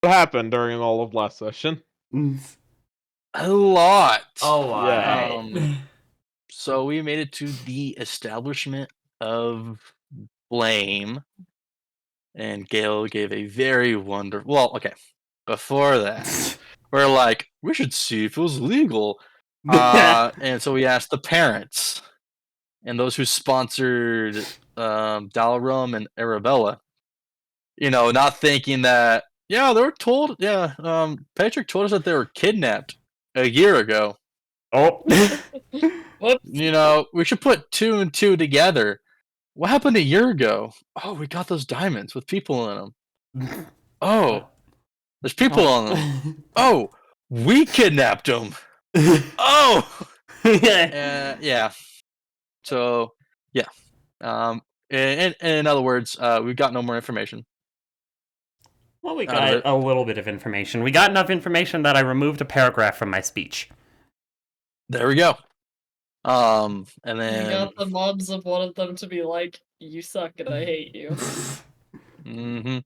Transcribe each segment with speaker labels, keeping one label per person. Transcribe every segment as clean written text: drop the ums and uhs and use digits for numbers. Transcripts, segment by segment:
Speaker 1: What happened during all of last session?
Speaker 2: A lot.
Speaker 3: Oh,
Speaker 1: Yeah.
Speaker 2: So we made it to the establishment of blame, and Gale gave a very wonderful. Well, okay. Before that, we're like, we should see if it was legal. And so we asked the parents and those who sponsored Dalarum and Arabella. Not thinking that, yeah, they were told, yeah, Patrick told us that they were kidnapped a year ago.
Speaker 3: Oh.
Speaker 4: Whoops.
Speaker 2: We should put two and two together. What happened a year ago? Oh, we got those diamonds with people in them. Oh, there's people on them. Oh, we kidnapped them. Oh, yeah. So, yeah. In other words, we've got no more information.
Speaker 3: Well, we got a little bit of information. We got enough information that I removed a paragraph from my speech.
Speaker 2: There we go. And then
Speaker 4: We got the moms of one of them to be like, "You suck and I hate you."
Speaker 2: Mm-hmm.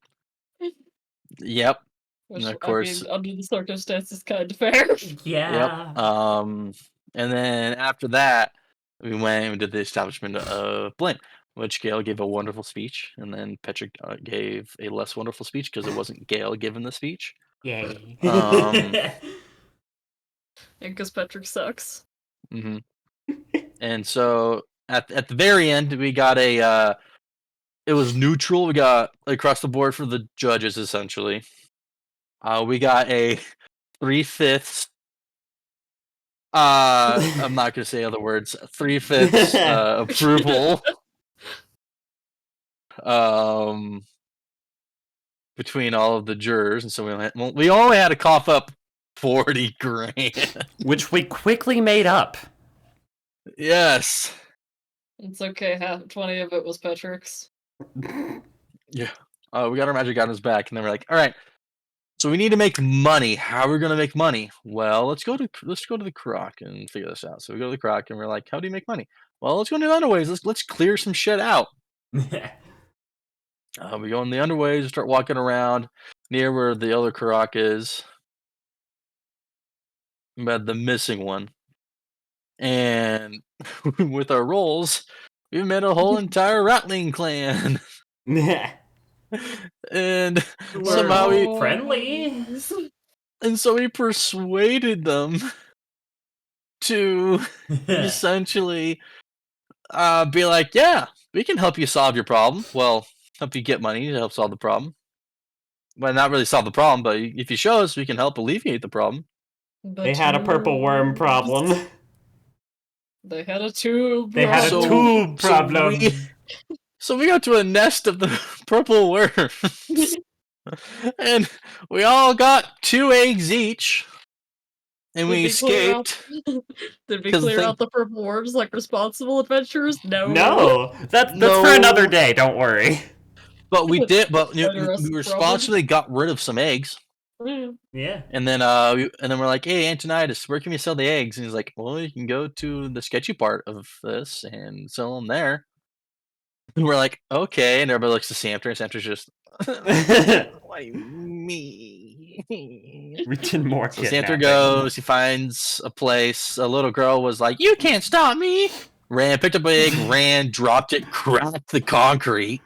Speaker 2: Yep.
Speaker 4: Which,
Speaker 2: and of course,
Speaker 4: I mean, under the circumstances, kind of fair.
Speaker 3: Yeah.
Speaker 2: Yep. And then after that, we went and did the establishment of Blame, which Gail gave a wonderful speech, and then Petrick gave a less wonderful speech because it wasn't Gail giving the speech.
Speaker 3: Yay.
Speaker 4: And because Patrick sucks.
Speaker 2: Mm-hmm. And so at the very end, we got a. It was neutral. We got across the board for the judges essentially. We got a 3/5. I'm not gonna say other words. 3/5 approval. Between all of the jurors, and so we only had to cough up 40 grand,
Speaker 3: which we quickly made up.
Speaker 2: Yes.
Speaker 4: It's okay. 20 of it was Patrick's.
Speaker 2: Yeah. We got our magic items back, and then we're like, all right. So we need to make money. How are we gonna make money? Well, let's go to the Croc and figure this out. So we go to the Croc, and we're like, how do you make money? Well, let's go into the underways. Let's clear some shit out. We go in the underways and start walking around near where the other Croc is. But the missing one. And with our rolls, we met a whole entire Rattling clan. And somehow we
Speaker 3: friendly.
Speaker 2: And so we persuaded them to essentially be like, yeah, we can help you solve your problem. Well, help you get money to help solve the problem. Well, not really solve the problem, but if you show us, we can help alleviate the problem.
Speaker 3: They had a purple worm problem.
Speaker 4: They had a tube.
Speaker 3: They had a tube problem.
Speaker 2: So we got to a nest of the purple worms. And we all got 2 eggs each. And we escaped.
Speaker 4: Did we clear out the purple worms like responsible adventurers? No.
Speaker 3: No. That's for another day, don't worry.
Speaker 2: But we did, we responsibly got rid of some eggs.
Speaker 3: Yeah.
Speaker 2: And then we're like, hey, Antonitis, where can we sell the eggs? And he's like, well, you can go to the sketchy part of this and sell them there. And we're like, okay. And everybody looks to Samter, and Samter's just, why me?
Speaker 3: We did more.
Speaker 2: So Samter goes, he finds a place. A little girl was like, you can't stop me. Picked up an egg, ran, dropped it, cracked the concrete.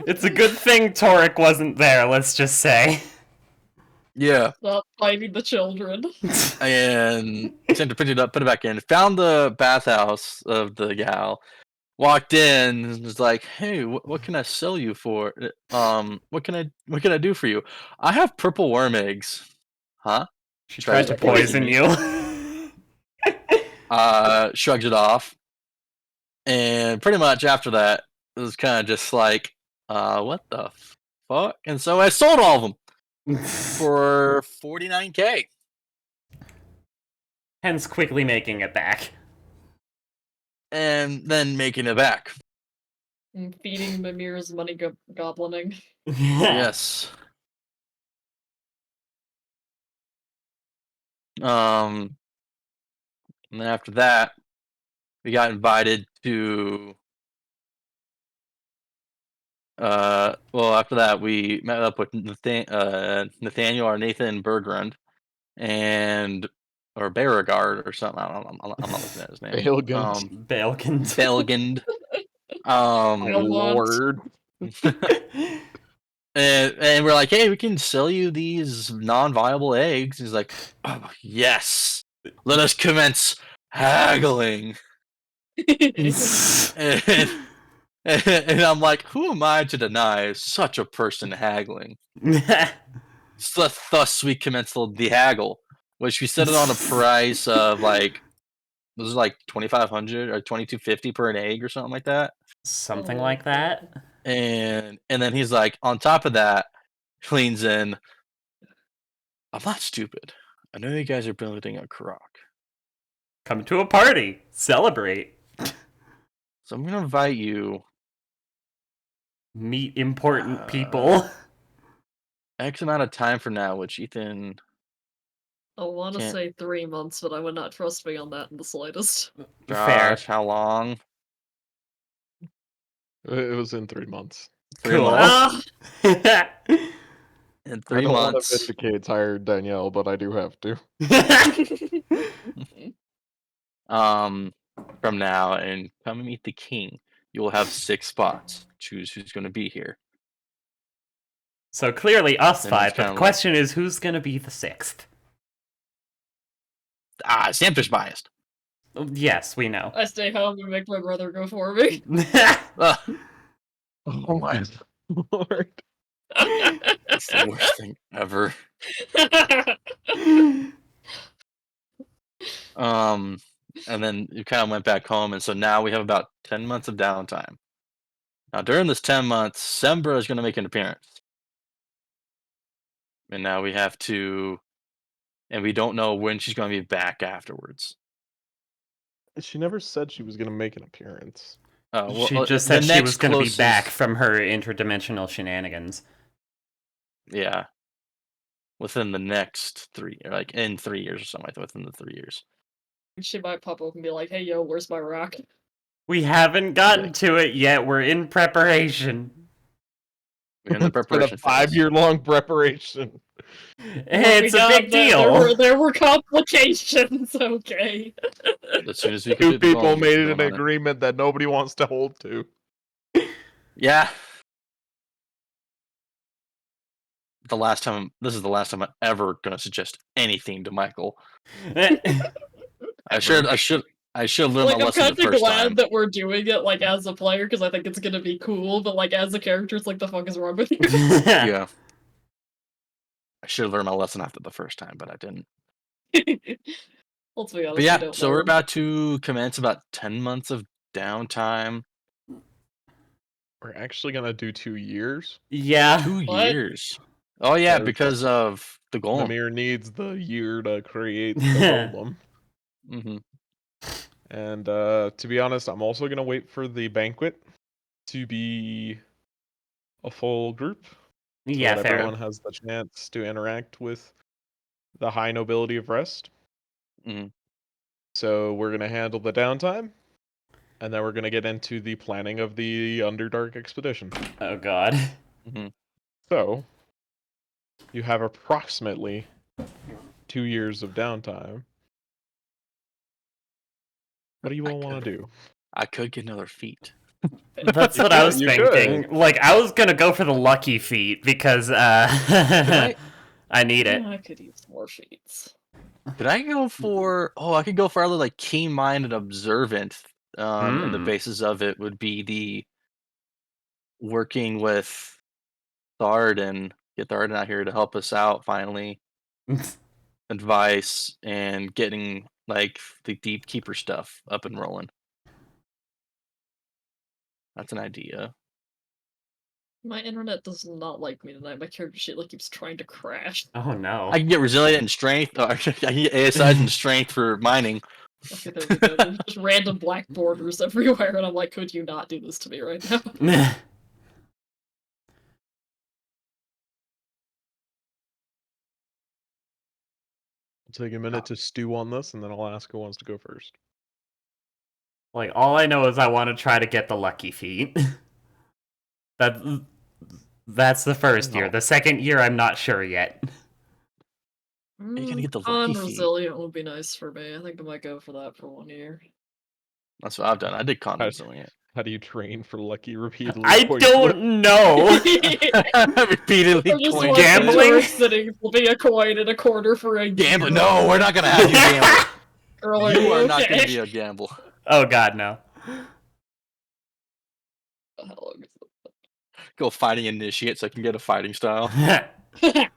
Speaker 3: It's a good thing Torek wasn't there, let's just say.
Speaker 2: Yeah.
Speaker 4: Stop fighting the children.
Speaker 2: And Samter picked it up, put it back in, found the bathhouse of the gal, walked in, and was like, hey, what can I sell you for? What can I do for you? I have purple worm eggs. Huh?
Speaker 3: She tried to poison you.
Speaker 2: Shrugged it off. And pretty much after that, it was kind of just like, what the fuck? And so I sold all of them for $49K.
Speaker 3: Hence quickly making it back.
Speaker 2: And then making it back.
Speaker 4: And feeding Mimir's money goblining.
Speaker 2: Yes. And then after that, we got invited to Well, after that, we met up with Nathaniel or Nathan Bergrund, and or Beauregard or something. I don't know. I'm not looking at his name.
Speaker 1: Bailgund.
Speaker 3: Balkans.
Speaker 2: Belgund.
Speaker 1: My
Speaker 4: Belmont.
Speaker 1: lord.
Speaker 2: And we're like, hey, we can sell you these non-viable eggs. He's like, oh, yes, let us commence haggling. and, and I'm like, who am I to deny such a person haggling? So thus we commenced the haggle, which we set it on a price of like, was it like 2,500 or 2,250 per an egg or something like that?
Speaker 3: Something
Speaker 4: Oh,
Speaker 3: like that.
Speaker 2: And then he's like, on top of that, leans in, I'm not stupid. I know you guys are building a Karok.
Speaker 3: Come to a party. Celebrate.
Speaker 2: So I'm gonna invite you
Speaker 3: Meet important people.
Speaker 2: X amount of time from now, which Ethan
Speaker 4: I want to
Speaker 2: can't.
Speaker 4: say 3 months, but I would not trust me on that in the slightest.
Speaker 3: Fair.
Speaker 2: Gosh, how long?
Speaker 1: It was in 3 months.
Speaker 2: 3
Speaker 3: Cool.
Speaker 2: months.
Speaker 4: Ah!
Speaker 2: In
Speaker 1: I
Speaker 2: 3
Speaker 1: don't want to
Speaker 2: months.
Speaker 1: vindicate tired Danielle, but I do have to.
Speaker 2: From now and come and meet the king. You will have 6 spots. Choose who's going to be here.
Speaker 3: So clearly us
Speaker 2: And he's
Speaker 3: 5, but the
Speaker 2: kinda
Speaker 3: question is who's gonna be the 6th?
Speaker 2: Samfish biased.
Speaker 3: Yes, we know.
Speaker 4: I stay home and make my brother go for me.
Speaker 2: Ugh,
Speaker 1: Oh my lord.
Speaker 2: that's the worst thing ever. And then you kind of went back home, and so now we have about 10 months of downtime. Now, during this 10 months, Sembra is going to make an appearance. And now we have to, and we don't know when she's going to be back afterwards.
Speaker 1: She never said she was going to make an appearance.
Speaker 2: Well,
Speaker 3: She just
Speaker 2: the
Speaker 3: said she
Speaker 2: next
Speaker 3: was going to be back
Speaker 2: closest-
Speaker 3: from her interdimensional shenanigans.
Speaker 2: Yeah. Within the next 3, like in 3 years or something like that, within the 3 years.
Speaker 4: She might pop up and be like, hey, yo, where's my rock?
Speaker 3: We haven't gotten to it yet. We're in preparation.
Speaker 2: We're in the
Speaker 1: It's been a
Speaker 2: preparation phase.
Speaker 1: 5-year-long preparation.
Speaker 3: Hey, it's a big deal.
Speaker 4: There were complications, okay.
Speaker 2: As soon as we
Speaker 1: Two
Speaker 2: complete the
Speaker 1: people
Speaker 2: goal,
Speaker 1: made
Speaker 2: we're
Speaker 1: an
Speaker 2: going on it.
Speaker 1: agreement that nobody wants to hold to.
Speaker 2: Yeah. This is the last time I'm ever gonna suggest anything to Michael. I should learn
Speaker 4: Like,
Speaker 2: my
Speaker 4: I'm
Speaker 2: lesson
Speaker 4: kind
Speaker 2: the
Speaker 4: of
Speaker 2: first
Speaker 4: glad
Speaker 2: time.
Speaker 4: that we're doing it, like, as a player, because I think it's gonna be cool, but, like, as a character, it's like, the fuck is wrong with you?
Speaker 2: Yeah. I should have learned my lesson after the first time, but I didn't.
Speaker 4: Let's be honest,
Speaker 2: But
Speaker 4: we
Speaker 2: yeah,
Speaker 4: don't
Speaker 2: so
Speaker 4: know
Speaker 2: we're
Speaker 4: him.
Speaker 2: about to commence about 10 months of downtime.
Speaker 1: We're actually going to do 2 years.
Speaker 3: Yeah.
Speaker 2: 2
Speaker 4: What?
Speaker 2: years. Oh yeah,
Speaker 1: Because
Speaker 2: because of the golem.
Speaker 1: Mimir needs the year to create the golem.
Speaker 2: Mm-hmm.
Speaker 1: And to be honest, I'm also going to wait for the banquet to be a full group. So
Speaker 3: Yeah,
Speaker 1: that
Speaker 3: fair.
Speaker 1: everyone has the chance to interact with the high nobility of Rest.
Speaker 2: Mm-hmm.
Speaker 1: So we're going to handle the downtime, and then we're going to get into the planning of the Underdark expedition.
Speaker 3: Oh god.
Speaker 2: Mm-hmm.
Speaker 1: So you have approximately 2 years of downtime. What do you all want to do?
Speaker 2: I could get another feat.
Speaker 3: That's
Speaker 1: You
Speaker 3: what I
Speaker 1: could-
Speaker 3: was
Speaker 1: you
Speaker 3: thinking.
Speaker 1: could.
Speaker 3: Like, I was gonna go for the lucky feat because
Speaker 2: I-
Speaker 3: I need it.
Speaker 4: I could use more feats.
Speaker 2: Could I go for? Oh, I could go for other like keen-minded observant. And the basis of it would be the working with Tharden, get Tharden out here to help us out finally. Advice and getting like the deep keeper stuff up and rolling. That's an idea.
Speaker 4: My internet does not like me tonight. My character sheet like keeps trying to crash.
Speaker 3: Oh no.
Speaker 2: I can get resilient and strength. Or I can get ASIs and strength for mining.
Speaker 4: Okay, there we go. There's just random black borders everywhere, and I'm like, could you not do this to me right now?
Speaker 1: I'll take a minute to stew on this, and then I'll ask who wants to go first.
Speaker 3: Like, all I know is I want to try to get the lucky feat. That's the first year.
Speaker 1: No.
Speaker 3: The second year, I'm not sure yet.
Speaker 2: you gonna get the
Speaker 4: Con
Speaker 2: lucky feet.
Speaker 4: resilient would be nice for me. I think I might go for that for 1 year.
Speaker 2: That's what I've done. I did con
Speaker 1: How-
Speaker 2: resilient.
Speaker 1: How do you train for lucky repeatedly?
Speaker 3: I
Speaker 1: coin flip?
Speaker 3: don't know.
Speaker 2: Repeatedly
Speaker 4: I'm just
Speaker 2: coin
Speaker 4: watching
Speaker 3: Gambling?
Speaker 4: Torx sitting flipping a coin in a corner for a
Speaker 2: Gambling.
Speaker 4: year.
Speaker 2: No, we're not gonna have you gamble.
Speaker 4: Girl,
Speaker 2: You are not
Speaker 4: okay?
Speaker 2: gonna be a gamble.
Speaker 3: Oh God, no.
Speaker 4: How long is
Speaker 2: Go fighting initiate so I can get a fighting style.
Speaker 4: it?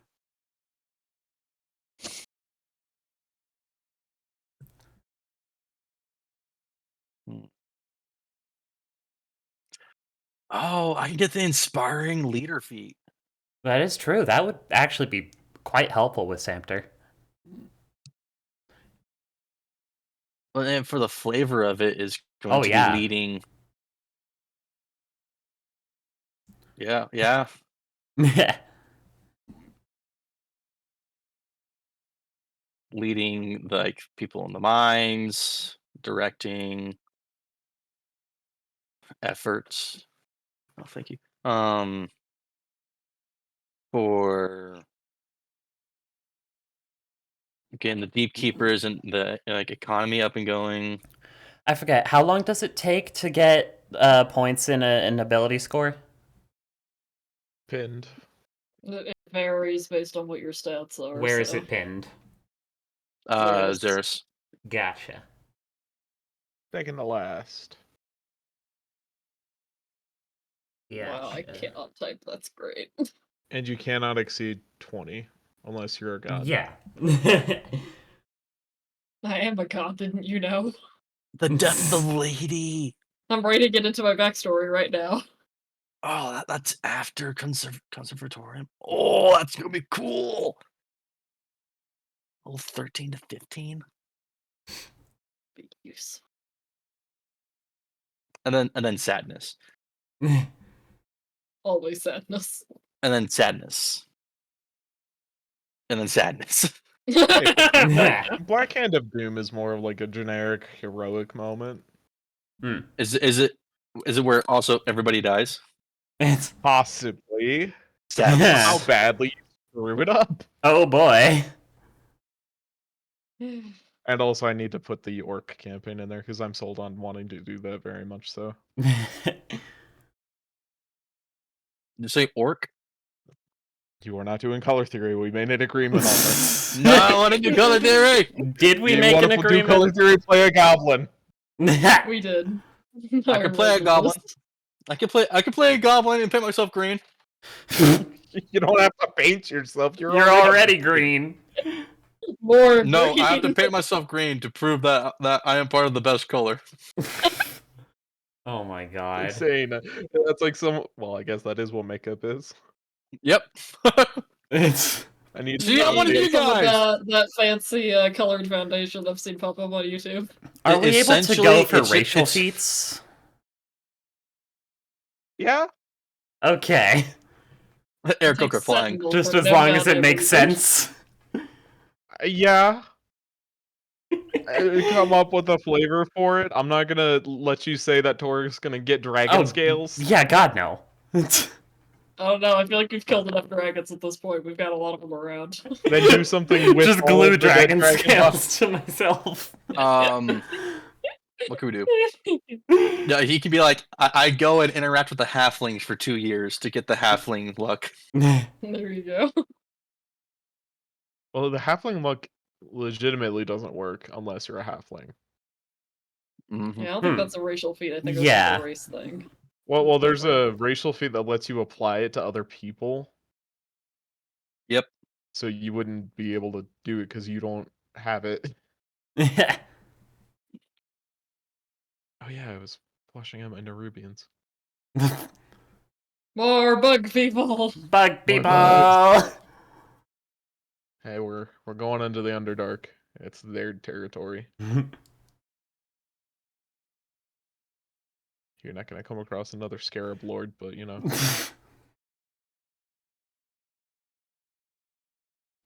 Speaker 2: Oh, I can get the inspiring leader feat.
Speaker 3: That is true. That would actually be quite helpful with Samter.
Speaker 2: But then for the flavor of it is going
Speaker 3: Oh,
Speaker 2: to
Speaker 3: yeah.
Speaker 2: be leading. Yeah, yeah. Leading like people in the mines, directing efforts. Oh, thank you. For getting the deep keepers and the like economy up and going.
Speaker 3: I forget, how long does it take to get points in an ability score?
Speaker 1: Pinned.
Speaker 4: It varies based on what your stats are.
Speaker 3: Where is
Speaker 4: so.
Speaker 3: it pinned?
Speaker 2: Xeris.
Speaker 3: Gotcha.
Speaker 1: Second to last.
Speaker 3: Yeah.
Speaker 4: Wow, I cannot type. That's great.
Speaker 1: And you cannot exceed 20 unless you're a god.
Speaker 3: Yeah.
Speaker 4: I am a god, didn't you know?
Speaker 2: The death of the lady.
Speaker 4: I'm writing it into my backstory right now.
Speaker 2: Oh, that's after conservatorium. Oh, that's gonna be cool. Level 13 to 15.
Speaker 4: Big use.
Speaker 2: And then sadness.
Speaker 4: Always sadness.
Speaker 2: And then sadness. And then sadness.
Speaker 1: Black Hand of Doom is more of like a generic heroic moment.
Speaker 2: Is it where also everybody dies?
Speaker 3: It's
Speaker 1: Possibly.
Speaker 2: Sadness.
Speaker 1: How badly you screw it up.
Speaker 3: oh boy.
Speaker 1: And also I need to put the orc campaign in there because I'm sold on wanting to do that very much so.
Speaker 2: Did you say orc?
Speaker 1: You are not doing color theory. We made an agreement on this.
Speaker 2: No, I want to do color theory.
Speaker 3: Did we
Speaker 1: You
Speaker 3: make
Speaker 1: wanna
Speaker 3: an
Speaker 1: do color
Speaker 3: agreement?
Speaker 1: theory, play a goblin.
Speaker 4: We did.
Speaker 2: I can play a
Speaker 4: remember
Speaker 2: goblin.
Speaker 4: this.
Speaker 2: I can play a goblin and paint myself green.
Speaker 1: You don't have to paint yourself. You're
Speaker 3: You're already green.
Speaker 4: More
Speaker 2: No,
Speaker 4: green.
Speaker 2: I have to paint myself green to prove that I am part of the best color.
Speaker 3: Oh my god.
Speaker 1: Insane. That's like some. Well, I guess that is what makeup is.
Speaker 2: Yep.
Speaker 3: It's
Speaker 1: I need
Speaker 2: See, I
Speaker 1: to
Speaker 2: wanted
Speaker 1: update-
Speaker 2: you
Speaker 4: Some of
Speaker 2: guys.
Speaker 4: that fancy colored foundation I've seen pop up on YouTube.
Speaker 3: Are we able to
Speaker 2: Essentially,
Speaker 3: go for
Speaker 2: it's-
Speaker 3: racial
Speaker 2: it's-
Speaker 3: feats?
Speaker 1: Yeah.
Speaker 3: Okay.
Speaker 2: Air
Speaker 4: It takes
Speaker 2: cooker flying.
Speaker 4: Sentinel
Speaker 3: Just
Speaker 4: for
Speaker 3: as
Speaker 4: no
Speaker 3: long as it
Speaker 4: goddamn
Speaker 3: makes
Speaker 4: reason.
Speaker 3: sense.
Speaker 1: Yeah. Come up with a flavor for it. I'm not gonna let you say that Tor's gonna get dragon scales.
Speaker 3: Yeah, God no.
Speaker 4: I don't know. I feel like we've killed enough dragons at this point. We've got a lot of them around.
Speaker 1: Then do something with
Speaker 3: Just
Speaker 1: all
Speaker 3: glue
Speaker 1: of the dead
Speaker 3: dragon scales to myself.
Speaker 2: What can we do? Yeah, he can be like, I go and interact with the halflings for 2 years to get the halfling luck.
Speaker 4: There you go.
Speaker 1: Well, the halfling luck legitimately doesn't work unless you're a halfling.
Speaker 2: Mhm.
Speaker 4: Yeah, I don't think that's a racial feat. I think it's
Speaker 3: Yeah.
Speaker 4: just a race thing.
Speaker 1: Well, there's a racial feat that lets you apply it to other people.
Speaker 2: Yep.
Speaker 1: So you wouldn't be able to do it because you don't have it. Oh yeah, I was flushing out my Nerubians.
Speaker 4: More bug people.
Speaker 3: Bug people.
Speaker 1: bugs. Hey, we're going into the Underdark. It's their territory. You're not gonna come across another Scarab Lord, but you know.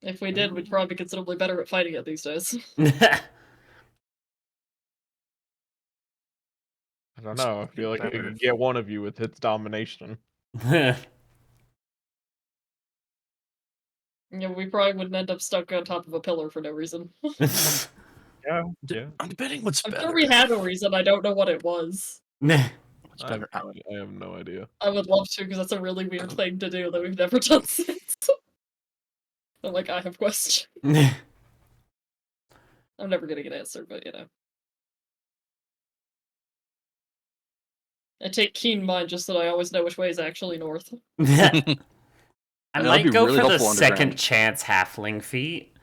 Speaker 4: If we did, we'd probably be considerably better at fighting it these days.
Speaker 1: I don't know. I feel like I
Speaker 2: Better.
Speaker 1: could get one of you with its domination.
Speaker 4: Yeah, we probably wouldn't end up stuck on top of a pillar for no reason.
Speaker 1: Yeah, yeah.
Speaker 2: I'm debating what's
Speaker 4: I'm
Speaker 2: better.
Speaker 4: sure we had a reason, I don't know what it was.
Speaker 2: What's
Speaker 1: I have,
Speaker 2: better?
Speaker 1: I have no idea.
Speaker 4: I would love to, because that's a really weird thing to do that we've never done since. I'm like, I have questions. I'm never gonna get an answer, but you know. I take keen mind just so that I always know which way is actually north.
Speaker 3: I
Speaker 2: That'd
Speaker 3: might
Speaker 2: be
Speaker 3: go
Speaker 2: really
Speaker 3: for the
Speaker 2: helpful
Speaker 3: second
Speaker 2: underground.
Speaker 3: chance halfling feat.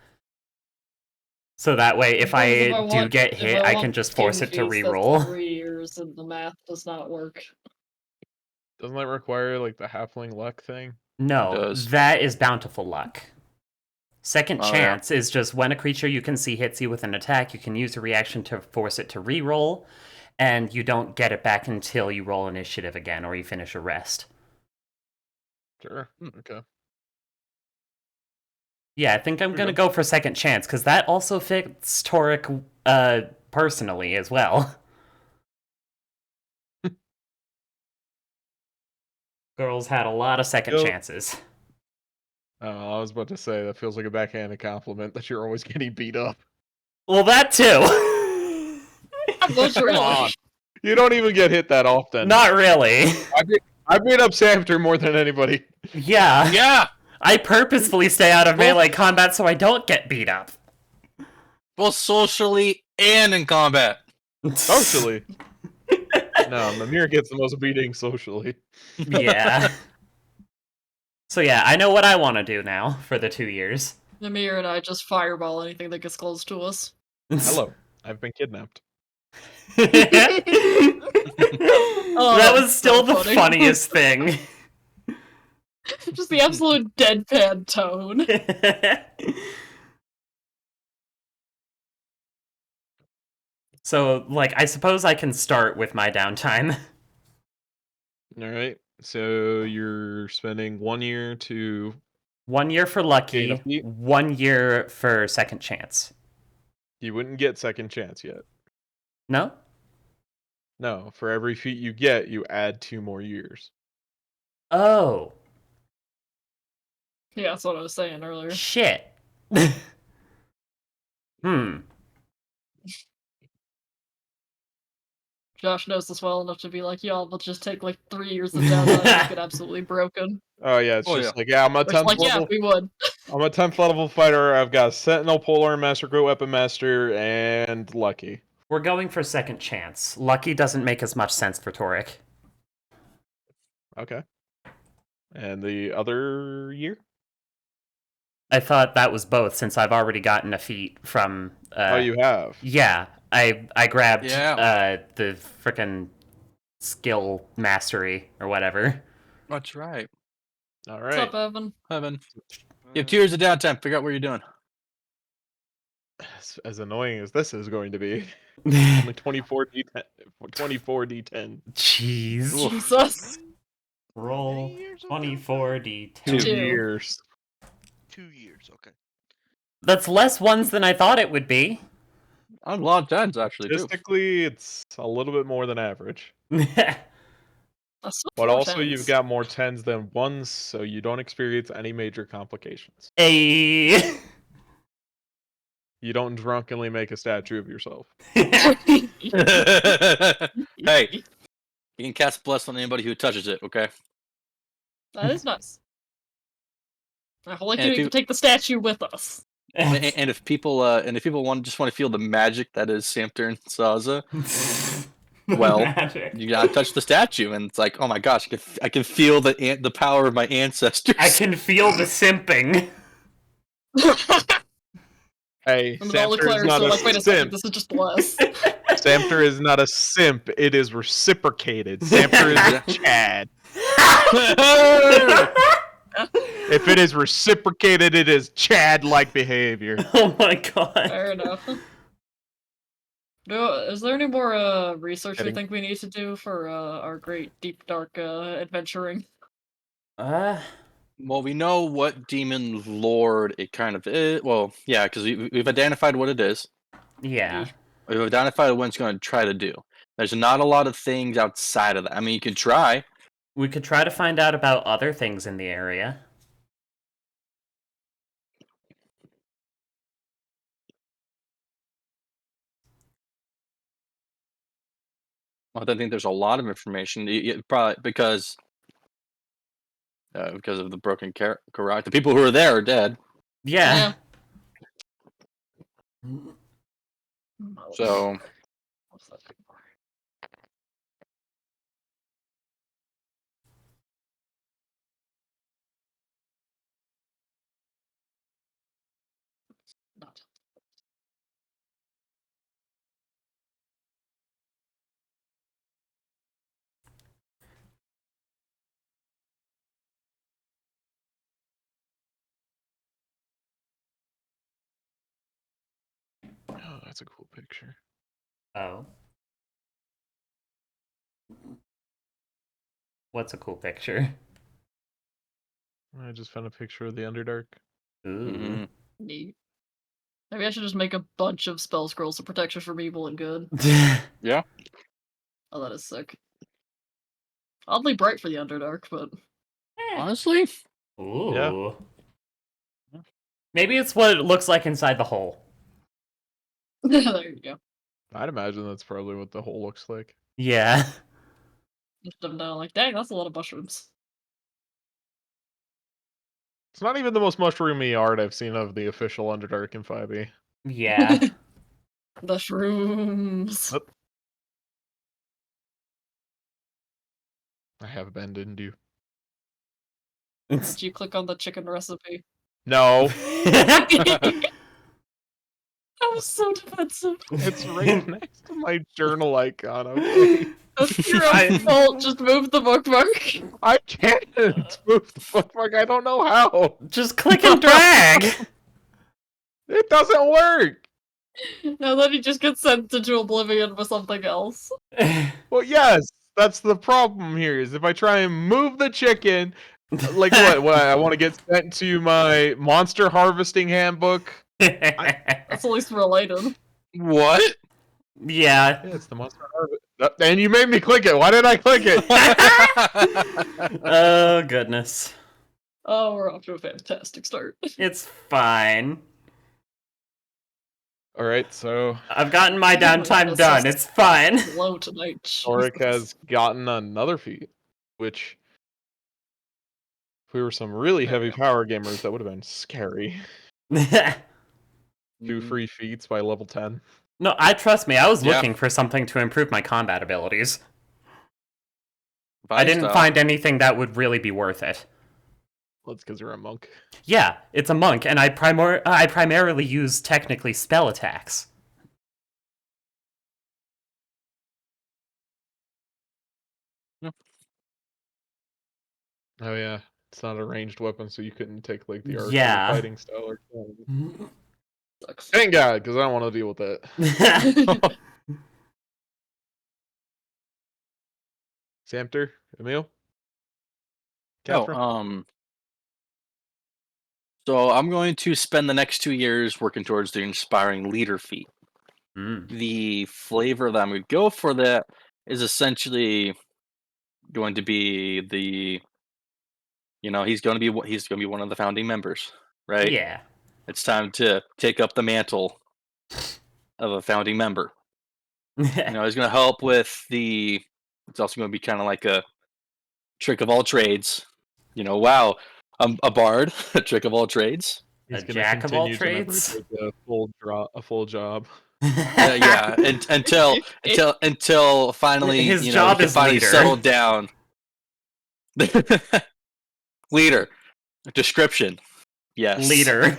Speaker 3: So that way, if
Speaker 4: Because
Speaker 3: I do get hit, I can just force it to
Speaker 4: That's
Speaker 3: reroll.
Speaker 4: 3 years, and the math does not work.
Speaker 1: Doesn't that require like the halfling luck thing?
Speaker 3: No,
Speaker 2: does.
Speaker 3: that is bountiful luck. Second
Speaker 2: Oh, yeah.
Speaker 3: chance is just when a creature you can see hits you with an attack, you can use a reaction to force it to reroll, and you don't get it back until you roll initiative again or you finish a rest.
Speaker 1: Sure. Okay.
Speaker 3: Yeah, I think I'm
Speaker 1: There you
Speaker 3: gonna go for second chance, because that also fits Toric personally as well. Girls had a lot of second
Speaker 1: Yo.
Speaker 3: chances.
Speaker 1: I was about to say that feels like a backhanded compliment that you're always getting beat up.
Speaker 3: Well, that too.
Speaker 4: Literally.
Speaker 2: Come on.
Speaker 1: You don't even get hit that often.
Speaker 3: Not really.
Speaker 1: I beat up Samter more than anybody.
Speaker 3: Yeah.
Speaker 2: Yeah!
Speaker 3: I purposefully stay out of melee combat so I don't get beat up.
Speaker 2: Both socially and in combat.
Speaker 1: Socially. No, Mimir gets the most beating socially.
Speaker 3: Yeah. So yeah, I know what I want to do now for the 2 years.
Speaker 4: Namir and I just fireball anything that gets close to us.
Speaker 1: Hello, I've been kidnapped.
Speaker 3: That was still
Speaker 4: so
Speaker 3: the
Speaker 4: funny.
Speaker 3: funniest thing.
Speaker 4: Just the absolute deadpan tone.
Speaker 3: So, like, I suppose I can start with my downtime.
Speaker 1: All right, so you're spending 1 year to
Speaker 3: 1 year for
Speaker 1: gain a
Speaker 3: lucky,
Speaker 1: feat.
Speaker 3: 1 year for second chance.
Speaker 1: You wouldn't get second chance yet.
Speaker 3: No?
Speaker 1: No, for every feat you get, you add 2 more years.
Speaker 3: Oh.
Speaker 4: Yeah, that's what I was saying earlier.
Speaker 3: Shit. Hmm.
Speaker 4: Josh knows this well enough to be like, y'all will just take like 3 years of downtime and get absolutely broken.
Speaker 1: Oh yeah, it's
Speaker 2: Oh,
Speaker 1: just like I'm a
Speaker 4: Which,
Speaker 1: 10th
Speaker 4: like, yeah,
Speaker 1: level.
Speaker 4: we would.
Speaker 1: I'm a 10th level fighter. I've got Sentinel, Polearm Master, Great Weapon Master, and Lucky.
Speaker 3: We're going for second chance. Lucky doesn't make as much sense for Toric.
Speaker 1: Okay. And the other year?
Speaker 3: I thought that was both, since I've already gotten a feat from.
Speaker 1: Oh, you have.
Speaker 3: Yeah, I grabbed
Speaker 2: Yeah.
Speaker 3: the frickin' skill mastery or whatever.
Speaker 2: That's right.
Speaker 1: All
Speaker 4: What's
Speaker 1: right.
Speaker 4: up, Evan?
Speaker 2: Evan. You have 2 years of downtime. Figure out what you're doing.
Speaker 1: As annoying as this is going to be, only 24 d10. 24 d10.
Speaker 3: Jeez.
Speaker 4: Jesus.
Speaker 3: Roll
Speaker 5: Many years of
Speaker 3: 24d10.
Speaker 1: 2
Speaker 4: Two.
Speaker 1: years.
Speaker 5: 2 years, okay.
Speaker 3: That's less ones than I thought it would be.
Speaker 2: A lot of times, actually, too.
Speaker 1: Statistically, it's a little bit more than average.
Speaker 4: That's still
Speaker 1: But
Speaker 4: 4
Speaker 1: also,
Speaker 4: tens.
Speaker 1: you've got more 10s than 1s, so you don't experience any major complications.
Speaker 3: Hey.
Speaker 1: You don't drunkenly make a statue of yourself.
Speaker 2: Hey, you can cast Bless on anybody who touches it, okay?
Speaker 4: That is nice. I like
Speaker 2: And
Speaker 4: you
Speaker 2: if
Speaker 4: to
Speaker 2: you-
Speaker 4: take the statue with us.
Speaker 2: And if people just want to feel the magic that is Samter and Saza, well,
Speaker 3: Magic.
Speaker 2: you gotta touch the statue, and it's like, oh my gosh, I can feel the power of my ancestors.
Speaker 3: I can feel the simping.
Speaker 1: Hey,
Speaker 4: And all the
Speaker 1: Samter is
Speaker 4: clerics
Speaker 1: not
Speaker 4: are
Speaker 1: a
Speaker 4: like, wait a second,
Speaker 1: simp.
Speaker 4: this is just bless.
Speaker 1: Samter is not a simp. It is reciprocated. Samter is Chad. If it is reciprocated, it is Chad-like behavior.
Speaker 3: Oh my god.
Speaker 4: Fair enough. No, is there any more research
Speaker 1: Kidding.
Speaker 4: you think we need to do for our great deep dark adventuring?
Speaker 2: Well, we know what demon lord it kind of is. Well, yeah, because we've identified what it is.
Speaker 3: Yeah.
Speaker 2: We've identified what it's going to try to do. There's not a lot of things outside of that. I mean, you can try.
Speaker 3: We could try to find out about other things in the area.
Speaker 2: I don't think there's a lot of information. Probably because of the broken garage. The people who are there are dead.
Speaker 3: Yeah.
Speaker 2: So
Speaker 4: What's that thing for? Not.
Speaker 1: Oh, that's a cool picture.
Speaker 3: Oh. What's a cool picture?
Speaker 1: I just found a picture of the Underdark.
Speaker 3: Ooh.
Speaker 2: mhm.
Speaker 4: Neat. Maybe I should just make a bunch of spell scrolls of protection from evil and good.
Speaker 2: Yeah.
Speaker 4: Oh, that is sick. Oddly bright for the Underdark, but
Speaker 2: Honestly,
Speaker 3: Ooh. Maybe it's what it looks like inside the hole.
Speaker 4: there you go.
Speaker 1: I'd imagine that's probably what the hole looks like.
Speaker 3: Yeah.
Speaker 4: Just them down like, dang, that's a lot of mushrooms.
Speaker 1: It's not even the most mushroomy art I've seen of the official Underdark in 5e.
Speaker 3: Yeah.
Speaker 4: Mushrooms.
Speaker 1: Yep. I have abandoned you.
Speaker 4: Did you click on the chicken recipe?
Speaker 1: No,
Speaker 4: I was so defensive.
Speaker 1: it's right next to my journal icon. Okay,
Speaker 4: That's your own fault. Just move the bookmark.
Speaker 1: I can't move the bookmark. I don't know how.
Speaker 3: Just click and drag.
Speaker 1: It doesn't work.
Speaker 4: Now then he just gets sent into oblivion with something else.
Speaker 1: Well, yes, that's the problem here. Is if I try and move the chicken, like what I want to get sent to my monster harvesting handbook.
Speaker 4: That's at least related.
Speaker 2: what?
Speaker 3: Yeah.
Speaker 1: Yeah, it's the monster harvest. And you made me click it. Why did I click it?
Speaker 3: Oh, goodness.
Speaker 4: Oh, we're off to a fantastic start.
Speaker 3: It's fine.
Speaker 1: All right, so
Speaker 3: I've gotten my
Speaker 4: Oh my
Speaker 3: downtime
Speaker 4: goodness,
Speaker 3: done.
Speaker 4: this-
Speaker 3: It's fine.
Speaker 4: Low tonight.
Speaker 1: Oric
Speaker 4: Jesus.
Speaker 1: has gotten another feat, which if we were some really
Speaker 4: There we
Speaker 1: heavy
Speaker 4: go.
Speaker 1: power gamers, that would have been scary. 2
Speaker 2: Mhm.
Speaker 1: free feats by level 10.
Speaker 3: No, trust me, I was
Speaker 2: Yeah.
Speaker 3: looking for something to improve my combat abilities. I
Speaker 2: Vice
Speaker 3: didn't
Speaker 2: style.
Speaker 3: find anything that would really be worth it.
Speaker 1: Well, it's because you're a monk.
Speaker 3: Yeah, it's a monk, and I primarily use technically spell attacks.
Speaker 1: Oh yeah, it's not a ranged weapon, so you couldn't take like the archer
Speaker 3: Yeah.
Speaker 1: fighting style or something. Thank God, because I don't want to deal with that. Samter, Emil,
Speaker 2: Oh,
Speaker 1: Catherine.
Speaker 2: so I'm going to spend the next 2 years working towards the inspiring leader feat.
Speaker 3: Mm.
Speaker 2: The flavor that I'm going to go for that is essentially going to be the, he's going to be one of the founding members, right?
Speaker 3: Yeah.
Speaker 2: It's time to take up the mantle of a founding member. He's going to help with the. It's also going to be kind of like a trick of all trades. Wow, a bard, a trick of all trades.
Speaker 1: He's
Speaker 3: a
Speaker 1: gonna
Speaker 3: jack of all
Speaker 1: continue to never
Speaker 3: trades?
Speaker 1: take a full job.
Speaker 2: Yeah, until finally,
Speaker 3: His
Speaker 2: he
Speaker 3: job
Speaker 2: can
Speaker 3: is
Speaker 2: finally
Speaker 3: leader.
Speaker 2: settle down. Leader, description, yes.
Speaker 3: Leader.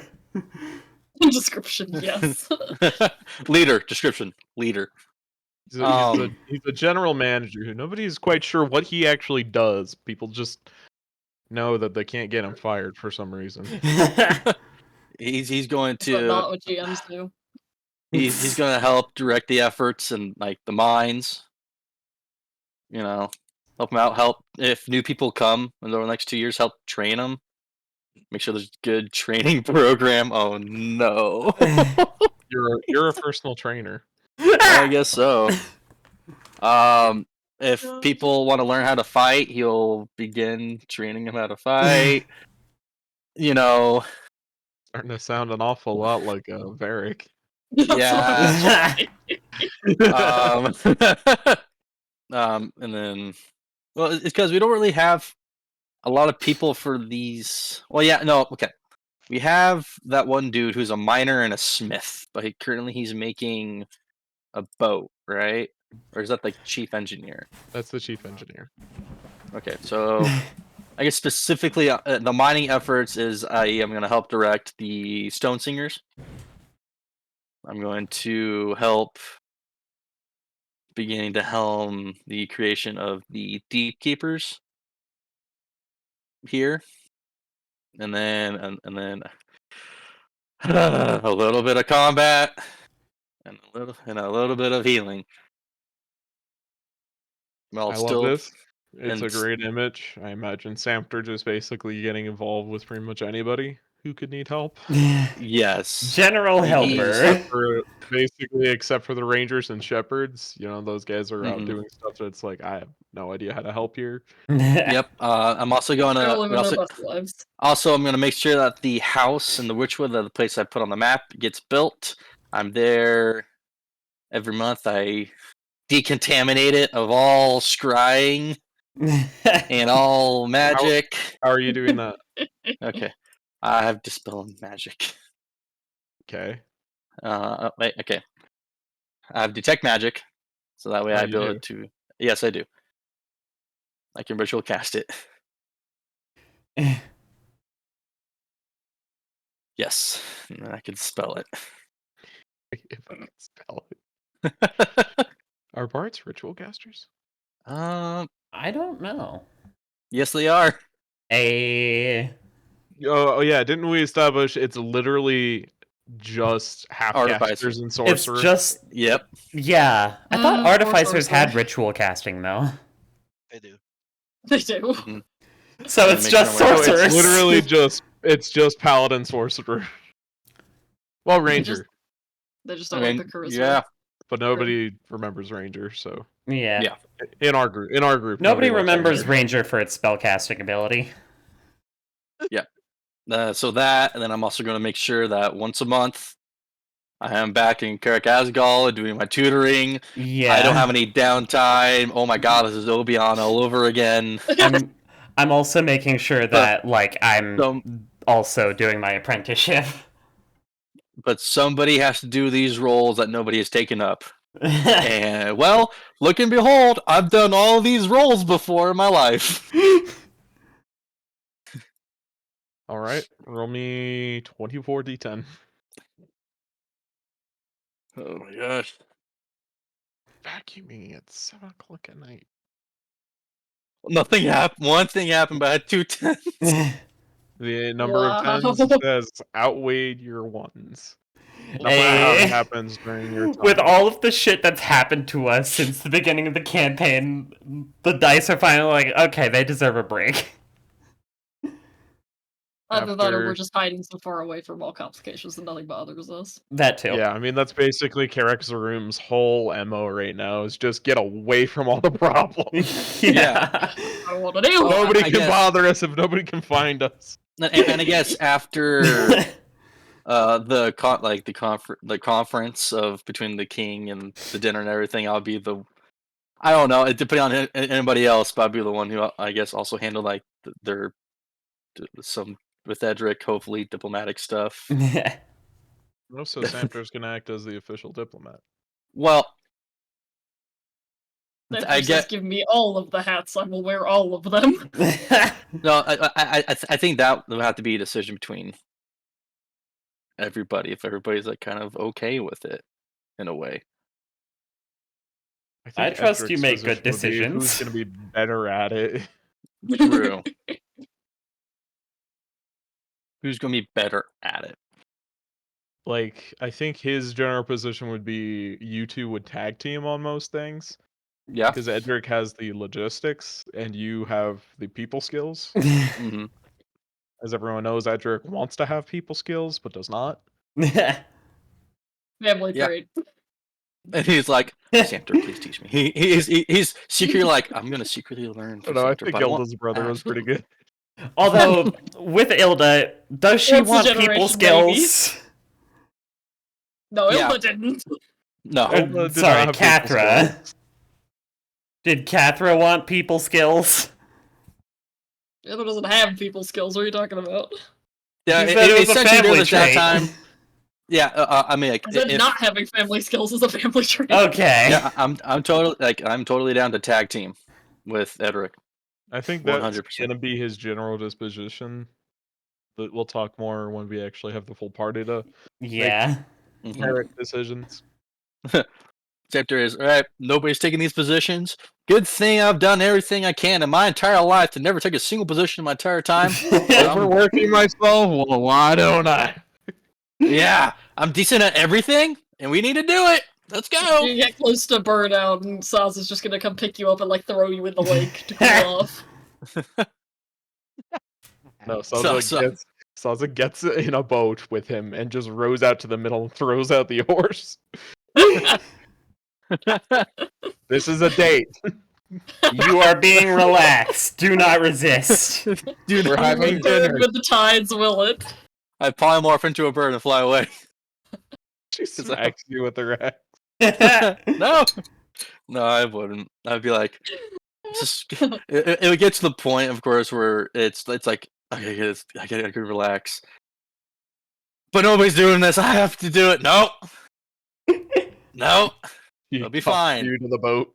Speaker 4: Description, yes.
Speaker 2: Leader, description, leader.
Speaker 1: He's a general manager who nobody's quite sure what he actually does. People just know that they can't get him fired for some reason.
Speaker 2: He's going
Speaker 4: But
Speaker 2: to
Speaker 4: not what GMs do.
Speaker 2: he's going to help direct the efforts and like the minds. Help him out. Help if new people come in the next 2 years. Help train them. Make sure there's a good training program. Oh no.
Speaker 1: You're a personal trainer.
Speaker 2: I guess so. If
Speaker 4: Gosh.
Speaker 2: people want to learn how to fight, he'll begin training them how to fight. You know,
Speaker 1: Starting to sound an awful lot like Varric.
Speaker 4: That's what I was
Speaker 2: yeah. And then, well, it's because we don't really have a lot of people for these. Well, yeah, no, okay. We have that one dude who's a miner and a smith, but he's making a boat, right? Or is that the chief engineer?
Speaker 1: That's the chief engineer.
Speaker 2: Okay, so I guess specifically the mining efforts is I am going to help direct the Stone Singers. I'm going to help beginning to helm the creation of the Deep Keepers here, and then a little bit of combat and a little bit of healing. Well,
Speaker 1: I love
Speaker 2: still,
Speaker 1: this. It's a
Speaker 2: and
Speaker 1: great image. I imagine Samter just basically getting involved with pretty much anybody who could need help.
Speaker 2: yes,
Speaker 3: General
Speaker 2: He's-
Speaker 3: helper.
Speaker 1: Except for the Rangers and Shepherds. You know, those guys are out
Speaker 2: Mhm.
Speaker 1: doing stuff that's like, I have no idea how to help here.
Speaker 2: Yep. I'm also going
Speaker 4: They're
Speaker 2: to
Speaker 4: living their best lives.
Speaker 2: also I'm going to make sure that the house in the Witchwood, the place I put on the map, gets built. I'm there every month. I decontaminate it of all scrying and all magic.
Speaker 1: How are you doing that?
Speaker 2: Okay. I have Dispel Magic.
Speaker 1: Okay.
Speaker 2: Wait, okay. I have Detect Magic, so that way
Speaker 1: Oh,
Speaker 2: I
Speaker 1: you
Speaker 2: able
Speaker 1: do?
Speaker 2: to. Yes, I do. I can ritual cast it. Yes, and then I can spell it.
Speaker 1: If I can spell it. Are bards ritual casters?
Speaker 3: I don't know.
Speaker 2: Yes, they are.
Speaker 1: Oh yeah, didn't we establish it's literally just half
Speaker 2: Artificer.
Speaker 1: casters and
Speaker 3: It's
Speaker 1: sorcerers?
Speaker 3: just
Speaker 2: Yep.
Speaker 3: yeah. I thought
Speaker 4: Or
Speaker 3: artificers had
Speaker 4: sorcerer.
Speaker 3: ritual casting though.
Speaker 5: I do.
Speaker 4: They do.
Speaker 2: Mhm.
Speaker 3: So
Speaker 2: Gotta
Speaker 3: it's
Speaker 2: make
Speaker 3: just
Speaker 2: sure I'm
Speaker 1: No,
Speaker 2: wearing-
Speaker 3: sorcerers.
Speaker 1: it's literally just paladin sorcerer. Well, ranger,
Speaker 4: They just
Speaker 2: I
Speaker 4: don't like
Speaker 2: mean,
Speaker 4: the charisma.
Speaker 2: yeah.
Speaker 1: but nobody remembers ranger. So
Speaker 3: yeah.
Speaker 2: Yeah.
Speaker 1: in our group,
Speaker 3: Nobody
Speaker 1: likes
Speaker 3: remembers
Speaker 1: ranger.
Speaker 3: ranger for its spellcasting ability.
Speaker 2: So that, and then I'm also going to make sure that once a month I am back in Karak Asgal doing my tutoring.
Speaker 3: Yeah.
Speaker 2: I don't have any downtime. Oh my god, this is Obion all over again.
Speaker 3: I'm also making sure that like I'm
Speaker 2: Some,
Speaker 3: also doing my apprenticeship.
Speaker 2: but somebody has to do these roles that nobody has taken up. And well, look and behold, I've done all these roles before in my life.
Speaker 1: All right, roll me 24d10.
Speaker 2: Oh my gosh.
Speaker 1: Vacuuming at 7 o'clock at night.
Speaker 2: Nothing happened. One thing happened, but I had 2 tens.
Speaker 1: The number of
Speaker 4: Wow.
Speaker 1: tens says outweighed your ones. Nothing bad happens during your time.
Speaker 3: With all of the shit that's happened to us since the beginning of the campaign, the dice are finally like, okay, they deserve a break.
Speaker 4: Either that or
Speaker 1: After-
Speaker 4: we're just hiding so far away from all complications and nothing bothers us.
Speaker 3: That too.
Speaker 1: Yeah, I mean that's basically Karek's room's whole MO right now is just get away from all the problems.
Speaker 3: Yeah.
Speaker 4: I don't want to deal with
Speaker 1: Nobody
Speaker 2: I
Speaker 1: can
Speaker 2: guess-
Speaker 1: bother us if nobody can find us.
Speaker 2: And I guess after the conference of between the king and the dinner and everything, I'll be the. I don't know, depending on anybody else, but I'll be the one who I guess also handle like their some with Edric, hopefully diplomatic stuff.
Speaker 1: Also, Samter's gonna act as the official diplomat.
Speaker 2: Well,
Speaker 4: That
Speaker 2: I
Speaker 4: says,
Speaker 2: get
Speaker 4: give me all of the hats. I will wear all of them.
Speaker 2: no. I think that will have to be a decision between everybody. If everybody's like kind of okay with it, in a way.
Speaker 1: I, think
Speaker 3: I trust you
Speaker 1: Edric's
Speaker 3: make good
Speaker 1: position would be
Speaker 3: decisions.
Speaker 1: Who's gonna be better at it?
Speaker 2: True. Who's gonna be better at it?
Speaker 1: Like, I think his general position would be you two would tag team on most things.
Speaker 2: Yeah.
Speaker 1: Because Edric has the logistics and you have the people skills.
Speaker 2: Mm-hmm.
Speaker 1: As everyone knows, Edric wants to have people skills but does not.
Speaker 4: Family
Speaker 2: Yeah.
Speaker 4: trait.
Speaker 2: And he's like, Samter, please teach me. He's secretly like, I'm gonna secretly learn
Speaker 1: I
Speaker 2: from
Speaker 1: don't know. I
Speaker 2: Samter,
Speaker 1: think
Speaker 2: but I want
Speaker 1: Ilda's brother was pretty good.
Speaker 3: Although, with Ilda, does she
Speaker 4: Once a
Speaker 3: want people
Speaker 4: generation, maybe.
Speaker 3: skills?
Speaker 4: No,
Speaker 2: Yeah.
Speaker 4: Ilda didn't.
Speaker 2: no.
Speaker 1: Ilda did
Speaker 3: Sorry,
Speaker 1: not have people
Speaker 3: Cathra.
Speaker 1: skills.
Speaker 3: Did Cathra want people skills?
Speaker 4: Ilda doesn't have people skills. What are you talking about?
Speaker 2: Yeah,
Speaker 3: You said it was a
Speaker 2: essentially
Speaker 3: family
Speaker 2: during this
Speaker 3: trait.
Speaker 2: downtime. Yeah, I mean, like,
Speaker 4: I said
Speaker 2: if
Speaker 4: not having family skills is a family trait.
Speaker 3: Okay.
Speaker 2: yeah, I'm totally down to tag team with Edric.
Speaker 1: I think that's
Speaker 2: 100%.
Speaker 1: gonna be his general disposition. But we'll talk more when we actually have the full party to
Speaker 3: Yeah.
Speaker 2: Mhm.
Speaker 1: merit decisions.
Speaker 2: Samter is all right. Nobody's taking these positions. Good thing I've done everything I can in my entire life to never take a single position in my entire time.
Speaker 1: Overworking myself? Well, why don't I?
Speaker 2: Yeah, I'm decent at everything, and we need to do it. Let's go.
Speaker 4: You get close to burnout, and Saz is just gonna come pick you up and like throw you in the lake to cool off.
Speaker 1: No,
Speaker 2: So-
Speaker 1: Saza gets in a boat with him and just rows out to the middle and throws out the oars. This is a date.
Speaker 3: You are being relaxed. Do not resist.
Speaker 2: Dude,
Speaker 1: We're having dinner.
Speaker 4: With the tides will it.
Speaker 2: I polymorph into a bird and fly away.
Speaker 1: She smacks you with her axe.
Speaker 2: No, no, I wouldn't. I'd be like, just it would get to the point, of course, where it's like I gotta relax. But nobody's doing this. I have to do it. No, no,
Speaker 1: He
Speaker 2: It'll be
Speaker 1: cuffs
Speaker 2: fine.
Speaker 1: you to the boat.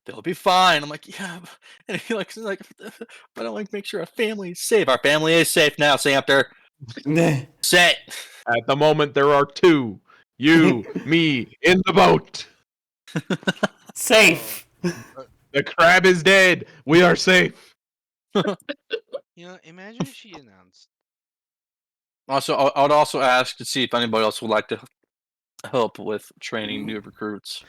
Speaker 2: they'll be fine. I'm like, yeah, and he like, but I like make sure our family is safe. Our family is safe now, Samter. Set.
Speaker 1: At the moment, there are two. You, me, in the boat.
Speaker 3: Safe.
Speaker 1: The crab is dead. We are safe.
Speaker 5: You know, imagine if she announced.
Speaker 2: Also, I would also ask to see if anybody else would like to help with training new recruits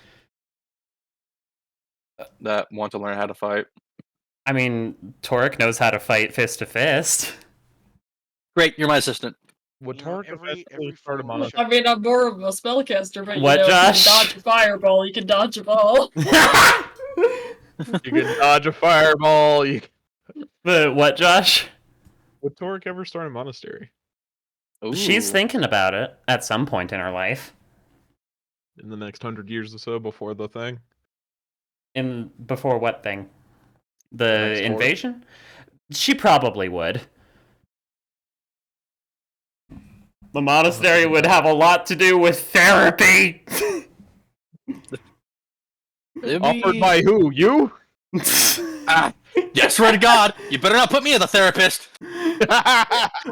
Speaker 2: that want to learn how to fight.
Speaker 3: I mean, Torek knows how to fight fist to fist.
Speaker 2: Great, you're my assistant.
Speaker 1: Would
Speaker 5: You know,
Speaker 1: Torque
Speaker 5: every
Speaker 1: eventually start a
Speaker 5: fall-
Speaker 1: monastery?
Speaker 4: I mean, I'm more of a spellcaster, but
Speaker 3: What,
Speaker 4: you know,
Speaker 3: Josh?
Speaker 4: if you can dodge a fireball, you can dodge a ball.
Speaker 1: You can dodge a fireball.
Speaker 3: But what, Josh?
Speaker 1: Would Torque ever start a monastery?
Speaker 3: She's
Speaker 2: Ooh.
Speaker 3: thinking about it at some point in her life.
Speaker 1: In the next 100 years or so before the thing?
Speaker 3: Before what thing? The
Speaker 1: Next war.
Speaker 3: invasion? She probably would. The monastery would have a lot to do with therapy.
Speaker 2: It'd
Speaker 1: Offered
Speaker 2: be-
Speaker 1: by who? You?
Speaker 2: Ah, yeah, swear to God, you better not put me as a therapist.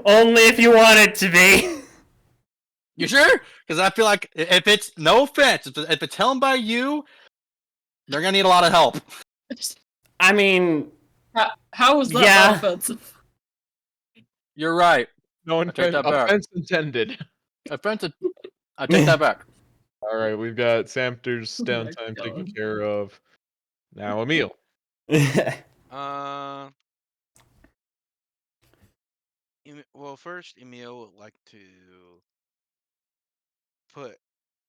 Speaker 3: Only if you want it to be.
Speaker 2: You sure? Because I feel like if it's no offense, if it's helmed by you, they're gonna need a lot of help.
Speaker 3: I mean,
Speaker 4: How is that
Speaker 3: Yeah.
Speaker 4: not offensive?
Speaker 2: You're right.
Speaker 1: No
Speaker 2: take that back.
Speaker 1: offense intended.
Speaker 2: Offensive. I take that back.
Speaker 1: All right, we've got Samter's
Speaker 4: Oh my
Speaker 1: downtime taken
Speaker 4: God.
Speaker 1: care of. Now Emil.
Speaker 5: Well, first, Emil would like to put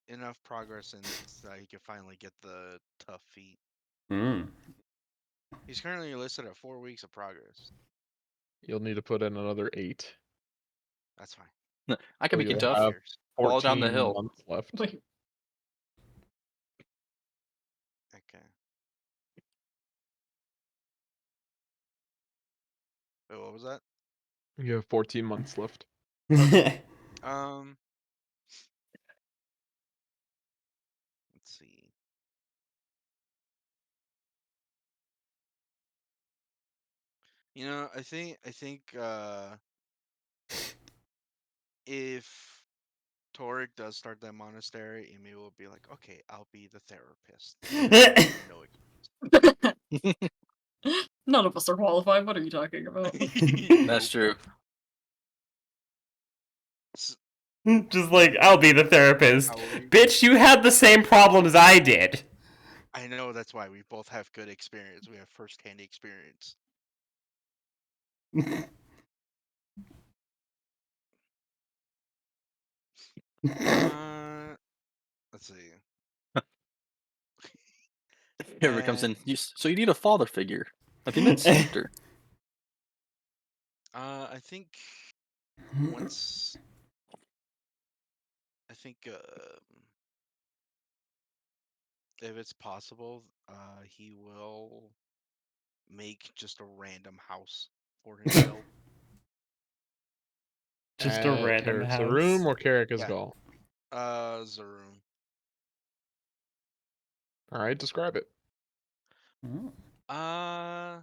Speaker 5: enough progress in so that he can finally get the tough feat.
Speaker 3: Mm.
Speaker 5: He's currently listed at 4 weeks of progress.
Speaker 1: You'll need to put in another 8.
Speaker 5: That's fine.
Speaker 2: I can
Speaker 1: So
Speaker 2: make you
Speaker 1: you'll
Speaker 2: tough.
Speaker 1: have
Speaker 5: Years.
Speaker 2: Fall down the
Speaker 1: 14
Speaker 2: hill.
Speaker 1: months left.
Speaker 4: Wait,
Speaker 5: Okay. Wait, what was that?
Speaker 1: You have 14 months left.
Speaker 5: Um. Let's see. You know, I think if Torek does start that monastery, Emil will be like, okay, I'll be the therapist. No,
Speaker 4: none of us are qualified. What are you talking about?
Speaker 2: That's true.
Speaker 3: Just like, I'll be the therapist.
Speaker 5: How are you?
Speaker 3: Bitch, you had the same problems I did.
Speaker 5: I know that's why we both have good experience. We have first-hand experience. Let's see.
Speaker 2: Here it comes in.
Speaker 5: And
Speaker 2: So you need a father figure. Have you met Scepter?
Speaker 5: I think once I think if it's possible, he will make just a random house for himself.
Speaker 3: Just a
Speaker 1: At
Speaker 3: random
Speaker 1: Carrick's
Speaker 3: house.
Speaker 1: room or Carrick's
Speaker 5: Yeah.
Speaker 1: Gall?
Speaker 5: Zaroon.
Speaker 1: All right, describe it.
Speaker 3: Mm.
Speaker 5: Uh,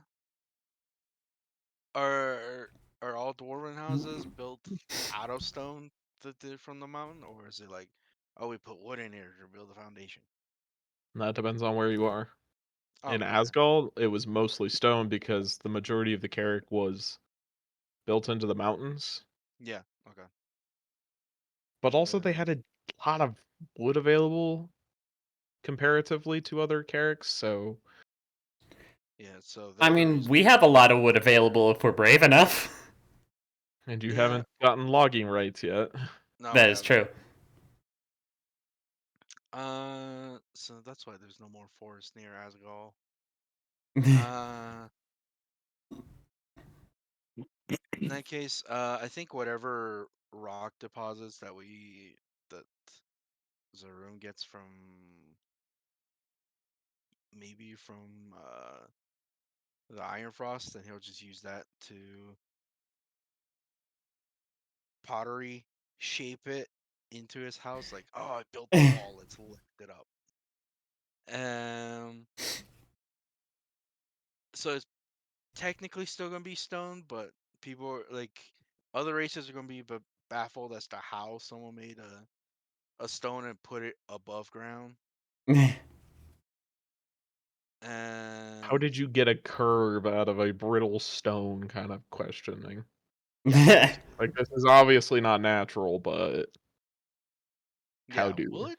Speaker 5: are are all dwarven houses built out of stone that they're from the mountain, or is it like, oh, we put wood in here to build the foundation?
Speaker 1: That depends on where you are.
Speaker 5: Oh,
Speaker 1: In
Speaker 5: okay.
Speaker 1: Asgard, it was mostly stone because the majority of the Carrick was built into the mountains.
Speaker 5: Yeah. Okay.
Speaker 1: But also, they
Speaker 5: Then
Speaker 1: had a lot of wood available comparatively to other Carricks, so
Speaker 5: yeah. So
Speaker 3: I
Speaker 5: they're the
Speaker 3: mean,
Speaker 5: reason.
Speaker 3: we have a lot of wood available if we're brave enough.
Speaker 1: and you
Speaker 5: Yeah.
Speaker 1: haven't gotten logging rights yet.
Speaker 5: No, we
Speaker 3: That is
Speaker 5: haven't.
Speaker 3: true.
Speaker 5: So that's why there's no more forest near Asgard. Uh, in that case, I think whatever rock deposits that Zaroon gets from maybe from the Iron Frost, then he'll just use that to pottery shape it into his house. Like, oh, I built the wall. Let's lift it up. Um, so it's technically still gonna be stone, but people are, like other races are gonna be baffled as to how someone made a stone and put it above ground.
Speaker 1: How
Speaker 5: And
Speaker 1: did you get a curve out of a brittle stone kind of questioning?
Speaker 5: yeah, basically,
Speaker 1: Like, this is obviously not natural, but how
Speaker 5: yeah.
Speaker 1: do?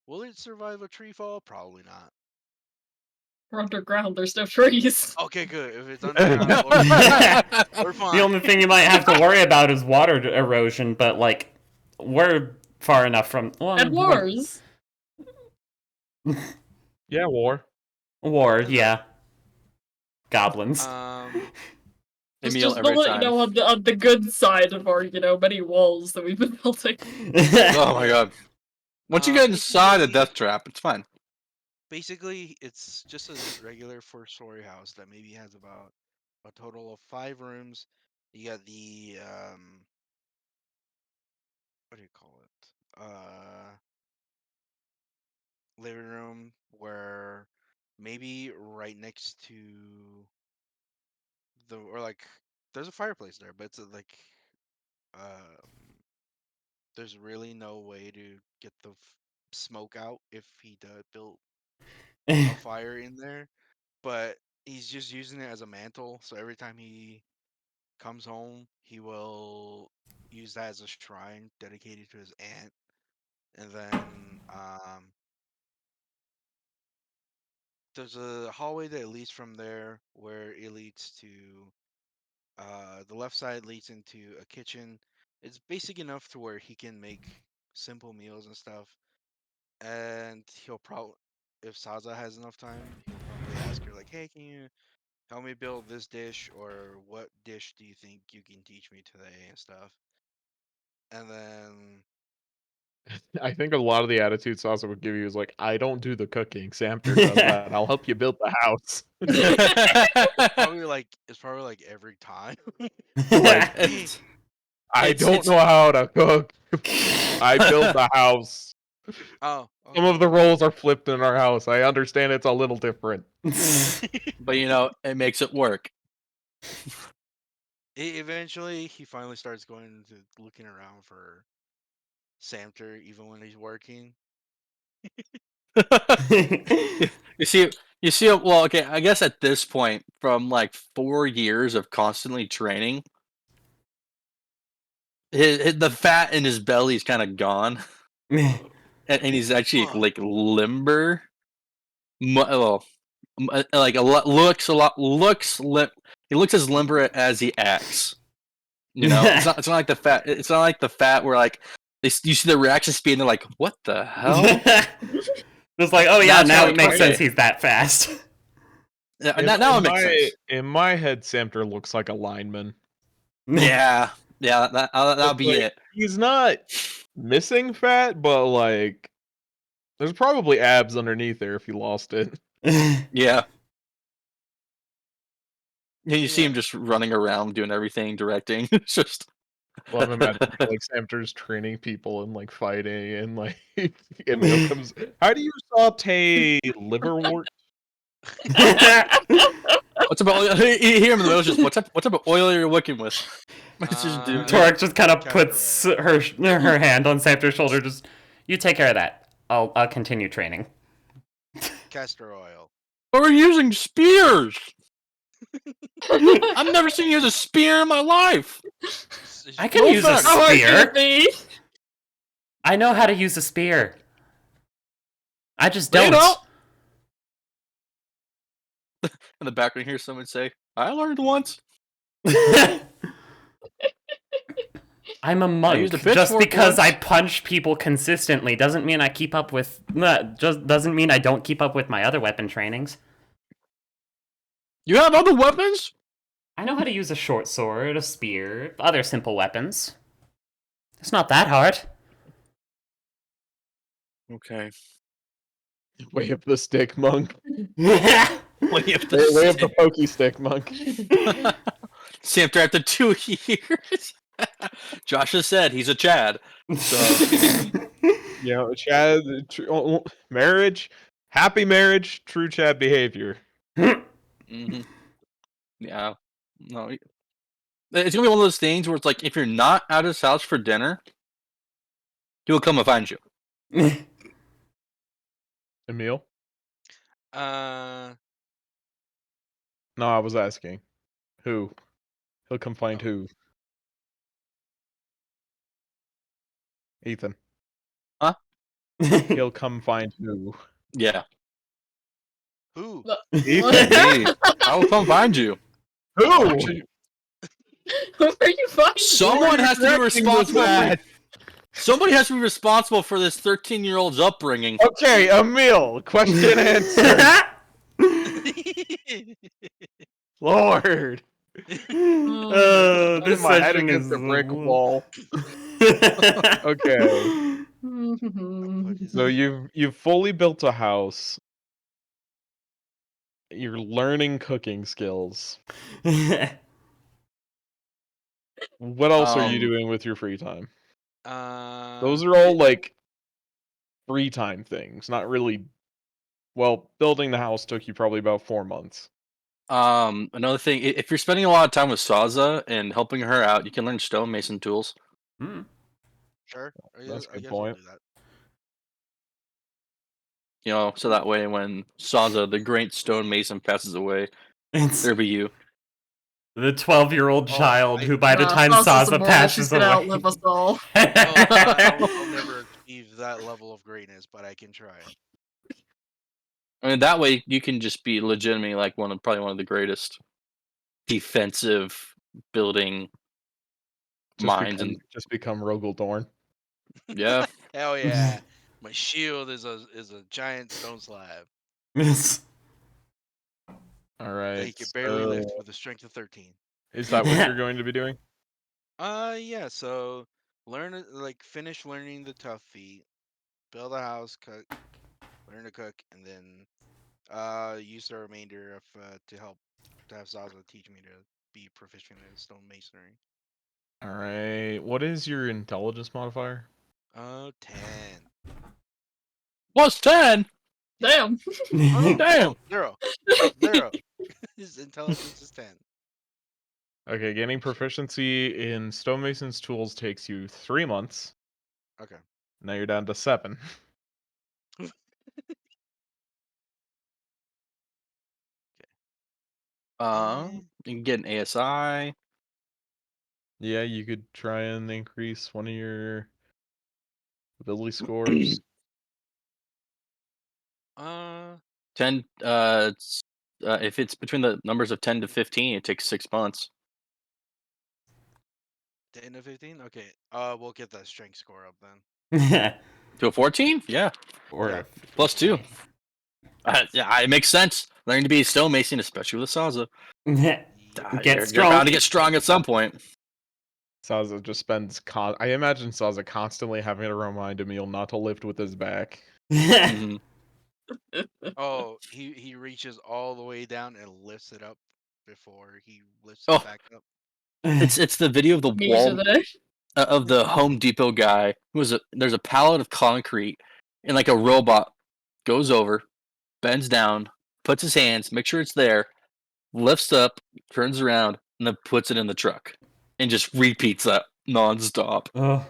Speaker 5: Will it survive a tree fall? Probably not.
Speaker 4: We're underground, there's no trees.
Speaker 5: Okay, good. If it's underground, we're fine. We're
Speaker 3: The
Speaker 5: fine.
Speaker 3: only thing you might have to worry about is water erosion, but like we're far enough from
Speaker 4: And wars.
Speaker 1: Yeah, war.
Speaker 3: war,
Speaker 5: Yeah,
Speaker 3: yeah. Goblins.
Speaker 2: Emil
Speaker 4: Just to
Speaker 2: every
Speaker 4: let you
Speaker 2: time.
Speaker 4: know on the good side of our, many walls that we've been building.
Speaker 2: Oh my god. Once you get inside a
Speaker 5: basically,
Speaker 2: death trap, it's fine.
Speaker 5: basically, it's just a regular four-story house that maybe has about a total of 5 rooms. You got the what do you call it? Living room where maybe right next to or like there's a fireplace there, but it's like there's really no way to get the smoke out if he built a fire in there. But he's just using it as a mantle, so every time he comes home, he will use that as a shrine dedicated to his aunt. And then there's a hallway that leads from there where it leads to the left side leads into a kitchen. It's basic enough to where he can make simple meals and stuff. And he'll probably, if Saza has enough time, he'll probably ask her like, "Hey, can you help me build this dish, or what dish do you think you can teach me today and stuff?" And then
Speaker 1: I think a lot of the attitude Sasa would give you is like, I don't do the cooking. Samter does that. I'll help you build the house.
Speaker 5: it's probably like every time.
Speaker 1: Like,
Speaker 5: Hey,
Speaker 1: I don't
Speaker 2: it's
Speaker 1: know how to cook. I built the house.
Speaker 5: oh,
Speaker 1: Some
Speaker 5: okay,
Speaker 1: of the
Speaker 5: well,
Speaker 1: roles are flipped in our house. I understand it's a little different.
Speaker 2: but it makes it work.
Speaker 5: eventually he finally starts going to looking around for Samter even when he's working.
Speaker 2: you see well, okay, I guess at this point, from like 4 years of constantly training, the fat in his belly is kind of gone, and he's actually
Speaker 5: Fuck.
Speaker 2: like limber. Well, like a lot looks a lot looks lim- he looks as limber as he acts. It's not like the fat. It's not like the fat where like You see the reaction speed, and they're like, "What the hell?"
Speaker 3: It's like, oh yeah,
Speaker 2: That's
Speaker 3: now
Speaker 2: how
Speaker 3: it makes
Speaker 2: okay.
Speaker 3: sense he's that fast.
Speaker 2: Yeah, now it makes sense.
Speaker 1: In my head, Samter looks like a lineman.
Speaker 2: Yeah, that'll
Speaker 1: It's
Speaker 2: be
Speaker 1: like,
Speaker 2: it.
Speaker 1: he's not missing fat, but like, there's probably abs underneath there if he lost it.
Speaker 2: Yeah. Yeah, you see
Speaker 5: Yeah.
Speaker 2: him just running around doing everything, directing. It's just
Speaker 1: Well, I'm imagining like Samter's training people and like fighting and like Emil comes. How do you saute liverwort?
Speaker 2: what's about you hear him in the middle? Just what type of oil are you working with? It's just
Speaker 3: Torek just kind of
Speaker 5: Castor
Speaker 3: puts
Speaker 5: oil.
Speaker 3: her hand on Samter's shoulder. Just you take care of that. I'll continue training.
Speaker 5: Castor oil.
Speaker 2: But we're using spears. I've never seen you use a spear in my life.
Speaker 3: I can
Speaker 2: No
Speaker 3: use a
Speaker 2: offense.
Speaker 4: Oh, I
Speaker 3: spear.
Speaker 4: be.
Speaker 3: I know how to use a spear. I just
Speaker 2: They
Speaker 3: don't.
Speaker 2: don't. In the background, hear someone say, "I learned once."
Speaker 3: I'm a monk.
Speaker 2: used a
Speaker 3: Just
Speaker 2: pitchfork
Speaker 3: because I
Speaker 2: once.
Speaker 3: punch people consistently doesn't mean I keep up with. Just doesn't mean I don't keep up with my other weapon trainings.
Speaker 2: You have other weapons?
Speaker 3: I know how to use a short sword, a spear, other simple weapons. It's not that hard.
Speaker 2: Okay.
Speaker 1: Way up the stick, monk.
Speaker 2: Way up the
Speaker 1: Way up the pokey stick, monk.
Speaker 2: Samter after 2 years. Josh has said he's a Chad. So
Speaker 1: You know, Chad, marriage, happy marriage, true Chad behavior.
Speaker 2: mhm. Yeah. No. It's gonna be one of those things where it's like if you're not at his house for dinner, he will come and find you.
Speaker 1: Emil?
Speaker 5: Uh,
Speaker 1: No, I was asking. Who? He'll come find
Speaker 5: Oh.
Speaker 1: who? Ethan.
Speaker 2: Huh?
Speaker 1: He'll come find who?
Speaker 2: Yeah.
Speaker 5: who?
Speaker 1: Ethan.
Speaker 2: Me. I will come find you.
Speaker 1: Who?
Speaker 2: Actually,
Speaker 4: Who are you finding?
Speaker 2: someone has to be
Speaker 1: Directing this
Speaker 2: responsible for.
Speaker 1: lad.
Speaker 2: Somebody has to be responsible for this 13-year-old's upbringing.
Speaker 1: Okay, Emil. Question answered. Lord.
Speaker 4: Oh,
Speaker 3: this
Speaker 1: My head
Speaker 3: session
Speaker 1: against
Speaker 3: is
Speaker 1: a brick wall. Okay. So you've fully built a house. You're learning cooking skills. What else are you doing with your free time? Those are all like free time things, not really. Well, building the house took you probably about 4 months.
Speaker 2: Another thing, if you're spending a lot of time with Saza and helping her out, you can learn stonemason tools.
Speaker 3: Hmm.
Speaker 5: Sure.
Speaker 1: That's a
Speaker 5: I
Speaker 1: good
Speaker 5: guess
Speaker 1: point.
Speaker 5: I'll do that.
Speaker 2: You know, so that way when Saza, the great stonemason, passes away,
Speaker 3: It's
Speaker 2: there'll be you.
Speaker 3: the 12-year-old child who, by the time
Speaker 4: Sauce's
Speaker 3: Saza
Speaker 4: immortal, she's
Speaker 3: passes
Speaker 4: gonna
Speaker 3: away.
Speaker 4: outlive us all.
Speaker 5: I'll never achieve that level of greatness, but I can try.
Speaker 2: I mean, that way you can just be legitimately like probably one of the greatest defensive building minds, and
Speaker 1: Just become Rogel Dorn.
Speaker 2: yeah,
Speaker 5: Hell yeah! My shield is a giant stone slab
Speaker 1: All
Speaker 5: that he
Speaker 1: right.
Speaker 5: can barely lift with a strength of 13.
Speaker 1: Is that what you're going to be doing?
Speaker 5: Yeah. So finish learning the tough feat, build a house, cook, learn to cook, and then use the remainder of to have Zaza teach me to be proficient in stonemasonry.
Speaker 1: All right. What is your intelligence modifier?
Speaker 5: 10.
Speaker 2: plus 10.
Speaker 4: Damn.
Speaker 5: Oh,
Speaker 2: Damn.
Speaker 5: 0. 0. His intelligence is 10.
Speaker 1: Okay, getting proficiency in stonemason's tools takes you 3 months.
Speaker 5: Okay.
Speaker 1: Now you're down to 7.
Speaker 2: You can get an ASI.
Speaker 1: Yeah, you could try and increase one of your ability scores.
Speaker 2: 10. If it's between the numbers of 10 to 15, it takes 6 months.
Speaker 5: 10 to 15? Okay. We'll get that strength score up then.
Speaker 2: To a 14? Yeah.
Speaker 3: Or
Speaker 5: Yeah.
Speaker 2: Plus 2. Yeah, it makes sense. Learning to be a stonemason, especially with Saza.
Speaker 3: Get
Speaker 2: You're
Speaker 3: strong.
Speaker 2: bound to get strong at some point.
Speaker 1: Saza just spends I imagine Saza constantly having to remind Emil not to lift with his back.
Speaker 2: Mhm.
Speaker 5: Oh, he reaches all the way down and lifts it up before he lifts
Speaker 2: Oh.
Speaker 5: it back up.
Speaker 2: It's the video of the
Speaker 4: Me
Speaker 2: wall
Speaker 4: today.
Speaker 2: of the Home Depot guy there's a pallet of concrete and like a robot goes over, bends down, puts his hands, make sure it's there, lifts up, turns around, and then puts it in the truck, and just repeats that nonstop.
Speaker 3: Oh.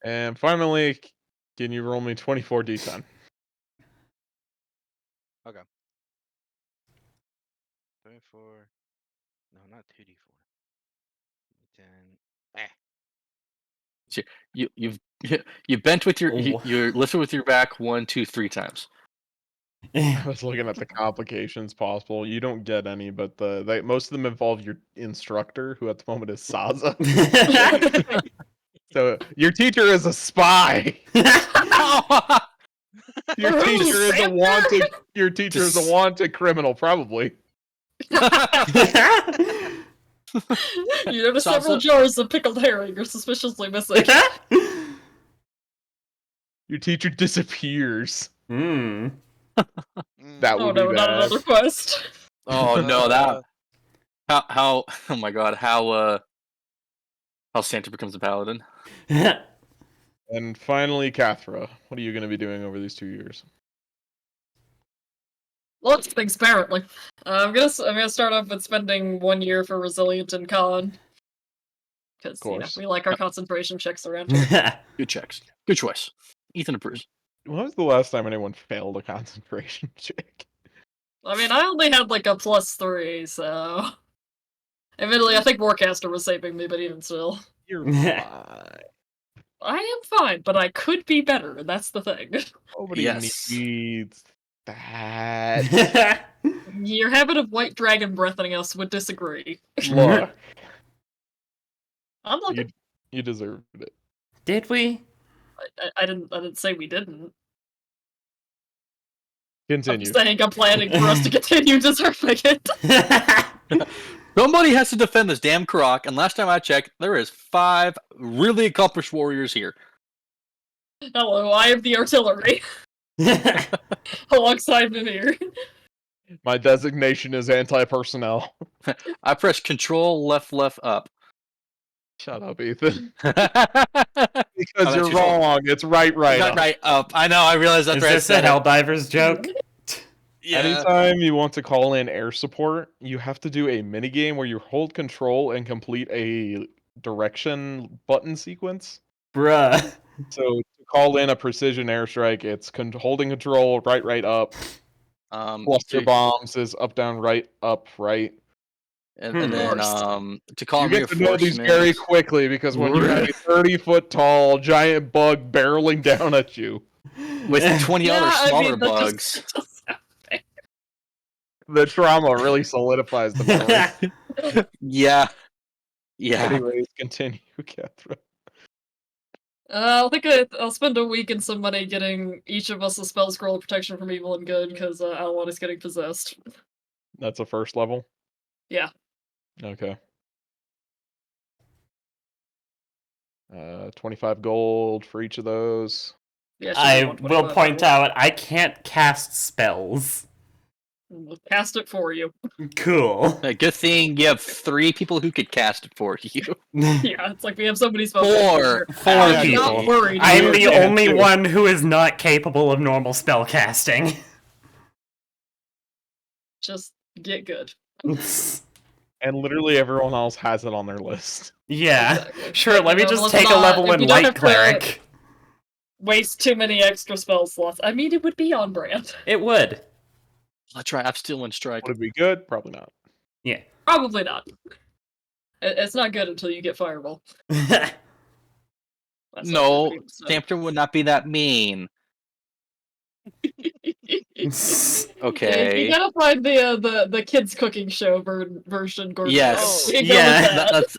Speaker 1: And finally, can you roll me 24d10?
Speaker 5: Okay. 24. No, not 2d4. 10.
Speaker 2: You've you bent with your
Speaker 3: Oh.
Speaker 2: you're lifted with your back 1, 2, 3 times.
Speaker 1: I was looking at the complications possible. You don't get any, but most of them involve your instructor, who at the moment is Saza. So your teacher is a spy. Your
Speaker 4: Oh,
Speaker 1: teacher is a
Speaker 4: Santa?
Speaker 1: wanted. Your teacher is
Speaker 2: Just-
Speaker 1: a wanted criminal, probably.
Speaker 4: You notice several
Speaker 2: Salsa?
Speaker 4: jars of pickled herring are suspiciously missing.
Speaker 1: Your teacher disappears.
Speaker 3: Hmm.
Speaker 1: That
Speaker 4: Oh
Speaker 1: would be
Speaker 4: no, not
Speaker 1: bad.
Speaker 4: another quest.
Speaker 2: Oh no, that
Speaker 5: Uh,
Speaker 2: how oh my god, how Santa becomes a paladin.
Speaker 1: And finally, Cathra, what are you going to be doing over these 2 years?
Speaker 4: Lots of things, apparently. I'm gonna start off with spending 1 year for Resilient and Con. Because,
Speaker 1: course.
Speaker 4: we like our concentration checks around here.
Speaker 2: Good checks. Good choice. Ethan approves.
Speaker 1: When was the last time anyone failed a concentration check?
Speaker 4: I mean, I only had like a +3, so... Admittedly, I think Warcaster was saving me, but even still.
Speaker 1: You're fine.
Speaker 4: I am fine, but I could be better, and that's the thing.
Speaker 1: Nobody
Speaker 2: Yes.
Speaker 1: needs that.
Speaker 4: Your habit of white dragon breathing us would disagree.
Speaker 1: Look,
Speaker 4: I'm looking.
Speaker 1: you deserved it.
Speaker 3: Did we?
Speaker 4: I didn't say we didn't. I'm
Speaker 1: Continue.
Speaker 4: saying I'm planning for us to continue deserving it.
Speaker 2: Somebody has to defend this damn croc, and last time I checked, there is 5 really accomplished warriors here.
Speaker 4: Hello, I am the artillery. Alongside Mimir.
Speaker 1: My designation is anti-personnel.
Speaker 2: I press Control left up.
Speaker 1: Shut up, Ethan.
Speaker 2: Because
Speaker 1: Because you're wrong. It's right up.
Speaker 2: Right up. I know. I realize that's
Speaker 3: Is
Speaker 2: right.
Speaker 3: this a Helldivers joke?
Speaker 2: Yeah.
Speaker 1: Anytime you want to call in air support, you have to do a minigame where you hold control and complete a direction button sequence.
Speaker 3: Bruh.
Speaker 1: So to call in a precision airstrike, it's holding control, right up. Cluster bombs is up, down, right, up, right.
Speaker 2: And then to call
Speaker 1: You
Speaker 2: in
Speaker 1: get to know these very
Speaker 2: reinforcements.
Speaker 1: quickly because when you have a 30-foot tall giant bug barreling down at you,
Speaker 2: With 20 other
Speaker 4: Yeah, I
Speaker 2: smaller
Speaker 4: mean, that
Speaker 2: bugs.
Speaker 4: just-
Speaker 1: the trauma really solidifies the memory.
Speaker 2: Yeah. Yeah.
Speaker 1: Anyways, continue, Catherine.
Speaker 4: I'll spend a week and some money getting each of us a spell scroll of protection from evil and good, because Alwan is getting possessed.
Speaker 1: That's a first level?
Speaker 4: Yeah.
Speaker 1: Okay. 25 gold for each of those.
Speaker 4: Yeah,
Speaker 3: I will point out, I can't cast spells.
Speaker 4: We'll cast it for you.
Speaker 3: Cool.
Speaker 2: A good thing you have 3 people who could cast it for you.
Speaker 4: Yeah, it's like we have so many spells.
Speaker 2: 4.
Speaker 3: Four
Speaker 4: I'm
Speaker 3: people.
Speaker 4: not worried.
Speaker 3: I'm the
Speaker 1: Yeah,
Speaker 3: only
Speaker 1: too.
Speaker 3: one who is not capable of normal spell casting.
Speaker 4: Just get good.
Speaker 1: And literally everyone else has it on their list.
Speaker 3: Yeah.
Speaker 4: Exactly.
Speaker 3: Sure,
Speaker 4: Like,
Speaker 3: let me
Speaker 4: you know,
Speaker 3: just
Speaker 4: let's
Speaker 3: take a
Speaker 4: not-
Speaker 3: level
Speaker 4: if
Speaker 3: in
Speaker 4: you don't
Speaker 3: Light
Speaker 4: have to
Speaker 3: Cleric.
Speaker 4: Waste too many extra spell slots. I mean, it would be on brand.
Speaker 3: It would.
Speaker 2: Let's try. I'm still in strike.
Speaker 1: Would it be good? Probably not.
Speaker 3: Yeah.
Speaker 4: Probably not. It's not good until you get Fireball. That's not
Speaker 2: No,
Speaker 4: good, so.
Speaker 2: Stampton would not be that mean. Okay.
Speaker 4: You gotta find the kids cooking show version. Gordon.
Speaker 2: Yes.
Speaker 4: You go with
Speaker 3: Yeah,
Speaker 4: that.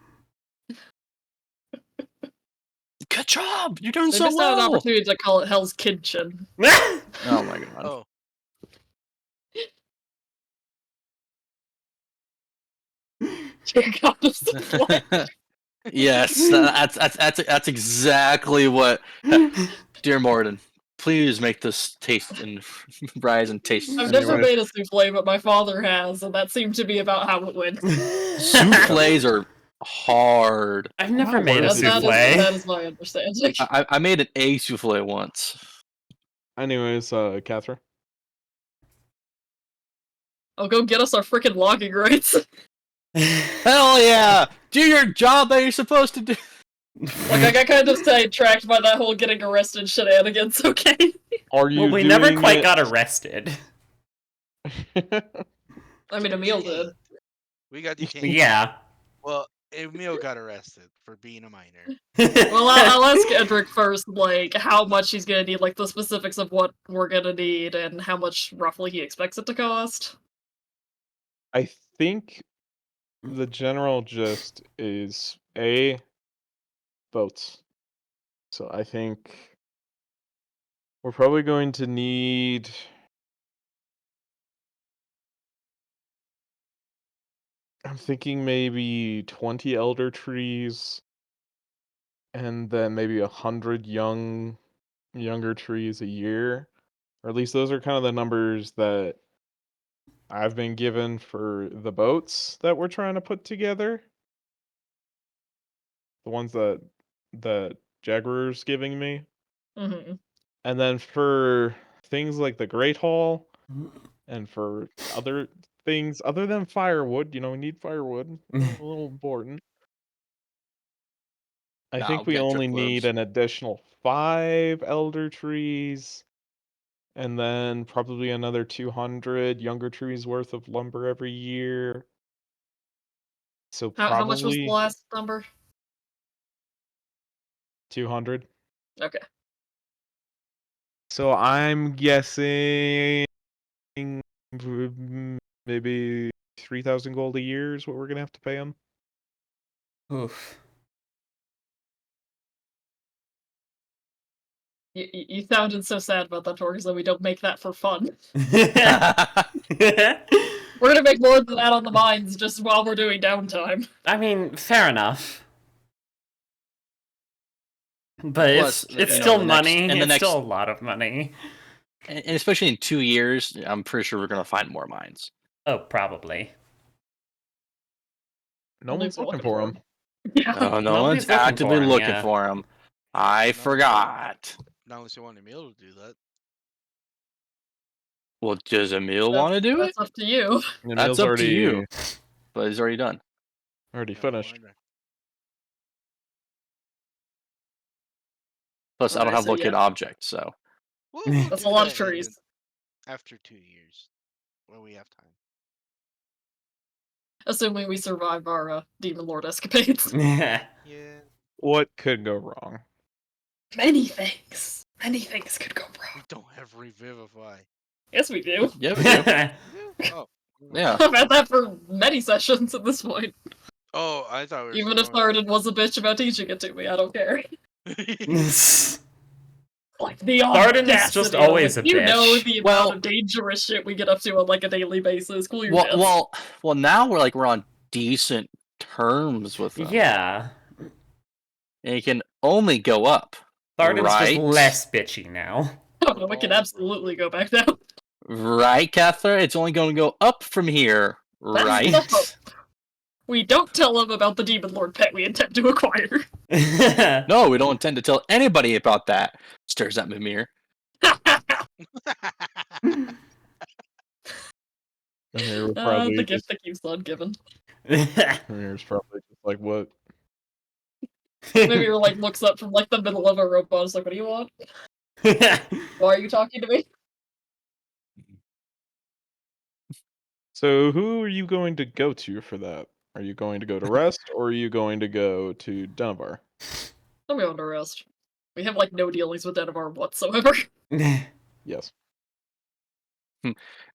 Speaker 2: Good job! You're doing
Speaker 4: They
Speaker 2: so
Speaker 4: missed out on an
Speaker 2: well!
Speaker 4: opportunity to call it Hell's Kitchen.
Speaker 2: Oh my god.
Speaker 5: Oh,
Speaker 4: God of supply.
Speaker 2: Yes, that's exactly what. Dear Morden, please make this taste and rise and taste.
Speaker 4: I've never
Speaker 1: Anyways.
Speaker 4: made a souffle, but my father has, and that seemed to be about how it went.
Speaker 2: Souffles are hard.
Speaker 3: I've never
Speaker 1: Wow,
Speaker 3: made a
Speaker 1: worth it.
Speaker 3: souffle.
Speaker 4: That is my understanding.
Speaker 2: I made an egg souffle once.
Speaker 1: Anyways, Catherine.
Speaker 4: I'll go get us our frickin' logging rights.
Speaker 2: Hell yeah! Do your job that you're supposed to do.
Speaker 4: Like, I got kind of sidetracked by that whole getting arrested shenanigans, okay?
Speaker 1: Are you
Speaker 3: Well, we
Speaker 1: doing
Speaker 3: never quite
Speaker 1: it...
Speaker 3: got arrested.
Speaker 4: I mean, Emil did.
Speaker 5: we got detained.
Speaker 3: Yeah.
Speaker 5: Well, Emil got arrested for being a minor.
Speaker 4: Well, I'll ask Edric first, like, how much he's gonna need, like, the specifics of what we're gonna need, and how much roughly he expects it to cost.
Speaker 1: I think the general gist is boats. So I think we're probably going to need I'm thinking maybe 20 elder trees and then maybe 100 younger trees a year. Or at least those are kind of the numbers that I've been given for the boats that we're trying to put together. The ones that Jaguar's giving me.
Speaker 4: Mm-hmm.
Speaker 1: And then for things like the Great Hall and for other things other than firewood, we need firewood. A little important. I
Speaker 2: Nah,
Speaker 1: think
Speaker 2: we
Speaker 1: we
Speaker 2: got
Speaker 1: only
Speaker 2: jerk
Speaker 1: need
Speaker 2: lobes.
Speaker 1: an additional 5 elder trees and then probably another 200 younger trees worth of lumber every year. So
Speaker 4: How much was the
Speaker 1: probably
Speaker 4: last number?
Speaker 1: 200.
Speaker 4: Okay.
Speaker 1: So I'm guessing maybe 3,000 gold a year is what we're gonna have to pay him.
Speaker 3: Oof.
Speaker 4: You sounded so sad about that, Torques, that we don't make that for fun. We're gonna make more than that on the mines just while we're doing downtime.
Speaker 3: I mean, fair enough. But
Speaker 2: Plus,
Speaker 3: it's still
Speaker 2: the
Speaker 3: money.
Speaker 2: next,
Speaker 3: It's still a lot of money.
Speaker 2: and especially in 2 years, I'm pretty sure we're gonna find more mines.
Speaker 3: Oh, probably.
Speaker 1: No one's looking for him.
Speaker 4: Yeah.
Speaker 2: Oh, no
Speaker 3: Nobody's
Speaker 2: one's
Speaker 3: looking
Speaker 2: actively
Speaker 3: for 'em,
Speaker 2: looking
Speaker 3: yeah.
Speaker 2: for him. I forgot.
Speaker 5: Not unless you want Emil to do that.
Speaker 2: Well, does Emil want to do it?
Speaker 4: That's up to you.
Speaker 1: Emil's
Speaker 2: That's up to you. But he's already done.
Speaker 1: already
Speaker 5: No
Speaker 1: finished.
Speaker 5: wonder.
Speaker 2: Plus, I
Speaker 4: Okay,
Speaker 2: don't have
Speaker 4: so
Speaker 2: locate
Speaker 4: yeah.
Speaker 2: objects, so.
Speaker 5: We'll
Speaker 4: That's
Speaker 5: do
Speaker 4: a lot of
Speaker 5: that
Speaker 4: trees.
Speaker 5: after 2 years, when we have time.
Speaker 4: Assuming we survive our Demon Lord escapades.
Speaker 5: Yeah.
Speaker 1: What could go wrong?
Speaker 4: Many things. Many things could go
Speaker 5: We
Speaker 4: wrong.
Speaker 5: don't have Revivify.
Speaker 4: Yes, we do.
Speaker 2: Yeah, we do.
Speaker 5: Oh.
Speaker 2: Yeah.
Speaker 4: I've had that for many sessions at this point.
Speaker 5: Oh, I thought we were
Speaker 4: Even if
Speaker 5: still going
Speaker 4: Tharden was a bitch about teaching it to me, I don't care.
Speaker 3: Tharden's
Speaker 4: Like, the audacity.
Speaker 3: just always a
Speaker 4: You know
Speaker 3: bitch.
Speaker 4: the
Speaker 2: Well-
Speaker 4: amount of dangerous shit we get up to on, like, a daily basis. Cool your jets.
Speaker 2: Well, now we're on decent terms with them.
Speaker 3: Yeah.
Speaker 2: And it can only go up.
Speaker 3: Tharden's
Speaker 2: Right.
Speaker 3: just less bitchy now.
Speaker 4: Oh, no, it can absolutely go back down.
Speaker 2: Right, Catherine? It's only going to go up from here.
Speaker 4: That's
Speaker 2: Right?
Speaker 4: the hope. We don't tell him about the Demon Lord pet we intend to acquire.
Speaker 2: No, we don't intend to tell anybody about that. Stares at Mimir.
Speaker 1: Mimir would probably
Speaker 4: The
Speaker 1: just,
Speaker 4: gift that keeps on giving.
Speaker 1: Mimir's probably just like, what?
Speaker 4: Maybe you're like looks up from like the middle of a robot. It's like, what do you want? Why are you talking to me?
Speaker 1: So who are you going to go to for that? Are you going to go to Rest or are you going to go to Denver?
Speaker 4: I'm going to Rest. We have like no dealings with Denver whatsoever.
Speaker 1: Yes.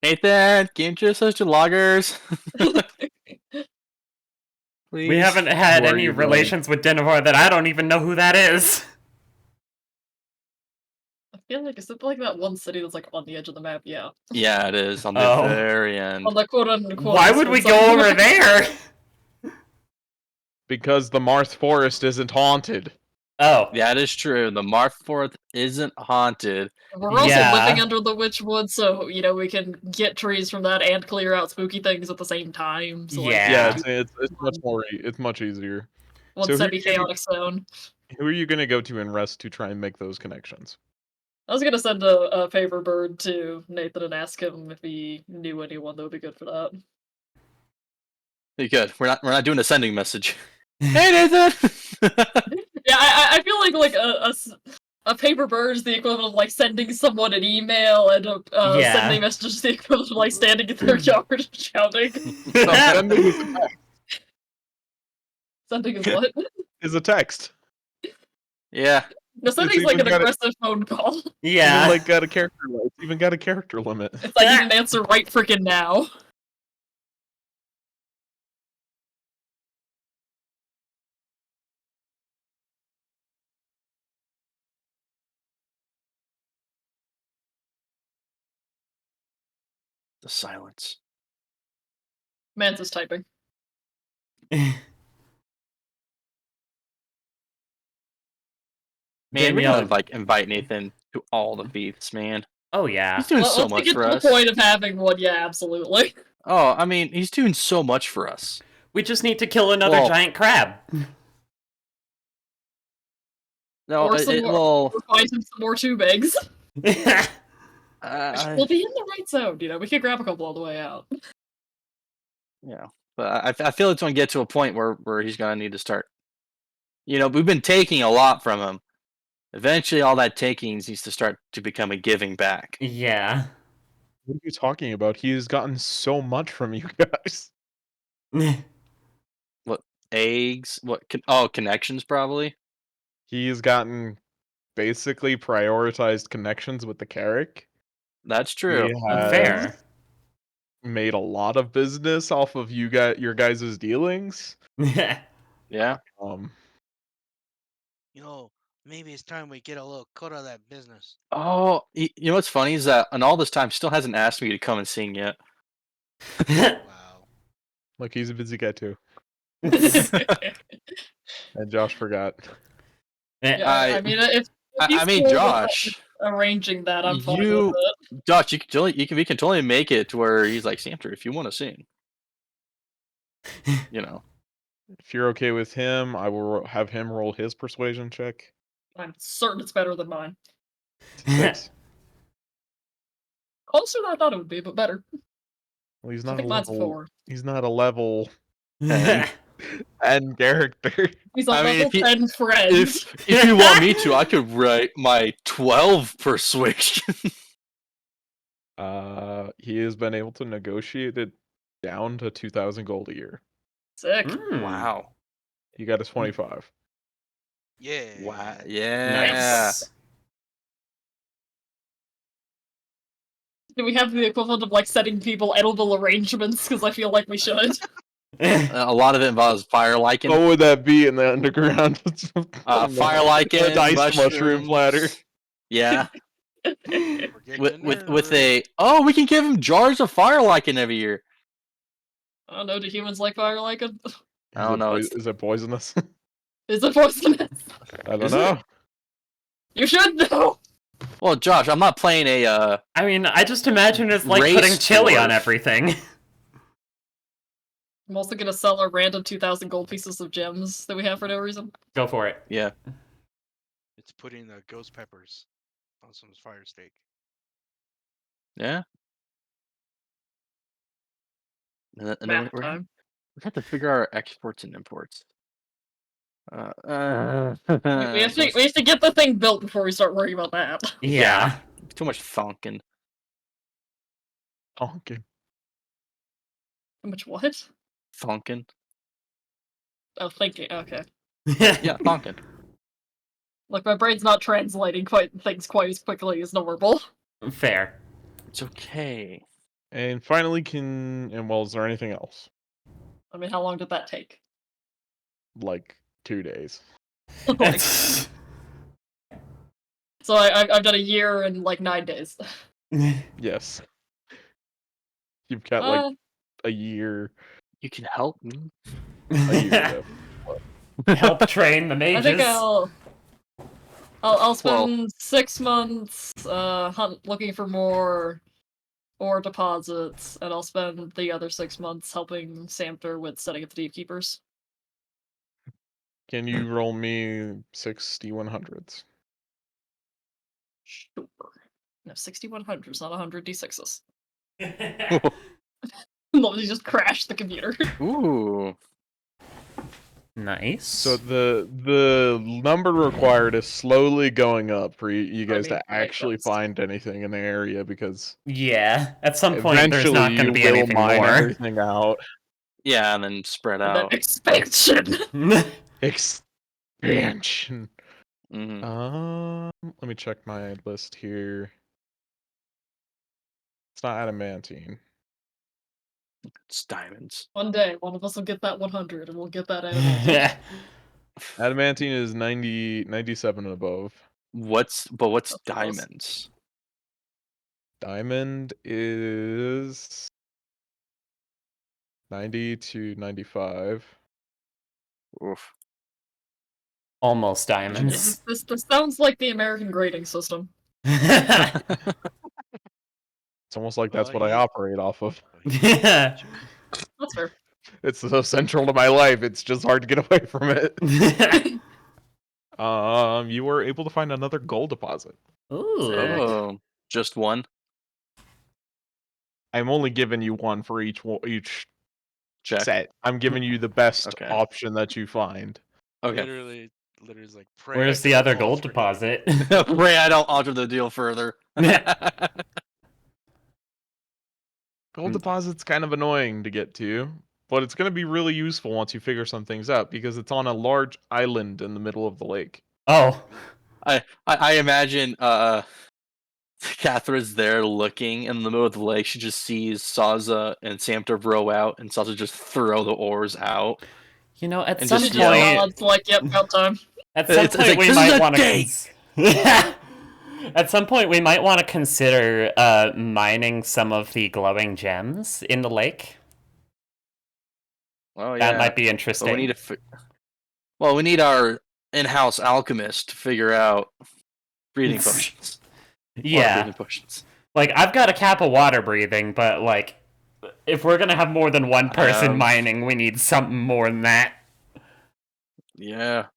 Speaker 2: Nathan, can you just us to loggers? Please.
Speaker 3: We haven't had
Speaker 1: Who are
Speaker 3: any
Speaker 1: you going?
Speaker 3: relations with Denver that I don't even know who that is.
Speaker 4: Yeah, like is it like that one city that's like on the edge of the map? Yeah.
Speaker 2: Yeah, it is on the very end.
Speaker 4: On the quote-unquote.
Speaker 3: Why would we go over there?
Speaker 1: Because the Marth Forest isn't haunted.
Speaker 3: Oh.
Speaker 2: Yeah, it is true. The Marth Forest isn't haunted.
Speaker 4: We're also living under the Witchwood, so we can get trees from that and clear out spooky things at the same time. So
Speaker 1: yeah, it's much more. It's much easier.
Speaker 4: One semi-chaotic zone.
Speaker 1: Who are you gonna go to in Rest to try and make those connections?
Speaker 4: I was gonna send a favor bird to Nathan and ask him if he knew anyone that would be good for that.
Speaker 2: Be good. We're not doing a sending message. Hey Nathan.
Speaker 4: Yeah, I feel like a paper bird is the equivalent of like sending someone an email, and sending message is the equivalent of like standing in their yard and shouting.
Speaker 1: Sending is a text.
Speaker 4: Sending is what?
Speaker 1: Is a text.
Speaker 2: Yeah.
Speaker 4: No, sending's like an aggressive phone call.
Speaker 3: Yeah.
Speaker 1: It's got a character limit. It's even got a character limit.
Speaker 4: It's like you didn't answer right freaking now.
Speaker 2: The silence.
Speaker 4: Mans is typing.
Speaker 2: Man, we gotta invite Nathan to all the feats, man.
Speaker 3: Oh yeah.
Speaker 2: He's doing so much for us.
Speaker 4: Let's get to the point of having one, yeah, absolutely.
Speaker 2: Oh, I mean, he's doing so much for us.
Speaker 3: We just need to kill another giant crab.
Speaker 2: No,
Speaker 4: or find him some more tube eggs. We'll be in the right zone, we could grab a couple all the way out.
Speaker 2: Yeah, but I feel it's going to get to a point where he's going to need to start. We've been taking a lot from him. Eventually, all that taking needs to start to become a giving back.
Speaker 3: Yeah.
Speaker 1: What are you talking about? He has gotten so much from you guys.
Speaker 2: What eggs? What? Connections probably.
Speaker 1: He's gotten basically prioritized connections with the Carrick.
Speaker 2: That's true.
Speaker 1: He has
Speaker 3: Fair.
Speaker 1: made a lot of business off of your guys' dealings.
Speaker 2: Yeah.
Speaker 5: Maybe it's time we get a little cut of that business.
Speaker 2: Oh, you know what's funny is that in all this time, still hasn't asked me to come and sing yet.
Speaker 5: Wow.
Speaker 1: Look, he's a busy guy too. And Josh forgot.
Speaker 4: Yeah, I mean, if
Speaker 2: Josh,
Speaker 4: arranging that, I'm fine with it.
Speaker 2: Josh, we can totally make it to where he's like, Samter, if you want to sing,
Speaker 1: If you're okay with him, I will have him roll his persuasion check.
Speaker 4: I'm certain it's better than mine.
Speaker 1: 6.
Speaker 4: Closer than I thought it would be, but better.
Speaker 1: Well, he's
Speaker 4: I
Speaker 1: not
Speaker 4: think
Speaker 1: a
Speaker 4: mine's
Speaker 1: level.
Speaker 4: 4.
Speaker 1: He's not a level 10 character.
Speaker 4: He's a level 10 friend.
Speaker 2: If you want me to, I could write my 12 persuasion.
Speaker 1: He has been able to negotiate it down to 2,000 gold a year.
Speaker 4: Sick.
Speaker 2: Wow.
Speaker 1: You got a 25.
Speaker 5: Yeah.
Speaker 2: Wow. Yeah.
Speaker 4: Nice. Do we have the equivalent of like setting people edible arrangements? Because I feel like we should.
Speaker 2: A lot of it involves fire lichen.
Speaker 1: What would that be in the underground?
Speaker 2: Fire lichen,
Speaker 1: a diced mushroom platter.
Speaker 2: Yeah. with a we can give him jars of fire lichen every year.
Speaker 4: I don't know. Do humans like fire lichen?
Speaker 2: I don't know.
Speaker 1: Is it poisonous?
Speaker 4: Is it poisonous?
Speaker 1: I don't know.
Speaker 4: You should know.
Speaker 2: Well, Josh, I'm not playing a.
Speaker 3: I mean, I just imagine it's like putting chili on everything.
Speaker 4: I'm also gonna sell our random 2,000 gold pieces of gems that we have for no reason.
Speaker 3: Go for it.
Speaker 2: Yeah.
Speaker 5: It's putting the ghost peppers on some fire steak.
Speaker 2: Yeah. And then we have to figure out our exports and imports.
Speaker 4: We have to get the thing built before we start worrying about that.
Speaker 3: Yeah.
Speaker 2: Too much thonking.
Speaker 1: Honking.
Speaker 4: How much what?
Speaker 2: Thonking.
Speaker 4: Oh, thinking. Okay.
Speaker 2: Yeah, thonking.
Speaker 4: Look, my brain's not translating things quite as quickly as normal.
Speaker 3: Fair.
Speaker 2: It's okay.
Speaker 1: And finally, is there anything else?
Speaker 4: I mean, how long did that take?
Speaker 1: Like 2 days.
Speaker 4: So So I've done a year in like 9 days.
Speaker 1: Yes. You've got like a year.
Speaker 2: You can help me.
Speaker 1: A year.
Speaker 3: Help train the mages.
Speaker 4: I think I'll spend 6 months looking for more ore deposits, and I'll spend the other 6 months helping Samter with setting up the Deep Keepers.
Speaker 1: Can you roll me 6100s?
Speaker 4: Sure. No, 6100s, not 100 d6s. Nobody just crashed the computer.
Speaker 2: Ooh.
Speaker 3: Nice.
Speaker 1: So the number required is slowly going up for you guys to actually find anything in the area, because
Speaker 3: yeah, at some point there's not going to be anything
Speaker 1: mine
Speaker 3: more.
Speaker 1: everything out.
Speaker 2: Yeah, and then spread
Speaker 4: And then
Speaker 2: out.
Speaker 4: expansion.
Speaker 1: Expansion.
Speaker 2: Mm-hmm.
Speaker 1: Let me check my list here. It's not adamantine.
Speaker 2: It's diamonds.
Speaker 4: One day, one of us will get that 100, and we'll get that adamantine.
Speaker 1: Adamantine is 97 and above.
Speaker 2: What's
Speaker 4: That's
Speaker 2: diamonds?
Speaker 1: Diamond is 90 to 95.
Speaker 2: Oof.
Speaker 3: Almost diamonds.
Speaker 4: This sounds like the American grading system.
Speaker 1: It's almost like that's what I operate off of.
Speaker 3: Yeah.
Speaker 4: That's fair.
Speaker 1: It's so central to my life, it's just hard to get away from it. You were able to find another gold deposit.
Speaker 3: Ooh.
Speaker 2: Oh, just one?
Speaker 1: I'm only giving you one for each
Speaker 2: Check.
Speaker 1: set. I'm giving you the best
Speaker 2: Okay.
Speaker 1: option that you find.
Speaker 2: Okay.
Speaker 5: Literally is like, pray
Speaker 3: Where's the other gold deposit?
Speaker 2: Pray I don't alter the deal further.
Speaker 1: Gold deposit's kind of annoying to get to, but it's going to be really useful once you figure some things out, because it's on a large island in the middle of the lake.
Speaker 3: Oh.
Speaker 2: I imagine Catherine's there looking in the middle of the lake. She just sees Saza and Samter row out, and Saza just throw the oars out.
Speaker 3: You know, at
Speaker 2: And
Speaker 3: some
Speaker 2: just
Speaker 3: point,
Speaker 4: It's like, yep, about time.
Speaker 3: at some
Speaker 2: It's
Speaker 3: point
Speaker 2: like,
Speaker 3: we
Speaker 2: "This is
Speaker 3: might
Speaker 2: a
Speaker 3: want
Speaker 2: date!"
Speaker 3: to. At some point, we might want to consider mining some of the glowing gems in the lake.
Speaker 2: Oh yeah,
Speaker 3: That might be interesting.
Speaker 2: But we need we need our in-house alchemist to figure out breathing potions.
Speaker 3: Yeah.
Speaker 2: Breathing potions.
Speaker 3: Like, I've got a cap of water breathing, but, like, if we're gonna have more than one person mining, we need something more than that.
Speaker 2: Yeah.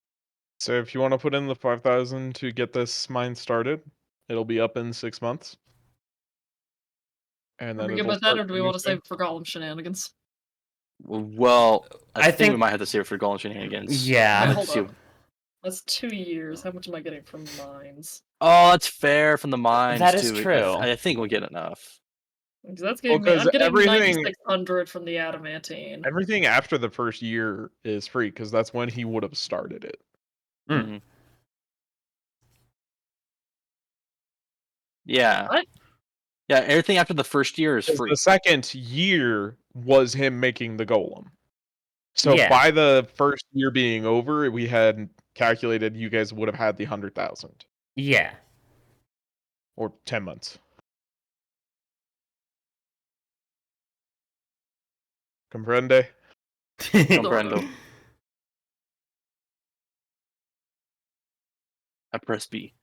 Speaker 1: So if you want to put in the 5,000 to get this mine started, it'll be up in 6 months. And
Speaker 4: Are
Speaker 1: then
Speaker 4: we good with that, or do we want to save it for Golem shenanigans?
Speaker 2: Well, I think we
Speaker 3: think-
Speaker 2: might have to save it for golden shenanigans.
Speaker 3: Yeah.
Speaker 2: I'd
Speaker 4: Hold
Speaker 2: see-
Speaker 4: on. That's 2 years. How much am I getting from mines?
Speaker 2: Oh, that's fair from the mines
Speaker 3: That is
Speaker 2: too.
Speaker 3: true.
Speaker 2: I think we'll get enough.
Speaker 4: Because that's giving me. I'm getting 9,600 from the adamantine.
Speaker 1: Everything after the first year is free, because that's when he would have started it.
Speaker 2: Mm-hmm. Yeah.
Speaker 4: What?
Speaker 2: Yeah, everything after the first year is free.
Speaker 1: The second year was him making the golem. So
Speaker 3: Yeah.
Speaker 1: by the first year being over, we had calculated you guys would have had the 100,000.
Speaker 3: Yeah.
Speaker 1: Or 10 months. Comprende?
Speaker 2: Comprendo. I press B.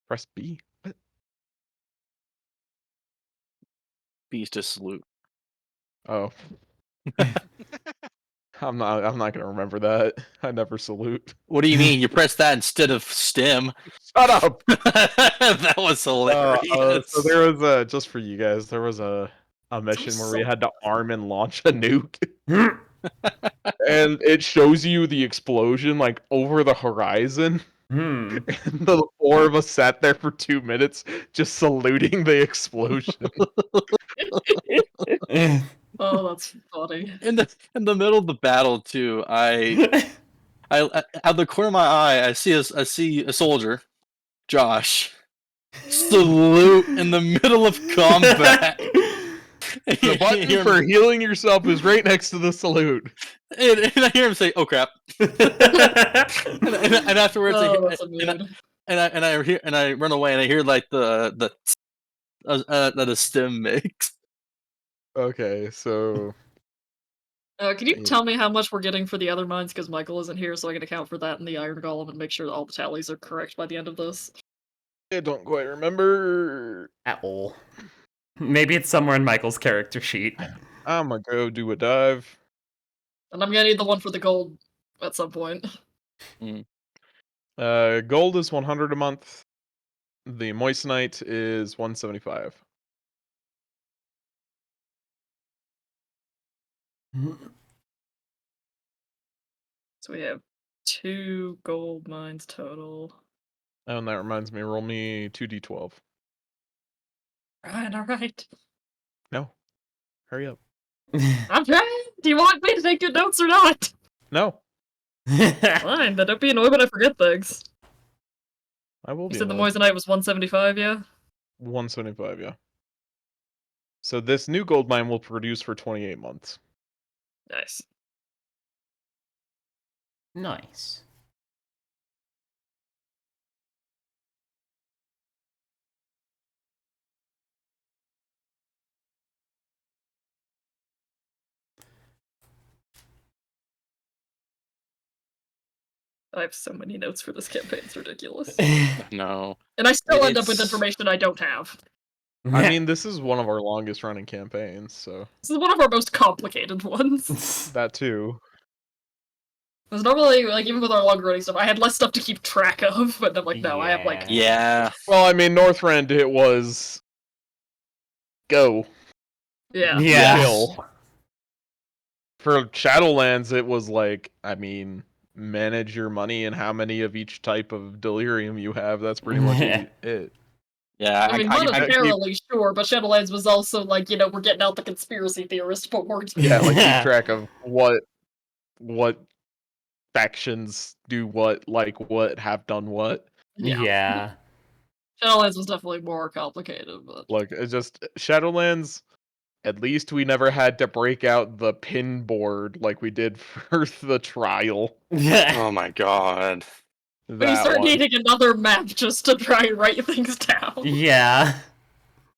Speaker 1: Press B. What?
Speaker 2: B is to salute.
Speaker 1: Oh. I'm not gonna remember that. I never salute.
Speaker 2: What do you mean? You press that instead of stem?
Speaker 1: Shut up!
Speaker 2: That was hilarious.
Speaker 1: So there was a, just for you guys, there was a mission where we had to arm and launch a nuke. And it shows you the explosion like over the horizon. And the four of us sat there for 2 minutes just saluting the explosion.
Speaker 4: Oh, that's funny.
Speaker 2: In the middle of the battle too, I out the corner of my eye, I see a soldier, Josh, salute in the middle of combat.
Speaker 1: The button for healing yourself is right next to the salute.
Speaker 2: And I hear him say, "Oh crap!" and afterwards, I run away, and I hear like the that a stim makes.
Speaker 1: Okay, so.
Speaker 4: Can you tell me how much we're getting for the other mines? Because Michael isn't here, so I can account for that in the Iron Golem and make sure that all the tallies are correct by the end of this.
Speaker 1: I don't quite remember
Speaker 3: at all. Maybe it's somewhere in Michael's character sheet.
Speaker 1: I'm gonna go do a dive.
Speaker 4: And I'm gonna need the one for the gold at some point.
Speaker 1: Gold is 100 a month. The moissanite is 175.
Speaker 4: So we have 2 gold mines total.
Speaker 1: Oh, and that reminds me, roll me 2d12.
Speaker 4: Alright.
Speaker 1: No. Hurry up.
Speaker 4: I'm trying! Do you want me to take good notes or not?
Speaker 1: No.
Speaker 4: Fine, then don't be annoyed when I forget things.
Speaker 1: I will be.
Speaker 4: You said the moissanite was 175, yeah?
Speaker 1: 175, yeah. So this new gold mine will produce for 28 months.
Speaker 4: Nice.
Speaker 3: Nice.
Speaker 4: I have so many notes for this campaign, it's ridiculous.
Speaker 2: No.
Speaker 4: And I still end up with information I don't have.
Speaker 1: I mean, this is one of our longest running campaigns, so.
Speaker 4: This is one of our most complicated ones.
Speaker 1: That too.
Speaker 4: Because normally, like, even with our longer running stuff, I had less stuff to keep track of, but I'm like, no, I have, like...
Speaker 2: Yeah.
Speaker 1: Well, I mean, Northrend, it was... Go.
Speaker 4: Yeah.
Speaker 1: Kill. For Shadowlands, it was like, I mean, manage your money and how many of each type of delirium you have. That's pretty much it.
Speaker 2: Yeah,
Speaker 4: I mean, monetarily, sure, but Shadowlands was also like, you know, we're getting out the conspiracy theorist board.
Speaker 1: Yeah, like keep track of what factions do what, like what, have done what.
Speaker 3: Yeah.
Speaker 4: Shadowlands was definitely more complicated, but...
Speaker 1: Like, it's just, Shadowlands, at least we never had to break out the pin board like we did for the trial.
Speaker 2: Oh my god.
Speaker 4: But you start needing another map just to try and write things down.
Speaker 3: Yeah.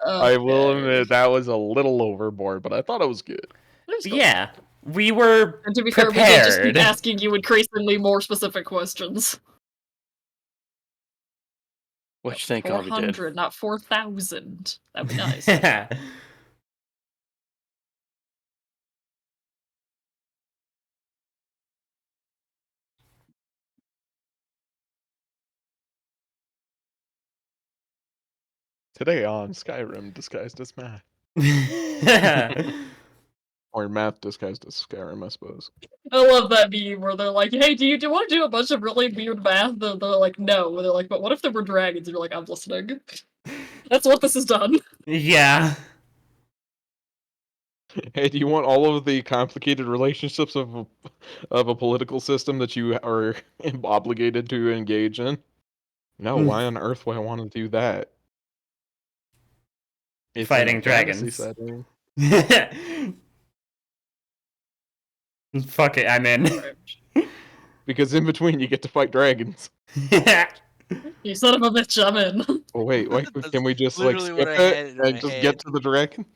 Speaker 1: I will admit that was a little overboard, but I thought it was good.
Speaker 3: Yeah. We were
Speaker 4: And to be
Speaker 3: prepared.
Speaker 4: fair, we did just keep asking you increasingly more specific questions.
Speaker 2: What you think
Speaker 4: 400, not 4,000. That'd be nice.
Speaker 1: Today on Skyrim disguised as math. Or math disguised as Skyrim, I suppose.
Speaker 4: I love that meme where they're like, hey, do you want to do a bunch of really weird math? They're like, no. And they're like, but what if there were dragons? And you're like, I'm listening. That's what this has done.
Speaker 3: Yeah.
Speaker 1: Hey, do you want all of the complicated relationships of a political system that you are obligated to engage in? No, why on earth would I want to do that? It's
Speaker 3: fighting dragons.
Speaker 1: Setting.
Speaker 3: Fuck it, I'm in.
Speaker 1: Because in between you get to fight dragons.
Speaker 4: You son of a bitch, I'm in.
Speaker 1: Oh, wait, can we just like skip it and just get to the dragons?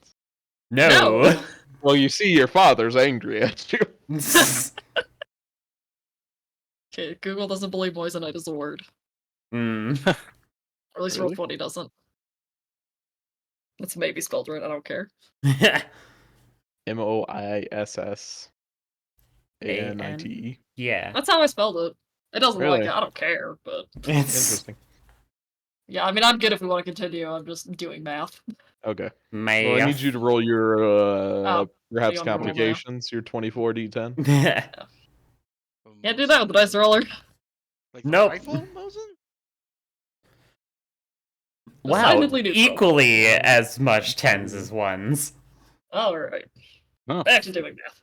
Speaker 3: No.
Speaker 1: Well, you see, your father's angry at you.
Speaker 4: Okay, Google doesn't believe moissanite is a word.
Speaker 3: Mm.
Speaker 4: Or at least
Speaker 1: Really?
Speaker 4: Roll20 doesn't. It's maybe spelled right, I don't care.
Speaker 1: Moisssanite.
Speaker 3: Yeah.
Speaker 4: That's how I spelled it. It doesn't
Speaker 1: Really?
Speaker 4: like it, I don't care, but...
Speaker 1: Interesting.
Speaker 4: Yeah, I mean, I'm good if we want to continue, I'm just doing math.
Speaker 1: Okay.
Speaker 3: Math.
Speaker 1: Well, I need you to roll your, perhaps
Speaker 4: you want me to roll
Speaker 1: complications, your 24d10.
Speaker 4: Can't do that with the dice roller.
Speaker 5: Like
Speaker 3: Nope.
Speaker 5: rifle, Mosin?
Speaker 3: Wow,
Speaker 4: Decidedly neutral.
Speaker 3: equally as much tens as ones.
Speaker 4: Alright.
Speaker 2: Oh.
Speaker 4: Back to doing math.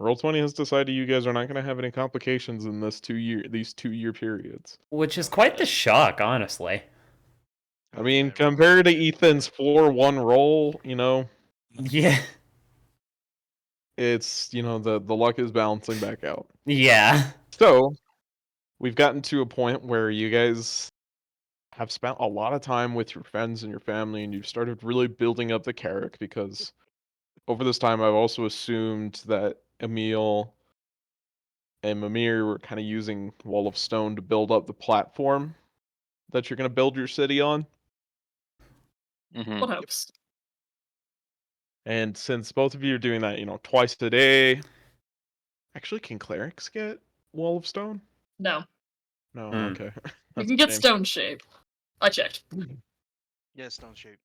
Speaker 1: Roll20 has decided you guys are not going to have any complications in these 2-year periods.
Speaker 3: Which is quite the shock, honestly.
Speaker 1: I mean, compared to Ethan's 4-1 roll, you know.
Speaker 3: Yeah.
Speaker 1: It's, the luck is balancing back out.
Speaker 3: Yeah.
Speaker 1: So, we've gotten to a point where you guys have spent a lot of time with your friends and your family, and you've started really building up the character because over this time, I've also assumed that Emil and Mimir were kind of using Wall of Stone to build up the platform that you're going to build your city on.
Speaker 4: What helps?
Speaker 1: And since both of you are doing that, twice a day, actually, can clerics get Wall of Stone?
Speaker 4: No.
Speaker 1: No, okay.
Speaker 4: You can get stone shape. I checked.
Speaker 5: Yeah, stone shape.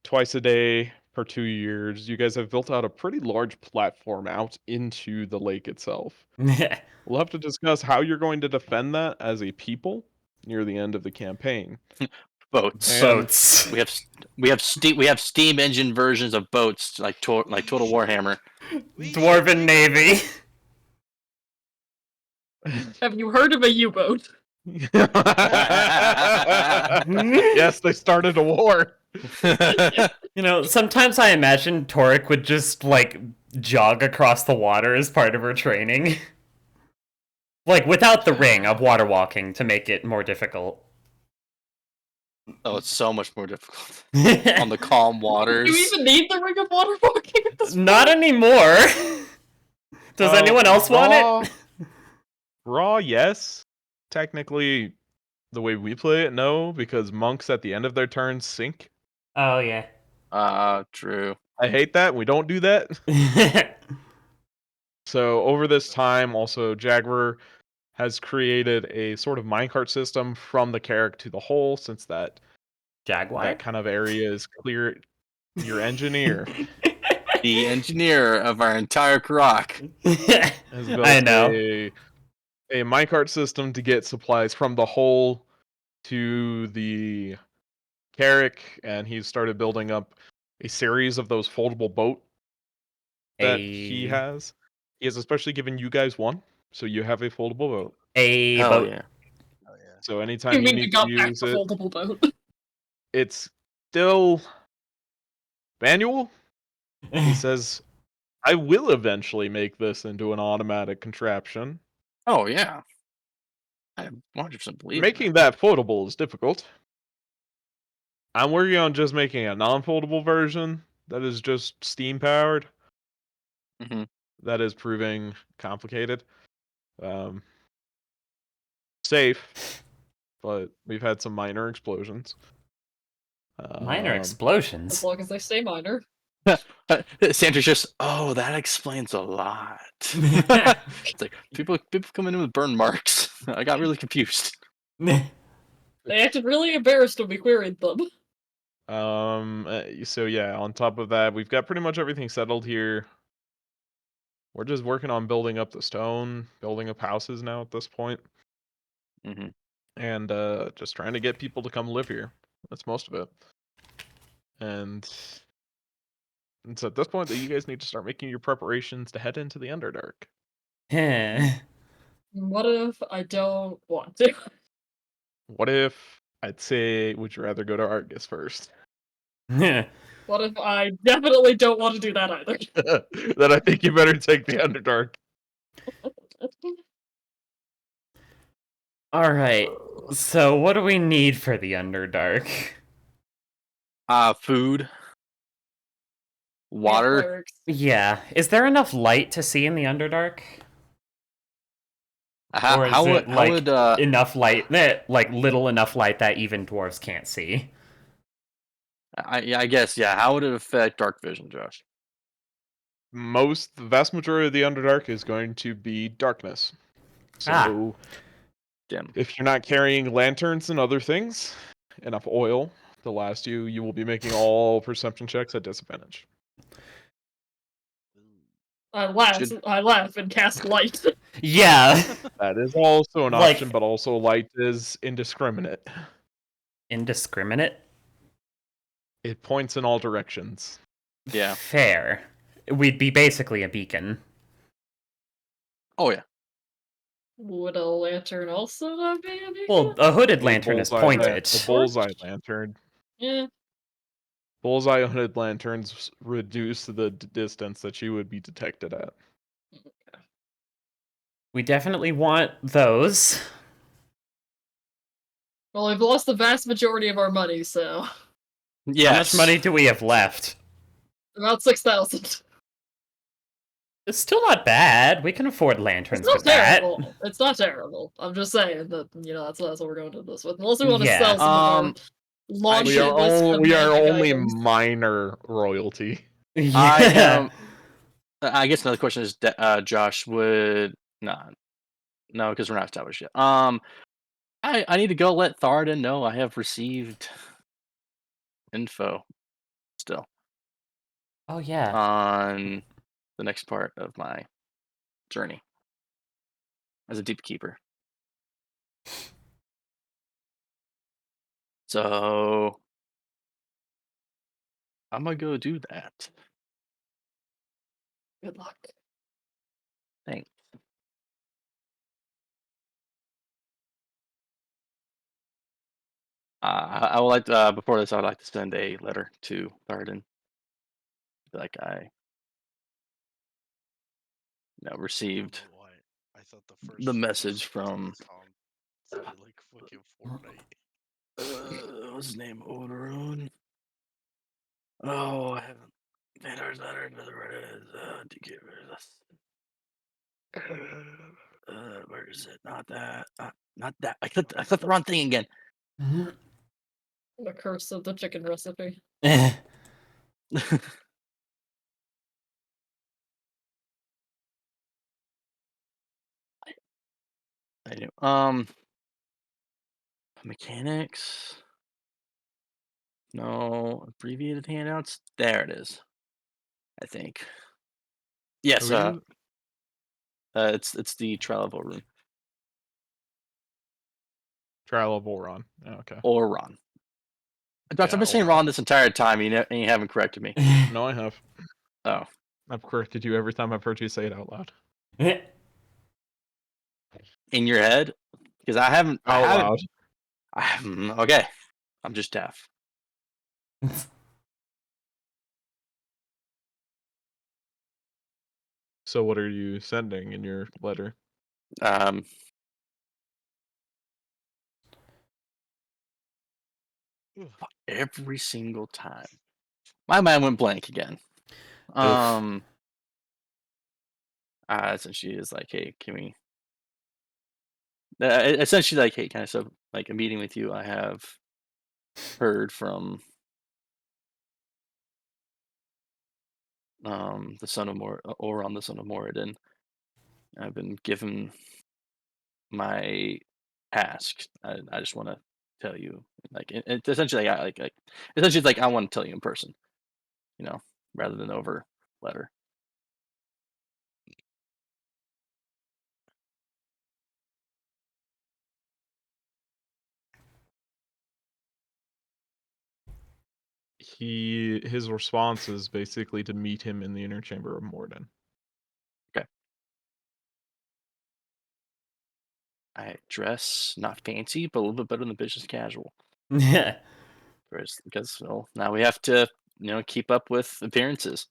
Speaker 1: Twice a day for 2 years, you guys have built out a pretty large platform out into the lake itself. We'll have to discuss how you're going to defend that as a people near the end of the campaign.
Speaker 2: Boats.
Speaker 3: Boats.
Speaker 2: We have steam engine versions of boats like Total Warhammer.
Speaker 3: Dwarven Navy.
Speaker 4: Have you heard of a U-boat?
Speaker 1: Yes, they started a war.
Speaker 3: Sometimes I imagine Torek would just, jog across the water as part of her training. Without the ring of water walking to make it more difficult.
Speaker 2: Oh, it's so much more difficult. On the calm waters.
Speaker 4: Do you even need the ring of water walking at this point?
Speaker 3: Not anymore. Does anyone else want it?
Speaker 1: Raw, yes. Technically, the way we play it, no, because monks at the end of their turn sink.
Speaker 3: Oh, yeah.
Speaker 2: True.
Speaker 1: I hate that. We don't do that. So over this time, also, Jaguar has created a sort of minecart system from the Carrack to the hole, since that kind of area is clear. Your engineer.
Speaker 2: The engineer of our entire Karak.
Speaker 1: Has built
Speaker 3: I know.
Speaker 1: a minecart system to get supplies from the hole to the Carrack, and he's started building up a series of those foldable boat that he has. He has especially given you guys one, so you have a foldable boat.
Speaker 2: Hell
Speaker 3: boat.
Speaker 2: yeah.
Speaker 1: So anytime you need to use it,
Speaker 4: foldable boat.
Speaker 1: It's still manual. He says, I will eventually make this into an automatic contraption.
Speaker 2: Oh, yeah. I 100% believe
Speaker 1: Making that foldable is difficult. I'm working on just making a non-foldable version that is just steam powered.
Speaker 2: Mm-hmm.
Speaker 1: That is proving complicated. Safe, but we've had some minor explosions.
Speaker 3: Minor explosions?
Speaker 4: As long as they stay minor.
Speaker 2: Sandra's just, that explains a lot. It's like people coming in with burn marks. I got really confused.
Speaker 4: They acted really embarrassed when we queried them.
Speaker 1: So yeah, on top of that, we've got pretty much everything settled here. We're just working on building up the stone, building up houses now at this point.
Speaker 2: Mm-hmm.
Speaker 1: And just trying to get people to come live here. That's most of it. And it's at this point that you guys need to start making your preparations to head into the Underdark.
Speaker 4: What if I don't want to?
Speaker 1: What if I'd say, would you rather go to Argus first?
Speaker 4: What if I definitely don't want to do that either?
Speaker 1: Then I think you better take the Underdark.
Speaker 3: Alright, so what do we need for the Underdark?
Speaker 2: Food. Water.
Speaker 3: Yeah. Is there enough light to see in the Underdark?
Speaker 2: Or is it
Speaker 3: enough light that little enough light that even dwarves can't see?
Speaker 2: I guess, yeah. How would it affect dark vision, Josh?
Speaker 1: The vast majority of the Underdark is going to be darkness. So,
Speaker 2: dim.
Speaker 1: If you're not carrying lanterns and other things, enough oil to last you, you will be making all perception checks at disadvantage.
Speaker 4: I laugh and cast light.
Speaker 3: Yeah.
Speaker 1: That is also an option, but also light is indiscriminate.
Speaker 3: Indiscriminate?
Speaker 1: It points in all directions.
Speaker 2: Yeah.
Speaker 3: Fair. We'd be basically a beacon.
Speaker 2: Oh, yeah.
Speaker 4: Would a lantern also not be a beacon?
Speaker 3: Well, a hooded lantern is pointed.
Speaker 1: A bullseye lantern.
Speaker 4: Yeah.
Speaker 1: Bullseye-hooded lanterns reduce the distance that you would be detected at.
Speaker 3: We definitely want those.
Speaker 4: Well, we've lost the vast majority of our money, so...
Speaker 2: Yes.
Speaker 3: How much money do we have left?
Speaker 4: About 6,000.
Speaker 3: It's still not bad. We can afford lanterns
Speaker 4: It's
Speaker 3: with
Speaker 4: not
Speaker 3: that.
Speaker 4: terrible. It's not terrible. I'm just saying that, that's what we're going to do this with. Unless we want to sell some of our
Speaker 1: We are only
Speaker 4: items.
Speaker 1: minor royalty.
Speaker 3: Yeah.
Speaker 2: I guess another question is, Josh, would... No, because we're not established yet. I need to go let Tharden know I have received info still.
Speaker 3: Oh, yeah.
Speaker 2: On the next part of my journey as a deep keeper. So I'm gonna go do that.
Speaker 4: Good luck.
Speaker 2: Thanks. I would like to, before this, I would like to send a letter to Tharden. Like I received
Speaker 5: I thought the first
Speaker 2: the message from
Speaker 5: sounded like fucking Fortnite.
Speaker 2: what's his name? Odoron. Oh, I haven't. Vander's letter. Where is it? Not that. Not that. I clicked the wrong thing again.
Speaker 4: The curse of the chicken recipe.
Speaker 2: I do. Mechanics. No abbreviated handouts. There it is. I think. Yes. It's the Trial of Orun.
Speaker 1: Trial of Oron. Okay.
Speaker 2: Oron. Josh, I've been saying Ron this entire time, and you haven't corrected me.
Speaker 1: No, I have.
Speaker 2: Oh.
Speaker 1: I've corrected you every time I've heard you say it out loud.
Speaker 2: In your head? Because I haven't.
Speaker 1: Out
Speaker 2: loud. Okay. I'm just deaf.
Speaker 1: So what are you sending in your letter?
Speaker 2: Every single time. My mind went blank again. Essentially is like, hey, can we... essentially like, hey, kind of stuff, like a meeting with you. I have heard from the son of Oron, the son of Moradin. I've been given my task. I just want to tell you, like, it's essentially essentially it's like I want to tell you in person, rather than over letter.
Speaker 1: His response is basically to meet him in the inner chamber of Moradin.
Speaker 2: Okay. I dress not fancy, but a little bit better than business casual.
Speaker 3: Yeah.
Speaker 2: Because now we have to keep up with appearances.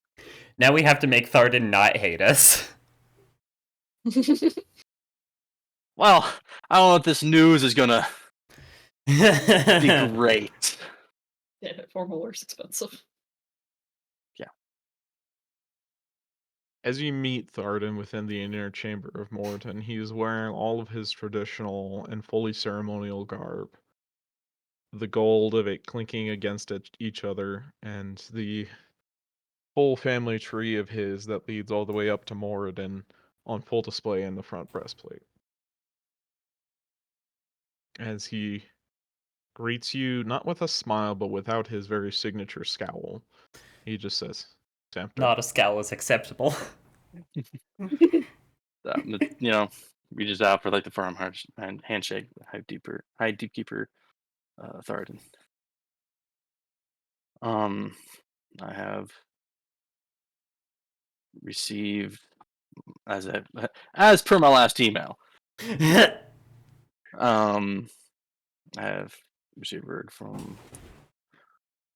Speaker 3: Now we have to make Tharden not hate us.
Speaker 2: Well, I don't know if this news is gonna be great.
Speaker 4: Yeah, formal wear's expensive.
Speaker 2: Yeah.
Speaker 1: As you meet Tharden within the inner chamber of Moradin, he is wearing all of his traditional and fully ceremonial garb. The gold of it clinking against each other, and the full family tree of his that leads all the way up to Moradin on full display in the front breastplate. As he greets you, not with a smile, but without his very signature scowl, he just says, "Tempter."
Speaker 3: Not a scowl is acceptable.
Speaker 2: Reaches out for like the firm handshake, high deep keeper, Tharden. I have received as per my last email. I have received word from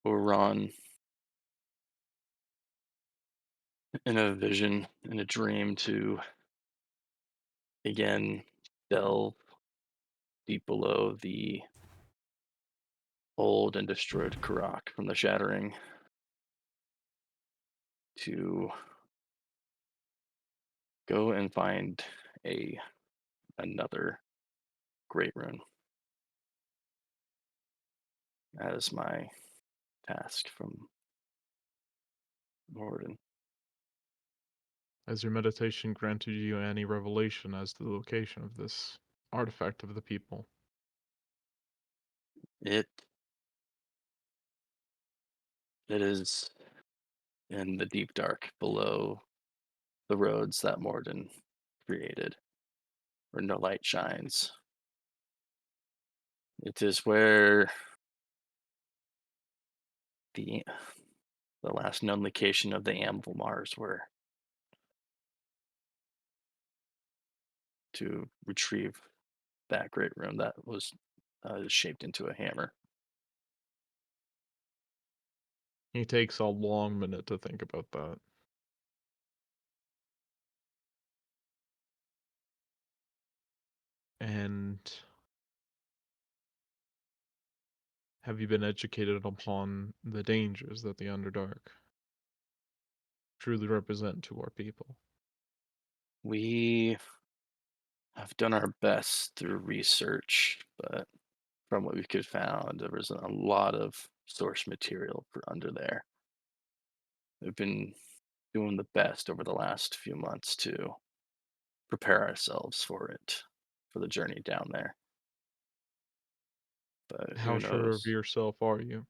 Speaker 2: Oron in a vision, in a dream, to again delve deep below the old and destroyed Karak from the Shattering, to go and find another great rune. That is my task from Morden.
Speaker 1: Has your meditation granted you any revelation as to the location of this artifact of the people?
Speaker 2: It is in the deep dark below the roads that Morden created, where no light shines. It is where the last known location of the Anvil Mars were, to retrieve that great rune that was shaped into a hammer.
Speaker 1: He takes a long minute to think about that. And have you been educated upon the dangers that the Underdark truly represent to our people?
Speaker 2: We have done our best through research, but from what we could found, there was a lot of source material for under there. We've been doing the best over the last few months to prepare ourselves for it, for the journey down there. But
Speaker 1: How
Speaker 2: who
Speaker 1: sure of
Speaker 2: knows?
Speaker 1: yourself are you?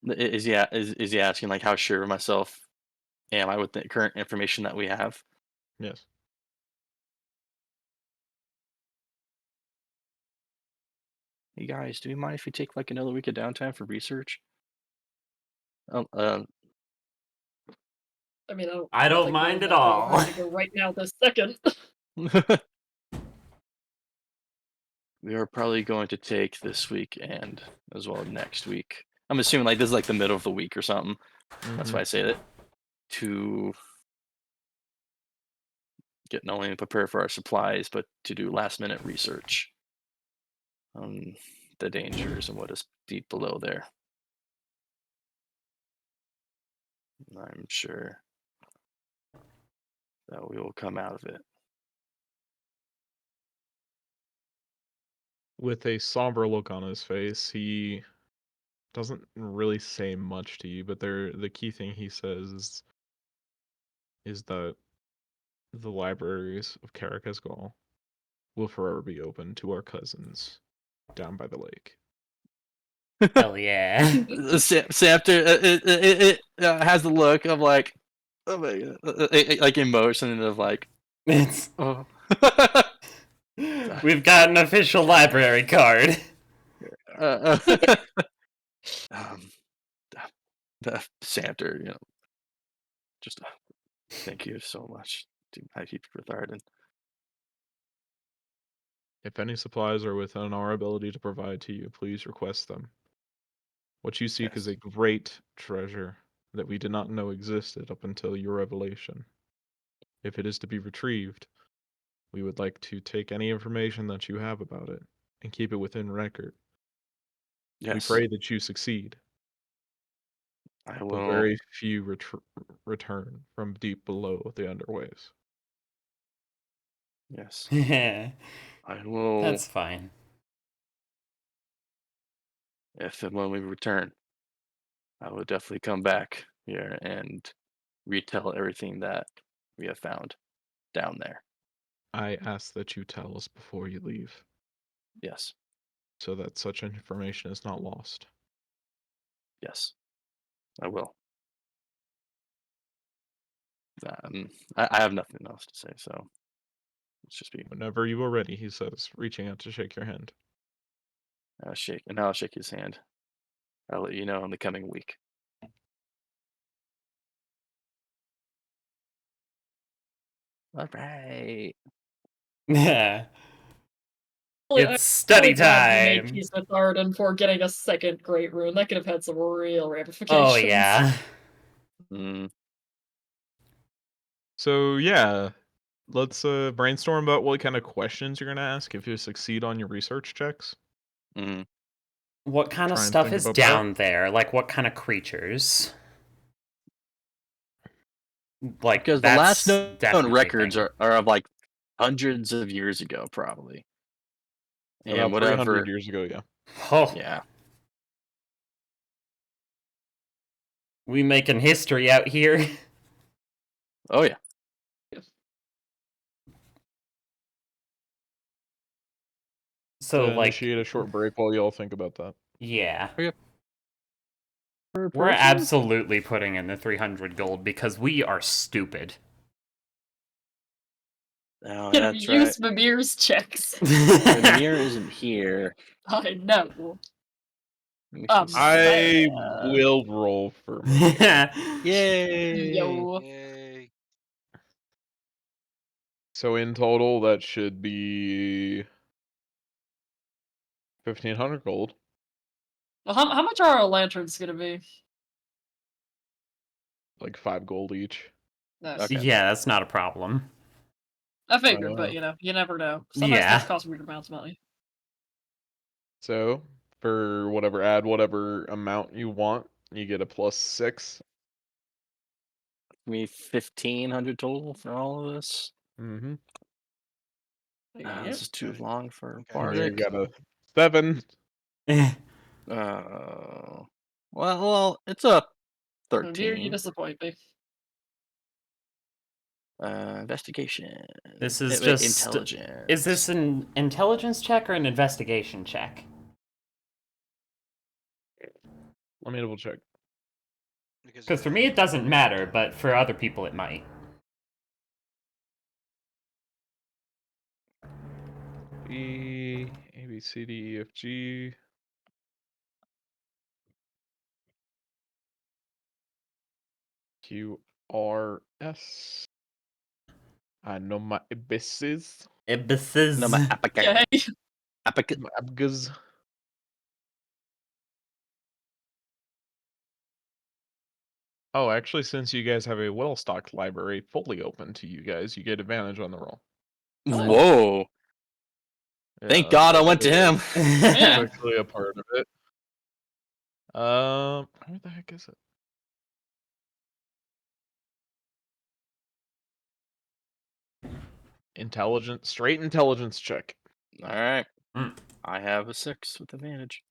Speaker 2: Is he asking like how sure of myself am I with the current information that we have?
Speaker 1: Yes.
Speaker 2: Hey guys, do you mind if we take like another week of downtime for research? Um,
Speaker 4: I mean,
Speaker 3: I don't
Speaker 4: think
Speaker 3: mind
Speaker 4: that
Speaker 3: at all.
Speaker 4: I have to go right now this second.
Speaker 2: we are probably going to take this week and as well next week. I'm assuming like this is like the middle of the week or something. That's why I say that, to get not only prepare for our supplies, but to do last minute research on the dangers and what is deep below there. I'm sure that we will come out of it.
Speaker 1: With a somber look on his face, he doesn't really say much to you, but the key thing he says is that the libraries of Karakazgal will forever be open to our cousins down by the lake.
Speaker 3: Hell yeah.
Speaker 2: Samter it has the look of like, oh my god, like emotion of like,
Speaker 3: It's
Speaker 2: oh.
Speaker 3: we've got an official library card.
Speaker 2: um, the Samter, just thank you so much to my people for Tharden.
Speaker 1: If any supplies are within our ability to provide to you, please request them. What you seek is a great treasure that we did not know existed up until your revelation. If it is to be retrieved, we would like to take any information that you have about it and keep it within record. We
Speaker 2: Yes,
Speaker 1: pray that you succeed,
Speaker 2: I
Speaker 1: but
Speaker 2: will.
Speaker 1: very few return from deep below the underways.
Speaker 2: Yes,
Speaker 3: Yeah,
Speaker 2: I will.
Speaker 3: that's fine.
Speaker 2: If and when we return, I will definitely come back here and retell everything that we have found down there.
Speaker 1: I ask that you tell us before you leave,
Speaker 2: Yes,
Speaker 1: so that such information is not lost.
Speaker 2: yes, I will. I have nothing else to say, so let's just be
Speaker 1: Whenever you are ready, he says, reaching out to shake your hand.
Speaker 2: shake, and I'll shake his hand. I'll let you know in the coming week. All right.
Speaker 3: Yeah. It's study
Speaker 4: glad we made
Speaker 3: time.
Speaker 4: Kingsmoot Arden for getting a second Great Rune. That could have had some real ramifications.
Speaker 3: Oh yeah.
Speaker 1: So yeah, let's brainstorm about what kind of questions you're gonna ask if you succeed on your research checks.
Speaker 3: What kind of
Speaker 1: Try and
Speaker 3: stuff
Speaker 1: think
Speaker 3: is
Speaker 1: about
Speaker 3: down there? Like what kind of creatures? Like
Speaker 2: Because the
Speaker 3: that's
Speaker 2: last known
Speaker 3: definitely
Speaker 2: records
Speaker 3: thing.
Speaker 2: are of like hundreds of years ago, probably. And
Speaker 1: About 300
Speaker 2: whatever.
Speaker 1: years ago, yeah.
Speaker 3: Oh,
Speaker 2: Yeah.
Speaker 3: we making history out here.
Speaker 2: Oh yeah.
Speaker 3: So like,
Speaker 1: initiate a short break while y'all think about that.
Speaker 3: yeah.
Speaker 2: Okay.
Speaker 3: We're absolutely putting in the 300 gold because we are stupid.
Speaker 2: Oh,
Speaker 4: Can
Speaker 2: that's
Speaker 4: we
Speaker 2: right.
Speaker 4: use Mimir's checks?
Speaker 2: Mimir isn't here.
Speaker 4: I know.
Speaker 1: I will roll for Mimir.
Speaker 2: Yay!
Speaker 4: Yo.
Speaker 5: Yay.
Speaker 1: So in total, that should be 1,500 gold.
Speaker 4: Well, how much are our lanterns gonna be?
Speaker 1: Like 5 gold each.
Speaker 4: Nice.
Speaker 2: Okay.
Speaker 3: Yeah, that's not a problem.
Speaker 4: I figured, but you never know. Sometimes
Speaker 3: Yeah.
Speaker 4: things cost weird amounts of money.
Speaker 1: So for add whatever amount you want, you get a +6.
Speaker 2: We 1,500 total for all of this.
Speaker 1: Mm-hmm.
Speaker 2: This is too long for
Speaker 5: Okay.
Speaker 1: Mimir
Speaker 2: Bardic.
Speaker 1: got a 7.
Speaker 2: Well, it's a
Speaker 4: Here you
Speaker 2: 13.
Speaker 4: disappoint me.
Speaker 2: Investigation.
Speaker 3: This is
Speaker 2: Wait,
Speaker 3: just
Speaker 2: intelligence.
Speaker 3: Is this an intelligence check or an investigation check?
Speaker 1: Let me double check.
Speaker 3: Because for me it doesn't matter, but for other people it might.
Speaker 1: E, A, B, C, D, E, F, G. Q, R, S. I know my abysses.
Speaker 3: Abysses.
Speaker 2: No, my application.
Speaker 4: Okay.
Speaker 1: My abgaz. Oh, actually, since you guys have a well-stocked library fully open to you guys, you get advantage on the roll.
Speaker 2: Whoa.
Speaker 1: Yeah,
Speaker 2: Thank God I went to him.
Speaker 1: That's
Speaker 4: Yeah.
Speaker 1: actually a part of it. Where the heck is it? Straight intelligence check.
Speaker 2: All right.
Speaker 3: Mm.
Speaker 2: I have a 6 with advantage.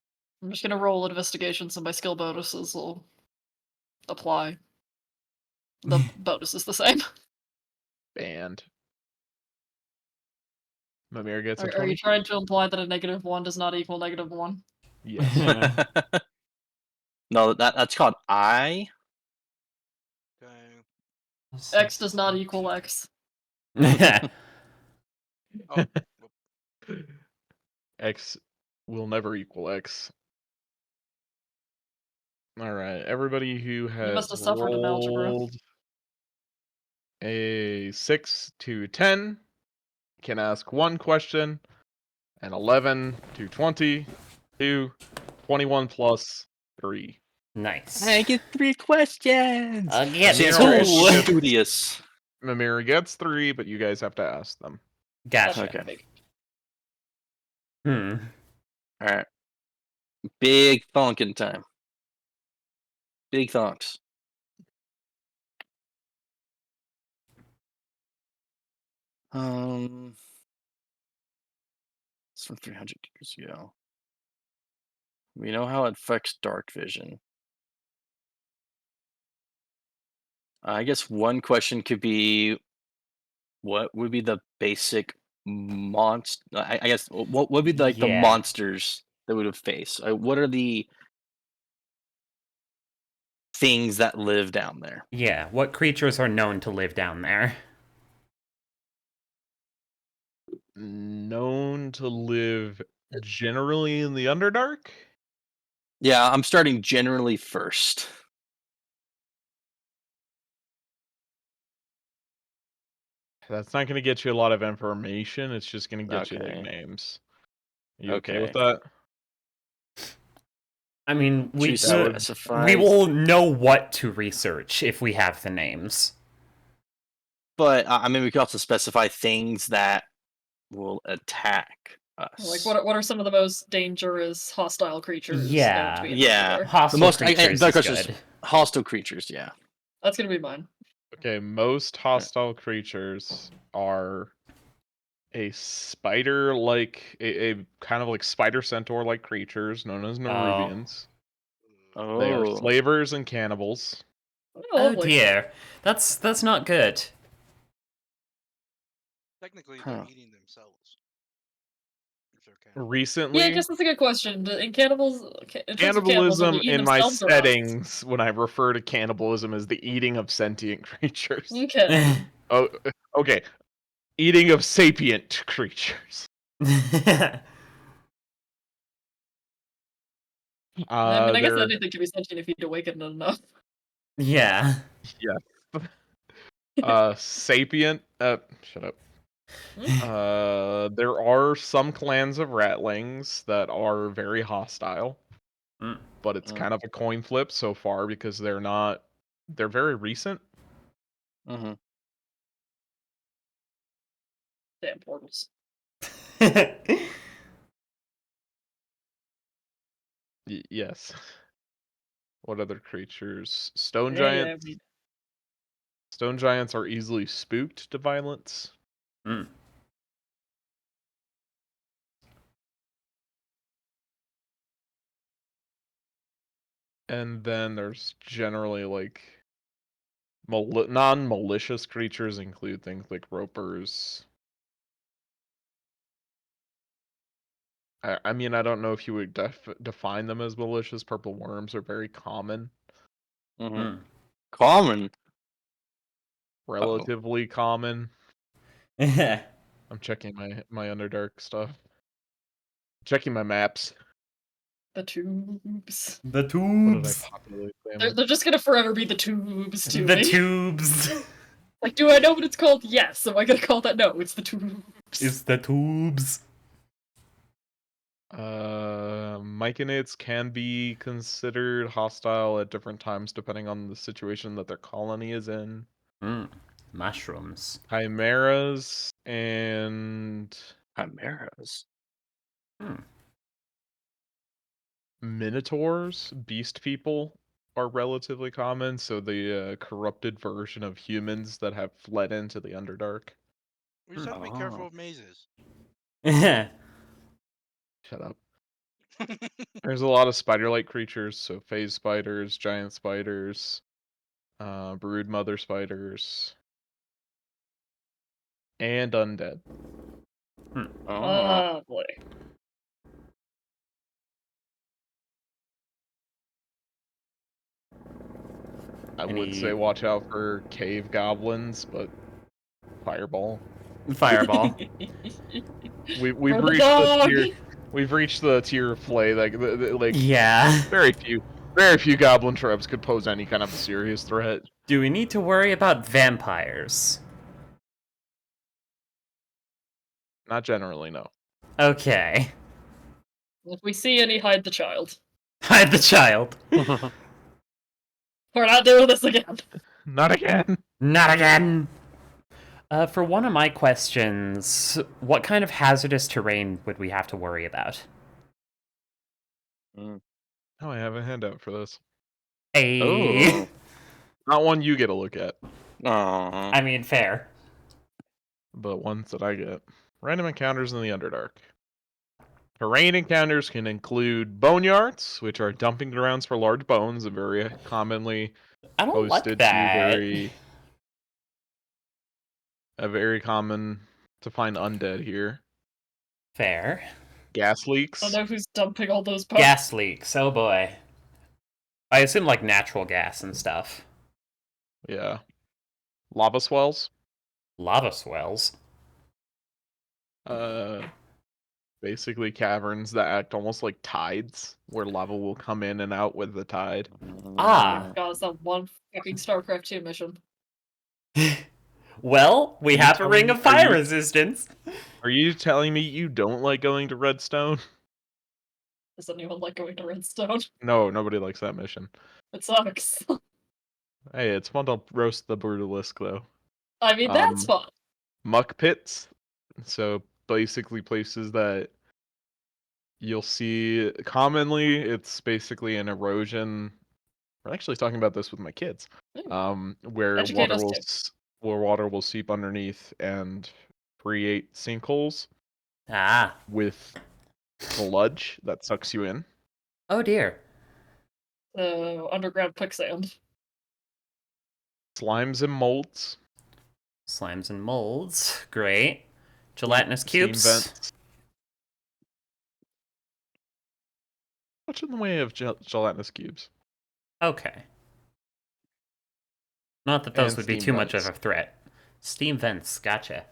Speaker 4: I'm just gonna roll investigation so my skill bonuses will apply. The bonus is the same.
Speaker 1: Banned. Mimir gets a
Speaker 4: Are
Speaker 1: 20.
Speaker 4: you trying to imply that a -1 does not equal -1?
Speaker 1: Yes.
Speaker 2: No, that's called I.
Speaker 5: Okay.
Speaker 4: X does not equal X.
Speaker 5: Oh,
Speaker 1: X will never equal X. Alright, everybody who
Speaker 4: You
Speaker 1: has
Speaker 4: must have suffered in algebra.
Speaker 1: rolled a 6 to 10 can ask one question, and 11 to 20 to 21 plus 3.
Speaker 3: Nice.
Speaker 2: I get 3 questions.
Speaker 3: I'll get
Speaker 2: Stands
Speaker 1: Mimir
Speaker 2: for
Speaker 1: also gets-
Speaker 2: studious.
Speaker 1: Mimir gets 3, but you guys have to ask them.
Speaker 3: Gotcha.
Speaker 2: Okay.
Speaker 3: Hmm.
Speaker 2: All right. Big thonkin time. Big thonks. It's from 300 years ago. We know how it affects dark vision. I guess one question could be, what would be the basic monster? I guess what would be like the
Speaker 3: Yeah.
Speaker 2: monsters that would have faced? What are the things that live down there?
Speaker 3: Yeah. What creatures are known to live down there?
Speaker 1: Known to live generally in the Underdark?
Speaker 2: Yeah, I'm starting generally first.
Speaker 1: That's not going to get you a lot of information. It's just going to get you like
Speaker 2: Okay.
Speaker 1: names. You okay with that?
Speaker 3: I mean, we will know what to research if we have the names.
Speaker 2: But I mean, we could also specify things that will attack us.
Speaker 4: Like, what are some of the most dangerous hostile creatures?
Speaker 3: Yeah,
Speaker 4: known to be in the
Speaker 3: hostile creatures is good.
Speaker 2: Hostile creatures, yeah.
Speaker 4: That's gonna be mine.
Speaker 1: Okay, most hostile creatures are a spider-like, a kind of like spider centaur-like creatures known as Nerubians.
Speaker 2: Oh.
Speaker 1: They are slavers and cannibals.
Speaker 3: Oh dear, that's not good.
Speaker 5: Technically, they're eating themselves.
Speaker 1: Recently,
Speaker 4: yeah, I guess that's a good question. In cannibals,
Speaker 1: cannibalism in my settings, when I refer to cannibalism, as the eating of sentient creatures.
Speaker 4: Okay.
Speaker 1: Oh, okay. Eating of sapient creatures.
Speaker 4: I mean, I guess anything can be sentient if you'd awaken it enough.
Speaker 3: Yeah.
Speaker 1: Yeah. Sapient. Shut up. There are some clans of ratlings that are very hostile, but it's kind of a coin flip so far because they're very recent.
Speaker 2: Mm-hmm.
Speaker 4: Damn portals.
Speaker 1: Yes. What other creatures? Stone giants. Stone giants are easily spooked to violence. And then there's generally like non-malicious creatures include things like ropers. I mean, I don't know if you would define them as malicious. Purple worms are very common.
Speaker 2: Common?
Speaker 1: Relatively common. I'm checking my Underdark stuff. Checking my maps.
Speaker 4: The tubes.
Speaker 3: The tubes.
Speaker 1: What did I populate them?
Speaker 4: They're just gonna forever be the tubes to
Speaker 3: the
Speaker 4: me.
Speaker 3: tubes.
Speaker 4: Like, do I know what it's called? Yes. Am I gonna call that? No, it's the tubes.
Speaker 3: It's the tubes.
Speaker 1: Myconids can be considered hostile at different times depending on the situation that their colony is in.
Speaker 3: Mushrooms.
Speaker 1: Chimeras and...
Speaker 2: Chimeras?
Speaker 1: Minotaurs, beast people, are relatively common, so the corrupted version of humans that have fled into the Underdark.
Speaker 5: We just have to be careful of mazes.
Speaker 1: Shut up. There's a lot of spider-like creatures, so phase spiders, giant spiders, brood mother spiders, and undead.
Speaker 4: Oh boy.
Speaker 1: I would say watch out for cave goblins, but fireball.
Speaker 3: Fireball.
Speaker 1: We've reached the tier. We've reached the tier of play like
Speaker 3: yeah.
Speaker 1: Very few goblin traps could pose any kind of a serious threat.
Speaker 3: Do we need to worry about vampires?
Speaker 1: Not generally, no.
Speaker 3: Okay.
Speaker 4: If we see any, hide the child.
Speaker 3: Hide the child.
Speaker 4: We're not doing this again.
Speaker 1: Not again.
Speaker 3: Not again. For one of my questions, what kind of hazardous terrain would we have to worry about?
Speaker 1: Oh, I have a handout for this.
Speaker 3: Hey.
Speaker 1: Oh. Not one you get a look at.
Speaker 3: I mean, fair.
Speaker 1: But ones that I get. Random encounters in the Underdark. Terrain encounters can include boneyards, which are dumping grounds for large bones, and very commonly posted to very common to find undead here.
Speaker 3: Fair.
Speaker 1: Gas leaks.
Speaker 4: I don't know who's dumping all those bones.
Speaker 3: Gas leaks, oh boy. I assume like natural gas and stuff.
Speaker 1: Yeah. Lava swells.
Speaker 3: Lava swells?
Speaker 1: Basically caverns that act almost like tides, where lava will come in and out with the tide.
Speaker 3: Ah.
Speaker 4: God, it's that one fucking StarCraft 2 mission.
Speaker 3: Well, we have a ring of fire resistance.
Speaker 1: Are you telling me you don't like going to Redstone?
Speaker 4: Does anyone like going to Redstone?
Speaker 1: No, nobody likes that mission.
Speaker 4: It sucks.
Speaker 1: Hey, it's fun to roast the Brutalisk, though.
Speaker 4: I mean, that's fun.
Speaker 1: Muck pits. So basically places that you'll see commonly. It's basically an erosion. We're actually talking about this with my kids. Where
Speaker 4: Educate us too.
Speaker 1: where water will seep underneath and create sinkholes
Speaker 3: Ah.
Speaker 1: with sludge that sucks you in.
Speaker 3: Oh dear.
Speaker 4: Underground quicksand.
Speaker 1: Slimes and molds.
Speaker 3: Slimes and molds. Great. Gelatinous
Speaker 1: Steam
Speaker 3: cubes.
Speaker 1: vents. Much in the way of gelatinous cubes.
Speaker 3: Okay. Not that those
Speaker 1: And
Speaker 3: would be
Speaker 1: steam
Speaker 3: too much of
Speaker 1: vents.
Speaker 3: a threat. Steam vents, gotcha.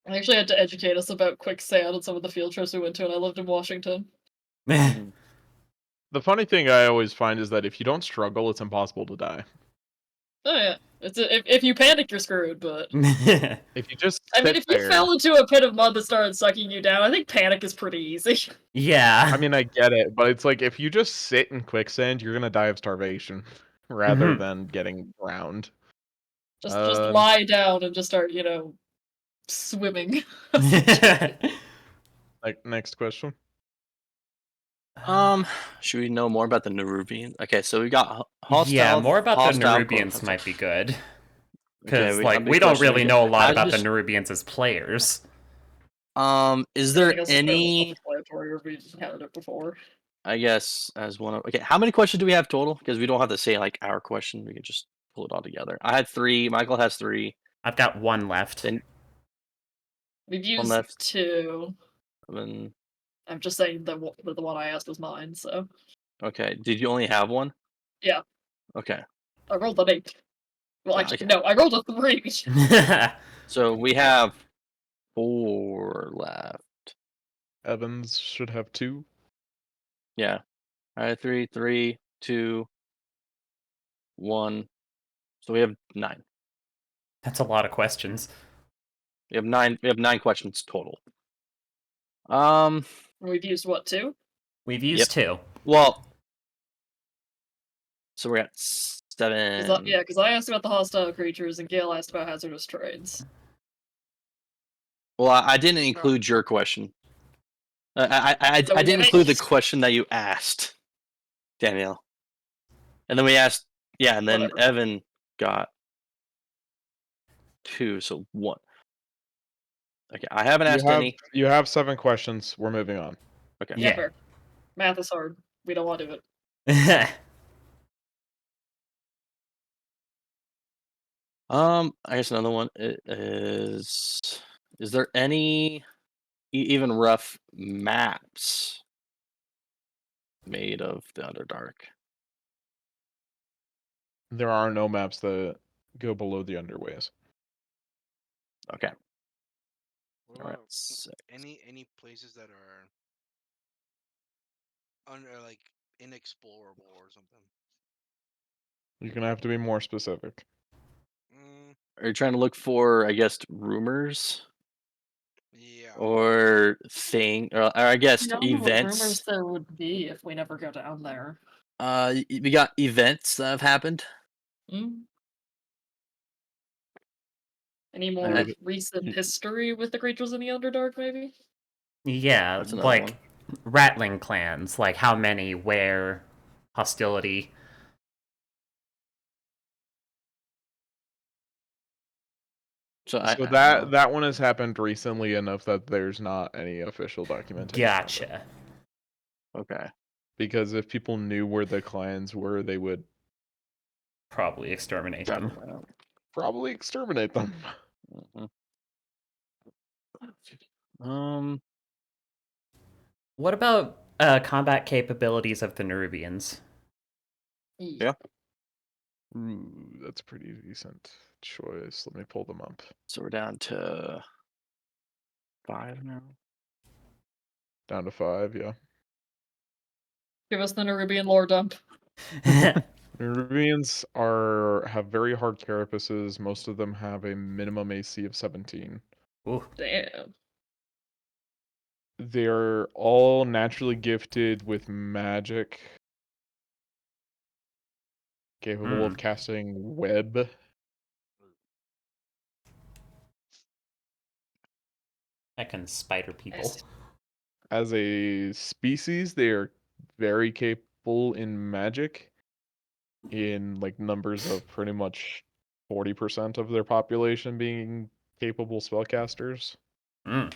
Speaker 4: I actually had to educate us about quicksand on some of the field trips we went to, and I lived in Washington.
Speaker 1: The funny thing I always find is that if you don't struggle, it's impossible to die.
Speaker 4: Oh yeah, if you panic, you're screwed. But
Speaker 1: if you just,
Speaker 4: I mean, if you fell into a pit of mud that started sucking you down, I think panic is pretty easy.
Speaker 3: Yeah.
Speaker 1: I mean, I get it, but it's like if you just sit in quicksand, you're gonna die of starvation rather than getting drowned.
Speaker 4: Just lie down and just start, swimming.
Speaker 1: Like next question.
Speaker 2: Should we know more about the Nerubians? Okay, so we got hostile.
Speaker 3: Yeah, more about the
Speaker 2: hostile
Speaker 3: Nerubians might be good.
Speaker 2: Okay,
Speaker 3: Because we don't really know a lot about the Nerubians as players.
Speaker 2: Is there any?
Speaker 4: Or we just had it before.
Speaker 2: I guess as one of how many questions do we have total? Because we don't have to say like our question. We can just pull it all together. I had 3. Michael has 3.
Speaker 3: I've got 1 left.
Speaker 2: Then
Speaker 4: we've used 2.
Speaker 2: Then
Speaker 4: I'm just saying the one I asked was mine. So.
Speaker 2: Okay. Did you only have 1?
Speaker 4: Yeah.
Speaker 2: Okay.
Speaker 4: I rolled an 8. Well, actually, no, I rolled a 3.
Speaker 2: So we have 4 left.
Speaker 1: Evans should have 2.
Speaker 2: Yeah. All right, 3, 3, 2, 1. So we have 9.
Speaker 3: That's a lot of questions.
Speaker 2: We have 9. We have 9 questions total.
Speaker 4: We've used what, 2?
Speaker 3: We've used 2.
Speaker 2: Well, so we're at 7.
Speaker 4: Yeah, because I asked about the hostile creatures and Gail asked about hazardous trades.
Speaker 2: Well, I didn't include your question. I didn't include the question that you asked, Danielle. And then we asked, and then whatever. Evan got 2, so 1. Okay, I haven't asked any.
Speaker 1: You have 7 questions. We're moving on.
Speaker 2: Okay.
Speaker 4: Yeah. Fair. Math is hard. We don't want to do it.
Speaker 2: I guess another one is there any even rough maps made of the Underdark?
Speaker 1: There are no maps that go below the underways.
Speaker 2: Okay.
Speaker 5: All right. Any places that are under like inexplorable or something?
Speaker 1: You're gonna have to be more specific.
Speaker 2: Are you trying to look for, I guess, rumors?
Speaker 5: Yeah.
Speaker 2: Or I guess
Speaker 4: I don't know what rumors there would be if we never go down there.
Speaker 2: We got events that have happened.
Speaker 4: Any more recent history with the creatures in the Underdark, maybe?
Speaker 3: Yeah, like rattling clans, like how many, where, hostility.
Speaker 2: So
Speaker 1: that one has happened recently enough that there's not any official documentation.
Speaker 3: Gotcha.
Speaker 2: Okay.
Speaker 1: Because if people knew where the clans were, they would
Speaker 3: probably exterminate them.
Speaker 1: Probably exterminate them.
Speaker 3: What about combat capabilities of the Nerubians?
Speaker 2: Yeah.
Speaker 1: Ooh, that's pretty decent choice. Let me pull them up.
Speaker 2: So we're down to 5 now.
Speaker 1: Down to 5, yeah.
Speaker 4: Give us the Nerubian lore dump.
Speaker 1: Nerubians have very hard carapaces. Most of them have a minimum AC of 17.
Speaker 3: Ooh.
Speaker 4: Damn.
Speaker 1: They're all naturally gifted with magic, capable of casting web.
Speaker 3: I can spider people.
Speaker 1: As a species, they are very capable in magic, in like numbers of pretty much 40% of their population being capable spellcasters.
Speaker 3: Mm.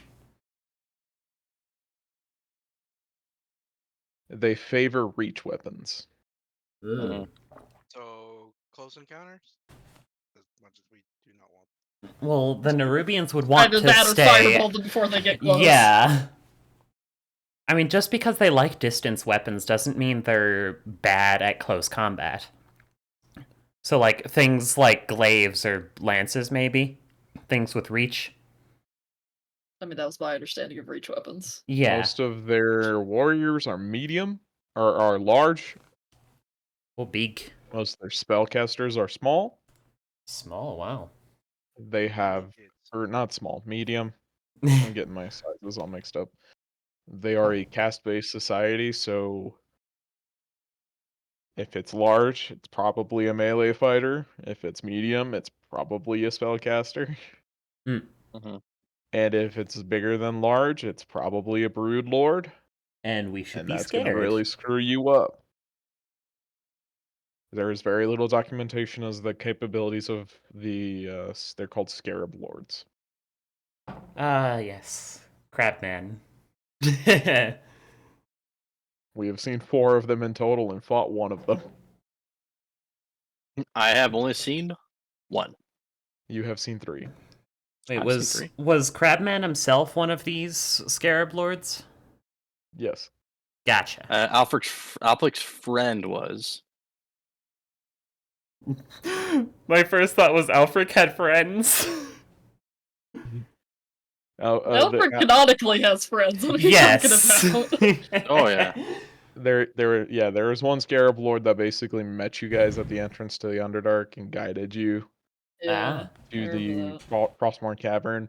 Speaker 1: They favor reach weapons.
Speaker 3: Ooh.
Speaker 5: So close encounters, as much as we do not want.
Speaker 3: Well, the Nerubians would want
Speaker 4: Either
Speaker 3: to
Speaker 4: that or
Speaker 3: stay.
Speaker 4: fireball them before they get close.
Speaker 3: Yeah. I mean, just because they like distance weapons doesn't mean they're bad at close combat. So, like, things like glaives or lances, maybe? Things with reach?
Speaker 4: I mean, that was my understanding of reach weapons.
Speaker 3: Yeah.
Speaker 1: Most of their warriors are medium, or are large.
Speaker 3: Well, big.
Speaker 1: Most of their spellcasters are small.
Speaker 3: Small, wow.
Speaker 1: They have, or not small, medium. I'm getting my sizes all mixed up. They are a caste-based society, so if it's large, it's probably a melee fighter. If it's medium, it's probably a spellcaster. And if it's bigger than large, it's probably a brood lord.
Speaker 3: And we should
Speaker 1: And
Speaker 3: be
Speaker 1: that's
Speaker 3: scared.
Speaker 1: going to really screw you up. There is very little documentation as the capabilities of the, they're called scarab lords.
Speaker 3: Yes. Crabman.
Speaker 1: We have seen 4 of them in total and fought one of them.
Speaker 2: I have only seen one.
Speaker 1: You have seen 3.
Speaker 3: Wait,
Speaker 2: I've
Speaker 3: was
Speaker 2: seen 3.
Speaker 3: was Crabman himself one of these scarab lords?
Speaker 1: Yes.
Speaker 3: Gotcha.
Speaker 2: Alfred's friend was.
Speaker 3: My first thought was Alfred had friends.
Speaker 4: Alfred canonically has friends. What are you talking about?
Speaker 2: Oh yeah.
Speaker 1: There was one scarab lord that basically met you guys at the entrance to the Underdark and guided you
Speaker 4: Yeah,
Speaker 1: to the Frostmourne Cavern.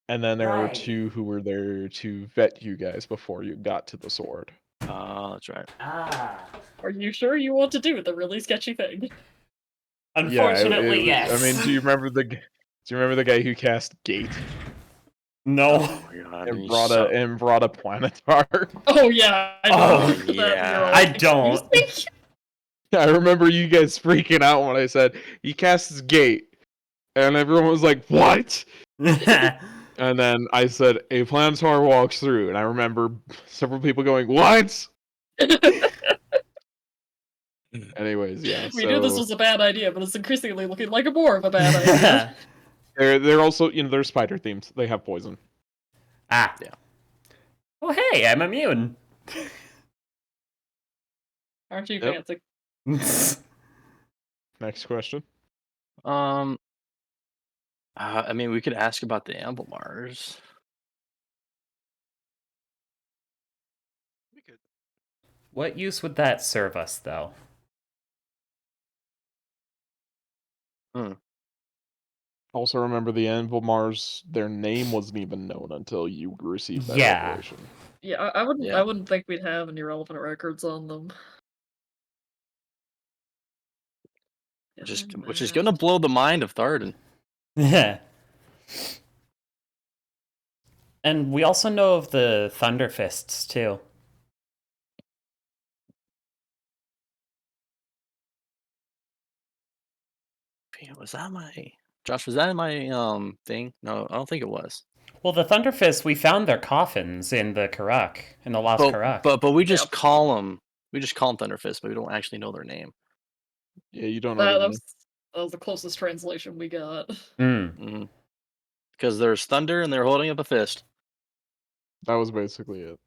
Speaker 1: And then there were 2 who were there to vet you guys before you got to the sword.
Speaker 2: Oh, that's right.
Speaker 4: Are you sure you want to do the really sketchy thing?
Speaker 3: Unfortunately, yes.
Speaker 1: I mean, do you remember the guy who cast Gate?
Speaker 3: No.
Speaker 2: Oh my god.
Speaker 1: And brought a Planetar?
Speaker 4: Oh yeah, I know.
Speaker 2: Yeah.
Speaker 3: I don't.
Speaker 4: Excuse me?
Speaker 1: I remember you guys freaking out when I said he casts Gate, and everyone was like, "What?" And then I said a Planetar walks through, and I remember several people going, "What?" Anyways, yeah.
Speaker 4: We knew this was a bad idea, but it's increasingly looking like more of a bad idea.
Speaker 1: They're also, they're spider themed. They have poison.
Speaker 3: Yeah. Oh hey, I'm immune.
Speaker 4: Aren't you fancy?
Speaker 1: Next question.
Speaker 2: I mean, we could ask about the Amblemars.
Speaker 5: We could.
Speaker 3: What use would that serve us, though?
Speaker 1: Also, remember the Anvilmars, their name wasn't even known until you received that revelation.
Speaker 4: Yeah, I wouldn't think we'd have any relevant records on them.
Speaker 2: Which is gonna blow the mind of Tharden.
Speaker 3: Yeah. And we also know of the Thunderfists, too.
Speaker 2: Was that my Josh? Was that in my thing? No, I don't think it was.
Speaker 3: Well, the Thunderfists, we found their coffins in the Karak, in the Lost Karak.
Speaker 2: But we just call them Thunderfists, but we don't actually know their name.
Speaker 1: Yeah, you don't know.
Speaker 4: That was the closest translation we got.
Speaker 2: Because there's thunder and they're holding up a fist.
Speaker 1: That was basically it.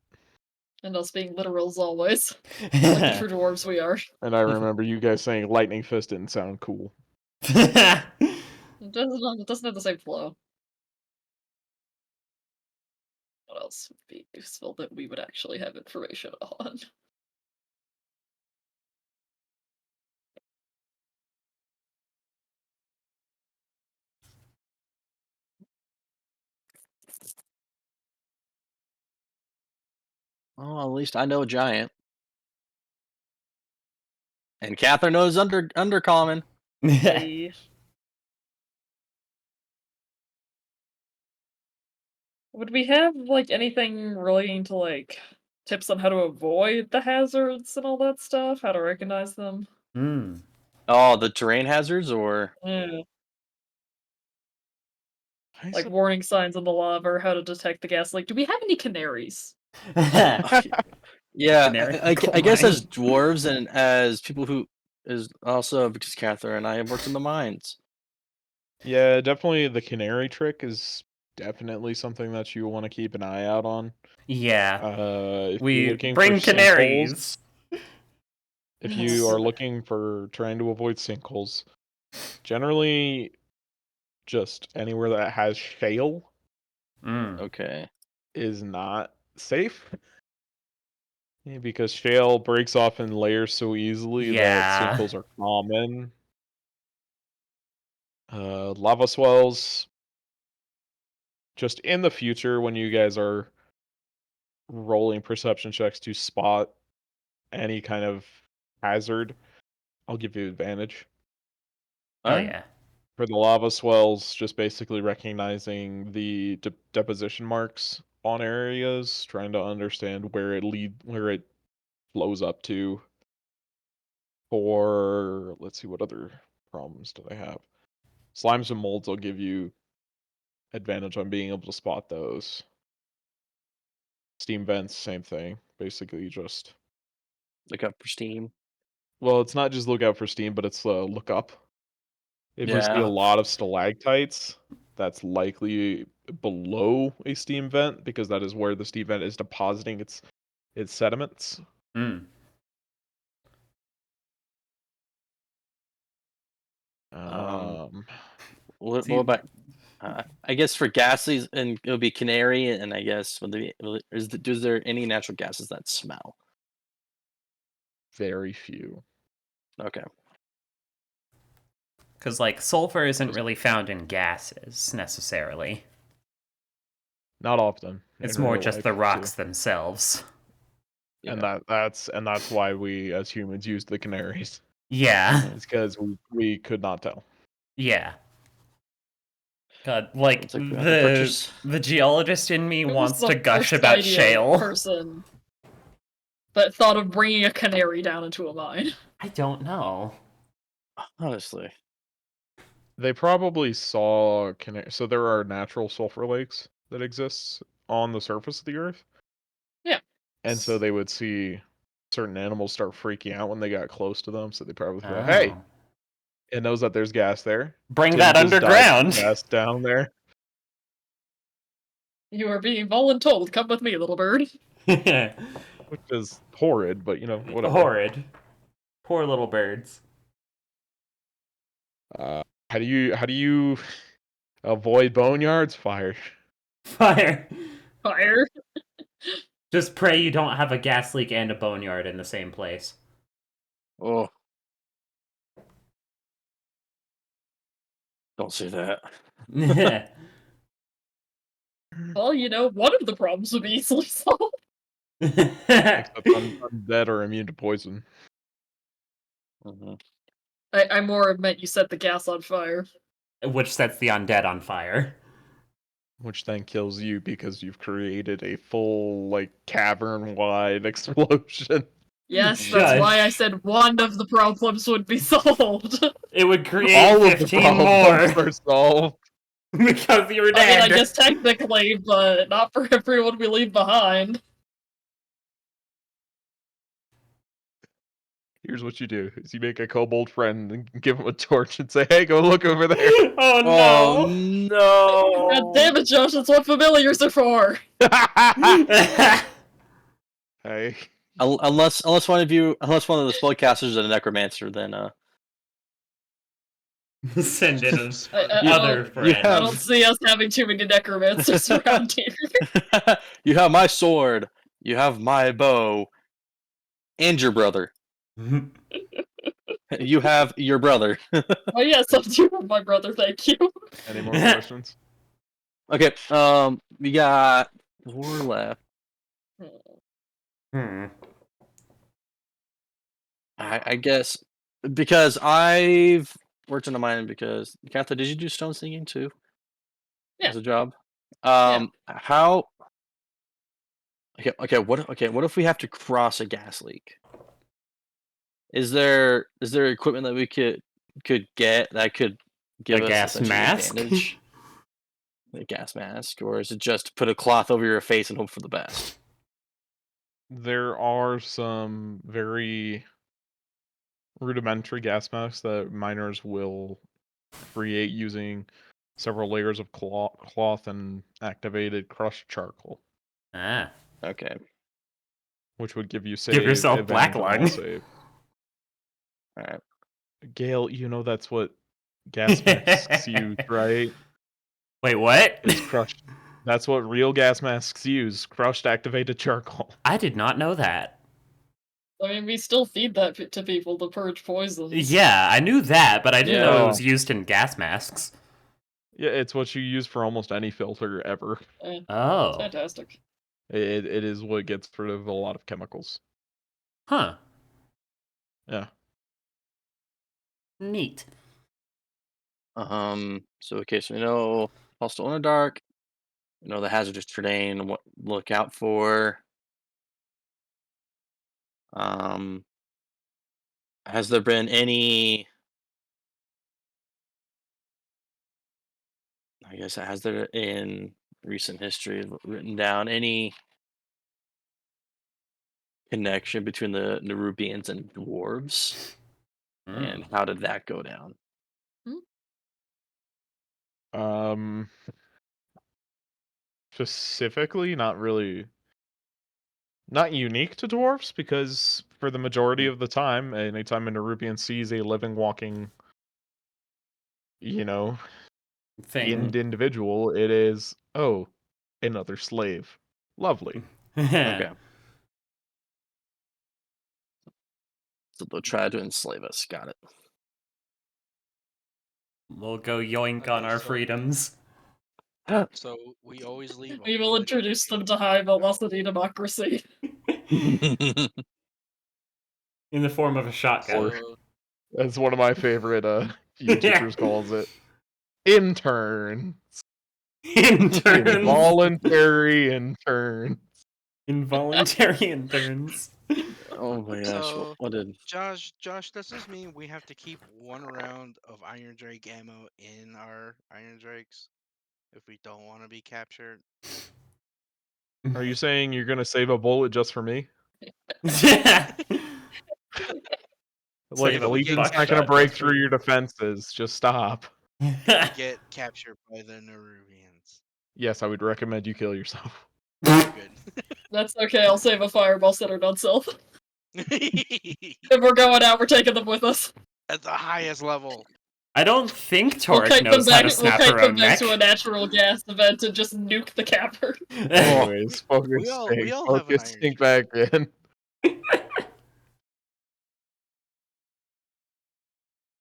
Speaker 4: And us being literal as always. Like the true dwarves we are.
Speaker 1: And I remember you guys saying lightning fist didn't sound cool.
Speaker 4: It doesn't have the same flow. What else would be useful that we would actually have information on?
Speaker 2: Oh, at least I know giant. And Catherine knows undercommon.
Speaker 4: Hey. Would we have like anything relating to like tips on how to avoid the hazards and all that stuff? How to recognize them?
Speaker 3: Hmm.
Speaker 2: Oh, the terrain hazards, or
Speaker 4: Yeah.
Speaker 1: I
Speaker 4: Like
Speaker 1: sup-
Speaker 4: warning signs on the lava or how to detect the gas leak. Do we have any canaries?
Speaker 2: yeah,
Speaker 3: Generic
Speaker 2: I guess
Speaker 3: mine.
Speaker 2: as dwarves and as people who is also because Catherine and I have worked in the mines.
Speaker 1: Yeah, definitely the canary trick is definitely something that you want to keep an eye out on.
Speaker 3: Yeah.
Speaker 1: If you're
Speaker 3: We
Speaker 1: looking for
Speaker 3: bring
Speaker 1: sinkholes,
Speaker 3: canaries.
Speaker 1: if you are looking for trying to avoid sinkholes, generally just anywhere that has shale
Speaker 3: Mm.
Speaker 2: Okay.
Speaker 1: is not safe. Because shale breaks off in layers so easily that
Speaker 3: Yeah.
Speaker 1: sinkholes are common. Lava swells. Just in the future, when you guys are rolling perception checks to spot any kind of hazard, I'll give you advantage.
Speaker 3: Oh
Speaker 2: Alright.
Speaker 3: yeah.
Speaker 1: For the lava swells, just basically recognizing the deposition marks on areas, trying to understand where it flows up to. For let's see, what other problems do they have? Slimes and molds will give you advantage on being able to spot those. Steam vents, same thing. Basically, just
Speaker 2: Look up for steam.
Speaker 1: well, it's not just look out for steam, but it's look up. If you see a
Speaker 2: Yeah.
Speaker 1: lot of stalactites, that's likely below a steam vent because that is where the steam vent is depositing its sediments.
Speaker 3: Mm.
Speaker 2: What
Speaker 3: See,
Speaker 2: about? I guess for gases, and it'll be canary, and I guess is there any natural gases that smell?
Speaker 1: Very few.
Speaker 2: Okay.
Speaker 3: because like sulfur isn't
Speaker 1: Just
Speaker 3: really found in gases necessarily.
Speaker 1: not often
Speaker 3: It's
Speaker 1: in
Speaker 3: more
Speaker 1: real
Speaker 3: just
Speaker 1: life,
Speaker 3: the
Speaker 1: too.
Speaker 3: rocks themselves.
Speaker 1: And
Speaker 2: Yeah.
Speaker 1: that's why we as humans use the canaries.
Speaker 3: Yeah.
Speaker 2: Mhm.
Speaker 1: It's because we could not tell.
Speaker 3: Yeah. God, like
Speaker 2: It's like we have to purchase.
Speaker 3: the geologist in me
Speaker 4: Who was
Speaker 3: wants to
Speaker 4: the
Speaker 3: gush
Speaker 4: first
Speaker 3: about
Speaker 4: idea
Speaker 3: shale.
Speaker 4: person that thought of bringing a canary down into a mine?
Speaker 3: I don't know.
Speaker 2: Honestly.
Speaker 1: They probably saw so there are natural sulfur lakes that exist on the surface of the earth.
Speaker 4: Yeah.
Speaker 1: And so they would see certain animals start freaking out when they got close to them, so they probably thought, "Hey,
Speaker 3: Oh.
Speaker 1: it knows that there's gas there.
Speaker 3: Bring
Speaker 1: Tim
Speaker 3: that
Speaker 1: just died from
Speaker 3: underground.
Speaker 1: gas down there,"
Speaker 4: You are being voluntold. Come with me, little bird.
Speaker 1: which is horrid, but whatever.
Speaker 3: Horrid. Poor little birds.
Speaker 1: How do you avoid boneyards? Fire.
Speaker 3: Fire.
Speaker 4: Fire.
Speaker 3: Just pray you don't have a gas leak and a boneyard in the same place.
Speaker 2: Oh. Don't say that.
Speaker 4: Well, one of the problems would be easily solved.
Speaker 1: Except undead are immune to poison,
Speaker 2: Mm-hmm.
Speaker 4: I more meant you set the gas on fire.
Speaker 3: Which sets the undead on fire.
Speaker 1: which then kills you because you've created a full cavern-wide explosion.
Speaker 4: Yes, that's
Speaker 3: Shush.
Speaker 4: why I said one of the problems would be solved.
Speaker 3: It would create
Speaker 1: All of the
Speaker 3: 15
Speaker 1: problems
Speaker 3: more
Speaker 1: are solved.
Speaker 3: because you're
Speaker 4: I mean,
Speaker 3: dead.
Speaker 4: I guess technically, but not for everyone we leave behind.
Speaker 1: Here's what you do: is you make a kobold friend and give him a torch and say, "Hey, go look over there."
Speaker 3: Oh
Speaker 2: Oh
Speaker 3: no!
Speaker 4: God damn it, Josh, that's what familiars are for!
Speaker 1: Hey,
Speaker 2: Unless one of the spellcasters is a necromancer, then
Speaker 3: Send in an
Speaker 4: I
Speaker 3: other
Speaker 4: don't,
Speaker 3: friend.
Speaker 4: I don't see us having too many necromancers around here.
Speaker 2: you have my sword, you have my bow, and your brother. You have your brother.
Speaker 4: Oh yes, I'm due with my brother, thank you.
Speaker 1: any more questions?
Speaker 2: Okay. We got 4 left. I guess because I've worked in a mine. Because Katha, did you do stone singing too?
Speaker 4: Yeah.
Speaker 2: As a job.
Speaker 4: Yeah.
Speaker 2: How? Okay. What if we have to cross a gas leak? Is there equipment that we could get that could give
Speaker 3: A
Speaker 2: us
Speaker 3: gas
Speaker 2: essentially
Speaker 3: mask?
Speaker 2: advantage? A gas mask, or is it just put a cloth over your face and hope for the best?
Speaker 1: There are some very rudimentary gas masks that miners will create using several layers of cloth and activated crushed charcoal,
Speaker 3: Ah.
Speaker 2: Okay.
Speaker 1: which would give you
Speaker 3: Give yourself black
Speaker 1: advantage on all
Speaker 3: lung.
Speaker 1: save.
Speaker 2: All right.
Speaker 1: Gale, you know that's what gas masks use, right?
Speaker 3: Wait, what?
Speaker 1: Is crushed. That's what real gas masks use. Crushed activated charcoal.
Speaker 3: I did not know that.
Speaker 4: I mean, we still feed that to people to purge poisons.
Speaker 3: Yeah, I knew that, but I didn't know it
Speaker 1: Yeah.
Speaker 3: was used in gas masks.
Speaker 1: Yeah, it's what you use for almost any filter ever.
Speaker 3: Oh.
Speaker 4: Fantastic.
Speaker 1: It is what gets rid of a lot of chemicals.
Speaker 3: Huh.
Speaker 1: Yeah.
Speaker 3: Neat.
Speaker 2: So okay, so we know hostile in the dark. We know the hazardous terrain. What to look out for? Has there been any? I guess has there in recent history written down any connection between the Nerubians and dwarves, and how did that go down?
Speaker 1: Specifically, not really. Not unique to dwarfs, because for the majority of the time, anytime a Nerubian sees a living, walking,
Speaker 3: Thing.
Speaker 1: individual, it is, oh, another slave. Lovely.
Speaker 2: Okay. So they'll try to enslave us. Got it.
Speaker 3: We'll go yoink
Speaker 5: Okay,
Speaker 3: on our
Speaker 5: so-
Speaker 3: freedoms.
Speaker 5: So we always leave.
Speaker 4: We will introduce them to high velocity democracy.
Speaker 3: In the form of a shotgun.
Speaker 5: So,
Speaker 1: That's one of my favorite YouTubers calls it. Intern.
Speaker 3: Interns.
Speaker 1: Involuntary intern.
Speaker 3: Involuntary interns.
Speaker 2: Oh my gosh!
Speaker 5: So-
Speaker 2: What did?
Speaker 5: Josh, does this mean we have to keep 1 round of Iron Drake ammo in our Iron Drakes if we don't want to be captured?
Speaker 1: Are you saying you're gonna save a bullet just for me?
Speaker 3: Yeah.
Speaker 1: Like,
Speaker 3: Save
Speaker 1: the
Speaker 3: a
Speaker 1: Legion's not
Speaker 3: buckshot
Speaker 1: gonna break
Speaker 3: just for
Speaker 1: through
Speaker 3: you.
Speaker 1: your defenses. Just stop.
Speaker 5: Get captured by the Nerubians.
Speaker 1: Yes, I would recommend you kill yourself.
Speaker 5: Good.
Speaker 4: That's okay, I'll save a fireball centered on self. If we're going out, we're taking them with us.
Speaker 5: At the highest level.
Speaker 3: I don't think
Speaker 4: We'll
Speaker 3: Torek
Speaker 4: kite them
Speaker 3: knows how
Speaker 4: back.
Speaker 3: to
Speaker 4: We'll
Speaker 3: snap
Speaker 4: kite
Speaker 3: her
Speaker 4: them
Speaker 3: own
Speaker 4: back
Speaker 3: neck.
Speaker 4: to a natural gas event and just nuke the capper.
Speaker 1: Anyways,
Speaker 5: We all have an Iron
Speaker 1: focusing
Speaker 5: Drake.
Speaker 1: back in.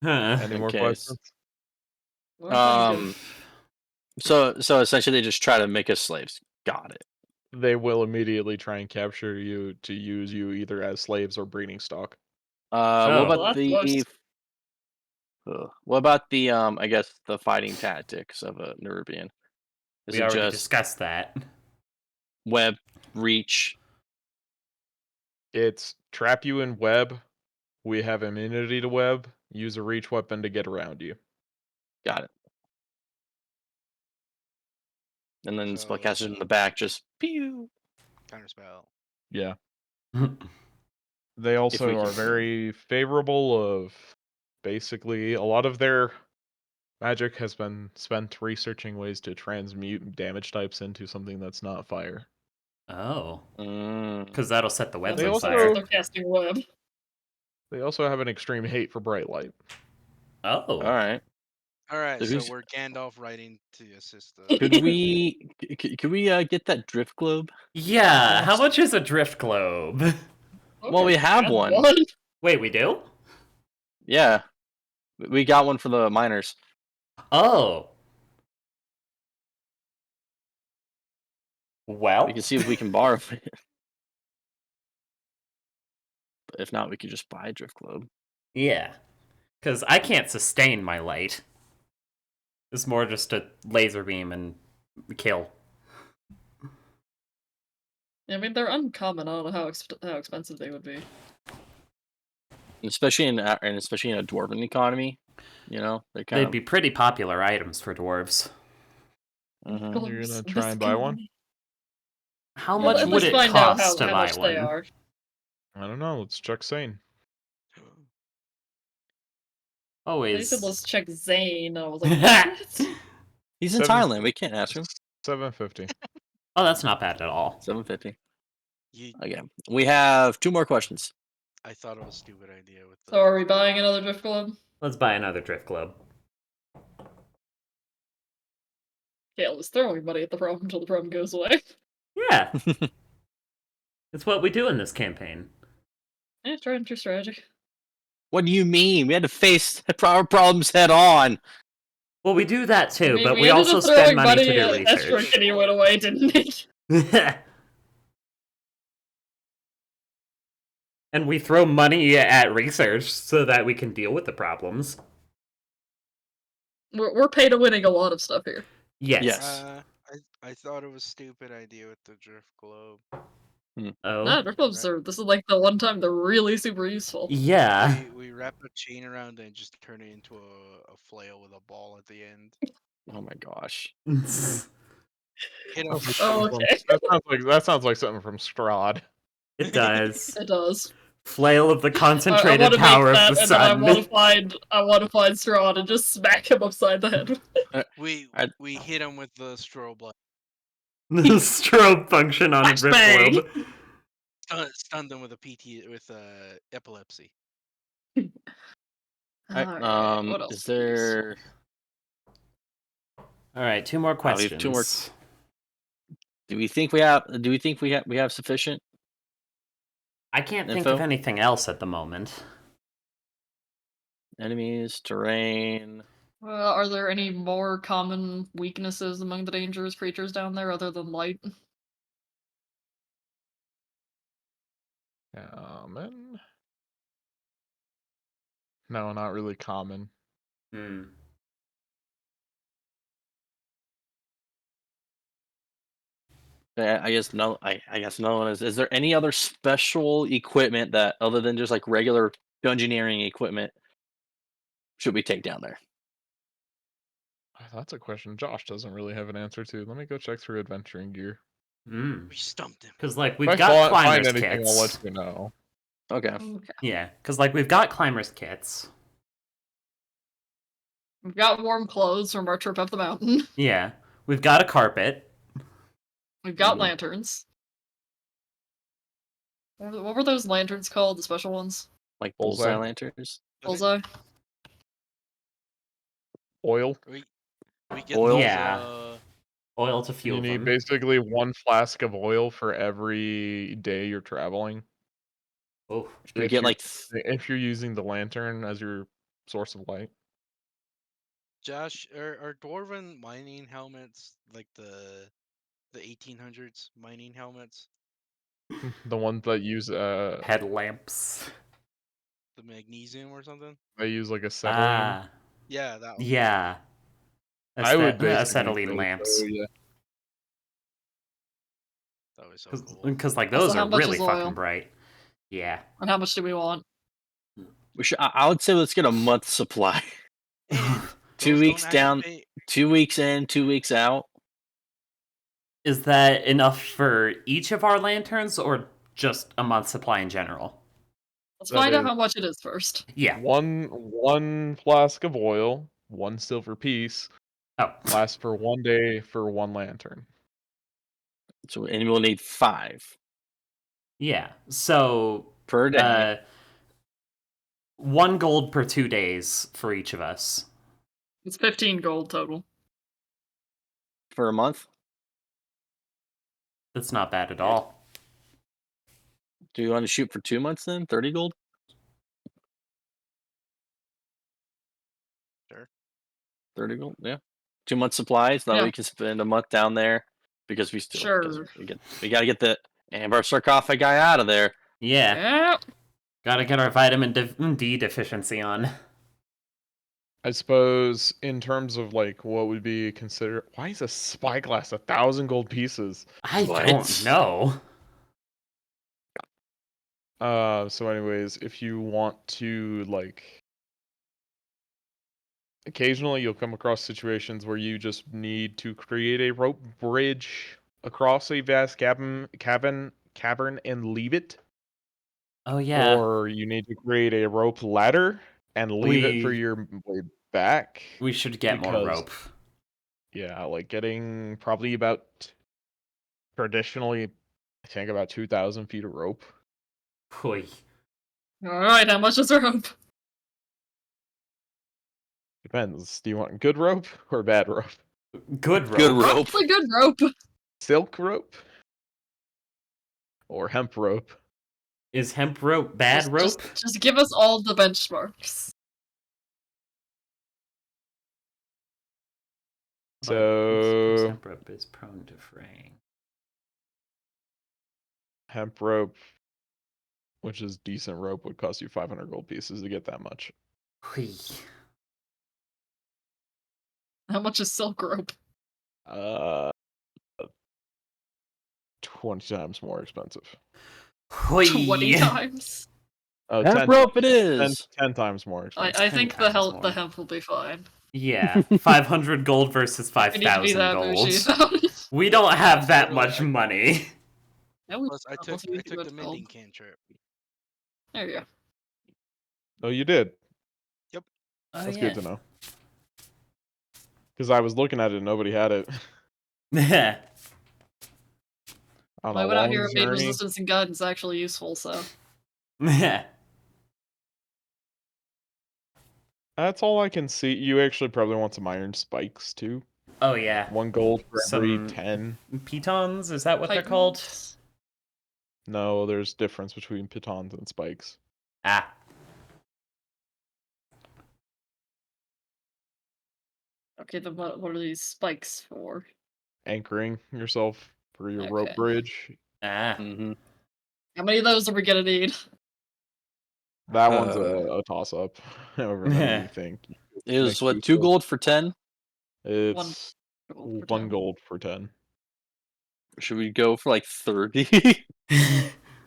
Speaker 1: Any more
Speaker 2: Okay,
Speaker 1: questions?
Speaker 2: So essentially, they just try to make us slaves. Got it.
Speaker 1: They will immediately try and capture you to use you either as slaves or breeding stock.
Speaker 2: What
Speaker 3: Oh.
Speaker 2: about
Speaker 4: Well, that's worse.
Speaker 2: what about the I guess the fighting tactics of a Nerubian? Is
Speaker 3: We
Speaker 2: it
Speaker 3: already
Speaker 2: just
Speaker 3: discussed that.
Speaker 2: web reach?
Speaker 1: It's trap you in web. We have immunity to web. Use a reach weapon to get around you.
Speaker 2: Got it. And then
Speaker 5: So-
Speaker 2: spellcasters in the back just pew.
Speaker 5: Counterspell.
Speaker 1: Yeah. They also
Speaker 2: we
Speaker 1: are
Speaker 2: can-
Speaker 1: very favorable of basically a lot of their magic has been spent researching ways to transmute damage types into something that's not fire.
Speaker 3: Oh.
Speaker 2: Mm.
Speaker 3: Because that'll set the webs
Speaker 1: They
Speaker 3: on
Speaker 1: also-
Speaker 3: fire.
Speaker 4: They're casting web.
Speaker 1: They also have an extreme hate for bright light.
Speaker 3: Oh.
Speaker 2: All right.
Speaker 5: Alright,
Speaker 2: So
Speaker 5: so
Speaker 2: who's-
Speaker 5: we're Gandalf writing to assist the.
Speaker 2: Could we get that drift globe?
Speaker 3: Yeah, how much is a drift globe?
Speaker 2: Well, we have
Speaker 4: Add
Speaker 2: one.
Speaker 3: Wait, we do?
Speaker 2: Yeah, we got one for the miners.
Speaker 3: Oh. Well,
Speaker 2: We can see if we can borrow it. But if not, we could just buy a drift globe.
Speaker 3: yeah. Because I can't sustain my light. It's more just a laser beam and kill.
Speaker 4: I mean, they're uncommon. I don't know how expensive they would be.
Speaker 2: Especially in a dwarven economy, you know, they're kind
Speaker 3: They'd be pretty popular items for dwarves.
Speaker 2: of.
Speaker 1: You're gonna try and buy one?
Speaker 3: How
Speaker 4: Yeah,
Speaker 3: much
Speaker 4: at
Speaker 3: would
Speaker 4: least
Speaker 3: it
Speaker 4: find out
Speaker 3: cost to
Speaker 4: how
Speaker 3: buy
Speaker 4: much they
Speaker 3: one?
Speaker 4: are.
Speaker 1: I don't know. Let's check Sane.
Speaker 4: They
Speaker 3: Always.
Speaker 4: said let's check Zane. I was like, what?
Speaker 2: He's in Thailand. We can't ask him.
Speaker 1: 750.
Speaker 3: Oh, that's not bad at all.
Speaker 2: 750.
Speaker 5: You,
Speaker 2: Again, we have 2 more questions.
Speaker 5: I thought it was a stupid idea with the.
Speaker 4: So are we buying another drift globe?
Speaker 3: Let's buy another drift globe.
Speaker 4: Kale is throwing money at the problem until the problem goes away.
Speaker 3: Yeah. It's what we do in this campaign.
Speaker 4: Yeah, try your strategy.
Speaker 2: What do you mean? We had to face our problems head on.
Speaker 3: Well, we do that too,
Speaker 4: I mean,
Speaker 3: but we
Speaker 4: ended
Speaker 3: also
Speaker 4: up throwing
Speaker 3: spend money to do
Speaker 4: at Estrick
Speaker 3: research.
Speaker 4: and he went away, didn't he?
Speaker 3: And we throw money at research so that we can deal with the problems.
Speaker 4: We're pay to winning a lot of stuff here.
Speaker 3: Yes.
Speaker 5: I thought it was a stupid idea with the drift globe.
Speaker 3: Oh.
Speaker 4: Nah, drift globes are. This is like the one time they're really super useful.
Speaker 3: Yeah.
Speaker 5: We wrap a chain around it and just turn it into a flail with a ball at the end.
Speaker 2: Oh my gosh.
Speaker 5: Hit
Speaker 1: Oh,
Speaker 5: him.
Speaker 4: Oh, okay.
Speaker 1: That sounds like something from Strahd.
Speaker 3: It does.
Speaker 4: It does.
Speaker 3: Flail of the
Speaker 4: I
Speaker 3: concentrated
Speaker 4: want to
Speaker 3: power
Speaker 4: make
Speaker 3: of
Speaker 4: that,
Speaker 3: the
Speaker 4: and then
Speaker 3: sun.
Speaker 4: I want to find Strahd and just smack him upside the head.
Speaker 5: We hit him with the strobe light.
Speaker 3: Strobe function on a drift
Speaker 2: Flashbang!
Speaker 3: globe.
Speaker 5: Stunned them with epilepsy.
Speaker 4: Alright, what else?
Speaker 2: Is there?
Speaker 3: All right, 2 more
Speaker 2: we
Speaker 3: questions.
Speaker 2: have 2 more. Do we think we have sufficient?
Speaker 3: I can't think
Speaker 2: Info?
Speaker 3: of anything else at the moment.
Speaker 2: Enemies, terrain.
Speaker 4: Are there any more common weaknesses among the dangerous creatures down there other than light?
Speaker 1: Common? No, not really common.
Speaker 2: I guess no. I guess no one is. Is there any other special equipment that, other than just like regular dungeoneering equipment, should we take down there?
Speaker 1: That's a question Josh doesn't really have an answer to. Let me go check through adventuring gear.
Speaker 5: We stumped him.
Speaker 3: Because like
Speaker 1: If
Speaker 3: we've
Speaker 1: I
Speaker 3: got
Speaker 1: find
Speaker 3: climbers
Speaker 1: anything,
Speaker 3: kits.
Speaker 1: I'll let you know.
Speaker 2: Okay.
Speaker 4: Okay.
Speaker 3: Yeah, because like we've got climbers kits.
Speaker 4: We've got warm clothes from our trip up the mountain.
Speaker 3: Yeah, we've got a carpet.
Speaker 4: We've got lanterns. What were those lanterns called? The special ones?
Speaker 2: Like
Speaker 1: Bullseye.
Speaker 2: bullseye lanterns.
Speaker 4: Bullseye?
Speaker 1: Oil.
Speaker 5: We get
Speaker 2: Oil?
Speaker 5: those,
Speaker 3: Yeah. Oil to fuel
Speaker 1: You need
Speaker 3: them.
Speaker 1: basically 1 flask of oil for every day you're traveling.
Speaker 3: Oh,
Speaker 2: Should we
Speaker 1: If
Speaker 2: get
Speaker 1: you-
Speaker 2: like
Speaker 1: If you're using the lantern as your source of light.
Speaker 5: Josh, are dwarven mining helmets like the 1800s mining helmets?
Speaker 1: The ones that use
Speaker 3: headlamps.
Speaker 5: The magnesium or something?
Speaker 1: they use like acetylene.
Speaker 5: Yeah, that one.
Speaker 3: Yeah.
Speaker 1: I would basically
Speaker 3: acetylene
Speaker 1: say
Speaker 3: lamps.
Speaker 1: so, yeah.
Speaker 5: That was so cool.
Speaker 3: Because like
Speaker 4: Also,
Speaker 3: those
Speaker 4: how
Speaker 3: are
Speaker 4: much
Speaker 3: really
Speaker 4: is oil?
Speaker 3: fucking bright. Yeah.
Speaker 4: And how much do we want?
Speaker 2: we should? I would say let's get a month's supply.
Speaker 5: And
Speaker 2: 2
Speaker 5: those
Speaker 2: weeks
Speaker 5: don't
Speaker 2: down,
Speaker 5: activate-
Speaker 2: 2 weeks in, 2 weeks out.
Speaker 3: Is that enough for each of our lanterns, or just a month's supply in general?
Speaker 4: Let's
Speaker 1: That
Speaker 4: find out
Speaker 1: is-
Speaker 4: how much it is first.
Speaker 3: Yeah.
Speaker 1: One flask of oil, 1 silver piece,
Speaker 3: Oh.
Speaker 1: lasts for 1 day for 1 lantern.
Speaker 2: So, and we'll need 5
Speaker 3: Yeah. So
Speaker 2: per day.
Speaker 3: 1 gold per 2 days for each of us.
Speaker 4: It's 15 gold total.
Speaker 2: For a month.
Speaker 3: That's not bad at all.
Speaker 2: Do you want to shoot for 2 months then? 30 gold?
Speaker 5: Sure.
Speaker 2: 30 gold, yeah. 2 months supplies. That way
Speaker 4: Yeah.
Speaker 2: we can spend a month down there. because we still
Speaker 4: Sure.
Speaker 2: we gotta get the Amber sarcophagi guy out of there.
Speaker 3: Yeah. Gotta get our vitamin D deficiency on.
Speaker 1: I suppose in terms of like what would be considered, why is a spyglass 1,000 gold pieces?
Speaker 3: I don't know.
Speaker 1: So anyways, if you want to like, occasionally you'll come across situations where you just need to create a rope bridge across a vast cavern and leave it.
Speaker 3: Oh yeah.
Speaker 1: Or you need to create a rope ladder and leave it for your way back.
Speaker 3: We should get more rope.
Speaker 1: Yeah, like getting probably about, traditionally, I think about 2,000 feet of rope.
Speaker 3: Oy.
Speaker 4: Alright, how much is the rope?
Speaker 1: Depends. Do you want good rope or bad rope?
Speaker 3: Good rope.
Speaker 2: Good rope.
Speaker 4: Probably good rope.
Speaker 1: Silk rope? Or hemp rope?
Speaker 3: Is hemp rope bad rope?
Speaker 4: Just give us all the benchmarks.
Speaker 1: So
Speaker 3: hemp rope is prone to fraying.
Speaker 1: Hemp rope, which is decent rope, would cost you 500 gold pieces to get that much.
Speaker 3: Whee.
Speaker 4: How much is silk rope?
Speaker 1: 20 times more expensive.
Speaker 3: Whee.
Speaker 4: 20 times?
Speaker 1: Oh,
Speaker 2: Hemp
Speaker 1: 10,
Speaker 2: rope it is.
Speaker 1: 10 times more expensive.
Speaker 4: I think the hemp will be fine.
Speaker 3: Yeah, 500 gold versus 5,000 gold. We don't have that much money.
Speaker 5: Plus, I took the mending cantrip.
Speaker 4: There you go.
Speaker 1: Oh, you did?
Speaker 5: Yep.
Speaker 1: That's good to know. Because I was looking at it and nobody had it. On
Speaker 4: I
Speaker 1: a
Speaker 4: went out
Speaker 1: long
Speaker 4: here and made
Speaker 1: journey.
Speaker 4: resistance and guidance actually useful, so.
Speaker 1: That's all I can see. You actually probably want some iron spikes too.
Speaker 3: Oh yeah.
Speaker 1: 1 gold for every 10.
Speaker 3: Pitons, is that what they're called?
Speaker 1: No, there's difference between pitons and spikes.
Speaker 3: Ah.
Speaker 4: Okay, then what are these spikes for?
Speaker 1: Anchoring yourself for your rope bridge.
Speaker 3: Ah.
Speaker 2: Mm-hmm.
Speaker 4: How many of those are we gonna need?
Speaker 1: That one's a toss-up. However many you think.
Speaker 2: Is what, 2 gold for 10?
Speaker 1: It's 1 gold for 10.
Speaker 2: Should we go for like 30?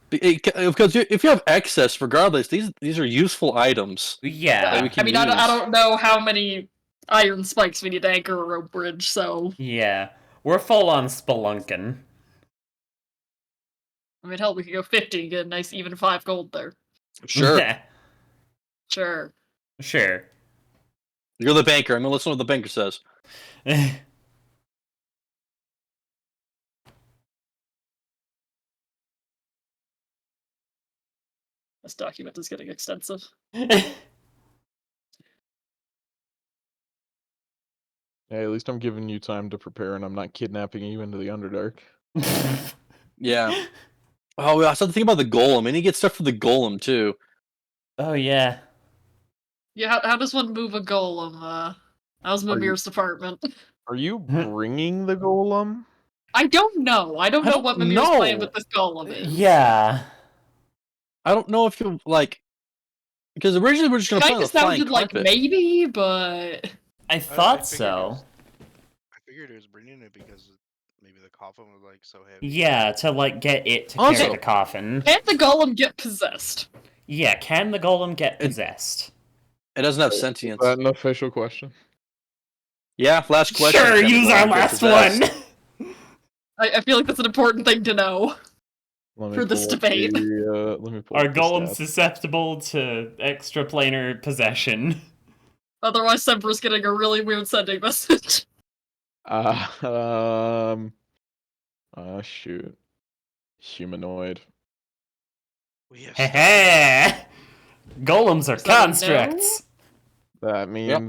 Speaker 2: Because if you have excess, regardless, these are useful items.
Speaker 3: Yeah.
Speaker 2: We can
Speaker 4: I mean,
Speaker 2: use.
Speaker 4: I don't know how many iron spikes we need to anchor a rope bridge, so.
Speaker 3: Yeah. We're full on spelunking.
Speaker 4: I mean, hell, we could go 50 and get a nice even 5 gold there.
Speaker 2: Sure.
Speaker 4: Sure.
Speaker 3: Sure.
Speaker 2: You're the banker. I'm gonna listen to what the banker says.
Speaker 4: This document is getting extensive.
Speaker 1: Hey, at least I'm giving you time to prepare and I'm not kidnapping you into the Underdark.
Speaker 2: Yeah. Oh, I started thinking about the golem. And he gets stuff for the golem, too.
Speaker 3: Oh, yeah.
Speaker 4: Yeah, how does one move a golem? How's Mimir's department?
Speaker 1: Are you bringing the golem?
Speaker 4: I don't know. I don't know what Mimir's plan with this golem is.
Speaker 3: Yeah.
Speaker 2: I don't know if you, like... Because originally we were just going to
Speaker 4: Kinda
Speaker 2: find the flying
Speaker 4: sounded like
Speaker 2: carpet.
Speaker 4: maybe, but...
Speaker 3: I thought so.
Speaker 5: I figured it was bringing it because maybe the coffin was like so heavy.
Speaker 3: Yeah, to like get it to
Speaker 2: Also-
Speaker 3: carry the coffin.
Speaker 4: Can't the golem get possessed?
Speaker 3: Yeah, can the golem get possessed?
Speaker 2: It doesn't have sentience.
Speaker 1: Is that an official question?
Speaker 2: Yeah, last question.
Speaker 3: Sure,
Speaker 2: Can the
Speaker 3: use
Speaker 2: golem
Speaker 3: our
Speaker 2: get
Speaker 3: last
Speaker 2: possessed?
Speaker 3: one.
Speaker 4: I feel like that's an important thing to know.
Speaker 1: Let me
Speaker 4: For this
Speaker 1: pull up
Speaker 4: debate.
Speaker 1: let me pull
Speaker 3: Are
Speaker 1: up the
Speaker 3: golems
Speaker 1: stats.
Speaker 3: susceptible to extraplanar possession?
Speaker 4: Otherwise, Semper's getting a really weird sending message.
Speaker 1: Shoot. Humanoid.
Speaker 5: We have
Speaker 3: Heh. Golems are
Speaker 4: Is that a
Speaker 3: constructs.
Speaker 1: That means
Speaker 2: Yep.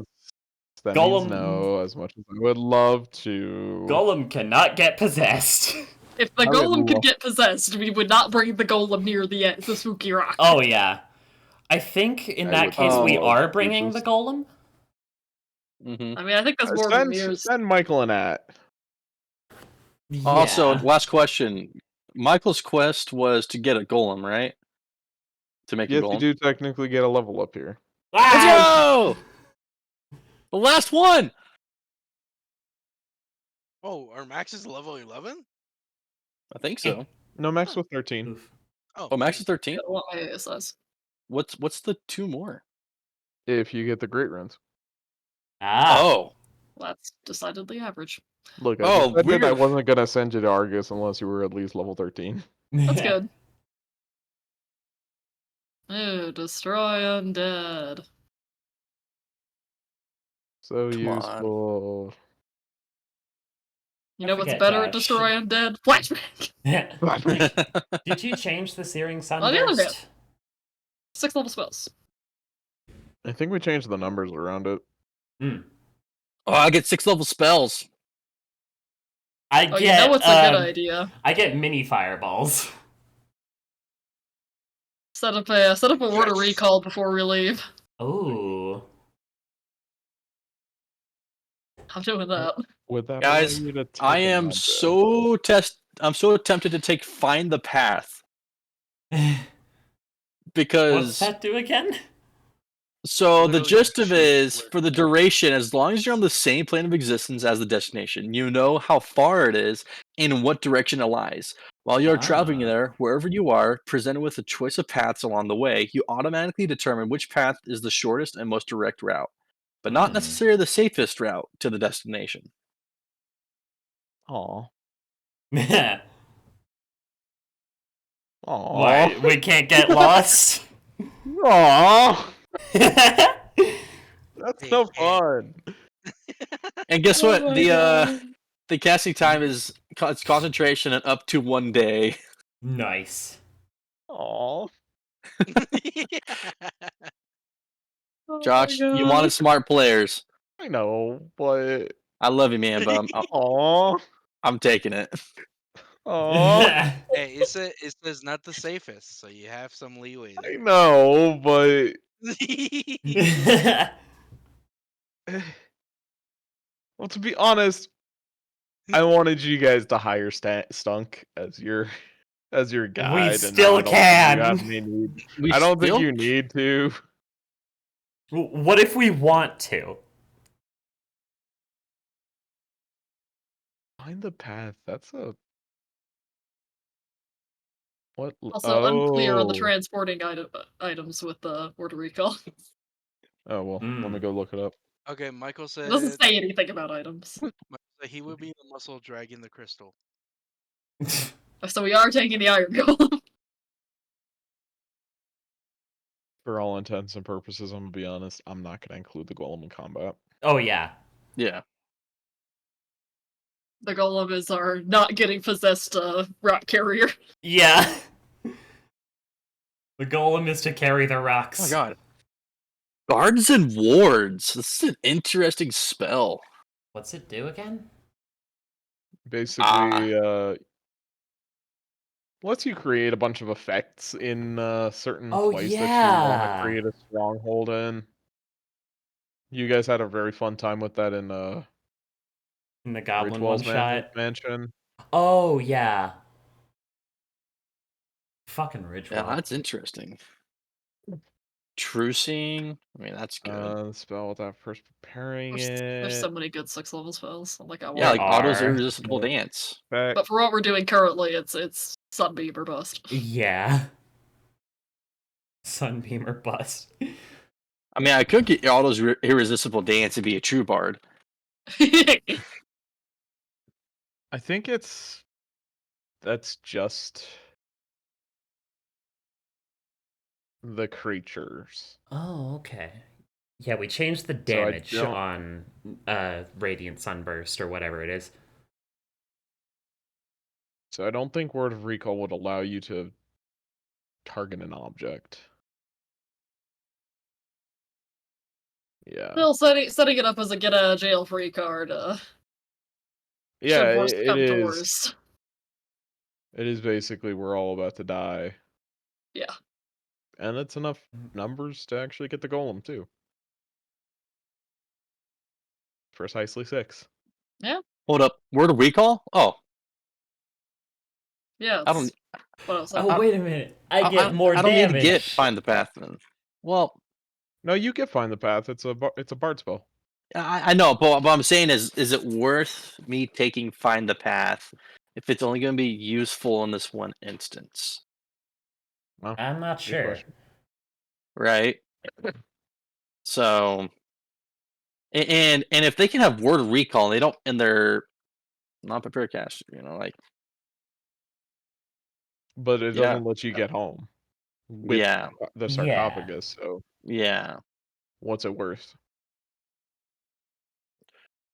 Speaker 1: that
Speaker 3: Golem-
Speaker 1: means no, as much as I would love to.
Speaker 3: Golem cannot get possessed.
Speaker 4: If the
Speaker 1: I would
Speaker 4: golem could
Speaker 1: love-
Speaker 4: get possessed, we would not bring the golem near the spooky rock.
Speaker 3: Oh yeah. I think in
Speaker 1: I
Speaker 3: that
Speaker 1: would
Speaker 3: case we
Speaker 1: love
Speaker 3: are
Speaker 1: to
Speaker 3: bringing
Speaker 1: just-
Speaker 3: the golem.
Speaker 2: Mm-hmm.
Speaker 4: I mean, I think that's more
Speaker 1: Send
Speaker 4: Mimir's.
Speaker 1: Michael and Nat.
Speaker 2: Also,
Speaker 3: Yeah.
Speaker 2: last question. Michael's quest was to get a golem, right? To make a
Speaker 1: Yes, you
Speaker 2: golem.
Speaker 1: do technically get a level up here.
Speaker 2: Let's go! The last one!
Speaker 5: Oh, our max is level 11?
Speaker 2: I think so.
Speaker 1: No, max with 13.
Speaker 3: Oof.
Speaker 2: Oh, max is 13?
Speaker 4: Yeah, what my says.
Speaker 2: What's the 2 more?
Speaker 1: If you get the great runes.
Speaker 3: Ah.
Speaker 2: Oh.
Speaker 4: That's decidedly average.
Speaker 1: Look, I
Speaker 2: Oh,
Speaker 1: decided I
Speaker 2: weird.
Speaker 1: wasn't gonna send you to Argus unless you were at least level 13.
Speaker 4: That's good. Ooh, destroy undead.
Speaker 1: So
Speaker 2: Come on.
Speaker 1: useful.
Speaker 4: You
Speaker 3: I
Speaker 4: know what's
Speaker 3: forget,
Speaker 4: better at
Speaker 3: Josh.
Speaker 4: destroy undead? Flashback.
Speaker 3: Did you change the Searing
Speaker 4: On the other hand,
Speaker 3: Sunburst?
Speaker 4: 6 level spells.
Speaker 1: I think we changed the numbers around it.
Speaker 3: Mm.
Speaker 2: Oh, I get 6 level spells.
Speaker 3: I
Speaker 4: Oh,
Speaker 3: get.
Speaker 4: you know what's a good idea?
Speaker 3: I get mini fireballs.
Speaker 4: Set up a word of recall before we leave.
Speaker 3: Ooh.
Speaker 4: I'm doing that.
Speaker 1: Would that
Speaker 2: Guys,
Speaker 1: allow you to
Speaker 2: I
Speaker 1: take an
Speaker 2: am
Speaker 1: object?
Speaker 2: I'm so tempted to take Find the Path.
Speaker 3: What's
Speaker 2: Because
Speaker 3: that do again?
Speaker 2: so the
Speaker 5: Literally
Speaker 2: gist
Speaker 5: just
Speaker 2: of it
Speaker 5: shoot
Speaker 2: is
Speaker 5: where-
Speaker 2: for the duration, as long as you're on the same plane of existence as the destination, you know how far it is and in what direction it lies. While you're traveling
Speaker 3: Ah.
Speaker 2: there, wherever you are, presented with a choice of paths along the way, you automatically determine which path is the shortest and most direct route, but not
Speaker 3: Hmm.
Speaker 2: necessarily the safest route to the destination.
Speaker 1: Aw.
Speaker 3: Why?
Speaker 1: Aw.
Speaker 3: We can't get lost?
Speaker 1: Aw. That's
Speaker 5: Hey,
Speaker 1: no
Speaker 5: hey.
Speaker 1: fun.
Speaker 2: And guess
Speaker 4: Oh
Speaker 2: what?
Speaker 4: my God.
Speaker 2: The casting time is it's concentration and up to 1 day.
Speaker 3: Nice.
Speaker 1: Aw.
Speaker 4: Oh
Speaker 2: Josh,
Speaker 4: my
Speaker 2: you
Speaker 4: God.
Speaker 2: wanted smart players.
Speaker 1: I know, but
Speaker 2: I love you, man, but
Speaker 1: aw.
Speaker 2: I'm taking it.
Speaker 1: Aw.
Speaker 5: Hey, it says not the safest, so you have some leeway
Speaker 1: I
Speaker 5: there.
Speaker 1: know, but well, to be honest, I wanted you guys to hire Stunk as your guide, and
Speaker 3: still
Speaker 1: I don't think you
Speaker 3: can.
Speaker 1: have any need.
Speaker 2: We
Speaker 1: I don't think
Speaker 2: still
Speaker 1: you need to.
Speaker 3: What if we want to?
Speaker 1: Find the path. That's a what?
Speaker 4: Also unclear on the
Speaker 1: Oh.
Speaker 4: transporting items with the word of recall.
Speaker 1: Oh well, let me
Speaker 3: Mm.
Speaker 1: go look it up.
Speaker 5: Okay, Michael
Speaker 4: It doesn't
Speaker 5: said
Speaker 4: say anything about items.
Speaker 5: he would be the muscle dragging the crystal.
Speaker 4: So we are taking the iron golem.
Speaker 1: For all intents and purposes, I'm gonna be honest. I'm not gonna include the golem in combat.
Speaker 3: Oh yeah.
Speaker 2: Yeah.
Speaker 4: The golem is our not getting possessed rock carrier.
Speaker 3: Yeah. The golem is to carry the rocks.
Speaker 2: Oh my god. Guards and wards. This is an interesting spell.
Speaker 3: What's it do again?
Speaker 1: Basically, lets you create a bunch of effects in a certain
Speaker 3: Oh,
Speaker 1: place that you want to
Speaker 3: yeah.
Speaker 1: create a stronghold in. You guys had a very fun time with that in
Speaker 3: In the goblin
Speaker 1: Ridgewell's
Speaker 3: one-shot.
Speaker 1: mansion.
Speaker 3: Oh, yeah. Fucking Ridgewell.
Speaker 2: Yeah, that's interesting. Trucing. I mean, that's good.
Speaker 1: Spell without first preparing
Speaker 4: There's
Speaker 1: it.
Speaker 4: so many good 6-level spells. Like I
Speaker 2: Yeah,
Speaker 4: want.
Speaker 2: like Otto's
Speaker 3: are.
Speaker 2: irresistible dance.
Speaker 1: Effect.
Speaker 4: But for what we're doing currently, it's Sunbeam or bust.
Speaker 3: Yeah. Sunbeam or bust.
Speaker 2: I mean, I could get Otto's irresistible dance and be a true bard.
Speaker 1: I think that's just the creatures.
Speaker 3: Oh, okay. Yeah, we changed the
Speaker 1: So I
Speaker 3: damage
Speaker 1: don't-
Speaker 3: on Radiant Sunburst or whatever it is.
Speaker 1: So I don't think Word of Recall would allow you to target an object. Yeah.
Speaker 4: Still setting it up as a get out of jail free card.
Speaker 1: Yeah,
Speaker 4: should worse
Speaker 1: it
Speaker 4: come to
Speaker 1: is.
Speaker 4: worse.
Speaker 1: It is basically we're all about to die.
Speaker 4: Yeah.
Speaker 1: And it's enough numbers to actually get the golem too. Precisely 6.
Speaker 4: Yeah.
Speaker 2: Hold up. Word of recall? Oh.
Speaker 4: Yeah.
Speaker 2: I don't.
Speaker 3: Oh, wait a minute. I get more
Speaker 2: I don't
Speaker 3: damage.
Speaker 2: need to get find the path then. Well,
Speaker 1: No, you can find the path. It's a bard spell.
Speaker 2: I know, but what I'm saying is it worth me taking find the path if it's only going to be useful in this one instance?
Speaker 1: Well,
Speaker 3: I'm not
Speaker 1: good
Speaker 3: sure.
Speaker 1: question.
Speaker 2: Right. So, and if they can have word recall, and they don't, and they're not prepared caster, like.
Speaker 1: But it
Speaker 2: Yeah.
Speaker 1: doesn't let you get home with
Speaker 2: Yeah.
Speaker 1: the
Speaker 3: Yeah.
Speaker 1: sarcophagus. So
Speaker 2: Yeah.
Speaker 1: what's it worth?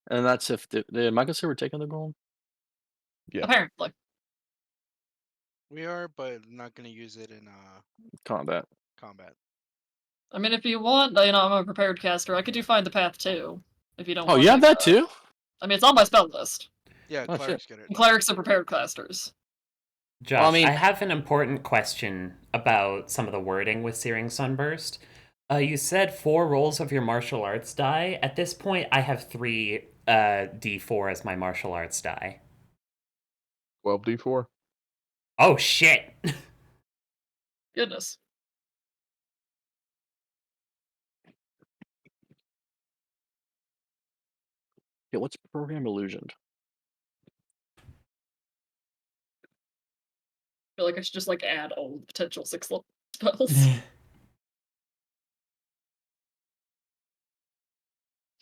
Speaker 2: And that's if the Michael said we're taking the gold.
Speaker 1: Yeah.
Speaker 4: Apparently.
Speaker 5: We are, but not going to use it in
Speaker 2: Combat.
Speaker 4: I mean, if you want, I'm a prepared caster. I could do find the path too. If you don't.
Speaker 2: Oh,
Speaker 4: want
Speaker 2: you have
Speaker 4: like,
Speaker 2: that too?
Speaker 4: I mean, it's on my spell list.
Speaker 5: Yeah,
Speaker 2: Oh,
Speaker 5: clerics get it.
Speaker 4: And clerics are prepared casters.
Speaker 3: Josh,
Speaker 2: Well, I mean-
Speaker 3: I have an important question about some of the wording with Searing Sunburst. You said 4 rolls of your martial arts die. At this point, I have 3 D4 as my martial arts die.
Speaker 1: 12d4.
Speaker 3: Oh, shit!
Speaker 4: Goodness.
Speaker 2: Yeah, what's program illusioned?
Speaker 4: I feel like I should just add all the potential 6-level spells.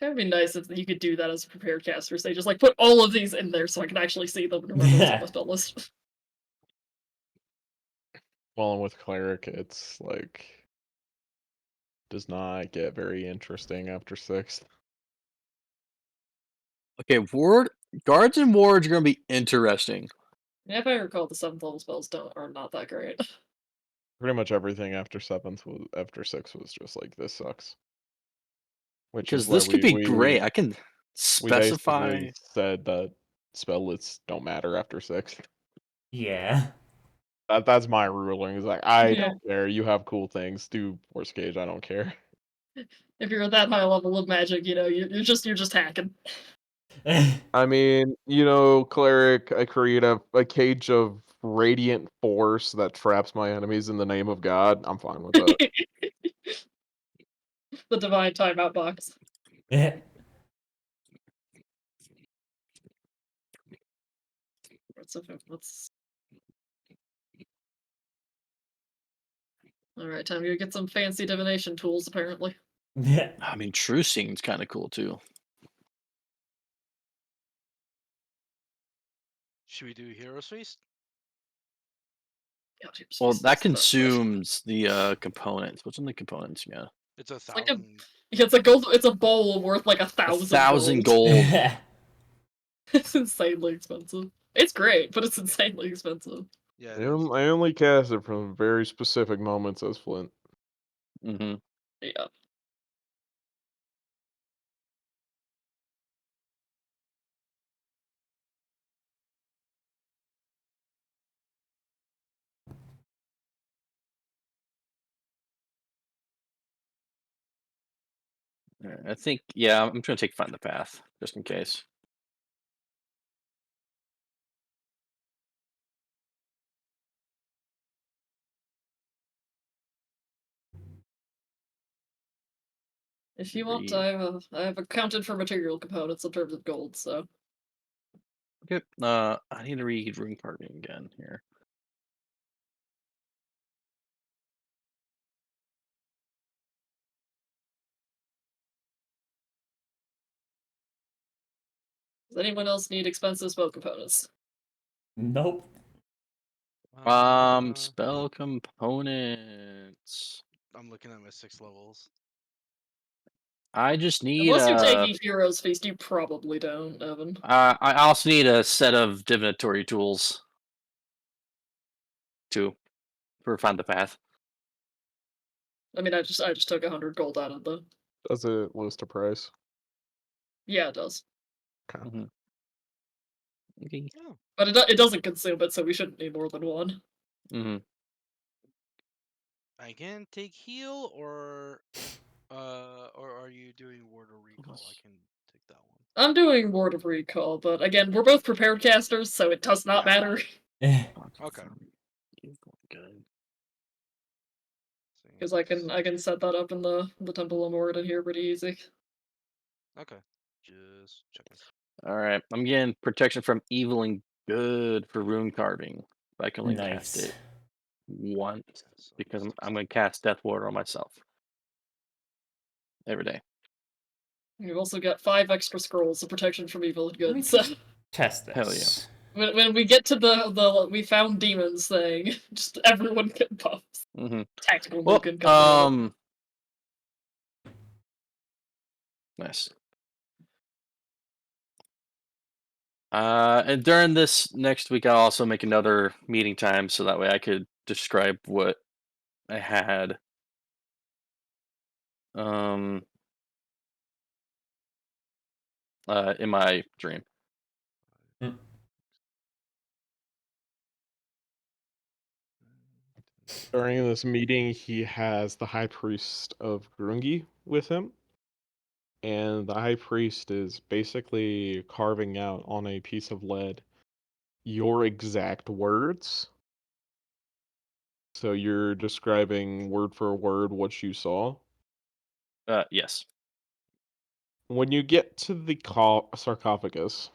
Speaker 4: It would be nice if you could do that as a prepared caster. Say just put all of these in there so I can actually see them and remember what's on my spell list.
Speaker 1: Well, and with cleric, it's does not get very interesting after 6th.
Speaker 2: Okay, guards and wards are gonna be interesting.
Speaker 4: Yeah, if I recall, the 7th level spells are not that great.
Speaker 1: Pretty much everything after 6 was just this sucks. Which
Speaker 2: Because
Speaker 1: is why
Speaker 2: this could be great. I can
Speaker 1: we
Speaker 2: specify.
Speaker 1: basically said that spell lists don't matter after 6th.
Speaker 3: Yeah.
Speaker 1: That's my ruling. Is I
Speaker 4: Yeah.
Speaker 1: don't care. You have cool things. Do Force Gauge. I don't care.
Speaker 4: If you're at that high level of magic, you're just hacking.
Speaker 1: I mean, cleric. I create a cage of radiant force that traps my enemies in the name of God. I'm fine with that.
Speaker 4: The divine timeout box. Let's. All right, time to get some fancy divination tools. Apparently.
Speaker 2: I mean, True Seeing's kind of cool too.
Speaker 5: Should we do Heroes Feast?
Speaker 4: God,
Speaker 2: Well,
Speaker 4: that's
Speaker 2: that
Speaker 4: the best way.
Speaker 2: consumes the components. What's in the components? Yeah,
Speaker 5: It's a
Speaker 4: It's
Speaker 5: 1,000.
Speaker 4: It's a gold. It's a bowl worth 1,000.
Speaker 2: 1,000 gold.
Speaker 4: It's insanely expensive. It's great, but it's insanely expensive.
Speaker 5: Yeah,
Speaker 1: I
Speaker 5: it is.
Speaker 1: only cast it from very specific moments as Flint.
Speaker 2: Mm-hmm.
Speaker 4: Yeah.
Speaker 2: I think, yeah, I'm trying to take find the path just in case.
Speaker 4: If you want, I have accounted for material components in terms of gold. So
Speaker 2: Okay. I need to read Rune Carving again here.
Speaker 4: does anyone else need expensive spell components?
Speaker 3: Nope.
Speaker 2: Spell components.
Speaker 5: I'm looking at my 6 levels.
Speaker 2: I just need
Speaker 4: Unless you're taking Heroes Feast, you probably don't, Evan.
Speaker 2: I also need a set of divinatory tools too for find the path.
Speaker 4: I mean, I just took 100 gold out of the.
Speaker 1: Does it list a price?
Speaker 4: Yeah, it does.
Speaker 1: Okay.
Speaker 2: Mm-hmm. Okay.
Speaker 5: Oh.
Speaker 4: But it doesn't consume it, so we shouldn't need more than one.
Speaker 2: Mm-hmm.
Speaker 5: I can take heal or are you doing ward or recall? I can take that one.
Speaker 4: I'm doing Ward of Recall, but again, we're both prepared casters, so it does not
Speaker 5: Yeah.
Speaker 4: matter.
Speaker 5: Okay.
Speaker 2: Good.
Speaker 4: Because I can set that up in the Temple of Moradin here pretty easy.
Speaker 5: Okay. Just checking.
Speaker 2: All right, I'm getting protection from evil and good for rune carving. If I can only cast
Speaker 3: Nice.
Speaker 2: it once,
Speaker 5: So
Speaker 2: because
Speaker 5: this
Speaker 2: I'm going to cast Death Ward on myself every day.
Speaker 4: You've also got 5 extra scrolls of protection from evil and good. So
Speaker 3: Test
Speaker 2: Hell
Speaker 3: this.
Speaker 4: when we get to the we found demons thing, just everyone get buffs.
Speaker 2: Mm-hmm.
Speaker 4: Tactical
Speaker 2: Well,
Speaker 4: can come
Speaker 2: nice. And during this next week, I'll also make another meeting time so that way I could describe what I had. In my dream.
Speaker 1: During this meeting, he has the High Priest of Grungi with him. And the High Priest is basically carving out on a piece of lead your exact words. So you're describing word for word what you saw.
Speaker 2: Yes.
Speaker 1: When you get to the sarcophagus,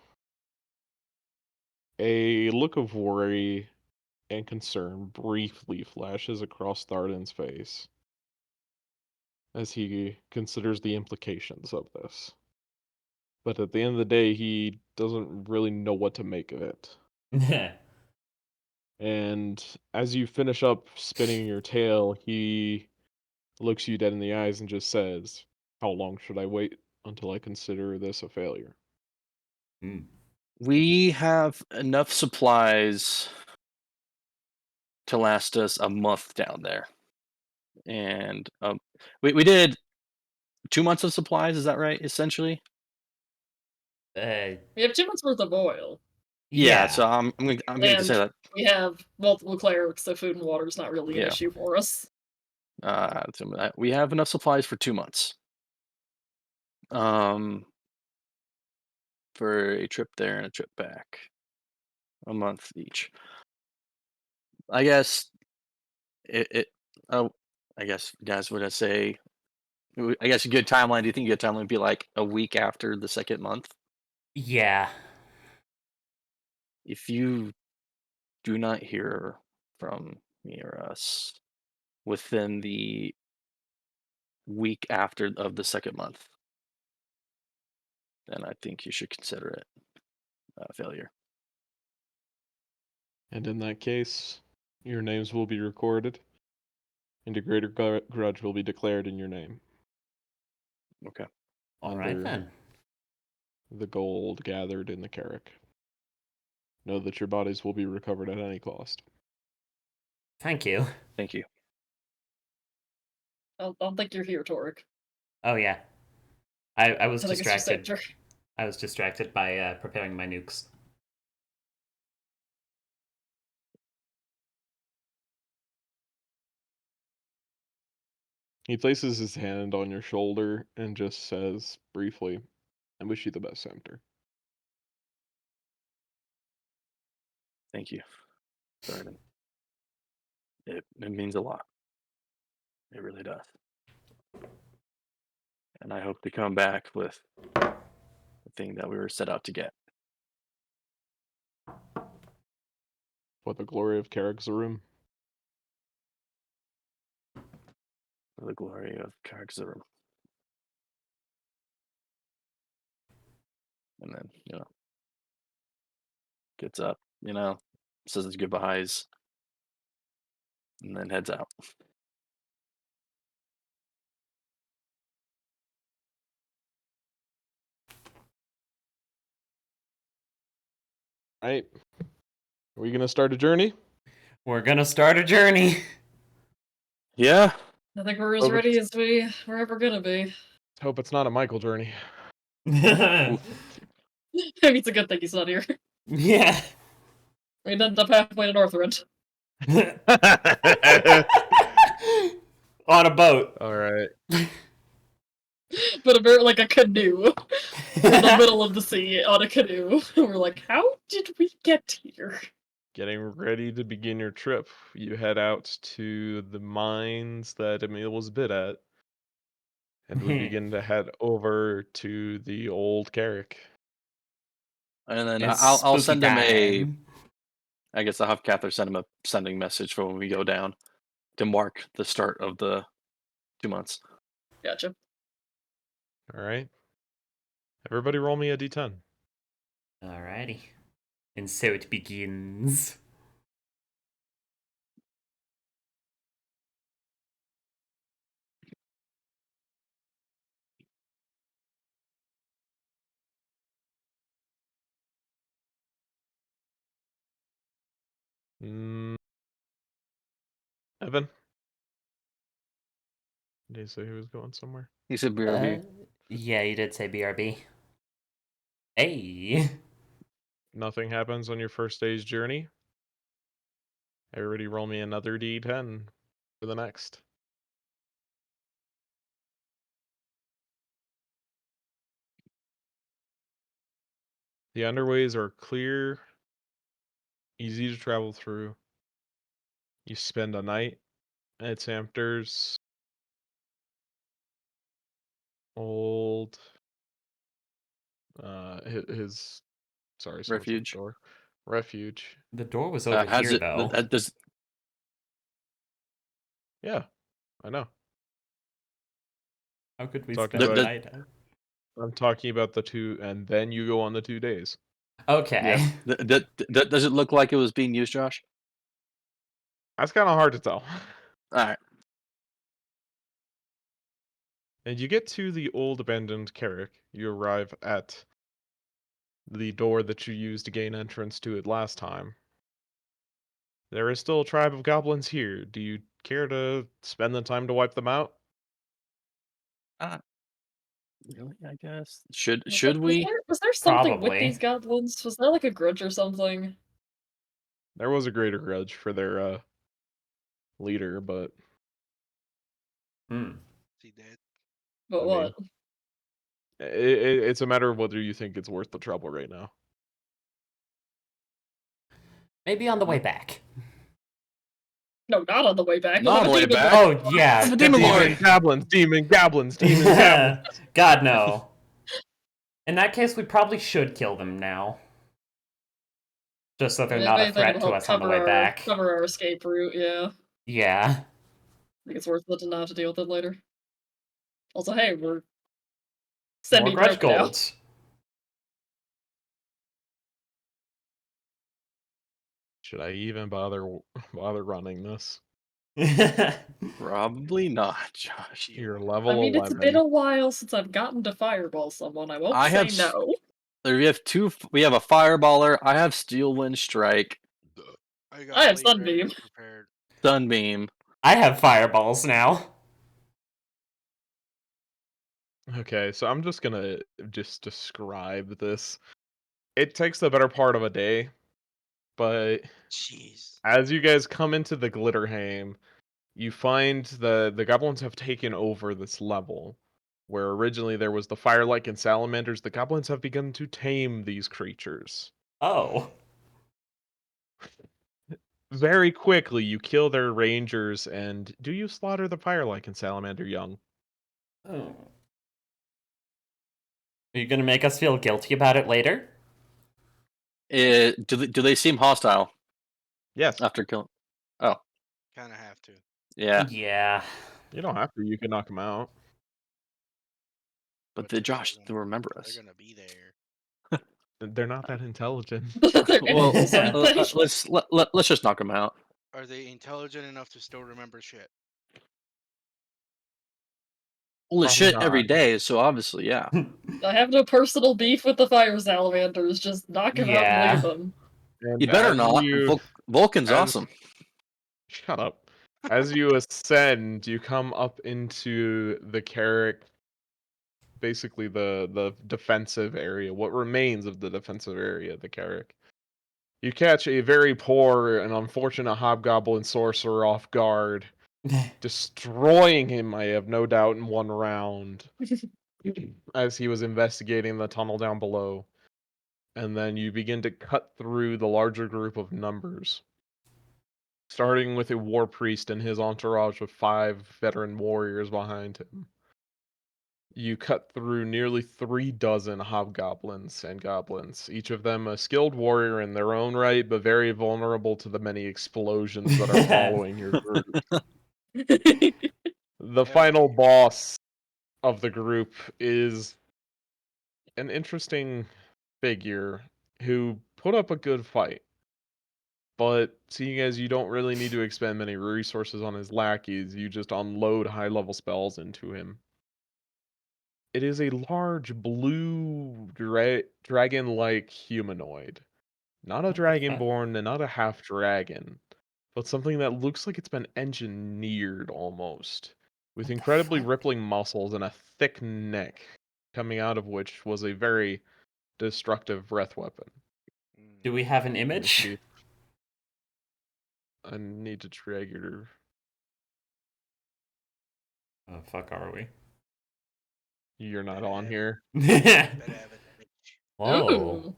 Speaker 1: a look of worry and concern briefly flashes across Thardan's face as he considers the implications of this. But at the end of the day, he doesn't really know what to make of it. And as you finish up spinning your tail, he looks you dead in the eyes and just says, "How long should I wait until I consider this a failure?"
Speaker 2: We have enough supplies to last us a month down there. And we did 2 months of supplies, is that right, essentially?
Speaker 4: We have 2 months worth of oil.
Speaker 2: Yeah, so I'm going to say that.
Speaker 4: We have multiple clerics, so food and water is not really an issue for us.
Speaker 2: We have enough supplies for 2 months. For a trip there and a trip back. A month each. I guess I guess, guys, would I say, I guess a good timeline, do you think a good timeline would be like a week after the second month?
Speaker 3: Yeah.
Speaker 2: If you do not hear from me or us within the week after of the second month, then I think you should consider it a failure.
Speaker 1: And in that case, your names will be recorded, and a greater grudge will be declared in your name.
Speaker 2: Okay.
Speaker 3: All right then.
Speaker 1: The gold gathered in the Carrick. Know that your bodies will be recovered at any cost.
Speaker 3: Thank you.
Speaker 2: Thank you.
Speaker 4: I don't think you're here, Torek.
Speaker 3: Oh yeah. I was
Speaker 4: I think it's just
Speaker 3: distracted.
Speaker 4: Andrew.
Speaker 3: I was distracted by preparing my nukes.
Speaker 1: He places his hand on your shoulder and just says briefly, "I wish you the best, Sumter."
Speaker 2: Thank you. Sorry. It means a lot. It really does. And I hope to come back with the thing that we were set out to get.
Speaker 1: For the glory of Carrickzarum.
Speaker 2: For the glory of Kingsmoot. And then, gets up, says his goodbyes, and then heads out.
Speaker 1: Right. Are we going to start a journey?
Speaker 3: We're gonna start a journey.
Speaker 2: Yeah.
Speaker 4: I think we're as ready as we're ever gonna be.
Speaker 1: Let's hope it's not a Michael journey.
Speaker 4: Maybe it's a good thing he's not here.
Speaker 3: Yeah.
Speaker 4: We'd end up halfway to Northrend.
Speaker 3: On a boat.
Speaker 1: All right.
Speaker 4: But like a canoe in the middle of the sea on a canoe. We're like, how did we get here?
Speaker 1: Getting ready to begin your trip, you head out to the mines that Emil was bid at, and we begin to head over to the old Carrick.
Speaker 2: And then
Speaker 3: It's
Speaker 2: I'll
Speaker 3: spooky
Speaker 2: send him a.
Speaker 3: time.
Speaker 2: I guess I'll have Cather send him a sending message for when we go down to mark the start of the 2 months.
Speaker 4: Gotcha.
Speaker 1: All right. Everybody roll me a d10.
Speaker 3: Alrighty. And so it begins.
Speaker 1: Evan? Did he say he was going somewhere?
Speaker 2: He said BRB.
Speaker 3: Yeah, you did say BRB. Hey.
Speaker 1: Nothing happens on your first day's journey. Everybody roll me another d10 for the next. The underways are clear, easy to travel through. You spend a night at Samter's old his sorry, someone's at the
Speaker 2: Refuge.
Speaker 1: door. Refuge.
Speaker 3: The door was over
Speaker 2: Has
Speaker 3: here,
Speaker 2: it?
Speaker 3: though.
Speaker 2: Does
Speaker 1: Yeah, I know.
Speaker 3: How could we
Speaker 1: Talking
Speaker 3: spend the
Speaker 1: about-
Speaker 3: night?
Speaker 1: I'm talking about the 2, and then you go on the 2 days.
Speaker 3: Okay.
Speaker 2: Yeah. Does it look like it was being used, Josh?
Speaker 1: That's kind of hard to tell.
Speaker 2: All right.
Speaker 1: And you get to the old abandoned Carrick. You arrive at the door that you used to gain entrance to it last time. There is still a tribe of goblins here. Do you care to spend the time to wipe them out?
Speaker 2: Really? I guess should
Speaker 4: Was
Speaker 2: we?
Speaker 4: was there something with
Speaker 3: Probably.
Speaker 4: these goblins? Was there like a grudge or something?
Speaker 1: There was a greater grudge for their leader, but
Speaker 3: Hmm.
Speaker 5: Is he dead?
Speaker 4: But
Speaker 1: I
Speaker 4: what?
Speaker 1: it's a matter of whether you think it's worth the trouble right now.
Speaker 3: Maybe on the way back.
Speaker 4: No, not on the way back.
Speaker 2: Not on the way
Speaker 4: Demon
Speaker 2: back.
Speaker 4: Lord.
Speaker 3: Oh, yeah.
Speaker 2: The Demon Lord.
Speaker 1: Goblins, demon goblins.
Speaker 3: God, no. In that case, we probably should kill them now. Just so they're
Speaker 4: If
Speaker 3: not a
Speaker 4: anything,
Speaker 3: threat
Speaker 4: it'll
Speaker 3: to
Speaker 4: help
Speaker 3: us on the way back.
Speaker 4: cover our escape route, yeah.
Speaker 3: Yeah.
Speaker 4: I think it's worth it to not have to deal with it later. Also, hey, we're
Speaker 3: More
Speaker 4: sending
Speaker 3: grudge
Speaker 4: broke now.
Speaker 3: gold.
Speaker 1: Should I even bother running this?
Speaker 2: Probably not, Josh.
Speaker 1: You're level
Speaker 4: I mean,
Speaker 1: 11.
Speaker 4: it's been a while since I've gotten to fireball someone. I won't
Speaker 2: I
Speaker 4: say
Speaker 2: have
Speaker 4: no.
Speaker 2: We have two. We have a fireballer. I have steel wind strike.
Speaker 4: I have
Speaker 5: Blade Dagger
Speaker 4: Sunbeam.
Speaker 5: prepared.
Speaker 2: Sunbeam.
Speaker 3: I have fireballs now.
Speaker 1: Okay, so I'm just gonna just describe this. It takes the better part of a day, but
Speaker 5: Jeez.
Speaker 1: as you guys come into the Glitterhame, you find the goblins have taken over this level. Where originally there was the firelight and salamanders, the goblins have begun to tame these creatures.
Speaker 3: Oh.
Speaker 1: Very quickly, you kill their rangers, and do you slaughter the firelight and salamander young?
Speaker 3: Oh. Are you gonna make us feel guilty about it later?
Speaker 2: Do they seem hostile
Speaker 1: Yes.
Speaker 2: after killing? Oh,
Speaker 5: Kind of have to.
Speaker 2: yeah.
Speaker 3: Yeah.
Speaker 1: You don't have to. You can knock them out.
Speaker 2: But
Speaker 5: they're
Speaker 2: Josh,
Speaker 5: still
Speaker 2: they'll remember us.
Speaker 5: They're gonna be there.
Speaker 1: They're not that intelligent.
Speaker 4: They're
Speaker 2: Well,
Speaker 4: animals, aren't they?
Speaker 2: let's just knock them out.
Speaker 5: Are they intelligent enough to still remember shit?
Speaker 2: Well, it's
Speaker 1: Probably
Speaker 2: shit every
Speaker 1: not.
Speaker 2: day, so obviously, yeah.
Speaker 4: I have no personal beef with the fire salamanders. Just knock them out and leave them.
Speaker 1: And
Speaker 2: You better
Speaker 1: as
Speaker 2: not. Vulcan's
Speaker 1: as-
Speaker 2: awesome.
Speaker 1: Shut up. As you ascend, you come up into the Carrick, basically the defensive area, what remains of the defensive area of the Carrick. You catch a very poor and unfortunate hobgoblin sorcerer off guard, destroying him, I have no doubt, in one round, as he was investigating the tunnel down below. and then you begin to cut through the larger group of numbers, starting with a war priest and his entourage of 5 veteran warriors behind him. You cut through nearly 3 dozen hobgoblins and goblins, each of them a skilled warrior in their own right, but very vulnerable to the many explosions that are following your group. The final boss of the group is an interesting figure who put up a good fight. But seeing as you don't really need to expend many resources on his lackeys, you just unload high-level spells into him. It is a large blue dragon-like humanoid. Not a dragonborn and not a half-dragon, but something that looks like it's been engineered almost, with incredibly rippling muscles and a thick neck, coming out of which was a very destructive breath weapon.
Speaker 3: Do we have an image?
Speaker 1: I need to trigger.
Speaker 3: Oh, fuck, are we?
Speaker 1: You're not on here.
Speaker 3: Whoa.
Speaker 4: Ooh.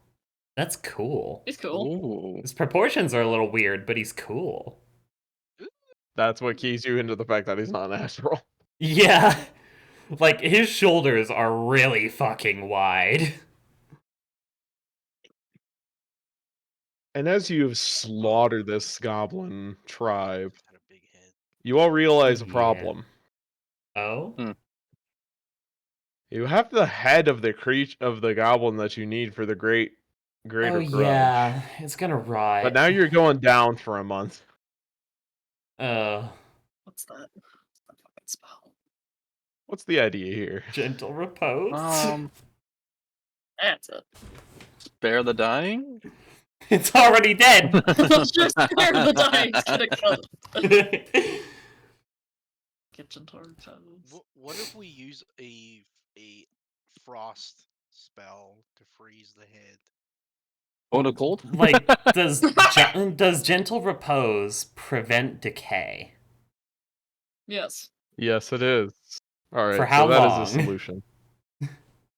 Speaker 3: That's cool.
Speaker 4: He's cool.
Speaker 2: Ooh.
Speaker 3: His proportions are a little weird, but he's cool.
Speaker 1: That's what keys you into the fact that he's not natural.
Speaker 3: Yeah. Like, his shoulders are really fucking wide.
Speaker 1: And as you've slaughtered this goblin tribe, you all realize a problem.
Speaker 3: Oh?
Speaker 1: You have the head of the goblin that you need for the greater grudge.
Speaker 3: Yeah, it's gonna rot.
Speaker 1: But now you're going down for a month.
Speaker 4: What's that? What's that fucking spell?
Speaker 1: What's the idea here?
Speaker 3: Gentle repose?
Speaker 4: That's it.
Speaker 2: Spare the dying?
Speaker 3: It's already dead!
Speaker 4: Let's just spare the dying. It's gonna kill. Kitchen torches.
Speaker 5: What if we use a frost spell to freeze the head?
Speaker 2: Oh, no cold?
Speaker 3: Like, does gentle repose prevent decay?
Speaker 4: Yes.
Speaker 1: Yes, it is. All right,
Speaker 3: For how
Speaker 1: so that
Speaker 3: long?
Speaker 1: is a solution.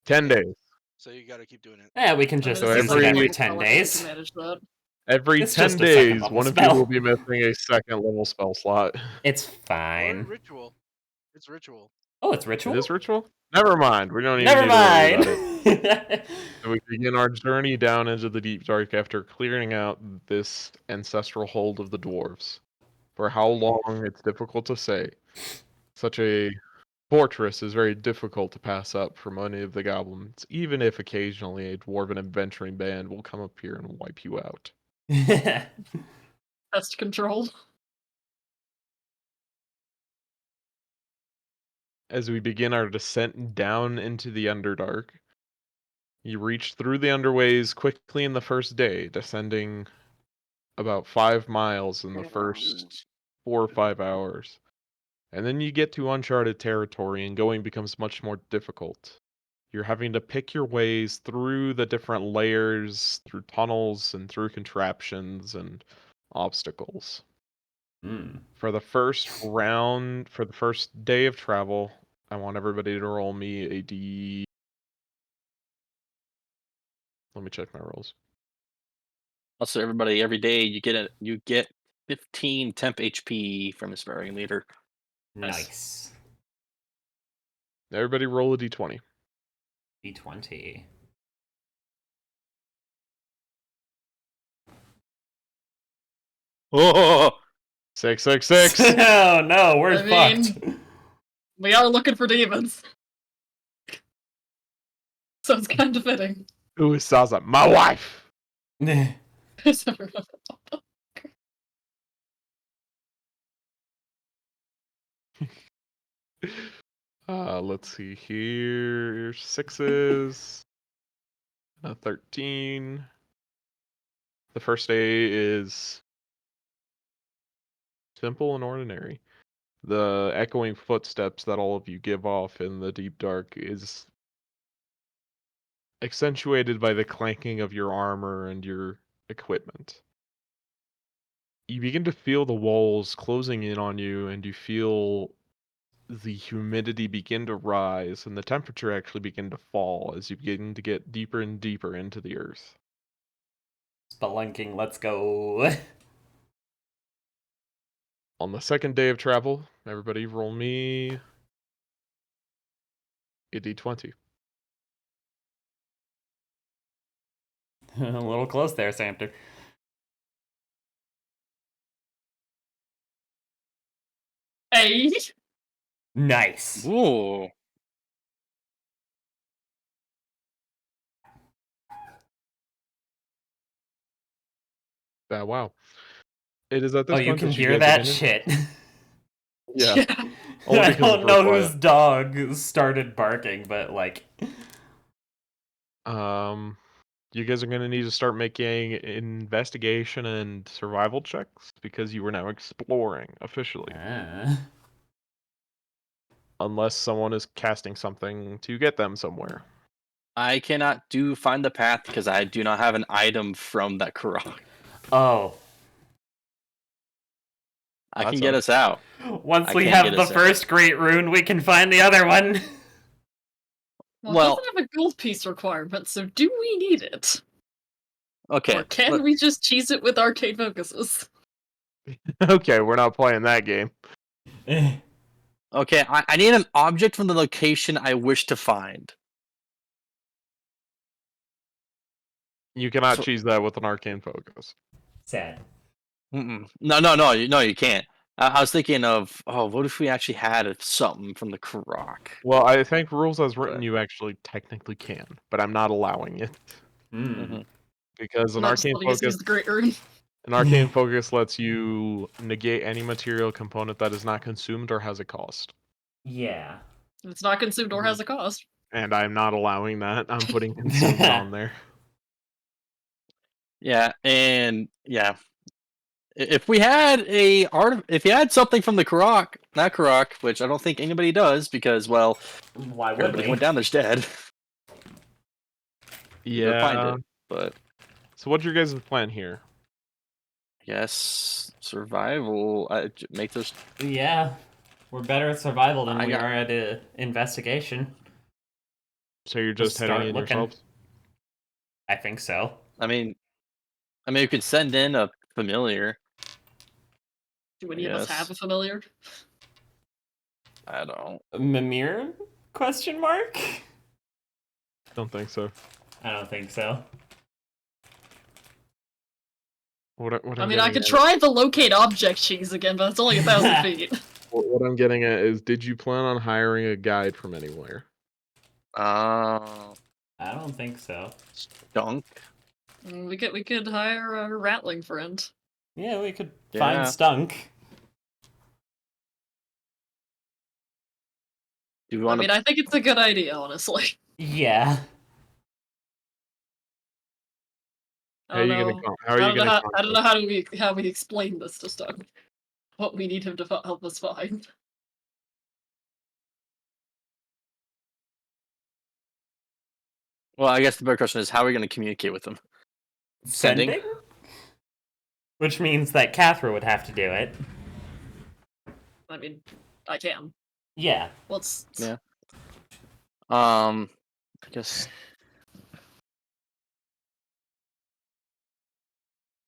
Speaker 1: 10 days.
Speaker 5: So you gotta keep doing it.
Speaker 3: Yeah, we can just
Speaker 1: So
Speaker 3: use it
Speaker 1: every-
Speaker 3: every
Speaker 4: I
Speaker 3: 10
Speaker 4: can
Speaker 3: days.
Speaker 4: manage that.
Speaker 1: Every
Speaker 3: It's
Speaker 1: 10
Speaker 3: just a second
Speaker 1: days,
Speaker 3: level
Speaker 1: one of you
Speaker 3: spell.
Speaker 1: will be missing a second level spell slot.
Speaker 3: It's
Speaker 5: Or
Speaker 3: fine.
Speaker 5: ritual. It's ritual.
Speaker 3: Oh, it's ritual?
Speaker 1: It is ritual? Never mind. We don't even
Speaker 3: Never
Speaker 1: need to worry about it.
Speaker 3: mind!
Speaker 1: So we begin our journey down into the deep dark after clearing out this ancestral hold of the dwarves. For how long, it's difficult to say. Such a fortress is very difficult to pass up for many of the goblins, even if occasionally a dwarven adventuring band will come up here and wipe you out.
Speaker 4: Pest control.
Speaker 1: As we begin our descent down into the Underdark, you reach through the underways quickly in the first day, descending about 5 miles in the first 4 or 5 hours. And then you get to uncharted territory and going becomes much more difficult. You're having to pick your ways through the different layers, through tunnels and through contraptions and obstacles. For the first day of travel, I want everybody to roll me a D. Let me check my rolls.
Speaker 2: Also, everybody, every day you get 15 temp HP from the sparring leader.
Speaker 3: Nice.
Speaker 1: Everybody roll a D20.
Speaker 3: D20.
Speaker 2: Oh,
Speaker 1: 666.
Speaker 3: Oh no, we're
Speaker 4: I mean-
Speaker 3: fucked.
Speaker 4: We are looking for demons. So it's kind of fitting.
Speaker 1: Ooh, Saza, my wife. Let's see here. 6s. 13. The first day is simple and ordinary. The echoing footsteps that all of you give off in the deep dark is accentuated by the clanking of your armor and your equipment. You begin to feel the walls closing in on you, and you feel the humidity begin to rise and the temperature actually begin to fall as you begin to get deeper and deeper into the earth.
Speaker 3: Spelunking, let's go.
Speaker 1: On the second day of travel, everybody roll me a d20.
Speaker 3: A little close there, Samter.
Speaker 4: Hey.
Speaker 3: Nice.
Speaker 2: Ooh.
Speaker 1: Wow. It is at this
Speaker 3: Oh, you
Speaker 1: point
Speaker 3: can
Speaker 1: that you
Speaker 3: hear
Speaker 1: guys are
Speaker 3: that shit.
Speaker 1: Yeah. Only
Speaker 3: I
Speaker 1: because
Speaker 3: don't
Speaker 1: it's
Speaker 3: know
Speaker 1: quiet.
Speaker 3: whose dog started barking, but like.
Speaker 1: You guys are gonna need to start making investigation and survival checks because you are now exploring officially. Unless someone is casting something to get them somewhere.
Speaker 2: I cannot find the path because I do not have an item from that Karok.
Speaker 3: Oh.
Speaker 2: I can get us out.
Speaker 3: Once we have the first great rune, we can find the other one.
Speaker 4: Well, it doesn't have a gold piece requirement, so do we need it?
Speaker 2: Okay.
Speaker 4: Or can we just cheese it with arcade focuses?
Speaker 1: Okay, we're not playing that game.
Speaker 2: Okay, I need an object from the location I wish to find.
Speaker 1: You cannot cheese that with an arcane focus.
Speaker 3: Sad.
Speaker 2: No, you can't. I was thinking of, what if we actually had something from the Karok?
Speaker 1: Well, I think rules as written, you actually technically can, but I'm not allowing it. Because an arcane focus, an arcane focus lets you negate any material component that is not consumed or has a cost.
Speaker 3: Yeah.
Speaker 4: It's not consumed or has a cost.
Speaker 1: And I'm not allowing that. I'm putting consumed on there.
Speaker 2: Yeah, and yeah. If we had if you had something from the Karok, not Karok, which I don't think anybody does because, well,
Speaker 3: why would
Speaker 2: everybody who went down there's dead.
Speaker 1: Yeah.
Speaker 2: Find it, but
Speaker 1: so what's your guys' plan here?
Speaker 2: Yes, survival. Make those.
Speaker 3: Yeah, we're better at survival than we are at investigation.
Speaker 1: So you're just heading in yourselves?
Speaker 3: I think so.
Speaker 2: I mean, you could send in a familiar.
Speaker 4: Do any of us have a familiar?
Speaker 2: I don't.
Speaker 3: Mimir? Question mark?
Speaker 1: Don't think so.
Speaker 3: I don't think so.
Speaker 4: I mean, I could try the locate object cheese again, but it's only 1,000 feet.
Speaker 1: What I'm getting at is, did you plan on hiring a guide from anywhere?
Speaker 3: I don't think so.
Speaker 2: Stunk.
Speaker 4: We could hire a rattling friend.
Speaker 3: Yeah, we could find Stunk.
Speaker 2: Do we want?
Speaker 4: I think it's a good idea, honestly.
Speaker 3: Yeah.
Speaker 1: How are you gonna
Speaker 4: I don't know how we explain this to Stunk. What we need him to help us find.
Speaker 2: Well, I guess the better question is, how are we going to communicate with them?
Speaker 3: Sending? Which means that Cathra would have to do it.
Speaker 4: I mean, I can.
Speaker 3: Yeah.
Speaker 2: Yeah. I guess.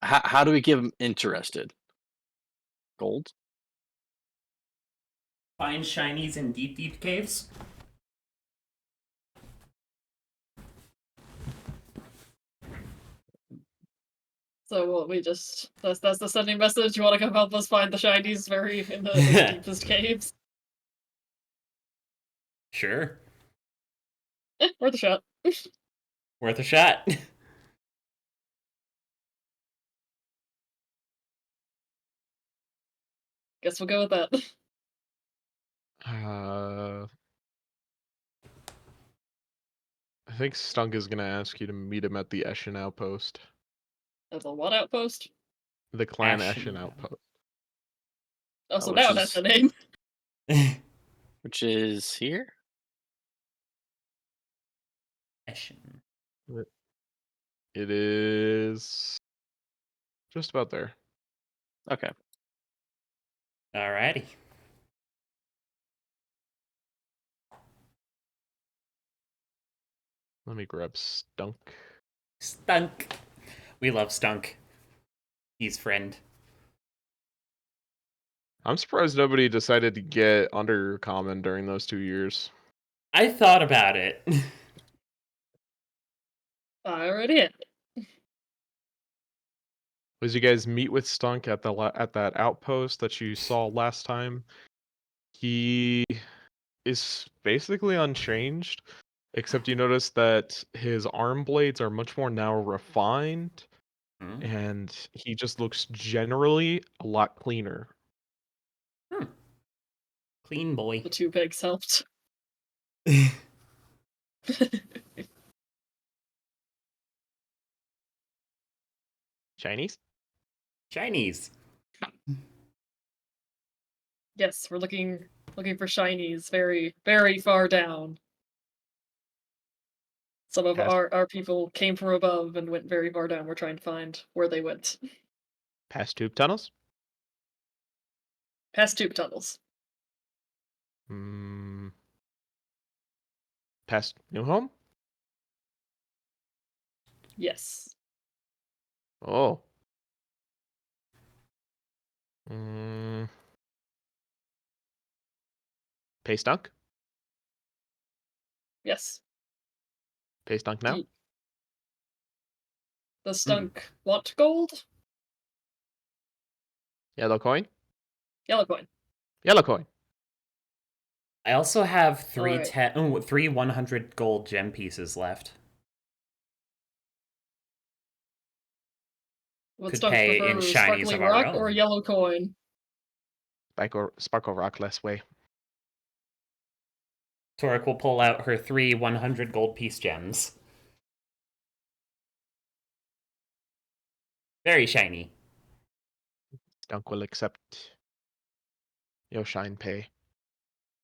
Speaker 2: How do we give them interested? Gold?
Speaker 3: Find shinies in deep caves?
Speaker 4: So what, that's the sending message. You want to come help us find the shinies in the deepest caves?
Speaker 3: Sure.
Speaker 4: Worth a shot.
Speaker 3: Worth a shot.
Speaker 4: Guess we'll go with that.
Speaker 1: I think Stunk is gonna ask you to meet him at the Eshin outpost.
Speaker 4: At the what outpost?
Speaker 1: The clan Eshin outpost.
Speaker 4: Oh, so now that's the name.
Speaker 2: Which is here?
Speaker 3: Eshin.
Speaker 1: It is just about there.
Speaker 2: Okay.
Speaker 3: Alrighty.
Speaker 1: Let me grab Stunk.
Speaker 3: Stunk. We love Stunk. He's friend.
Speaker 1: I'm surprised nobody decided to get Undercommon during those 2 years.
Speaker 3: I thought about it.
Speaker 4: I already had it.
Speaker 1: Was you guys meet with Stunk at that outpost that you saw last time? He is basically unchanged, except you notice that his arm blades are much more now refined, and he just looks generally a lot cleaner.
Speaker 3: Clean boy.
Speaker 4: The 2 pigs helped.
Speaker 1: Chinese?
Speaker 3: Chinese.
Speaker 4: Yes, we're looking for shinies very, very far down. Some of our people came from above and went very far down. We're trying to find where they went.
Speaker 1: Past tube tunnels?
Speaker 4: Past tube tunnels.
Speaker 1: Past New Home?
Speaker 4: Yes.
Speaker 1: Oh. Pay Stunk?
Speaker 4: Yes.
Speaker 1: Pay Stunk now?
Speaker 4: The Stunk want gold?
Speaker 1: Yellow coin?
Speaker 4: Yellow coin.
Speaker 1: Yellow coin.
Speaker 3: I also have three
Speaker 4: Alright.
Speaker 3: 100 gold gem pieces left.
Speaker 4: Would
Speaker 3: Could
Speaker 4: Stunk
Speaker 3: pay
Speaker 4: prefer
Speaker 3: in shinies
Speaker 4: sparkling
Speaker 3: of our
Speaker 4: rock or
Speaker 3: own.
Speaker 4: yellow coin?
Speaker 1: Sparkle Rock less way.
Speaker 3: Torek will pull out her 3 100 gold piece gems. Very shiny.
Speaker 1: Stunk will accept your shine pay.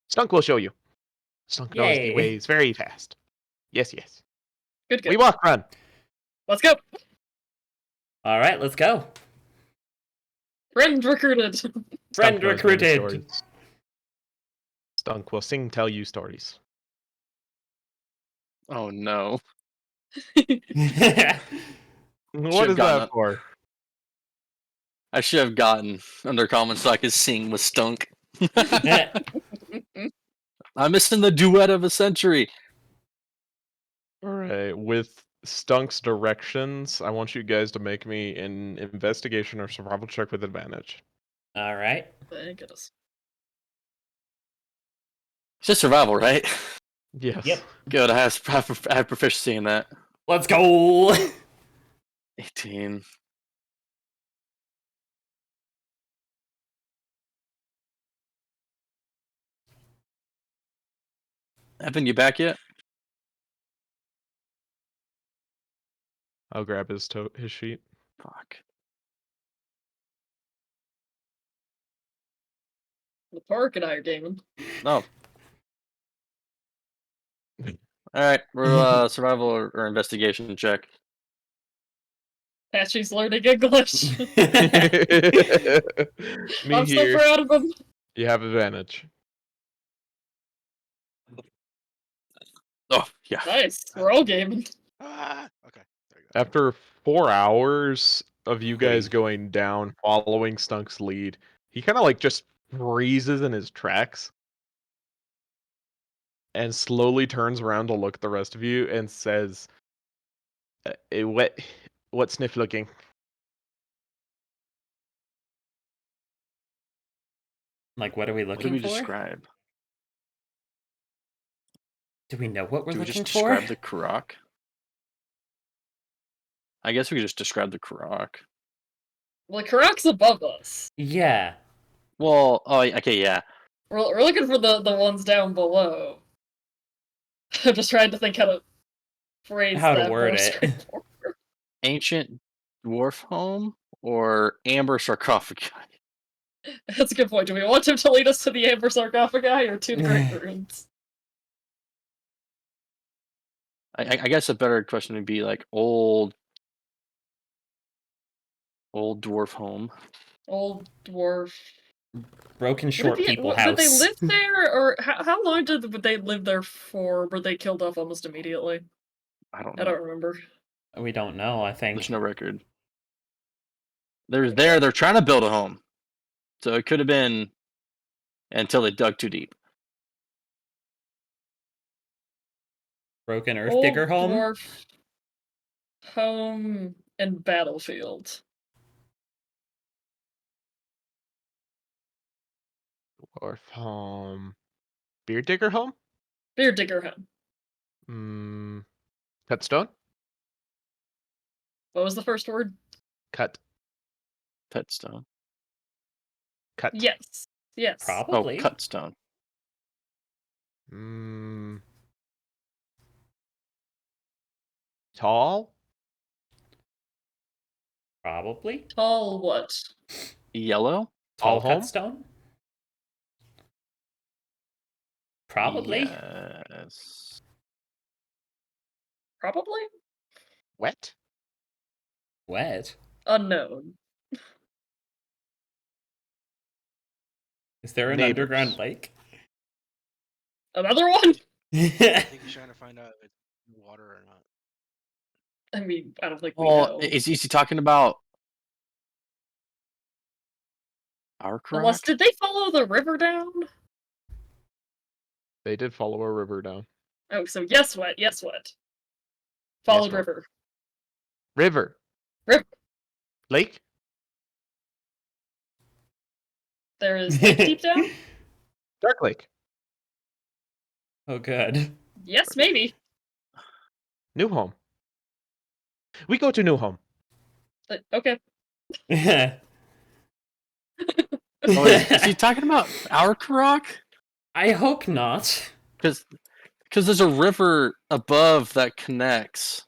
Speaker 1: Stunk will show you. Stunk knows the
Speaker 3: Yay.
Speaker 1: ways very fast. Yes, yes.
Speaker 4: Good.
Speaker 1: We walk, run.
Speaker 4: Let's go!
Speaker 3: Alright, let's go.
Speaker 4: Friend recruited!
Speaker 3: Friend
Speaker 1: Stunk knows many
Speaker 3: recruited.
Speaker 1: stories. Stunk will tell you stories.
Speaker 2: Oh no.
Speaker 1: What is that for?
Speaker 2: I should have gotten Undercommon so I could sing with Stunk. I'm missing the duet of a century.
Speaker 1: Alright, with Stunk's directions, I want you guys to make me an investigation or survival check with advantage.
Speaker 3: Alright.
Speaker 4: Thank goodness.
Speaker 2: It's just survival, right?
Speaker 1: Yes.
Speaker 3: Yep.
Speaker 2: Good, I have proficiency in that.
Speaker 3: Let's go!
Speaker 2: 18. Evan, you back yet?
Speaker 1: I'll grab his sheet.
Speaker 2: Fuck.
Speaker 4: The park and I are gaming.
Speaker 2: No. Alright, we're survival or investigation check.
Speaker 4: Patchy's learning English.
Speaker 1: Me
Speaker 4: I'm
Speaker 1: here.
Speaker 4: so proud of him.
Speaker 1: You have advantage.
Speaker 2: Oh, yeah.
Speaker 4: Nice. We're all gaming.
Speaker 5: Okay. There you go.
Speaker 1: After 4 hours of you guys going down, following Stunk's lead, he kind of like just freezes in his tracks and slowly turns around to look at the rest of you and says, what sniff looking?
Speaker 3: Like, what are we looking
Speaker 2: What do we
Speaker 3: for?
Speaker 2: describe?
Speaker 3: Do we know what we're
Speaker 2: Do we
Speaker 3: looking
Speaker 2: just
Speaker 3: for?
Speaker 2: describe the Karak? I guess we could just describe the Karak.
Speaker 4: Well, Karak's above us.
Speaker 3: Yeah.
Speaker 2: Well, oh, okay, yeah.
Speaker 4: We're looking for the ones down below. I'm just trying to think how to phrase
Speaker 3: How to
Speaker 4: that
Speaker 3: word
Speaker 4: more
Speaker 3: it.
Speaker 4: straightforward.
Speaker 2: Ancient dwarf home or amber sarcophagi?
Speaker 4: That's a good point. Do we want him to lead us to the Amber Sarcophagi or to the Great Ruins?
Speaker 2: I guess a better question would be like old dwarf home.
Speaker 4: Old dwarf.
Speaker 3: Broken short people house.
Speaker 4: Did they live there, or how long would they live there for? Were they killed off almost immediately?
Speaker 2: I don't know.
Speaker 4: I don't remember.
Speaker 3: We don't know, I think.
Speaker 2: There's no record. They're trying to build a home. So it could have been until they dug too deep.
Speaker 3: Broken Earth
Speaker 4: Old
Speaker 3: Digger home?
Speaker 4: dwarf home and battlefield.
Speaker 1: Dwarf home. Beer digger home?
Speaker 4: Beer digger home.
Speaker 1: Cut stone?
Speaker 4: What was the first word?
Speaker 1: Cut.
Speaker 2: Petstone.
Speaker 1: Cut.
Speaker 4: Yes. Yes.
Speaker 3: Probably.
Speaker 2: Oh, cut stone.
Speaker 1: Tall?
Speaker 3: Probably.
Speaker 4: Tall what?
Speaker 2: Yellow?
Speaker 3: Tall
Speaker 1: All home?
Speaker 3: cut stone? Probably.
Speaker 2: Yes.
Speaker 4: Probably?
Speaker 1: Wet?
Speaker 3: Wet.
Speaker 4: Unknown.
Speaker 3: Is there an
Speaker 1: Neighbors.
Speaker 3: underground lake?
Speaker 4: Another one?
Speaker 5: I think he's trying to find out if it's water or not.
Speaker 4: I mean, I don't think we
Speaker 2: Oh,
Speaker 4: know.
Speaker 2: is he talking about our
Speaker 4: Unless, did they follow the river down?
Speaker 1: They did follow a river down.
Speaker 4: Oh, so yes, what? Yes, what? Followed
Speaker 1: what?
Speaker 4: river.
Speaker 1: River.
Speaker 4: River.
Speaker 1: Lake?
Speaker 4: There is lake deep down?
Speaker 1: Dark Lake.
Speaker 3: Oh, good.
Speaker 4: Yes, maybe.
Speaker 1: New home. We go to new home.
Speaker 4: Okay.
Speaker 2: Oh, is he talking about our Karak?
Speaker 3: I hope not.
Speaker 2: Because there's a river above that connects.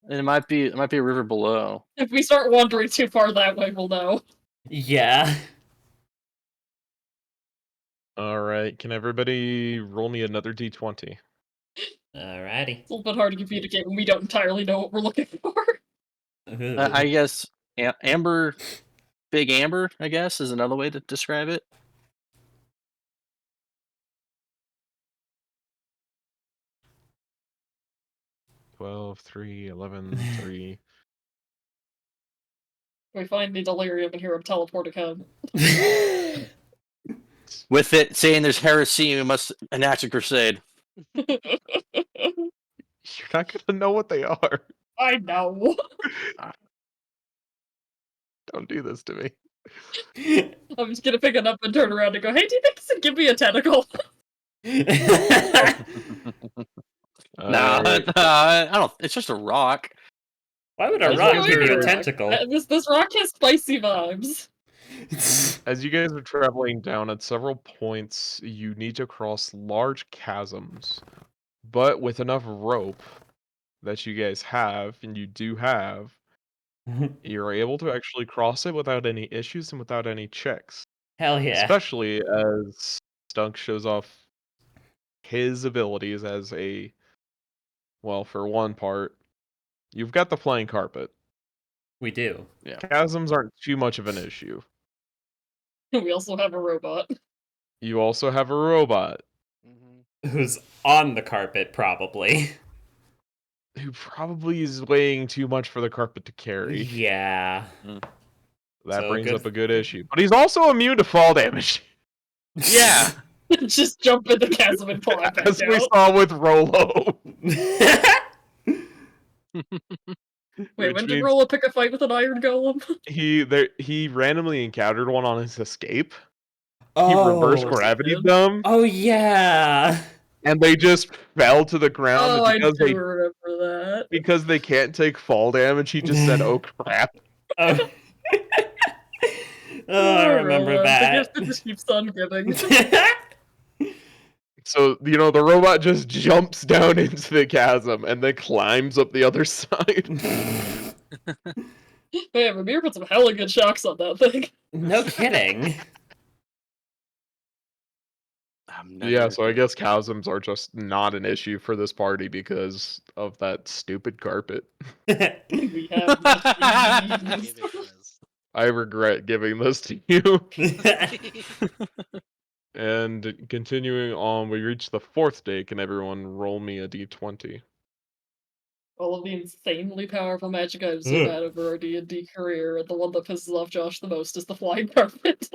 Speaker 2: And it might be a river below.
Speaker 4: If we start wandering too far that way, we'll know.
Speaker 3: Yeah.
Speaker 1: Alright, can everybody roll me another d20?
Speaker 3: Alrighty.
Speaker 4: It's a little bit hard to communicate when we don't entirely know what we're looking for.
Speaker 2: I guess Amber, Big Amber, I guess, is another way to describe it.
Speaker 1: Twelve, 3, 11, 3.
Speaker 4: We find the delirium and hear him teleporting home.
Speaker 2: With it saying there's heresy, we must enact a crusade.
Speaker 1: You're not gonna know what they are.
Speaker 4: I know.
Speaker 1: Don't do this to me.
Speaker 4: I'm just gonna pick it up and turn around and go, hey, do you think this would give me a tentacle?
Speaker 2: Nah,
Speaker 1: Alright.
Speaker 2: I don't. It's just a rock.
Speaker 3: Why would a
Speaker 1: As
Speaker 3: rock
Speaker 1: you
Speaker 3: give you a
Speaker 1: guys are-
Speaker 3: tentacle?
Speaker 4: This rock has spicy vibes.
Speaker 1: As you guys are traveling down, at several points, you need to cross large chasms. But with enough rope that you guys have, and you do have, you're able to actually cross it without any issues and without any checks.
Speaker 3: Hell yeah.
Speaker 1: Especially as Stunk shows off his abilities as a, well, for one part, you've got the flying carpet.
Speaker 3: We do.
Speaker 2: Yeah.
Speaker 1: Chasms aren't too much of an issue.
Speaker 4: We also have a robot.
Speaker 1: You also have a robot.
Speaker 3: Who's on the carpet, probably.
Speaker 1: Who probably is weighing too much for the carpet to carry.
Speaker 3: Yeah.
Speaker 1: That
Speaker 3: So
Speaker 1: brings
Speaker 3: good-
Speaker 1: up a good issue. But he's also immune to fall damage.
Speaker 2: Yeah.
Speaker 4: Just jump in the chasm and pull it back
Speaker 1: As we
Speaker 4: out.
Speaker 1: saw with Rolo.
Speaker 4: Wait,
Speaker 1: Which
Speaker 4: when did
Speaker 1: means
Speaker 4: Rolla pick a fight with an iron golem?
Speaker 1: he randomly encountered one on his escape. He reverse gravity
Speaker 4: did.
Speaker 1: them,
Speaker 3: Oh, yeah.
Speaker 1: and they just fell to the ground.
Speaker 4: Oh,
Speaker 1: And
Speaker 4: I do
Speaker 1: because
Speaker 4: remember that.
Speaker 1: because they can't take fall damage, he just said, "Oh crap."
Speaker 3: Oh, I remember
Speaker 4: Rolla.
Speaker 3: that.
Speaker 4: The gift that just keeps on giving.
Speaker 1: So, the robot just jumps down into the chasm and then climbs up the other side.
Speaker 4: Man, Ramir put some hella good shocks on that thing.
Speaker 3: No kidding.
Speaker 1: Yeah, so I guess chasms are just not an issue for this party because of that stupid carpet.
Speaker 4: We have machines.
Speaker 5: Give it to us.
Speaker 1: I regret giving this to you. And continuing on, we reach the 4th day. Can everyone roll me a d20?
Speaker 4: all of the insanely powerful magic items we've had over our D&D career, and the one that pisses off Josh the most is the flying carpet.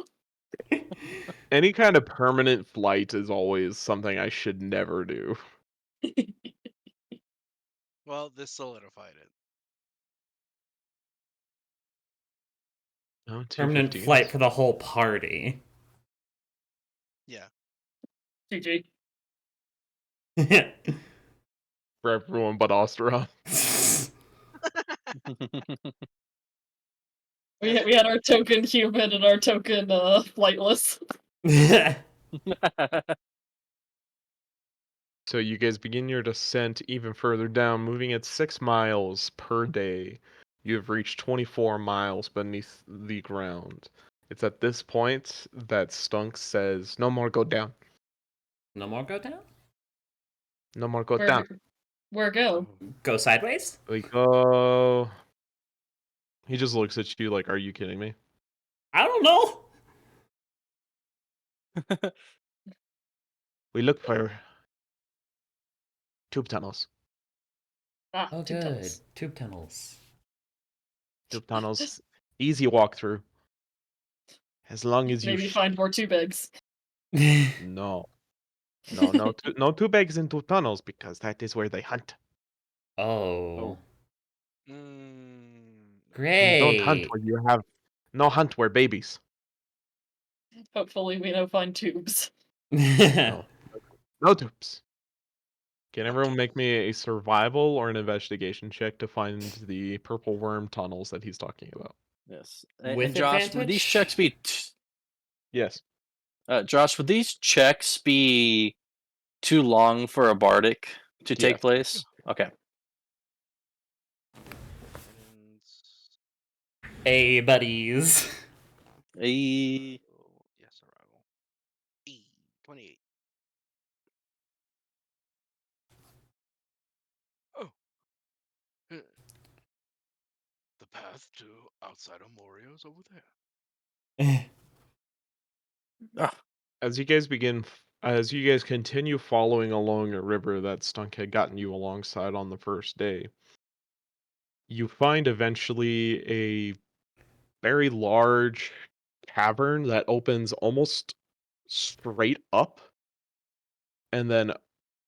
Speaker 1: Any kind of permanent flight is always something I should never do.
Speaker 5: Well, this solidified it.
Speaker 1: Oh,
Speaker 3: Permanent
Speaker 1: 250.
Speaker 3: flight for the whole party.
Speaker 5: Yeah.
Speaker 4: GG.
Speaker 1: For everyone but Ostera.
Speaker 4: We had our token human and our token flightless.
Speaker 1: So you guys begin your descent even further down, moving at 6 miles per day. You have reached 24 miles beneath the ground. It's at this point that Stunk says, "No more go down.
Speaker 3: No more go down?
Speaker 1: No more go down.
Speaker 4: Where go?
Speaker 3: Go sideways?
Speaker 1: We go." He just looks at you like, "Are you kidding me?"
Speaker 3: I don't know.
Speaker 1: We look for tube tunnels.
Speaker 4: Ah,
Speaker 3: Oh,
Speaker 4: tube
Speaker 3: good.
Speaker 4: tunnels.
Speaker 3: Tube tunnels.
Speaker 1: Tube tunnels, easy walk through. As long as you
Speaker 4: Maybe find more tube eggs.
Speaker 1: No. No tube eggs in tube tunnels because that is where they hunt.
Speaker 3: Oh.
Speaker 5: Mm,
Speaker 3: Great.
Speaker 1: Don't hunt where you have no hunt where babies.
Speaker 4: Hopefully we don't find tubes.
Speaker 1: No. No tubes. Can everyone make me a survival or an investigation check to find the purple worm tunnels that he's talking about?
Speaker 2: Yes.
Speaker 3: With
Speaker 2: And Josh, would these
Speaker 3: advantage?
Speaker 2: checks be
Speaker 1: Yes.
Speaker 2: Josh, would these checks be too long for a bardic to take
Speaker 1: Yes.
Speaker 2: place? Okay.
Speaker 5: and
Speaker 3: Hey, buddies.
Speaker 2: A
Speaker 5: yes, survival. 28. Oh. The path to outside of Morio's over there.
Speaker 2: Ah,
Speaker 1: As you guys continue following along a river that Stunk had gotten you alongside on the first day, you find eventually a very large cavern that opens almost straight up and then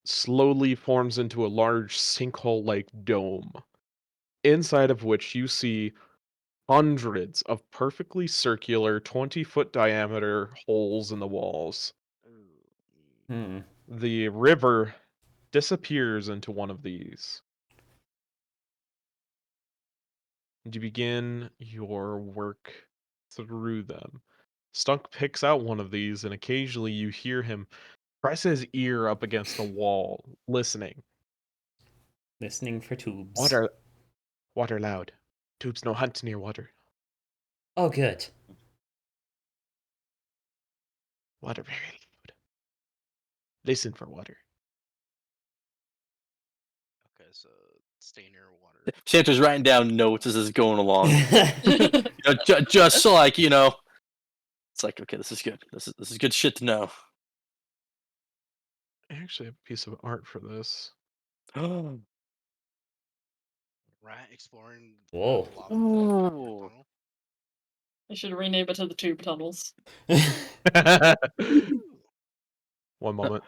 Speaker 1: slowly forms into a large sinkhole-like dome, inside of which you see hundreds of perfectly circular 20-foot diameter holes in the walls.
Speaker 3: Hmm.
Speaker 1: The river disappears into one of these. And you begin your work through them. Stunk picks out one of these, and occasionally you hear him press his ear up against the wall, listening.
Speaker 3: Listening for tubes.
Speaker 1: Water loud. Tubes no hunt near water.
Speaker 3: Oh, good.
Speaker 1: Water very loud. Listen for water.
Speaker 5: Okay, so stay near water.
Speaker 2: Santa's writing down notes as this is going along. Just so like it's like okay, this is good. This is good shit to know.
Speaker 1: I actually have a piece of art for this.
Speaker 5: Rat exploring
Speaker 3: Whoa.
Speaker 5: the bottom of the
Speaker 2: Ooh.
Speaker 5: tunnel.
Speaker 4: I should rename it to the tube tunnels.
Speaker 1: One moment.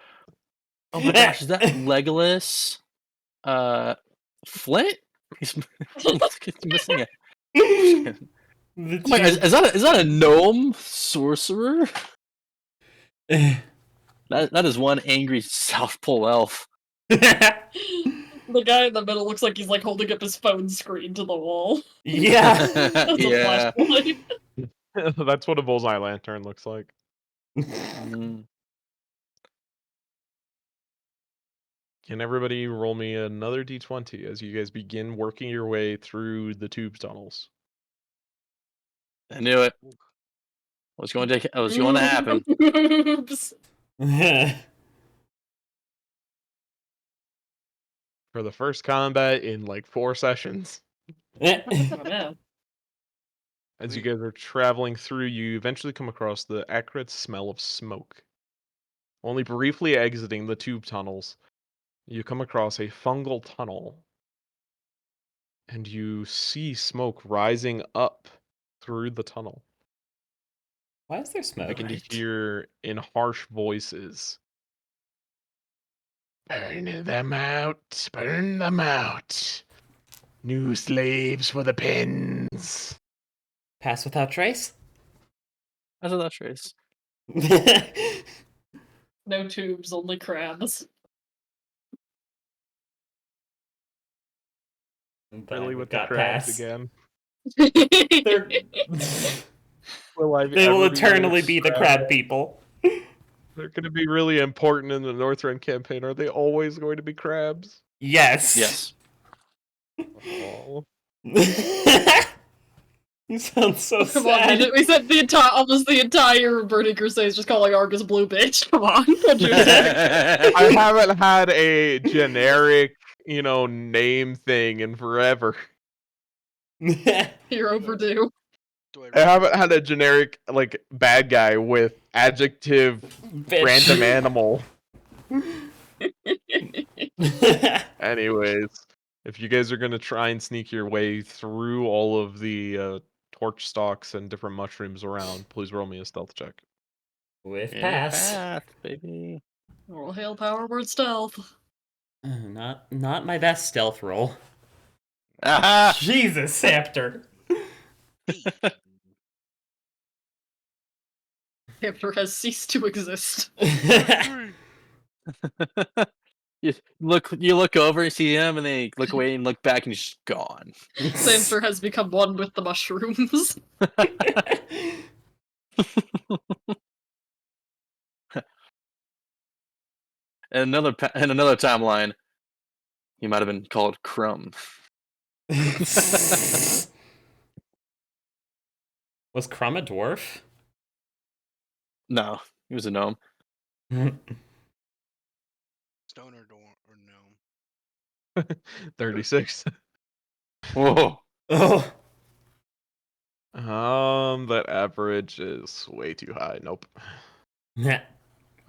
Speaker 2: Oh my gosh, is that Legolas? Flint? He's missing it. Oh my God, is that a gnome sorcerer? That is one angry South Pole elf.
Speaker 4: The guy in the middle looks like he's like holding up his phone screen to the wall.
Speaker 3: Yeah.
Speaker 4: That's a
Speaker 2: Yeah.
Speaker 4: flashlight.
Speaker 1: That's what a bullseye lantern looks like.
Speaker 2: Mm.
Speaker 1: Can everybody roll me another d20 as you guys begin working your way through the tube tunnels?
Speaker 2: I knew it. Was going to happen.
Speaker 4: Oops.
Speaker 1: For the first combat in like 4 sessions.
Speaker 4: Oh, no.
Speaker 1: As you guys are traveling through, you eventually come across the acrid smell of smoke. Only briefly exiting the tube tunnels, you come across a fungal tunnel and you see smoke rising up through the tunnel.
Speaker 3: Why is there
Speaker 1: You
Speaker 3: smoke?
Speaker 1: begin to hear in harsh voices, "Burn them out, burn them out. New slaves for the pens."
Speaker 3: Pass without trace?
Speaker 2: Pass without trace.
Speaker 4: No tubes, only crabs.
Speaker 1: Really, with the
Speaker 3: got
Speaker 1: crabs
Speaker 3: pass.
Speaker 1: again?
Speaker 3: They're... They will eternally be the crab people.
Speaker 1: They're going to be really important in the Northrend campaign. Are they always going to be crabs?
Speaker 3: Yes.
Speaker 2: Yes.
Speaker 1: Oh.
Speaker 3: You sound so
Speaker 4: Come on,
Speaker 3: sad.
Speaker 4: we said almost the entire Burning Crusades just calling Argus blue bitch. Come on, don't you say?
Speaker 1: I haven't had a generic, name thing in forever.
Speaker 4: You're overdue.
Speaker 1: I haven't had a generic, bad guy with adjective
Speaker 3: Bitch.
Speaker 1: random animal. Anyways, if you guys are going to try and sneak your way through all of the torch stalks and different mushrooms around, please roll me a stealth check.
Speaker 3: With pass.
Speaker 2: Baby.
Speaker 4: All hail power word stealth.
Speaker 3: Not my best stealth roll.
Speaker 2: Aha!
Speaker 3: Jesus, Saptor.
Speaker 4: Hamster has ceased to exist.
Speaker 2: You look over and see him, and then you look away and look back, and he's just gone.
Speaker 4: Hamster has become one with the mushrooms.
Speaker 2: And another timeline, he might have been called Crumb.
Speaker 3: Was Crumb a dwarf?
Speaker 2: No, he was a gnome.
Speaker 5: Stoner or gnome.
Speaker 1: 36.
Speaker 2: Whoa.
Speaker 3: Oh.
Speaker 1: That average is way too high. Nope.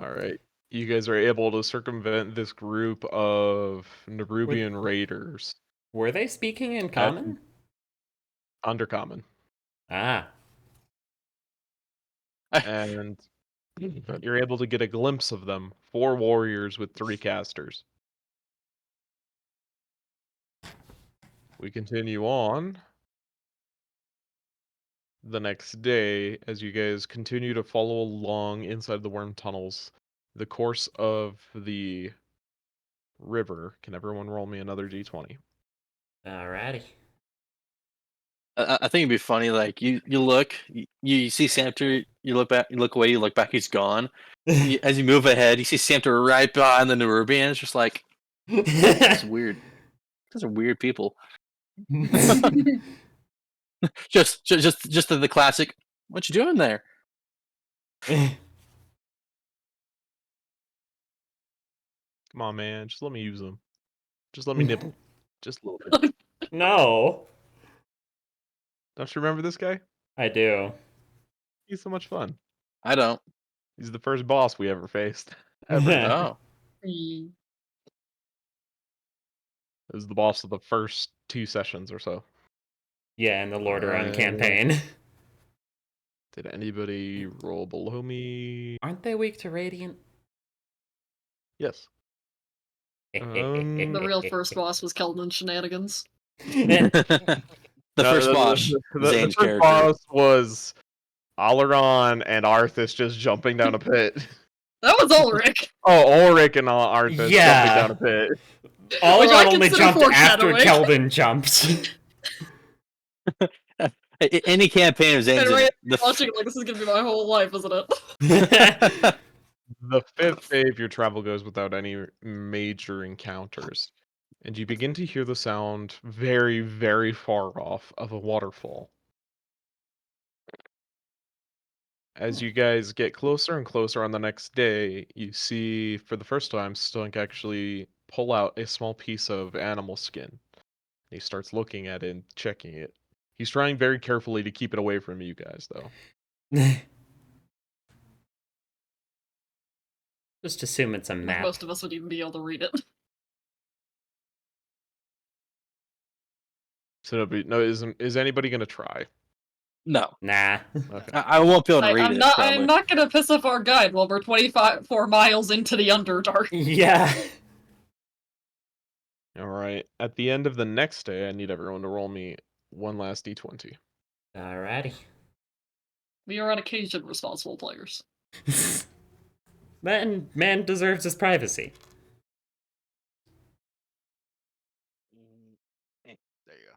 Speaker 1: Alright. You guys are able to circumvent this group of Nerubian raiders.
Speaker 3: Were they speaking in common?
Speaker 1: Undercommon.
Speaker 3: Ah.
Speaker 1: And you're able to get a glimpse of them. 4 warriors with 3 casters. We continue on the next day as you guys continue to follow along inside the worm tunnels. The course of the river. Can everyone roll me another d20?
Speaker 3: Alrighty.
Speaker 2: I think it'd be funny. Like you look, you see Samter, you look back, you look away, you look back, he's gone. As you move ahead, you see Samter right behind the Nerubian. It's just like, that's weird. Those are weird people. just the classic. What you doing there?
Speaker 1: Come on, man. Just let me use them. Just let me nibble. Just a little bit.
Speaker 3: No.
Speaker 1: Don't you remember this guy?
Speaker 3: I do.
Speaker 1: He's so much fun.
Speaker 2: I don't.
Speaker 1: He's the first boss we ever faced. Ever.
Speaker 2: Oh.
Speaker 1: It was the boss of the first 2 sessions or so.
Speaker 3: Yeah, in the Lordaeron campaign.
Speaker 1: Did anybody roll below me?
Speaker 3: Aren't they weak to Radiant?
Speaker 1: Yes.
Speaker 4: The real first boss was Keldon Shenanigans.
Speaker 2: The first boss, Zane's
Speaker 1: the first
Speaker 2: character.
Speaker 1: boss was Alaron and Arthas just jumping down a pit.
Speaker 4: That was Ulrich.
Speaker 1: Oh, Ulrich and Arthas jumping down a pit.
Speaker 3: Alaron only jumped after
Speaker 4: foreshadowing.
Speaker 3: Keldon jumped.
Speaker 2: Any campaign of Zane's
Speaker 4: And watching it like this is gonna be my whole life, isn't it?
Speaker 1: The 5th day of your travel goes without any major encounters, and you begin to hear the sound very, very far off of a waterfall. As you guys get closer and closer on the next day, you see for the first time Stunk actually pull out a small piece of animal skin. He starts looking at it and checking it. He's trying very carefully to keep it away from you guys, though.
Speaker 3: Just assume it's a
Speaker 4: Like
Speaker 3: map.
Speaker 4: most of us would even be able to read it.
Speaker 1: So is anybody gonna try?
Speaker 2: No.
Speaker 3: Nah.
Speaker 1: Okay.
Speaker 2: I won't be able to read
Speaker 4: I'm
Speaker 2: it.
Speaker 4: not.
Speaker 2: Probably.
Speaker 4: I'm not gonna piss off our guide while we're 4 miles into the Underdark.
Speaker 3: Yeah.
Speaker 1: All right. At the end of the next day, I need everyone to roll me one last d20.
Speaker 3: Alrighty.
Speaker 4: We are on occasion responsible players.
Speaker 3: That man deserves his privacy.
Speaker 5: There you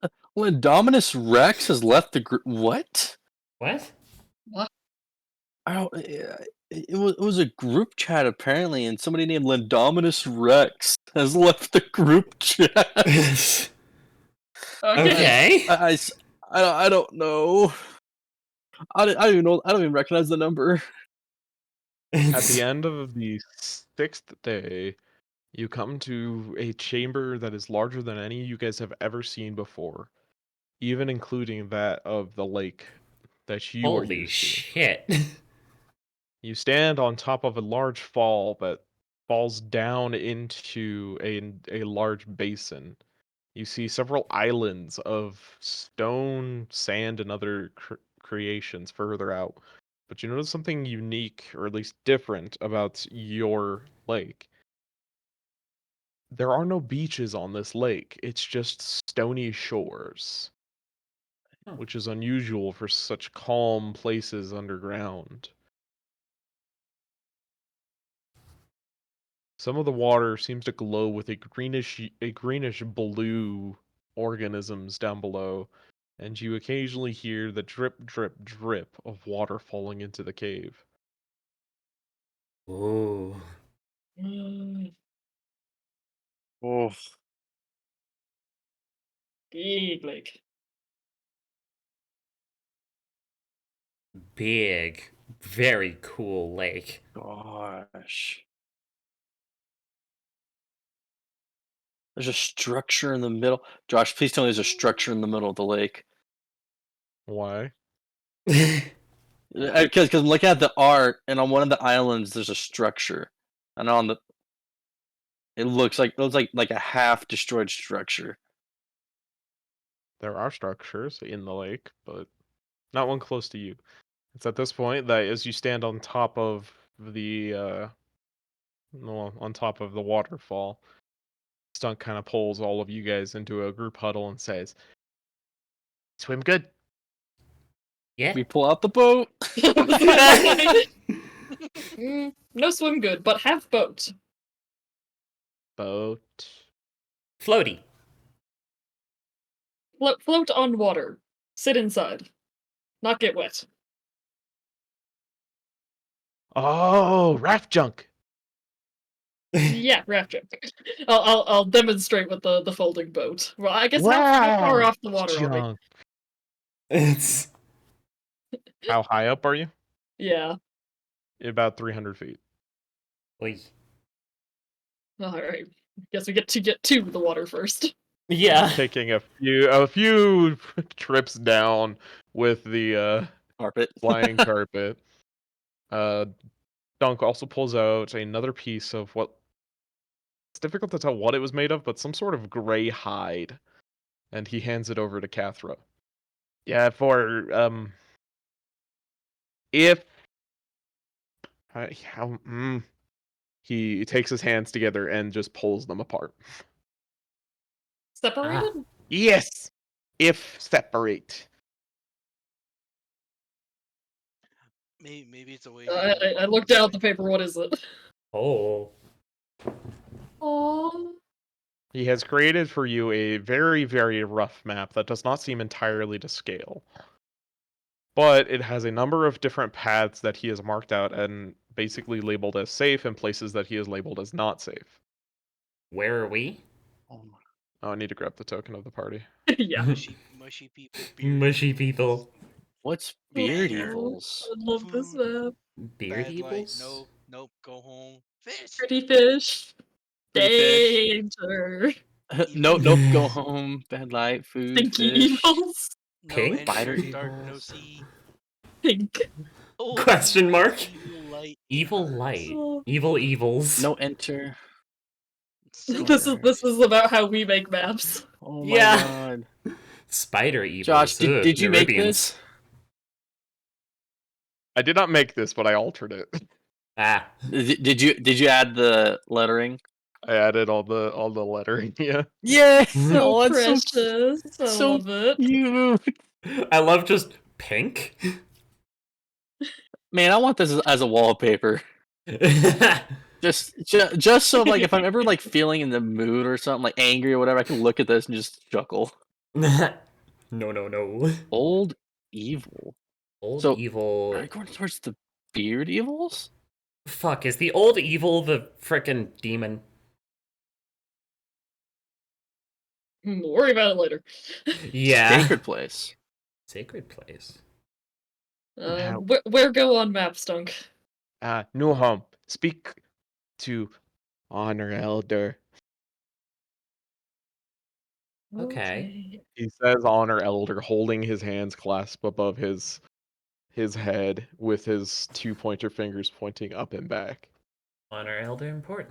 Speaker 5: go.
Speaker 2: When Dominus Rex has left the group, what?
Speaker 3: What?
Speaker 4: What?
Speaker 2: I don't. It was a group chat apparently, and somebody named Lendominus Rex has left the group chat.
Speaker 3: Okay.
Speaker 2: I don't know. I don't even know. I don't even recognize the number.
Speaker 1: At the end of the 6th day, you come to a chamber that is larger than any you guys have ever seen before, even including that of the lake that you are
Speaker 3: Holy
Speaker 1: used to.
Speaker 3: shit.
Speaker 1: You stand on top of a large fall that falls down into a large basin. You see several islands of stone, sand, and other creations further out. But you notice something unique, or at least different, about your lake. There are no beaches on this lake. It's just stony shores, which is unusual for such calm places underground. Some of the water seems to glow with a greenish blue organisms down below, and you occasionally hear the drip, drip, drip of water falling into the cave.
Speaker 3: Ooh.
Speaker 2: Oh,
Speaker 4: Big lake.
Speaker 3: Big, very cool lake.
Speaker 2: gosh. There's a structure in the middle. Josh, please tell me there's a structure in the middle of the lake.
Speaker 1: Why?
Speaker 2: Because I'm looking at the art, and on one of the islands there's a structure, and on the it looks like a half destroyed structure.
Speaker 1: There are structures in the lake, but not one close to you. It's at this point that as you stand on top of on top of the waterfall, Stunk kind of pulls all of you guys into a group huddle and says, "Swim good."
Speaker 3: Yeah.
Speaker 2: We pull out the boat.
Speaker 4: No swim good, but have boat.
Speaker 1: Boat.
Speaker 3: Floaty.
Speaker 4: Float on water. Sit inside. Not get wet.
Speaker 1: Oh, raft junk.
Speaker 4: Yeah, raft jump. I'll demonstrate with the folding boat. Well, I guess how far
Speaker 1: Wow,
Speaker 4: off the water are we?
Speaker 1: junk.
Speaker 3: It's
Speaker 1: How high up are you?
Speaker 4: Yeah.
Speaker 1: About 300 feet.
Speaker 3: Oy.
Speaker 4: All right. Guess we get to the water first.
Speaker 3: Yeah.
Speaker 1: Taking a few trips down with the
Speaker 2: Carpet.
Speaker 1: flying carpet. Dunk also pulls out another piece of what it's difficult to tell what it was made of, but some sort of gray hide, and he hands it over to Cathra. Yeah, for if how he takes his hands together and just pulls them apart.
Speaker 4: Separated?
Speaker 1: Yes, if separate.
Speaker 5: Maybe it's a way.
Speaker 4: I looked down at the paper. What is it?
Speaker 3: Oh.
Speaker 4: Oh.
Speaker 1: He has created for you a very, very rough map that does not seem entirely to scale. But it has a number of different paths that he has marked out and basically labeled as safe and places that he has labeled as not safe.
Speaker 3: Where are we?
Speaker 2: Oh my.
Speaker 1: Oh, I need to grab the token of the party.
Speaker 4: Yeah.
Speaker 5: Mushy people.
Speaker 3: Mushy people.
Speaker 2: What's beard
Speaker 5: Bear.
Speaker 2: evils?
Speaker 4: I love this map.
Speaker 3: Beard
Speaker 5: Bad light.
Speaker 3: evils?
Speaker 5: Nope. Go home. Fish.
Speaker 4: Pretty fish.
Speaker 2: Pretty fish.
Speaker 4: Danger.
Speaker 2: Nope. Go home. Bad light. Food.
Speaker 4: Stinky
Speaker 2: Fish.
Speaker 4: evils.
Speaker 5: No
Speaker 3: Pink?
Speaker 5: entry,
Speaker 2: Spider
Speaker 5: no dark, no
Speaker 2: evils.
Speaker 5: sea.
Speaker 4: Pink.
Speaker 5: Oh,
Speaker 3: Question mark?
Speaker 5: evil light.
Speaker 3: Evil light.
Speaker 4: Oh.
Speaker 3: Evil evils.
Speaker 2: No enter.
Speaker 4: This is about how we make maps.
Speaker 2: Oh my
Speaker 3: Yeah.
Speaker 2: god.
Speaker 3: Spider evils.
Speaker 2: Josh, did you make this?
Speaker 1: I did not make this, but I altered it.
Speaker 3: Ah.
Speaker 2: Did you add the lettering?
Speaker 1: I added all the lettering. Yeah.
Speaker 2: Yeah.
Speaker 4: So
Speaker 2: Oh, that's
Speaker 4: precious. I
Speaker 2: so
Speaker 4: love it.
Speaker 2: cute.
Speaker 3: I love just pink.
Speaker 2: Man, I want this as a wallpaper. Just so like if I'm ever like feeling in the mood or something like angry or whatever, I can look at this and just chuckle.
Speaker 3: No.
Speaker 2: Old evil.
Speaker 3: Old
Speaker 2: So,
Speaker 3: evil.
Speaker 2: are we going towards the beard evils?
Speaker 3: Fuck, is the old evil the frickin' demon?
Speaker 4: Worry about it later.
Speaker 3: Yeah.
Speaker 2: Sacred place.
Speaker 3: Sacred place.
Speaker 4: Where go on map, Stunk?
Speaker 1: New home. Speak to honor elder.
Speaker 3: Okay.
Speaker 1: He says honor elder, holding his hands clasped above his head with his 2 pointer fingers pointing up and back.
Speaker 3: Honor elder important.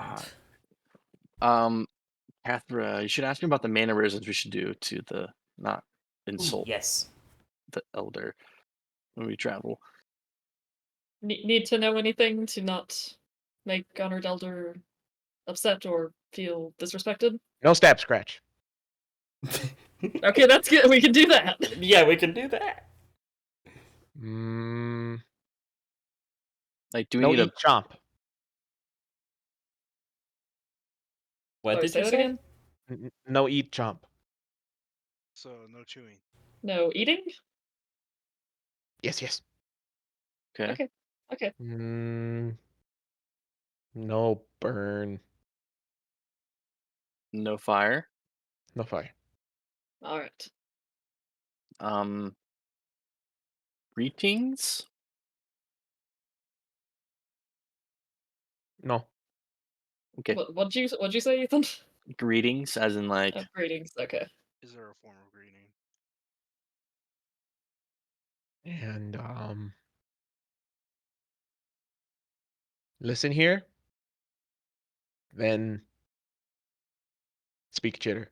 Speaker 2: Cathra, you should ask me about the mannerisms we should do to the not insult
Speaker 3: Yes.
Speaker 2: the elder when we travel.
Speaker 4: Need to know anything to not make Honored Elder upset or feel disrespected?
Speaker 1: No stab scratch.
Speaker 4: Okay, that's good. We can do that.
Speaker 3: Yeah, we can do that.
Speaker 2: Like, do we
Speaker 1: No
Speaker 2: need
Speaker 1: eat chomp.
Speaker 3: What
Speaker 4: Sorry,
Speaker 3: did
Speaker 4: say
Speaker 3: you
Speaker 4: that
Speaker 3: say?
Speaker 4: again?
Speaker 1: No eat chomp.
Speaker 5: So no chewing.
Speaker 4: No eating?
Speaker 1: Yes.
Speaker 2: Okay.
Speaker 4: Okay.
Speaker 1: No burn.
Speaker 2: No fire?
Speaker 1: No fire.
Speaker 4: Alright.
Speaker 2: Greetings?
Speaker 1: No.
Speaker 2: Okay.
Speaker 4: What'd you say, Ethan?
Speaker 2: Greetings, as in like
Speaker 4: Oh, greetings, okay.
Speaker 5: Is there a form of greeting?
Speaker 1: And listen here. Then speak chitter.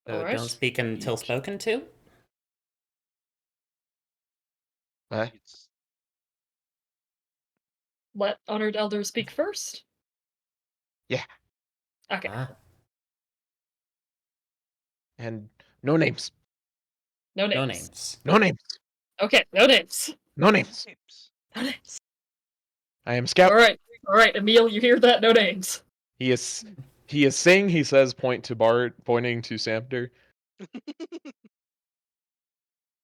Speaker 3: So
Speaker 4: Alright.
Speaker 3: don't speak until spoken to?
Speaker 1: What?
Speaker 5: It's
Speaker 4: Let Honored Elder speak first?
Speaker 1: Yeah.
Speaker 4: Okay.
Speaker 3: Ah.
Speaker 1: And no names.
Speaker 4: No names.
Speaker 3: No names.
Speaker 1: No names.
Speaker 4: Okay, no names.
Speaker 1: No names.
Speaker 5: tips.
Speaker 4: No names.
Speaker 1: I am scout.
Speaker 4: Alright, Emil, you hear that? No names.
Speaker 1: He is saying, he says, pointing to Samter.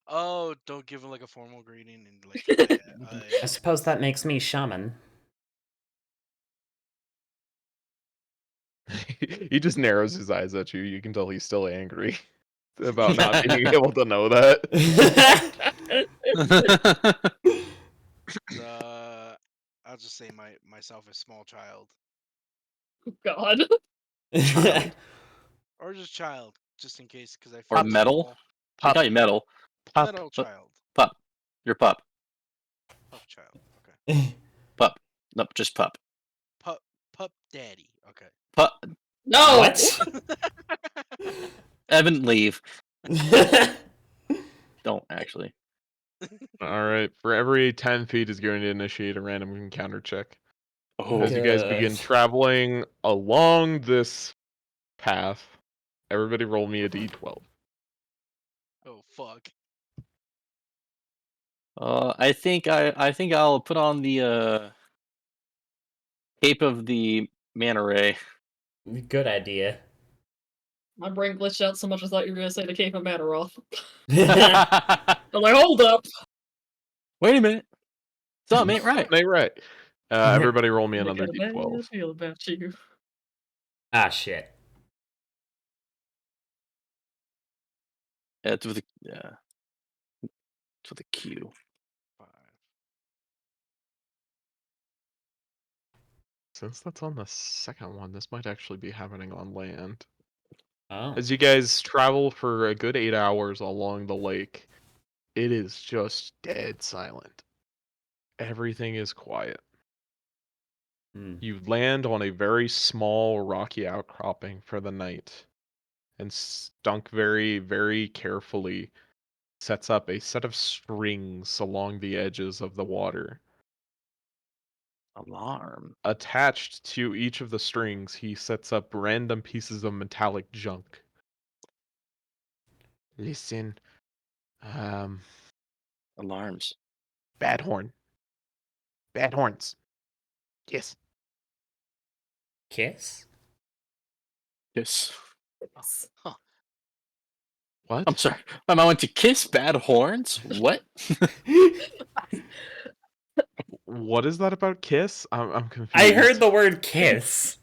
Speaker 5: Oh, don't give him like a formal greeting and like. Yeah,
Speaker 3: I suppose that makes me shaman.
Speaker 1: He just narrows his eyes at you. You can tell he's still angry about not being able to know that.
Speaker 5: I'll just say myself as small child
Speaker 4: God.
Speaker 2: child.
Speaker 5: or just child, just in case, because I
Speaker 2: Or
Speaker 5: feel
Speaker 2: metal?
Speaker 5: small.
Speaker 2: I call you metal.
Speaker 5: Metal child,
Speaker 2: Pup. You're pup.
Speaker 5: pup child. Okay,
Speaker 2: Pup. Nope, just pup.
Speaker 5: pup daddy. Okay.
Speaker 2: Pup.
Speaker 4: No!
Speaker 3: What?
Speaker 2: Evan, leave. Don't actually.
Speaker 1: All right. For every 10 feet is going to initiate a random encounter check.
Speaker 2: Oh,
Speaker 1: As you guys begin traveling along this path, everybody roll me a d12.
Speaker 5: Oh fuck.
Speaker 2: I think I'll put on the cape of the manta ray.
Speaker 3: Good idea.
Speaker 4: My brain glitched out so much I thought you were gonna say the Cape of Mataroth.
Speaker 2: Wait
Speaker 4: I'm like, hold up!
Speaker 2: a minute. Something ain't right.
Speaker 1: Something ain't right. Everybody roll me
Speaker 4: I
Speaker 1: another
Speaker 4: got a bad
Speaker 1: d12.
Speaker 4: feel about you.
Speaker 3: Ah, shit.
Speaker 2: It's with a it's with a Q.
Speaker 5: 5.
Speaker 1: Since that's on the second one, this might actually be happening on land.
Speaker 3: Oh.
Speaker 1: As you guys travel for a good 8 hours along the lake, it is just dead silent. Everything is quiet. You land on a very small rocky outcropping for the night, and Stunk very, very carefully sets up a set of strings along the edges of the water.
Speaker 2: Alarm.
Speaker 1: Attached to each of the strings, he sets up random pieces of metallic junk. Listen,
Speaker 2: Alarms.
Speaker 1: bad horn. Bad horns. Kiss.
Speaker 3: Kiss?
Speaker 2: Kiss.
Speaker 5: Huh.
Speaker 1: What?
Speaker 2: I'm sorry. My mom went to kiss bad horns? What?
Speaker 1: What is that about kiss? I'm confused.
Speaker 3: I heard the word kiss.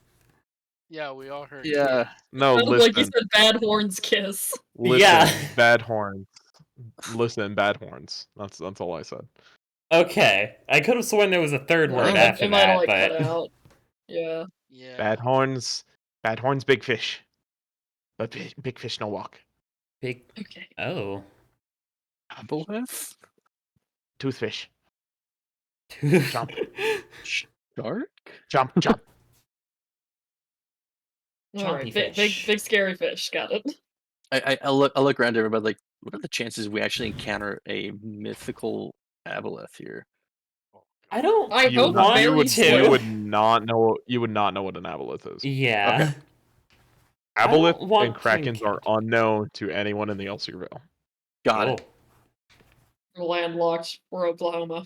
Speaker 5: Yeah, we all heard.
Speaker 2: Yeah.
Speaker 5: Kiss.
Speaker 1: No,
Speaker 4: Sounded like you
Speaker 1: listen.
Speaker 4: said bad horns kiss.
Speaker 1: Listen,
Speaker 3: Yeah.
Speaker 1: bad horns. Listen, bad horns. That's all I said.
Speaker 3: Okay. I could have sworn there was a third word after
Speaker 4: It might have
Speaker 3: that,
Speaker 4: like cut
Speaker 3: but
Speaker 4: out. Yeah.
Speaker 5: Yeah.
Speaker 1: Bad horns. Bad horns, big fish. But big fish no walk.
Speaker 3: big.
Speaker 4: Okay.
Speaker 3: Oh.
Speaker 2: Aboleth?
Speaker 1: Toothfish. Jump.
Speaker 2: Shark?
Speaker 1: Jump, jump.
Speaker 4: All right.
Speaker 3: Chompy
Speaker 4: Big
Speaker 3: fish.
Speaker 4: scary fish. Got it.
Speaker 2: I look around everybody like, what are the chances we actually encounter a mythical aboleth here?
Speaker 5: Oh,
Speaker 3: I
Speaker 5: God.
Speaker 3: don't
Speaker 4: I hope
Speaker 3: want
Speaker 4: very
Speaker 1: you
Speaker 3: to.
Speaker 1: would not know. You would not know what an aboleth is.
Speaker 3: Yeah.
Speaker 1: Okay.
Speaker 3: I don't
Speaker 1: Aboleth
Speaker 3: want
Speaker 1: and
Speaker 3: to
Speaker 1: krakens are
Speaker 3: encounter-
Speaker 1: unknown to anyone in the Elsierville.
Speaker 2: Got
Speaker 3: Oh.
Speaker 2: it.
Speaker 4: We're landlocked. We're Oklahoma.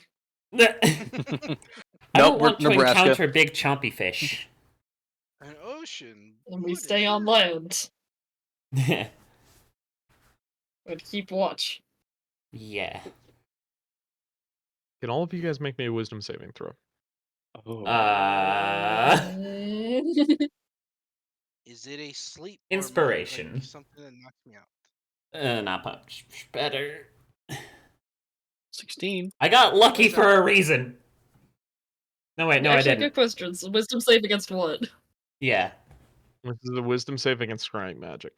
Speaker 3: I
Speaker 2: Nope,
Speaker 3: don't
Speaker 2: we're
Speaker 3: want to
Speaker 2: Nebraska.
Speaker 3: encounter big chompy fish.
Speaker 5: An ocean.
Speaker 4: And we
Speaker 5: What
Speaker 4: stay
Speaker 5: is
Speaker 4: on
Speaker 5: this?
Speaker 4: land.
Speaker 3: Yeah.
Speaker 4: And keep watch.
Speaker 1: Can all of you guys make me a wisdom saving throw?
Speaker 2: Oh.
Speaker 5: Is it a sleep
Speaker 3: Inspiration.
Speaker 5: or like something that knocks me out?
Speaker 3: Not much better.
Speaker 2: 16.
Speaker 3: I got lucky
Speaker 5: What's
Speaker 3: for
Speaker 5: that?
Speaker 3: a reason. No, wait, no, I
Speaker 4: Actually,
Speaker 3: didn't.
Speaker 4: good questions. Wisdom save against what?
Speaker 3: Yeah.
Speaker 1: This is a wisdom save against scrying magic.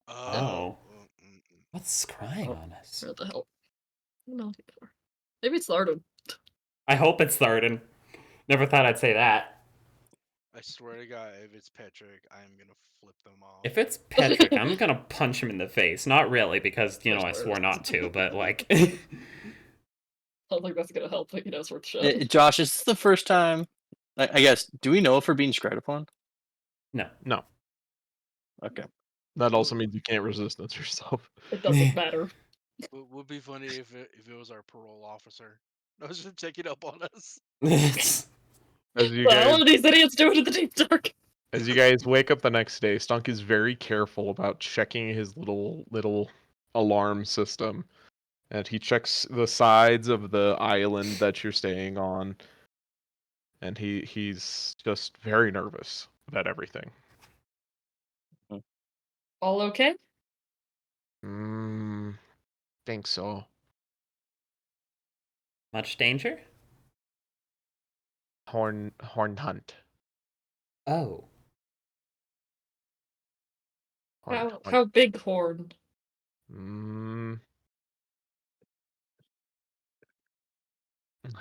Speaker 3: Oh.
Speaker 5: Mm.
Speaker 3: What's scrying on us?
Speaker 4: Where the hell? No, maybe it's Lardon.
Speaker 3: I hope it's Tharden. Never thought I'd say that.
Speaker 5: I swear to God, if it's Patrick, I'm gonna flip them off.
Speaker 3: If it's Petrick, I'm gonna punch him in the face. Not really, because, you know, I
Speaker 4: That's
Speaker 3: swore
Speaker 4: worse.
Speaker 3: not to, but, like...
Speaker 4: I don't think that's gonna help, but you know, it's worth a shot.
Speaker 2: Josh, is this the first time? I guess. Do we know if we're being scried upon?
Speaker 3: No.
Speaker 2: Okay.
Speaker 1: That also means you can't resistance yourself.
Speaker 4: It doesn't matter.
Speaker 5: Would be funny if it was our parole officer. No, just checking up on us.
Speaker 1: As you
Speaker 4: What
Speaker 1: guys,
Speaker 4: are these idiots doing in the deep dark?
Speaker 1: as you guys wake up the next day, Stunk is very careful about checking his little alarm system, and he checks the sides of the island that you're staying on, and he's just very nervous about everything.
Speaker 4: All okay?
Speaker 1: Think so.
Speaker 3: Much danger?
Speaker 1: Horn hunt.
Speaker 3: Oh.
Speaker 1: Horned hunt.
Speaker 4: How big horn?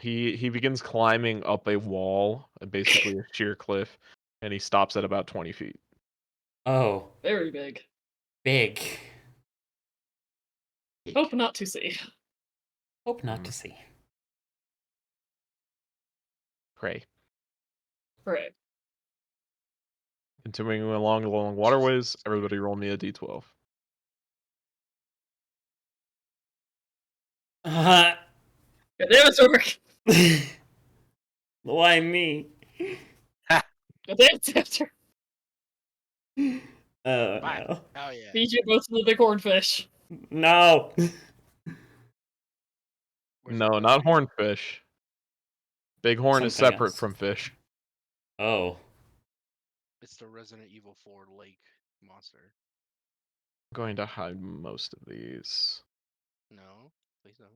Speaker 1: He begins climbing up a wall, basically a sheer cliff, and he stops at about 20 feet.
Speaker 3: Oh.
Speaker 4: Very big.
Speaker 3: Big.
Speaker 4: Hope not to see.
Speaker 3: Hope not to see.
Speaker 1: Pray.
Speaker 4: Right.
Speaker 1: Continuing along the long waterways, everybody roll me a d12.
Speaker 4: Good damn work.
Speaker 3: Why me?
Speaker 4: Good damn after.
Speaker 3: Oh,
Speaker 5: Fine.
Speaker 3: no.
Speaker 5: Oh yeah.
Speaker 4: Feed you both to the big hornfish.
Speaker 3: No.
Speaker 5: Where's
Speaker 1: No,
Speaker 5: our
Speaker 1: not
Speaker 5: recipe?
Speaker 1: hornfish. Bighorn is
Speaker 3: Something
Speaker 1: separate
Speaker 3: else.
Speaker 1: from fish.
Speaker 3: Oh.
Speaker 5: It's the Resident Evil 4 lake monster.
Speaker 1: I'm going to hide most of these.
Speaker 5: No, please don't.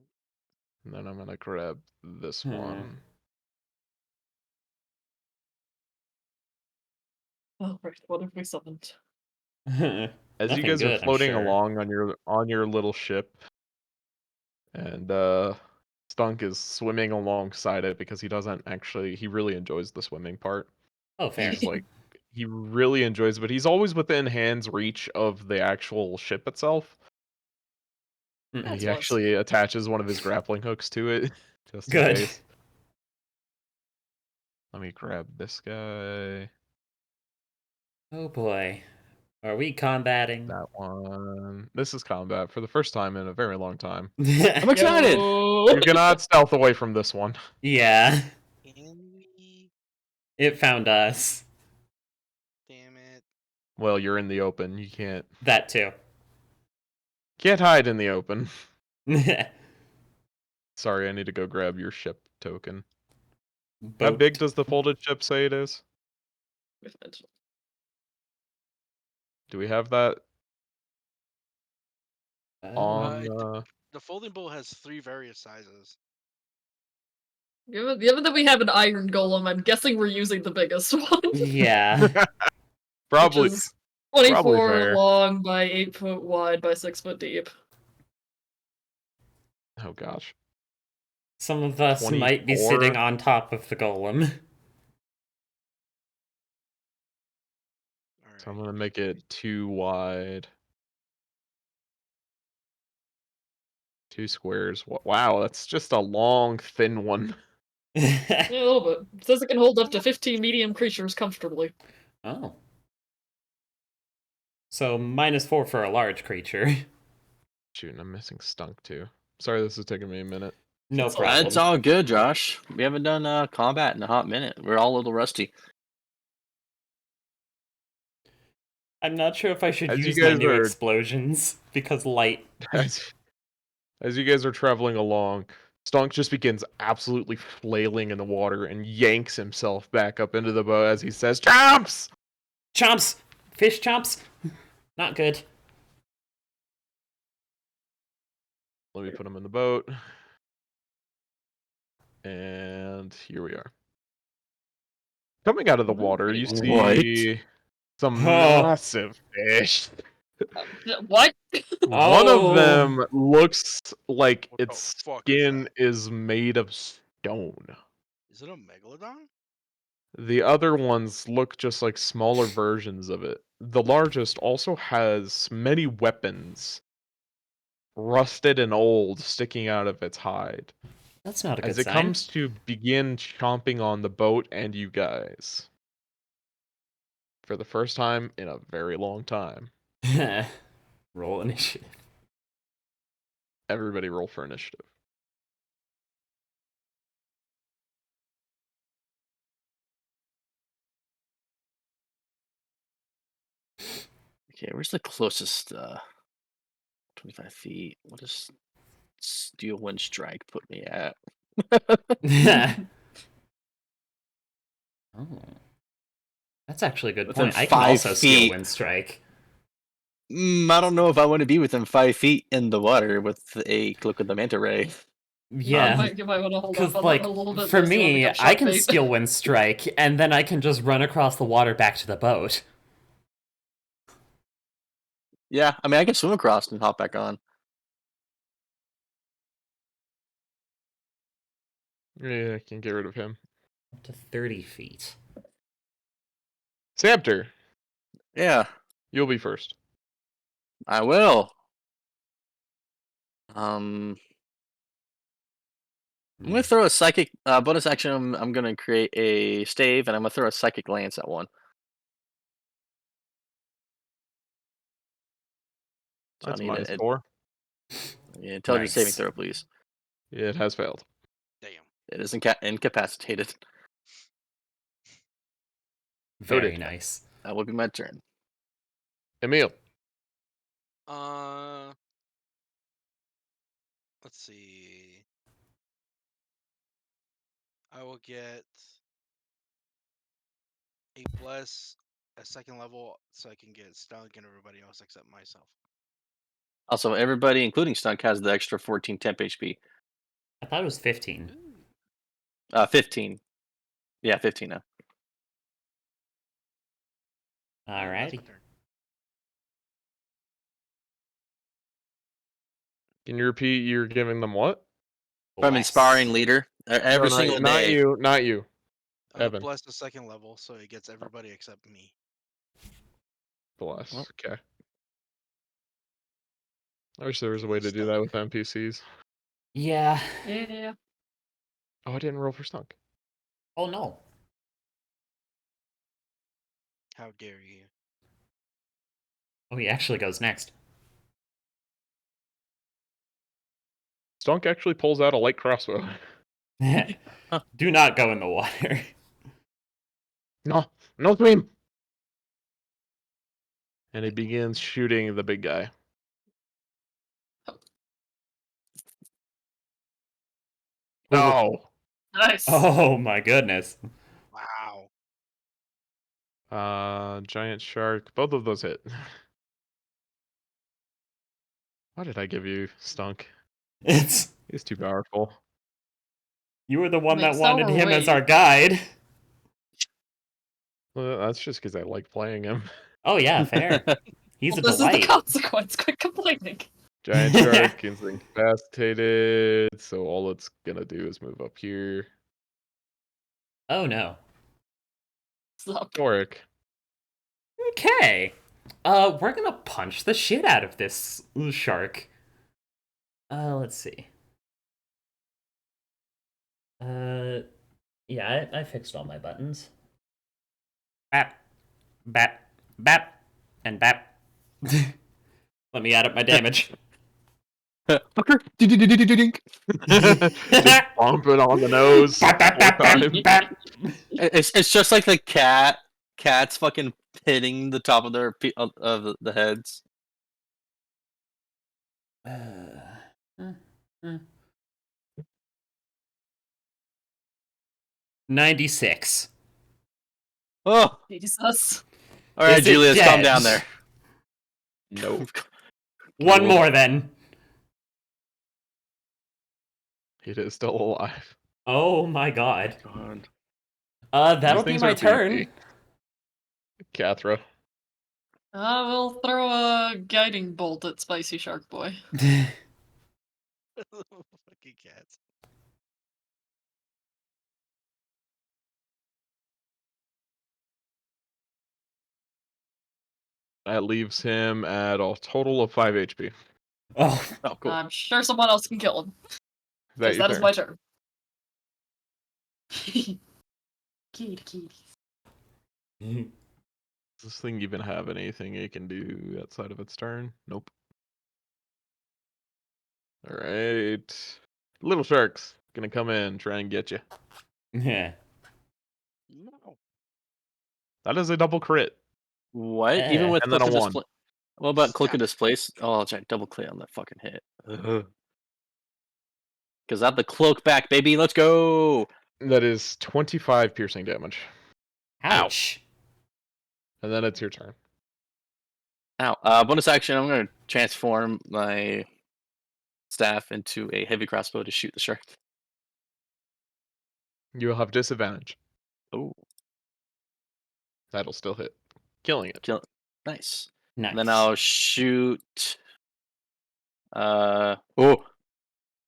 Speaker 1: And then I'm going to grab this
Speaker 3: Hmm.
Speaker 1: one.
Speaker 4: Oh, right. What have we summoned?
Speaker 1: As
Speaker 3: Nothing
Speaker 1: you guys
Speaker 3: good,
Speaker 1: are
Speaker 3: I'm
Speaker 1: floating
Speaker 3: sure.
Speaker 1: along on your little ship, and Stunk is swimming alongside it because he really enjoys the swimming part.
Speaker 3: Oh, fair.
Speaker 1: He's like, he really enjoys it, but he's always within hand's reach of the actual ship itself. And
Speaker 4: That's
Speaker 1: he
Speaker 4: nice.
Speaker 1: actually attaches one of his grappling hooks to it, just in
Speaker 3: Good.
Speaker 1: case. Let me grab this guy.
Speaker 3: Oh boy. Are we combating?
Speaker 1: That one. This is combat for the first time in a very long time.
Speaker 2: I'm excited.
Speaker 1: You cannot stealth away from this one.
Speaker 3: Yeah.
Speaker 5: Can we?
Speaker 3: It found us.
Speaker 5: Damn it.
Speaker 1: Well, you're in the open. You can't
Speaker 3: That too.
Speaker 1: hide in the open. Sorry, I need to go grab your ship token. How
Speaker 3: Boat.
Speaker 1: big does the folded ship say it is? Do we have that on?
Speaker 5: The folding boat has 3 various sizes.
Speaker 4: Given that we have an iron golem, I'm guessing we're using the biggest one.
Speaker 3: Yeah.
Speaker 1: Probably.
Speaker 4: Which is 24
Speaker 1: fair.
Speaker 4: long by 8 foot wide by 6 foot deep.
Speaker 1: Oh gosh.
Speaker 3: Some of us might be sitting
Speaker 1: 24?
Speaker 3: on top of the golem.
Speaker 1: So I'm gonna make it 2 wide. 2 squares. Wow, that's just a long, thin one.
Speaker 4: Yeah, a little bit. It says it can hold up to 15 medium creatures comfortably.
Speaker 3: Oh. So -4 for a large creature.
Speaker 1: Shoot, and I'm missing Stunk too. Sorry, this is taking me a minute.
Speaker 3: No
Speaker 4: It's
Speaker 3: problem.
Speaker 2: It's all good, Josh. We haven't done combat in a hot minute. We're all a little rusty.
Speaker 3: I'm not sure if I should
Speaker 1: As you
Speaker 3: use my
Speaker 1: guys
Speaker 3: new
Speaker 1: are-
Speaker 3: explosions because light.
Speaker 1: As you guys are traveling along, Stunk just begins absolutely flailing in the water and yanks himself back up into the boat as he says, "Chomps!"
Speaker 3: Chomps! Fish chomps? Not good.
Speaker 1: Let me put him in the boat. And here we are. Coming out of the water, you see some massive fish.
Speaker 4: What?
Speaker 1: One of them looks like
Speaker 5: What the
Speaker 1: its
Speaker 5: fuck is
Speaker 1: skin
Speaker 5: that?
Speaker 1: is made of stone.
Speaker 5: Is it a megalodon?
Speaker 1: The other ones look just like smaller versions of it. The largest also has many weapons, rusted and old, sticking out of its hide.
Speaker 3: That's not a good
Speaker 1: As it
Speaker 3: sign.
Speaker 1: comes to begin chomping on the boat and you guys. For the first time in a very long time.
Speaker 3: Roll initiative.
Speaker 1: Everybody roll for initiative.
Speaker 2: Okay, where's the closest 25 feet? What does Steel Wind Strike put me at?
Speaker 3: Oh. That's actually a good
Speaker 2: Within
Speaker 3: point. I can
Speaker 2: 5
Speaker 3: also Steel
Speaker 2: feet.
Speaker 3: Wind Strike.
Speaker 2: I don't know if I want to be within 5 feet in the water with a Cloak of the Manta Ray.
Speaker 3: Yeah.
Speaker 4: You might want to hold
Speaker 3: Because,
Speaker 4: off on
Speaker 3: like,
Speaker 4: that a little bit.
Speaker 3: for
Speaker 4: there so you don't
Speaker 3: me,
Speaker 4: become
Speaker 3: I
Speaker 4: shark
Speaker 3: can
Speaker 4: bait.
Speaker 3: Steel Wind Strike, and then I can just run across the water back to the boat.
Speaker 2: Yeah, I mean, I can swim across and hop back on.
Speaker 1: Yeah, I can get rid of him.
Speaker 3: Up to 30 feet.
Speaker 1: Samter,
Speaker 2: Yeah,
Speaker 1: you'll be first.
Speaker 2: I will. I'm gonna throw a psychic bonus action. I'm gonna create a stave, and I'm gonna throw a psychic lance at one. So
Speaker 1: That's
Speaker 2: I need a
Speaker 1: -4.
Speaker 2: intelligence saving
Speaker 3: Nice.
Speaker 2: throw, please.
Speaker 1: It has failed.
Speaker 5: Damn.
Speaker 2: It is incapacitated.
Speaker 3: Very
Speaker 1: Noted.
Speaker 3: nice.
Speaker 2: That will be my turn.
Speaker 1: Emil.
Speaker 5: Let's see. I will get a bless at 2nd level so I can get Stunk and everybody else except myself.
Speaker 2: Also, everybody, including Stunk, has the extra 14 temp HP.
Speaker 3: I thought it was 15.
Speaker 2: 15. Yeah, 15 now.
Speaker 5: And that's
Speaker 3: Alrighty.
Speaker 5: my turn.
Speaker 1: Can you repeat you're giving them what?
Speaker 2: I'm
Speaker 3: Bless.
Speaker 2: inspiring leader every
Speaker 1: No,
Speaker 2: single
Speaker 1: not
Speaker 2: day.
Speaker 1: you, not you. Evan.
Speaker 5: Bless the second level, so it gets everybody except me.
Speaker 1: Bless.
Speaker 2: Well.
Speaker 1: Okay. I wish there was a way to do that with NPCs.
Speaker 3: Yeah.
Speaker 4: Yeah.
Speaker 1: Oh, I didn't roll for stunk.
Speaker 3: Oh no.
Speaker 5: How dare you?
Speaker 3: Oh, he actually goes next.
Speaker 1: Stunk actually pulls out a light crossbow.
Speaker 3: Do not go in the water.
Speaker 1: No, no swim. And he begins shooting the big guy. Oh.
Speaker 4: Nice.
Speaker 3: Oh my goodness.
Speaker 5: Wow.
Speaker 1: Giant shark. Both of those hit. Why did I give you Stunk?
Speaker 3: It's
Speaker 1: He's too powerful.
Speaker 3: you were the one
Speaker 4: Wait,
Speaker 3: that
Speaker 4: so
Speaker 3: wanted
Speaker 4: are
Speaker 3: him as
Speaker 4: we.
Speaker 3: our guide.
Speaker 1: Well, that's just because I like playing him.
Speaker 3: Oh yeah, fair. He's a
Speaker 4: This is the
Speaker 3: delight.
Speaker 4: consequence. Quit complaining.
Speaker 1: Giant shark is incapacitated, so all it's gonna do is move up here.
Speaker 3: Oh no.
Speaker 4: Stop.
Speaker 1: Doric.
Speaker 3: Okay. We're gonna punch the shit out of this shark. Let's see. Yeah, I fixed all my buttons. Bap, bap, bap, and bap. Let me add up my damage.
Speaker 2: Fucker.
Speaker 1: Just bump it on the nose.
Speaker 3: Bap, bap, bap, bap, bap.
Speaker 2: It's just like the cats fucking hitting the top of their of the heads.
Speaker 3: 96.
Speaker 2: Oh,
Speaker 4: Jesus.
Speaker 2: all right,
Speaker 3: Is it
Speaker 2: Julius, calm
Speaker 3: dead?
Speaker 2: down there.
Speaker 1: Nope.
Speaker 3: One more then.
Speaker 1: It is still alive.
Speaker 3: Oh my god.
Speaker 2: God.
Speaker 3: That'll be
Speaker 1: things
Speaker 3: my
Speaker 1: are
Speaker 3: turn.
Speaker 1: beefy. Cathra.
Speaker 4: We'll throw a guiding bolt at Spicy Shark Boy.
Speaker 5: Fucking cats.
Speaker 1: That leaves him at a total of 5 HP. Is
Speaker 3: Oh,
Speaker 2: Oh, cool.
Speaker 4: I'm sure someone else can kill him.
Speaker 1: that
Speaker 4: Because
Speaker 1: your
Speaker 4: that is
Speaker 1: turn?
Speaker 4: my turn. Kitty.
Speaker 1: Does this thing even have anything it can do outside of its turn? Nope. Alright. Little sharks. Gonna come in, try and get you.
Speaker 3: yeah.
Speaker 5: No.
Speaker 1: That is a double crit.
Speaker 2: What? Even with
Speaker 1: And then
Speaker 2: click
Speaker 1: a
Speaker 2: of
Speaker 1: 1.
Speaker 2: display? What about click
Speaker 5: Stop.
Speaker 2: of displace? Oh, I'll check double click on that fucking hit. Because I have the cloak back, baby. Let's go.
Speaker 1: That is 25 piercing damage.
Speaker 3: Ouch.
Speaker 1: And then it's your turn.
Speaker 2: Ow. Bonus action. I'm gonna transform my staff into a heavy crossbow to shoot the shark.
Speaker 1: You'll have disadvantage.
Speaker 2: Oh,
Speaker 1: That'll still hit. Killing it.
Speaker 2: kill it. Nice.
Speaker 3: Nice.
Speaker 2: And then I'll shoot. Oh,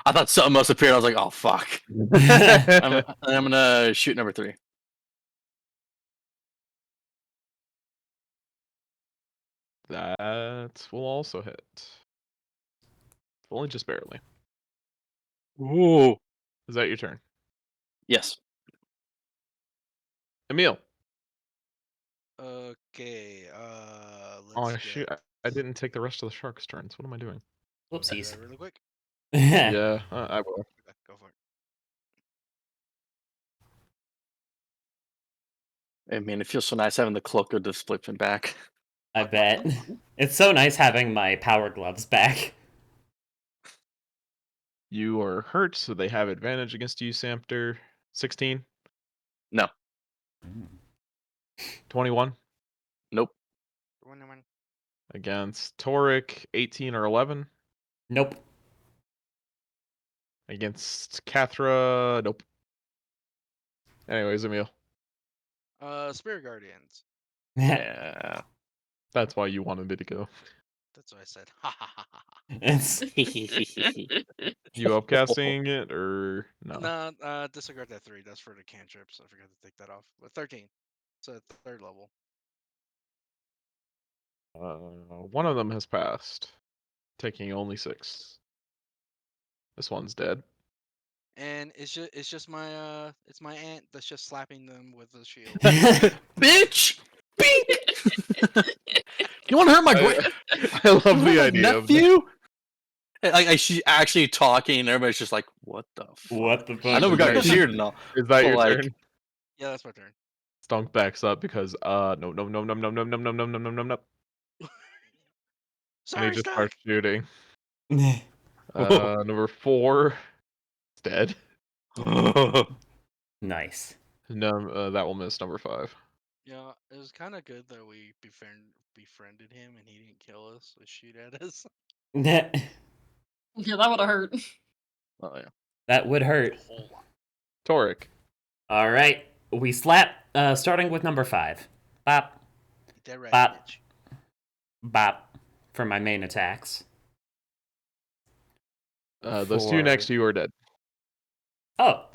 Speaker 2: I thought something must appear. I was like, oh fuck. I'm gonna shoot number 3.
Speaker 1: That will also hit. Only just barely.
Speaker 2: Ooh.
Speaker 1: Is that your turn?
Speaker 2: Yes.
Speaker 1: Emil.
Speaker 5: Okay.
Speaker 1: Oh,
Speaker 5: Let's
Speaker 1: shoot.
Speaker 5: get.
Speaker 1: I didn't take the rest of the shark's turns. What am I doing?
Speaker 5: Do
Speaker 3: Whoopsies.
Speaker 5: that really quick.
Speaker 1: Yeah, I will.
Speaker 5: Okay, go for it.
Speaker 2: I mean, it feels so nice having the cloak of displacement back.
Speaker 3: I bet. It's so nice having my power gloves back.
Speaker 1: You are hurt, so they have advantage against you, Samter. 16?
Speaker 2: No.
Speaker 1: 21?
Speaker 2: Nope.
Speaker 5: 21.
Speaker 1: Against Toric, 18 or 11?
Speaker 3: Nope.
Speaker 1: Against Cathra, nope. Anyways, Emil.
Speaker 5: Spirit Guardians.
Speaker 2: Yeah.
Speaker 1: That's why you wanted me to go.
Speaker 5: That's what I said. Ha ha ha ha.
Speaker 1: You upcasting it or no?
Speaker 5: No, disregard that 3. That's for the cantrip, so I forgot to take that off. But 13. So 3rd level.
Speaker 1: One of them has passed, taking only 6. This one's dead.
Speaker 5: And it's just my it's my aunt that's just slapping them with the shield.
Speaker 2: Bitch! Bink! You want to hurt my
Speaker 1: I love the idea
Speaker 2: nephew? Like she's actually talking, and everybody's just like, "What the fuck?"
Speaker 3: What the fuck?
Speaker 2: I know we got cheered and all.
Speaker 1: Is that your
Speaker 2: like,
Speaker 1: turn?
Speaker 5: Yeah, that's my turn.
Speaker 1: Stunk backs up because no. And he
Speaker 5: Sorry,
Speaker 1: just
Speaker 5: Stunk.
Speaker 1: starts shooting. Number 4 is dead.
Speaker 3: Nice.
Speaker 1: No, that will miss number 5.
Speaker 5: Yeah, it was kind of good that we befriended him and he didn't kill us or shoot at us.
Speaker 4: Yeah, that would have hurt.
Speaker 2: Oh yeah.
Speaker 3: That would hurt.
Speaker 5: A whole lot.
Speaker 1: Toric.
Speaker 3: All right, we slap. Starting with number 5. Bop,
Speaker 5: Dead right,
Speaker 3: Bop.
Speaker 5: bitch.
Speaker 3: bop for my main attacks.
Speaker 1: Those 2 next to you are dead.
Speaker 3: Oh.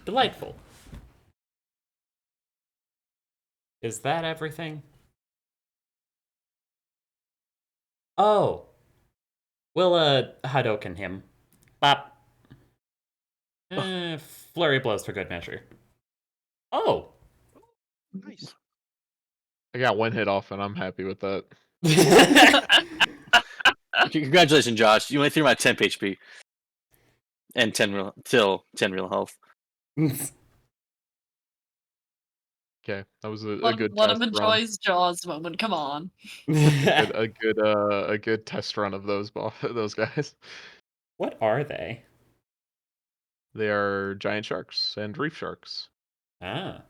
Speaker 3: Delightful. Is that everything? Oh. We'll, Hadoken him. Bop. Flurry blows for good measure. Oh.
Speaker 5: Nice.
Speaker 1: I got 1 hit off, and I'm happy with that.
Speaker 2: Congratulations, Josh. You went through my temp HP and 10 real health.
Speaker 1: Okay, that was a
Speaker 4: One
Speaker 1: good
Speaker 4: of
Speaker 1: test
Speaker 4: them
Speaker 1: run.
Speaker 4: enjoys Jaws moment. Come on.
Speaker 1: A good test run of those guys.
Speaker 3: What are they?
Speaker 1: They are giant sharks and reef sharks.
Speaker 3: Ah.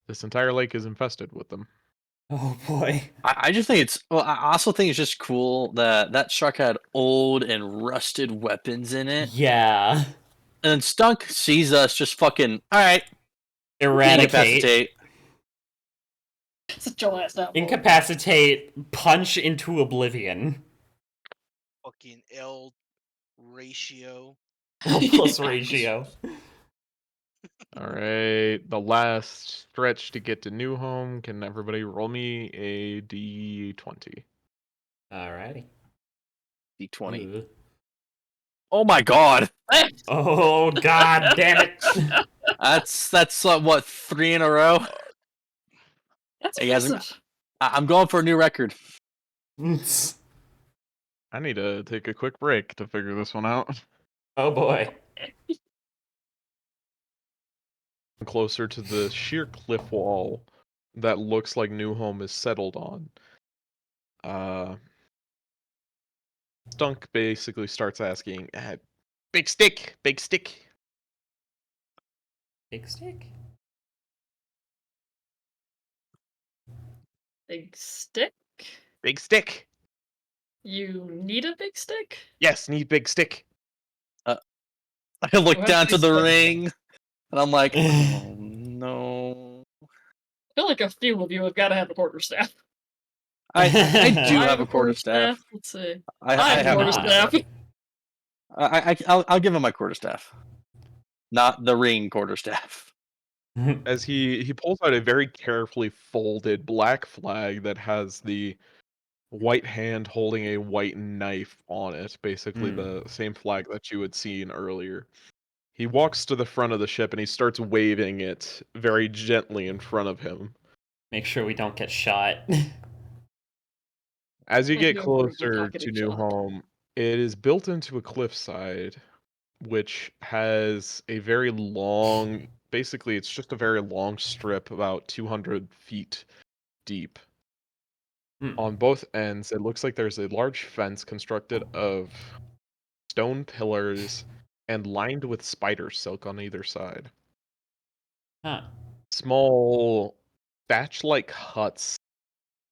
Speaker 1: This entire lake is infested with them.
Speaker 3: Oh boy.
Speaker 2: I just think it's. Well, I also think it's just cool that shark had old and rusted weapons in it.
Speaker 3: Yeah.
Speaker 2: And then Stunk sees us just fucking. All right.
Speaker 3: Eradicate.
Speaker 2: Incapacitate.
Speaker 4: Such a last that
Speaker 3: Incapacitate. Punch into oblivion.
Speaker 5: Fucking L ratio.
Speaker 3: Plus ratio.
Speaker 1: All right, the last stretch to get to New Home. Can everybody roll me a d20?
Speaker 3: Alrighty.
Speaker 2: D20.
Speaker 3: Ooh.
Speaker 2: Oh my god.
Speaker 3: Oh god damn it.
Speaker 2: That's what, 3 in a row?
Speaker 4: That's
Speaker 2: Hey, guys,
Speaker 4: impressive.
Speaker 2: I'm going for a new record.
Speaker 1: I need to take a quick break to figure this one out.
Speaker 3: Oh boy.
Speaker 1: Closer to the sheer cliff wall that looks like New Home is settled on. Stunk basically starts asking, big stick, big stick.
Speaker 3: Big stick?
Speaker 4: Big stick?
Speaker 1: Big stick.
Speaker 4: You need a big stick?
Speaker 1: Yes, need big stick.
Speaker 2: I look
Speaker 4: Well,
Speaker 2: down to the
Speaker 4: actually,
Speaker 2: ring, and I'm like, oh no.
Speaker 4: I feel like a few of you have got to have a quarterstaff.
Speaker 2: I do
Speaker 4: I
Speaker 2: have a quarterstaff.
Speaker 4: Let's see.
Speaker 2: I
Speaker 4: have a
Speaker 2: have
Speaker 4: quarterstaff.
Speaker 2: I'll give him my quarterstaff, not the ring quarterstaff.
Speaker 1: As he pulls out a very carefully folded black flag that has the white hand holding a white knife on it, basically the same flag that you had seen earlier. He walks to the front of the ship and he starts waving it very gently in front of him.
Speaker 3: Make sure we don't get shot.
Speaker 1: As you get
Speaker 4: No worries, we're
Speaker 1: closer
Speaker 4: not
Speaker 1: to
Speaker 4: getting
Speaker 1: New
Speaker 4: shot.
Speaker 1: Home, it is built into a cliffside, which has a very long, basically it's just a very long strip about 200 feet deep. On both ends, it looks like there's a large fence constructed of stone pillars and lined with spider silk on either side.
Speaker 3: Huh.
Speaker 1: Small thatch-like huts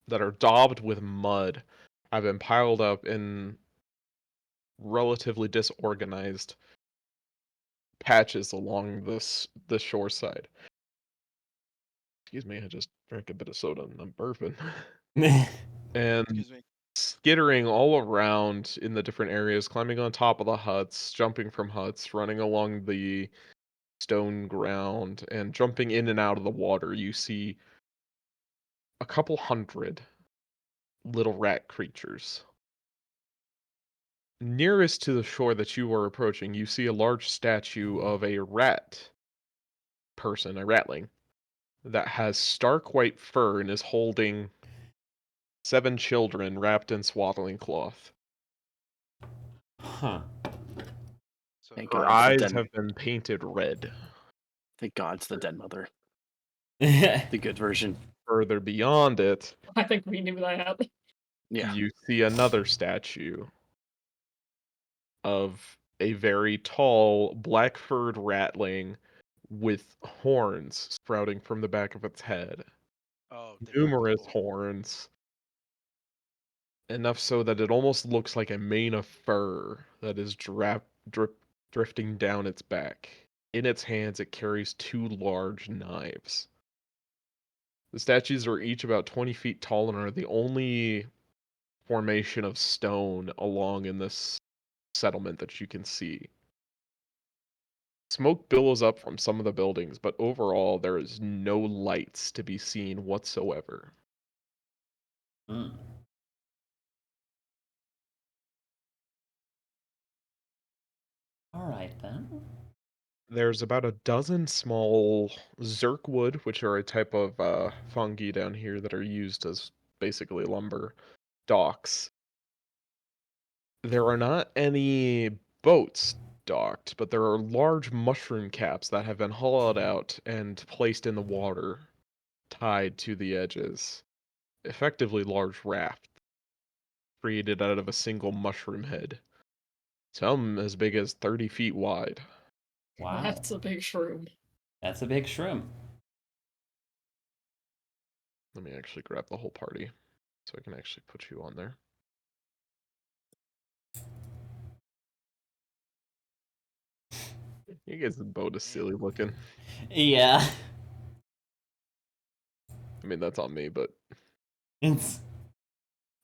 Speaker 1: that are daubed with mud have been piled up in relatively disorganized patches along the shore side. Excuse me, I just drank a bit of soda and I'm burping. And
Speaker 5: Excuse me.
Speaker 1: skittering all around in the different areas, climbing on top of the huts, jumping from huts, running along the stone ground, and jumping in and out of the water, you see a couple hundred little rat creatures. Nearest to the shore that you are approaching, you see a large statue of a rat person, a ratling, that has stark white fur and is holding 7 children wrapped in swaddling cloth.
Speaker 3: Huh.
Speaker 5: So
Speaker 2: Thank
Speaker 1: Her
Speaker 2: God it's the
Speaker 1: eyes
Speaker 2: dead.
Speaker 1: have been painted red.
Speaker 2: Thank God it's the dead mother. The good version.
Speaker 1: Further beyond it,
Speaker 4: I think we knew that.
Speaker 2: Yeah.
Speaker 1: you see another statue of a very tall, black-furred ratling with horns sprouting from the back of its head.
Speaker 5: oh, they're not
Speaker 1: Numerous
Speaker 5: people.
Speaker 1: horns. Enough so that it almost looks like a mane of fur that is drifting down its back. In its hands, it carries 2 large knives. The statues are each about 20 feet tall and are the only formation of stone along in this settlement that you can see. Smoke billows up from some of the buildings, but overall there is no lights to be seen whatsoever.
Speaker 3: Mm. All right then.
Speaker 1: There's about a dozen small zirkwood, which are a type of fungi down here that are used as basically lumber, docks. There are not any boats docked, but there are large mushroom caps that have been hollowed out and placed in the water, tied to the edges. Effectively large rafts created out of a single mushroom head. Some as big as 30 feet wide.
Speaker 3: Wow.
Speaker 4: That's a big shroom.
Speaker 3: That's a big shroom.
Speaker 1: Let me actually grab the whole party so I can actually put you on there. You guys' boat is silly looking.
Speaker 3: Yeah.
Speaker 1: I mean, that's on me, but
Speaker 3: It's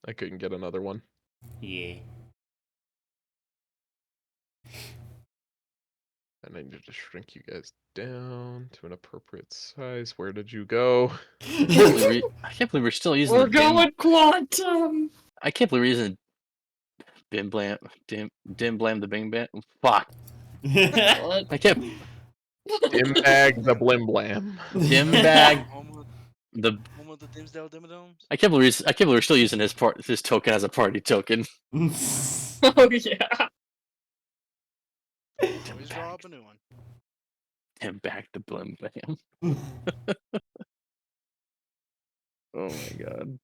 Speaker 1: I couldn't get another one.
Speaker 3: yeah.
Speaker 1: And I need to shrink you guys down to an appropriate size. Where did you go?
Speaker 2: I can't believe we're still using
Speaker 4: We're
Speaker 2: the dim.
Speaker 4: going quantum.
Speaker 2: I can't believe we're using dim blam the bing bam. Fuck.
Speaker 4: What?
Speaker 2: I can't
Speaker 1: Dim bag the blim blam.
Speaker 2: dim bag
Speaker 5: Home of,
Speaker 2: the.
Speaker 5: home of the Dimsdale Dimodomes?
Speaker 2: I can't believe we're still using his token as a party token.
Speaker 4: Oh yeah.
Speaker 5: Always draw up a new one.
Speaker 2: Dim bag the blim bam. Oh my god.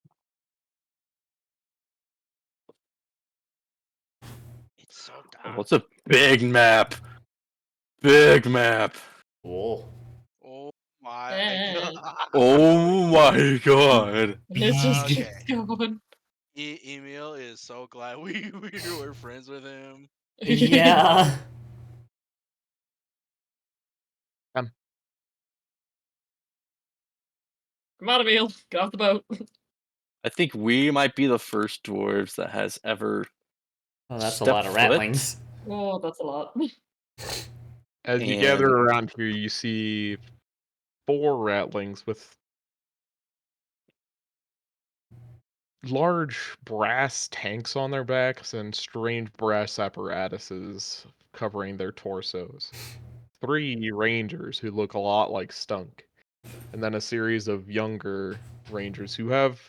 Speaker 5: It's so
Speaker 2: Oh,
Speaker 5: dark.
Speaker 2: it's a big map. Big map.
Speaker 3: Cool.
Speaker 5: Oh my
Speaker 4: Eh.
Speaker 5: god.
Speaker 2: Oh my god.
Speaker 4: It just
Speaker 3: Big.
Speaker 5: Okay.
Speaker 4: keeps going.
Speaker 5: Emil is so glad we were friends with him.
Speaker 3: Yeah.
Speaker 1: Come.
Speaker 4: Come on, Emil. Get off the boat.
Speaker 2: I think we might be the first dwarves that has ever
Speaker 3: Oh, that's a
Speaker 2: stepped
Speaker 3: lot of
Speaker 2: foot.
Speaker 3: ratlings.
Speaker 4: Oh, that's a lot.
Speaker 1: As you gather around here, you see 4 ratlings with large brass tanks on their backs and strange brass apparatuses covering their torsos. 3 rangers who look a lot like Stunk. And then a series of younger rangers who have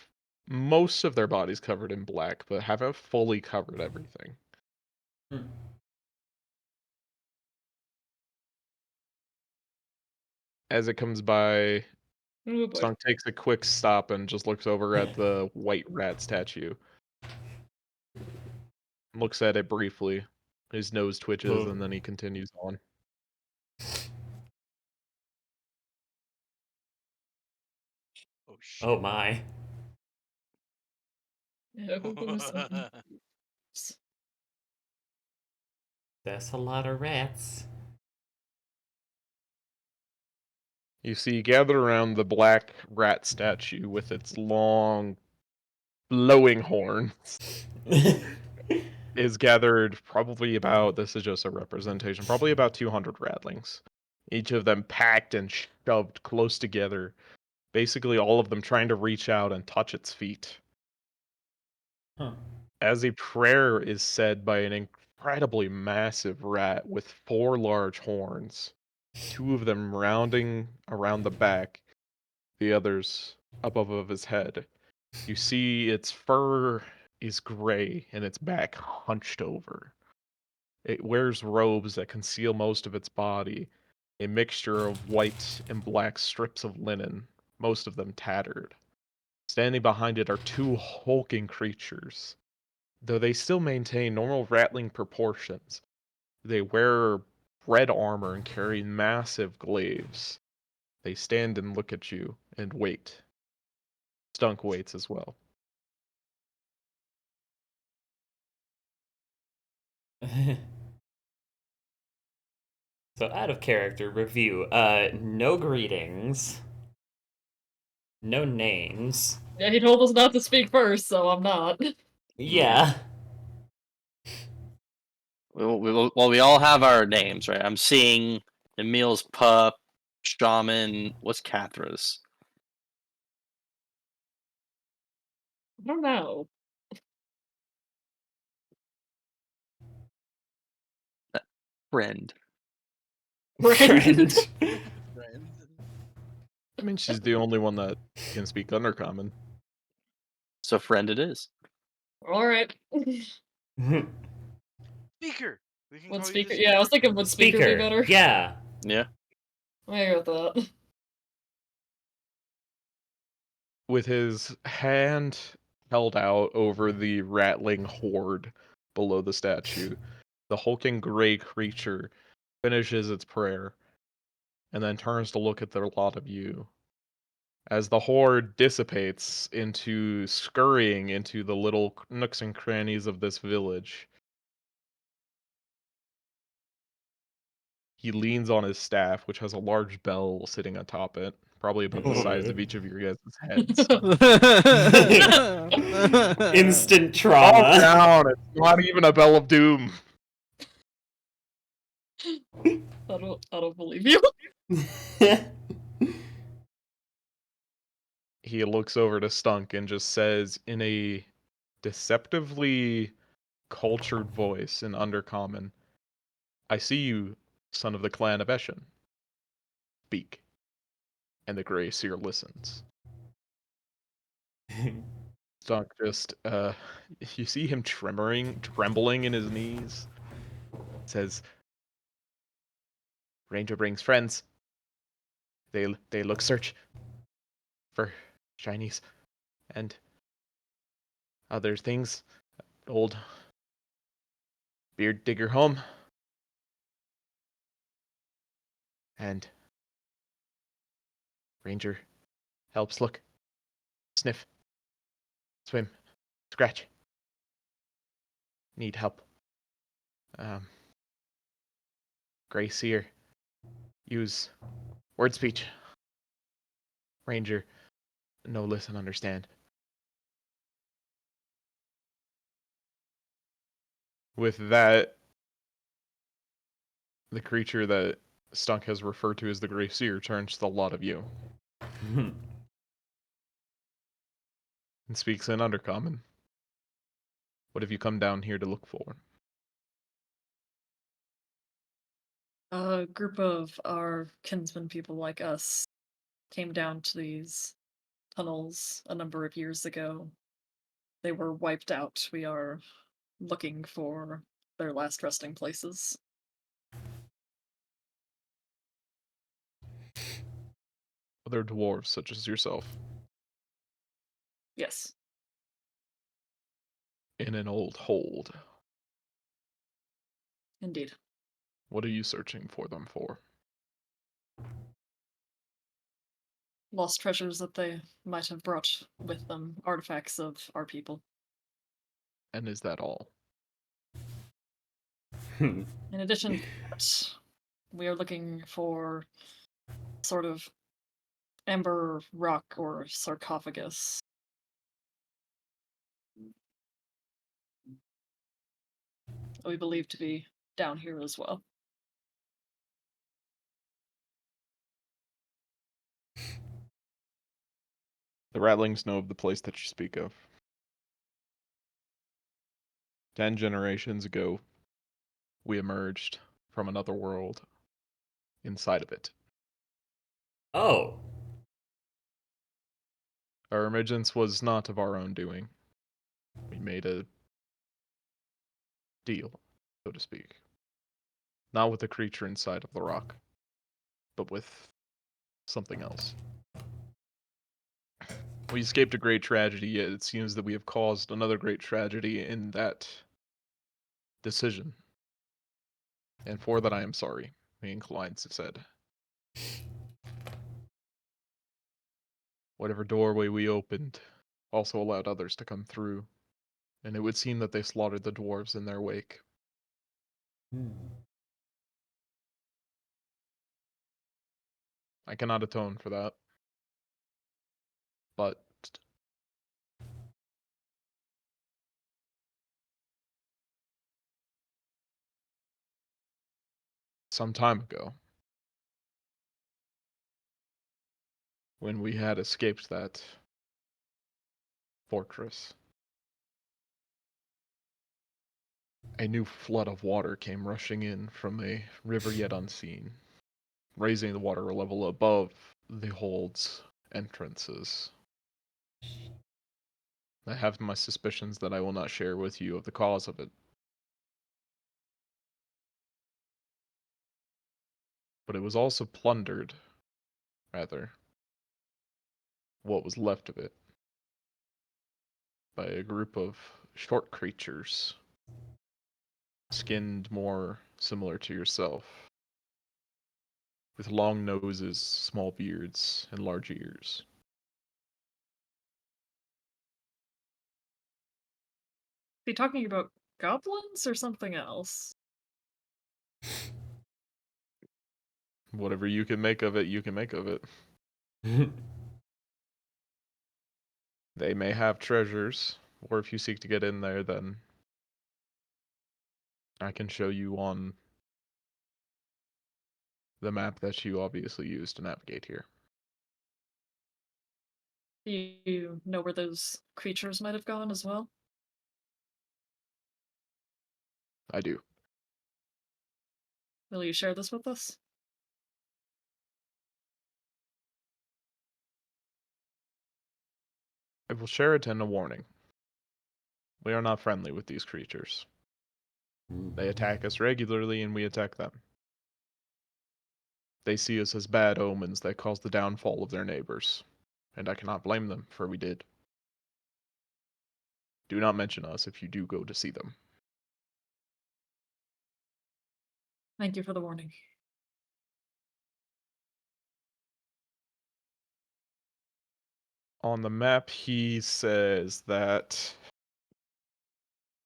Speaker 1: most of their bodies covered in black, but haven't fully covered everything.
Speaker 3: Hmm.
Speaker 1: As it comes by,
Speaker 4: Oh boy.
Speaker 1: Stunk takes a quick stop and just looks over at the white rat statue. Looks at it briefly. His nose twitches and then he continues on.
Speaker 5: Oh shit.
Speaker 3: Oh my.
Speaker 4: Oh, something.
Speaker 3: That's a lot of rats.
Speaker 1: You see, gathered around the black rat statue with its long, blowing horns is gathered probably about, this is just a representation, probably about 200 ratlings. Each of them packed and shoved close together. Basically all of them trying to reach out and touch its feet.
Speaker 3: Huh.
Speaker 1: As a prayer is said by an incredibly massive rat with 4 large horns, 2 of them rounding around the back, the others up above his head. You see its fur is gray and its back hunched over. It wears robes that conceal most of its body, a mixture of white and black strips of linen, most of them tattered. Standing behind it are 2 hulking creatures. Though they still maintain normal ratling proportions, they wear red armor and carry massive glaives. They stand and look at you and wait. Stunk waits as well.
Speaker 3: So out of character review, no greetings, no names.
Speaker 4: Yeah, he told us not to speak first, so I'm not.
Speaker 3: Yeah.
Speaker 2: Well, we all have our names, right? I'm seeing Emil's pup, Shaman. What's Cathra's?
Speaker 4: I don't know.
Speaker 2: Friend.
Speaker 3: Friend.
Speaker 5: Friend.
Speaker 1: I mean, she's the only one that can speak Undercommon.
Speaker 2: So friend it is.
Speaker 4: Alright.
Speaker 5: Speaker. We can
Speaker 4: Would
Speaker 5: call
Speaker 4: speaker?
Speaker 5: you the
Speaker 4: Yeah, I was thinking would speaker be better?
Speaker 3: Yeah.
Speaker 2: Yeah.
Speaker 4: I got that.
Speaker 1: With his hand held out over the rattling horde below the statue, the hulking gray creature finishes its prayer and then turns to look at the lot of you. As the horde dissipates into scurrying into the little nooks and crannies of this village, he leans on his staff, which has a large bell sitting atop it, probably about the size of each of your guys' heads.
Speaker 3: Instant
Speaker 1: Calm
Speaker 3: trauma.
Speaker 1: down, it's not even a bell of doom.
Speaker 4: I don't believe you.
Speaker 1: He looks over to Stunk and just says in a deceptively cultured voice in Undercommon, I see you, son of the clan of Eshin. Speak. And the Grey Seer listens. Stunk just, you see him trembling in his knees. Says, Ranger brings friends. They look search for Chinese and other things. Old beard digger home. And Ranger helps look, sniff, swim, scratch. Need help. Grey Seer. Use word speech. Ranger. No, listen, understand. With that, the creature that Stunk has referred to as the Grey Seer turns to the lot of you and speaks in Undercommon. What have you come down here to look for?
Speaker 4: A group of our kinsman people like us came down to these tunnels a number of years ago. They were wiped out. We are looking for their last resting places.
Speaker 1: Other dwarves such as yourself.
Speaker 4: Yes.
Speaker 1: In an old hold.
Speaker 4: Indeed.
Speaker 1: What are you searching for them for?
Speaker 4: Lost treasures that they might have brought with them, artifacts of our people.
Speaker 1: And is that all?
Speaker 4: In addition to that, we are looking for sort of amber rock or sarcophagus. We believe to be down here as well.
Speaker 1: The Rattlings know of the place that you speak of. 10 generations ago, we emerged from another world inside of it.
Speaker 3: Oh.
Speaker 1: Our emergence was not of our own doing. We made a deal, so to speak. Not with the creature inside of the rock, but with something else. We escaped a great tragedy, yet it seems that we have caused another great tragedy in that decision. And for that I am sorry, he inclines his head. Whatever doorway we opened also allowed others to come through, and it would seem that they slaughtered the dwarves in their wake. I cannot atone for that. But some time ago, when we had escaped that fortress, a new flood of water came rushing in from a river yet unseen, raising the water level above the hold's entrances. I have my suspicions that I will not share with you of the cause of it. But it was also plundered, rather, what was left of it, by a group of short creatures, skinned more similar to yourself, with long noses, small beards, and large ears.
Speaker 4: Are you talking about goblins or something else?
Speaker 1: Whatever you can make of it, you can make of it. They may have treasures, or if you seek to get in there, then I can show you on the map that you obviously use to navigate here.
Speaker 4: Do you know where those creatures might have gone as well?
Speaker 1: I do.
Speaker 4: Will you share this with us?
Speaker 1: I will share it in a warning. We are not friendly with these creatures. They attack us regularly and we attack them. They see us as bad omens that cause the downfall of their neighbors, and I cannot blame them, for we did. Do not mention us if you do go to see them.
Speaker 4: Thank you for the warning.
Speaker 1: On the map, he says that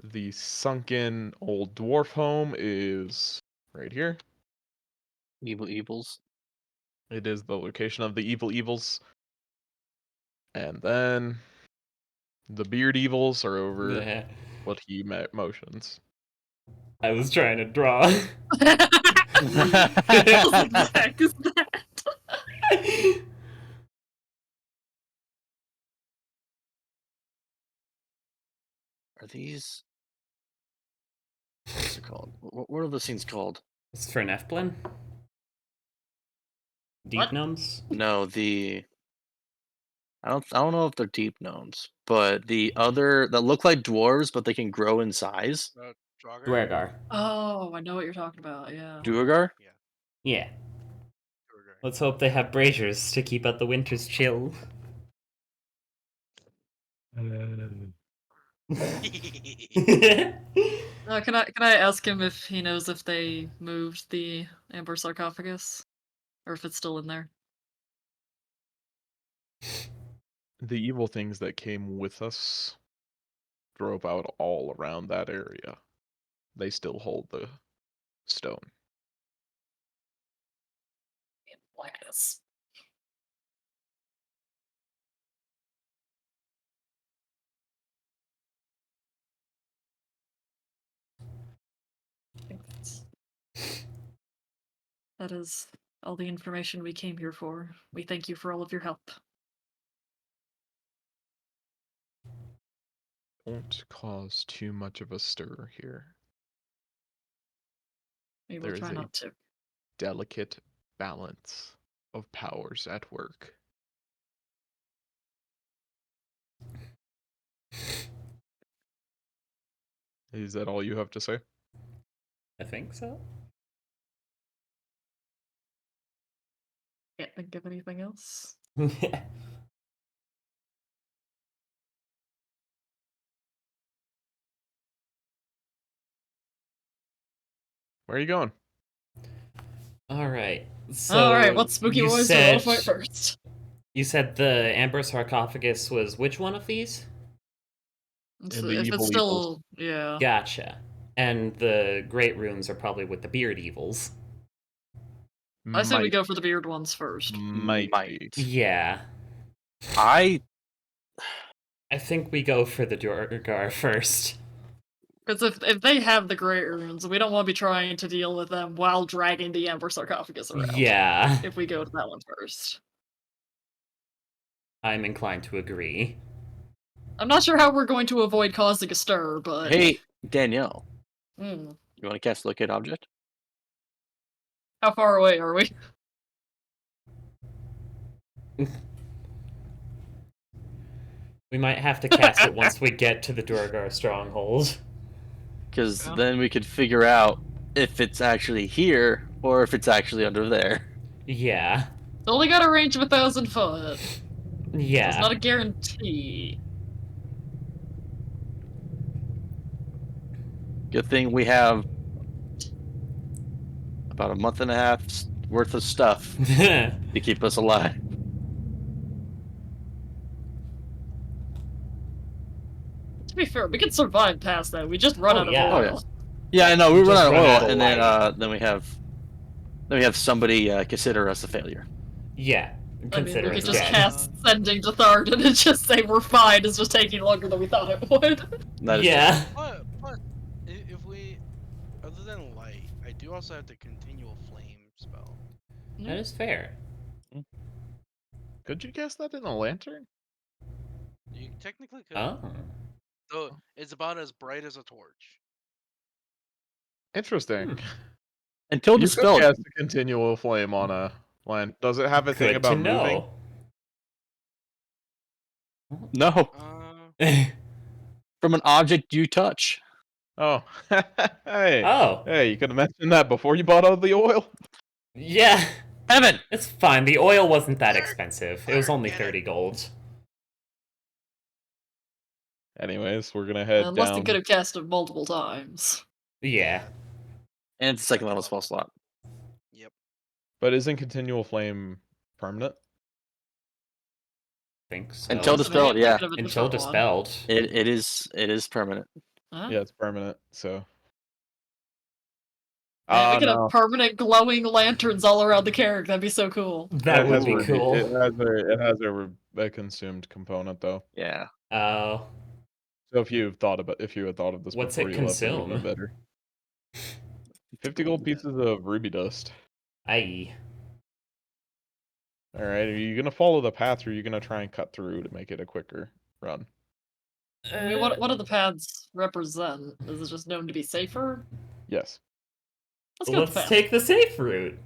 Speaker 1: the sunken old dwarf home is right here.
Speaker 2: Evil evils.
Speaker 1: It is the location of the evil evils. And then the beard evils are over
Speaker 3: Yeah.
Speaker 1: what he motions.
Speaker 3: I was trying to draw.
Speaker 4: What the heck is that?
Speaker 2: Are these? What's it called? What are those things called?
Speaker 3: It's for Nefblin? Deep
Speaker 4: What?
Speaker 3: gnomes?
Speaker 2: No, the. I don't know if they're deep gnomes, but the other that look like dwarves, but they can grow in size.
Speaker 5: Draugr?
Speaker 3: Dwergar.
Speaker 4: Oh, I know what you're talking about, yeah.
Speaker 2: Duergar?
Speaker 5: Yeah,
Speaker 3: Yeah.
Speaker 5: Draugr.
Speaker 3: Let's hope they have braziers to keep out the winter's chill.
Speaker 4: Can I ask him if he knows if they moved the amber sarcophagus? Or if it's still in there?
Speaker 1: The evil things that came with us drove out all around that area. They still hold the stone.
Speaker 4: In blackness. That is all the information we came here for. We thank you for all of your help.
Speaker 1: Don't cause too much of a stir here.
Speaker 4: We will
Speaker 1: There
Speaker 4: try
Speaker 1: is a
Speaker 4: not to.
Speaker 1: delicate balance of powers at work. Is that all you have to say?
Speaker 3: I think so.
Speaker 4: Can't think of anything else.
Speaker 1: Where are you going?
Speaker 3: All right. So
Speaker 4: All right, what spooky
Speaker 3: you
Speaker 4: boys do we want
Speaker 3: said
Speaker 4: to fight first?
Speaker 3: you said the amber sarcophagus was which one of these?
Speaker 1: And the
Speaker 4: If
Speaker 1: evil
Speaker 4: it's
Speaker 1: evils.
Speaker 4: still, yeah.
Speaker 3: Gotcha. And the great runes are probably with the beard evils.
Speaker 4: I say we
Speaker 1: Might,
Speaker 4: go for the beard ones first.
Speaker 1: might be.
Speaker 3: Yeah.
Speaker 2: I
Speaker 3: I think we go for the Durgar first.
Speaker 4: Because if they have the great runes, we don't want to be trying to deal with them while dragging the amber sarcophagus around.
Speaker 3: Yeah.
Speaker 4: If we go to that one first.
Speaker 3: I'm inclined to agree.
Speaker 4: I'm not sure how we're going to avoid causing a stir, but...
Speaker 2: Hey, Danielle.
Speaker 4: Hmm.
Speaker 2: You want to cast locate object?
Speaker 4: How far away are we?
Speaker 3: We might have to cast it once we get to the Durgar stronghold.
Speaker 2: Because
Speaker 4: Yeah.
Speaker 2: then we could figure out if it's actually here or if it's actually under there.
Speaker 3: Yeah.
Speaker 4: It's only got a range of 1,000 foot.
Speaker 3: Yeah.
Speaker 4: It's not a guarantee.
Speaker 2: Good thing we have about a month and a half's worth of stuff to keep us alive.
Speaker 4: To be fair, we can survive past that. We just run
Speaker 3: Oh,
Speaker 4: out of
Speaker 3: yeah.
Speaker 4: oil.
Speaker 2: Oh, yeah. Yeah, I know. We
Speaker 3: Just
Speaker 2: run out of
Speaker 3: run
Speaker 2: oil,
Speaker 3: out of
Speaker 2: and
Speaker 3: light.
Speaker 2: then we have somebody consider us a failure.
Speaker 3: Yeah.
Speaker 4: I mean,
Speaker 3: Consider
Speaker 4: we
Speaker 3: us
Speaker 4: could just
Speaker 3: dead.
Speaker 4: cast Sending to Thard and it just say we're fine, it's just taking longer than we thought it would.
Speaker 2: That is
Speaker 3: Yeah.
Speaker 5: But if we, other than light, I do also have the continual flame spell.
Speaker 3: That is fair.
Speaker 1: Could you cast that in a lantern?
Speaker 5: You technically could.
Speaker 3: Oh.
Speaker 5: So it's about as bright as a torch.
Speaker 1: Interesting.
Speaker 2: Until
Speaker 1: You could
Speaker 2: dispelled.
Speaker 1: cast a continual flame on a land. Does it have a thing
Speaker 3: Good to
Speaker 1: about moving?
Speaker 3: know.
Speaker 2: No,
Speaker 5: Uh,
Speaker 2: from an object you touch.
Speaker 1: Oh. Hey.
Speaker 3: Oh.
Speaker 1: Hey, you could have mentioned that before you bought all the oil.
Speaker 3: Yeah.
Speaker 2: Evan!
Speaker 3: It's fine. The oil wasn't that
Speaker 5: There-
Speaker 3: expensive. It was only
Speaker 5: Get it.
Speaker 3: 30 gold.
Speaker 1: Anyways, we're gonna head
Speaker 4: Unless
Speaker 1: down.
Speaker 4: they could have cast it multiple times.
Speaker 3: Yeah.
Speaker 2: And it's a second level spell slot.
Speaker 5: yep.
Speaker 1: But isn't continual flame permanent?
Speaker 3: Think so.
Speaker 2: Until
Speaker 4: Maybe
Speaker 2: dispelled,
Speaker 4: I'm
Speaker 2: yeah.
Speaker 4: thinking of a
Speaker 3: Until
Speaker 4: different one.
Speaker 3: dispelled.
Speaker 2: It is permanent.
Speaker 4: Huh?
Speaker 1: Yeah, it's permanent. So.
Speaker 4: Man, we
Speaker 1: Ah,
Speaker 4: could
Speaker 1: no.
Speaker 4: have permanent glowing lanterns all around the character. That'd be so cool.
Speaker 3: That
Speaker 1: It
Speaker 3: would
Speaker 1: has
Speaker 3: be
Speaker 1: a-
Speaker 3: cool.
Speaker 1: It has a consumed component though.
Speaker 2: Yeah.
Speaker 3: Oh.
Speaker 1: So if you had thought of this
Speaker 3: What's
Speaker 1: before
Speaker 3: it
Speaker 1: you left, it would have been
Speaker 3: consume?
Speaker 1: better. 50 gold pieces of ruby dust.
Speaker 3: Aye.
Speaker 1: All right, are you gonna follow the path, or are you gonna try and cut through to make it a quicker run?
Speaker 4: I mean, what do the paths represent? Is it just known to be safer?
Speaker 1: Yes.
Speaker 4: Let's go with the
Speaker 3: Let's
Speaker 4: path.
Speaker 3: take the safe route.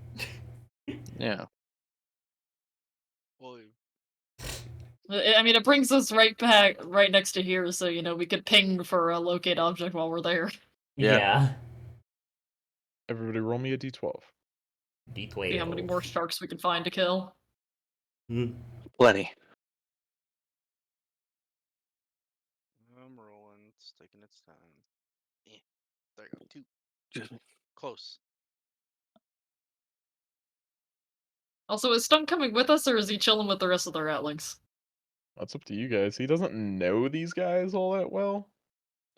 Speaker 2: Yeah.
Speaker 5: Well,
Speaker 4: I mean, it brings us right next to here, so we could ping for a locate object while we're there.
Speaker 2: Yeah.
Speaker 3: Yeah.
Speaker 1: Everybody, roll me a d12.
Speaker 3: D12.
Speaker 4: See how many more sharks we can find to kill.
Speaker 2: Plenty.
Speaker 5: I'm rolling. It's taking its time. There you go. 2.
Speaker 2: Excuse me.
Speaker 5: Close.
Speaker 4: Also, is Stunk coming with us, or is he chilling with the rest of the Ratlings?
Speaker 1: That's up to you guys. He doesn't know these guys all that well.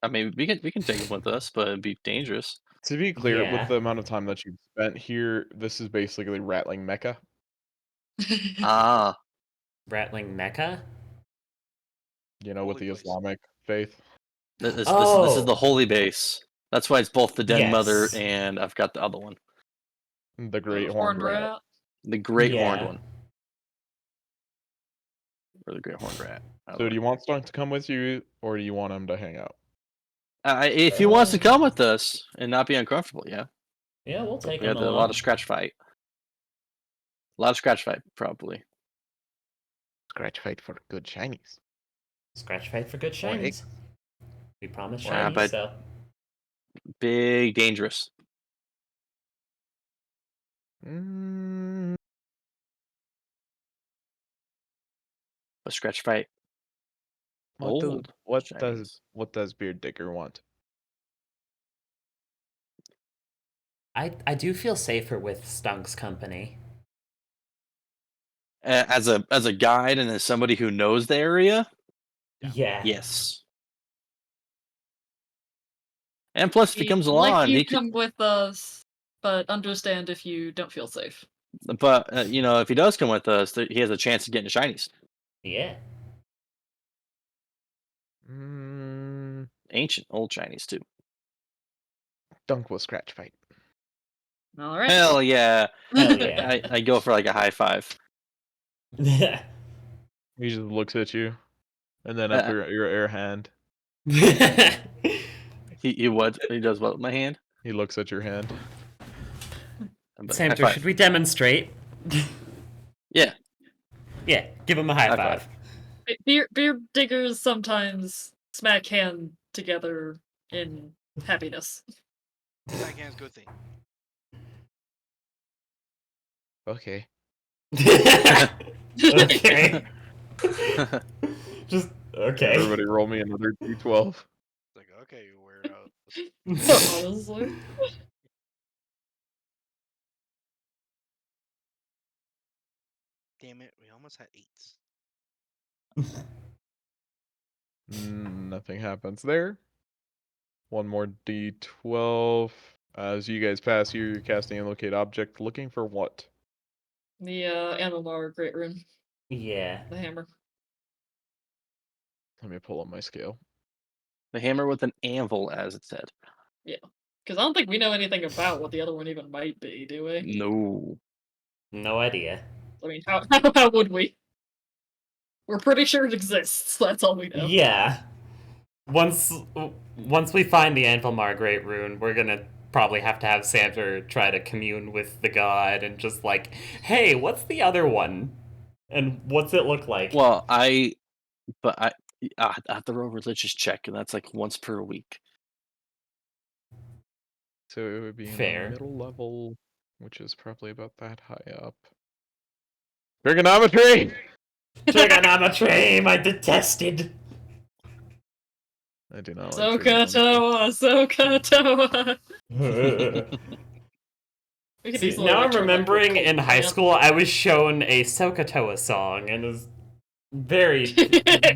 Speaker 2: I mean, we can take him with us, but it'd be dangerous.
Speaker 1: To be clear,
Speaker 3: Yeah.
Speaker 1: with the amount of time that you've spent here, this is basically Rattling Mecca.
Speaker 2: Ah.
Speaker 3: Rattling Mecca?
Speaker 1: You know, with
Speaker 5: Holy
Speaker 1: the
Speaker 5: place.
Speaker 1: Islamic faith.
Speaker 2: This is
Speaker 3: Oh.
Speaker 2: the holy base. That's why it's both the Den Mother
Speaker 3: Yes.
Speaker 2: and I've got the other one.
Speaker 1: The Great Horned Rat.
Speaker 2: The Great
Speaker 3: Yeah.
Speaker 2: Horned one. Or the Great Horned Rat.
Speaker 1: So do you want Stunk to come with you, or do you want him to hang out?
Speaker 2: If he wants to come with us and not be uncomfortable, yeah.
Speaker 3: Yeah, we'll take
Speaker 2: We
Speaker 3: him
Speaker 2: had a
Speaker 3: along.
Speaker 2: lot of scratch fight. A lot of scratch fight, probably.
Speaker 1: Scratch fight for good shinies.
Speaker 3: Scratch fight for good
Speaker 1: Or
Speaker 3: shinies. We promise
Speaker 2: Yeah,
Speaker 3: shinies,
Speaker 2: but-
Speaker 3: so.
Speaker 2: Big, dangerous.
Speaker 1: Mm,
Speaker 2: A scratch fight. Old
Speaker 1: what
Speaker 2: shinies.
Speaker 1: does Beard Digger want?
Speaker 3: I do feel safer with Stunk's company.
Speaker 2: As a guide and as somebody who knows the area,
Speaker 3: Yeah.
Speaker 2: yes. And plus, if he comes
Speaker 4: Like
Speaker 2: along,
Speaker 4: you
Speaker 2: he could.
Speaker 4: come with us, but understand if you don't feel safe.
Speaker 2: But if he does come with us, he has a chance of getting shinies.
Speaker 3: Yeah.
Speaker 2: Ancient, old shinies too.
Speaker 1: Dunk will scratch fight.
Speaker 4: All right.
Speaker 2: Hell yeah!
Speaker 3: Hell yeah.
Speaker 2: I go for like a high five.
Speaker 3: Yeah.
Speaker 1: He just looks at you, and then up your air hand.
Speaker 2: He what? He does what with my hand?
Speaker 1: He looks at your hand.
Speaker 3: Samter, should we demonstrate?
Speaker 2: Yeah.
Speaker 3: Yeah, give him a high five.
Speaker 4: Beer diggers sometimes smack hand together in happiness.
Speaker 5: Smack hands, good thing.
Speaker 1: Okay.
Speaker 3: Okay. Just okay.
Speaker 1: Everybody roll me another d12.
Speaker 5: It's like, okay, you weirdos.
Speaker 4: Honestly.
Speaker 5: Damn it, we almost had 8s.
Speaker 1: Nothing happens there. One more d12. As you guys pass here, you're casting a locate object. Looking for what?
Speaker 4: The Animar Great Rune.
Speaker 3: Yeah.
Speaker 4: The hammer.
Speaker 1: Let me pull up my scale.
Speaker 2: The hammer with an anvil, as it said.
Speaker 4: Yeah. Because I don't think we know anything about what the other one even might be, do we?
Speaker 2: No.
Speaker 3: No idea.
Speaker 4: I mean, how would we? We're pretty sure it exists. That's all we know.
Speaker 3: Yeah. Once we find the Anvilmar Great Rune, we're gonna probably have to have Samter try to commune with the god and just like, hey, what's the other one? And what's it look like?
Speaker 2: Well, I have to roll a religious check, and that's like once per week.
Speaker 1: So it would be
Speaker 3: Fair.
Speaker 1: in middle level, which is probably about that high up. Trigonometry!
Speaker 3: Trigonometry, my detested.
Speaker 1: I do not like trigonometry.
Speaker 4: Sokatoa. We could
Speaker 3: See,
Speaker 4: easily,
Speaker 3: now
Speaker 4: like,
Speaker 3: I'm
Speaker 4: turn, like,
Speaker 3: remembering
Speaker 4: the
Speaker 3: in
Speaker 4: cult
Speaker 3: high
Speaker 4: chant.
Speaker 3: school I was shown a Sokatoa song and it was very,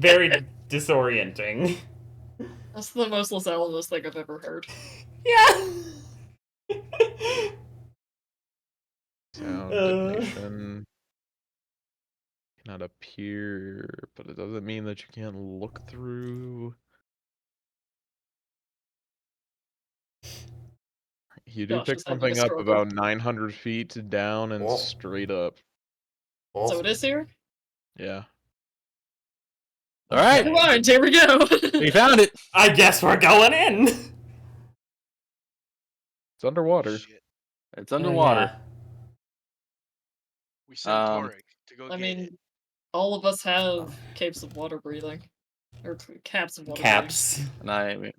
Speaker 3: very disorienting.
Speaker 4: That's the most Los Alamos thing I've ever heard.
Speaker 3: Yeah.
Speaker 1: Sound divination cannot appear, but it doesn't mean that you can't look through. You do
Speaker 4: Josh
Speaker 1: pick
Speaker 4: is having a
Speaker 1: something up
Speaker 4: stroke.
Speaker 1: about 900 feet down and
Speaker 3: Oh.
Speaker 1: straight up.
Speaker 4: So it is here?
Speaker 1: Yeah.
Speaker 2: All right,
Speaker 4: Never mind, here we go.
Speaker 2: we found it.
Speaker 3: I guess we're going in.
Speaker 1: It's underwater.
Speaker 5: Shit.
Speaker 2: It's underwater.
Speaker 5: We sent Torek to go
Speaker 4: I
Speaker 5: get
Speaker 4: mean,
Speaker 5: it.
Speaker 4: all of us have capes of water breathing. Or caps of water
Speaker 3: Caps.
Speaker 2: And yeah.
Speaker 4: breathing.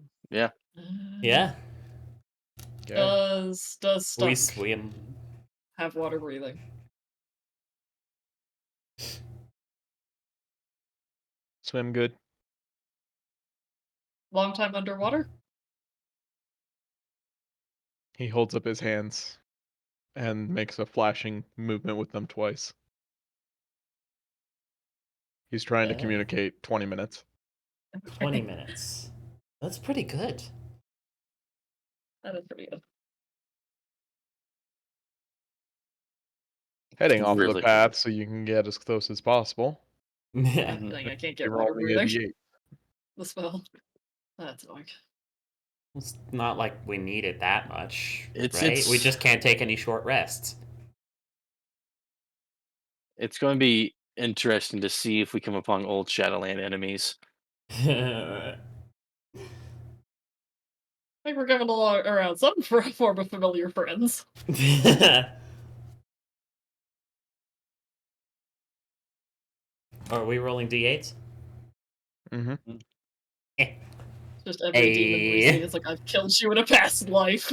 Speaker 3: Yeah.
Speaker 1: Okay.
Speaker 4: Does
Speaker 3: We
Speaker 4: Stunk
Speaker 3: swim.
Speaker 4: have water breathing?
Speaker 1: Swim good.
Speaker 4: Long time underwater?
Speaker 1: He holds up his hands and makes a flashing movement with them twice. He's trying to communicate 20 minutes.
Speaker 3: 20 minutes. That's pretty good.
Speaker 4: That is pretty good.
Speaker 1: Heading off
Speaker 2: Really
Speaker 1: the
Speaker 2: good.
Speaker 1: path so you can get as close as possible.
Speaker 3: Yeah.
Speaker 2: Mhm.
Speaker 4: Like, I can't
Speaker 1: You
Speaker 4: get
Speaker 1: roll
Speaker 4: water
Speaker 1: me a
Speaker 4: breathing.
Speaker 1: d8.
Speaker 4: The spell. That's annoying.
Speaker 3: It's not like we need it that much,
Speaker 2: It's
Speaker 3: right? We just can't take any short rests.
Speaker 2: It's going to be interesting to see if we come upon old Shadowland enemies.
Speaker 4: I think we're coming along around some form of familiar friends.
Speaker 3: Are we rolling d8s?
Speaker 1: Mm-hmm.
Speaker 4: Just every demon we see is like, I've killed you in a past life.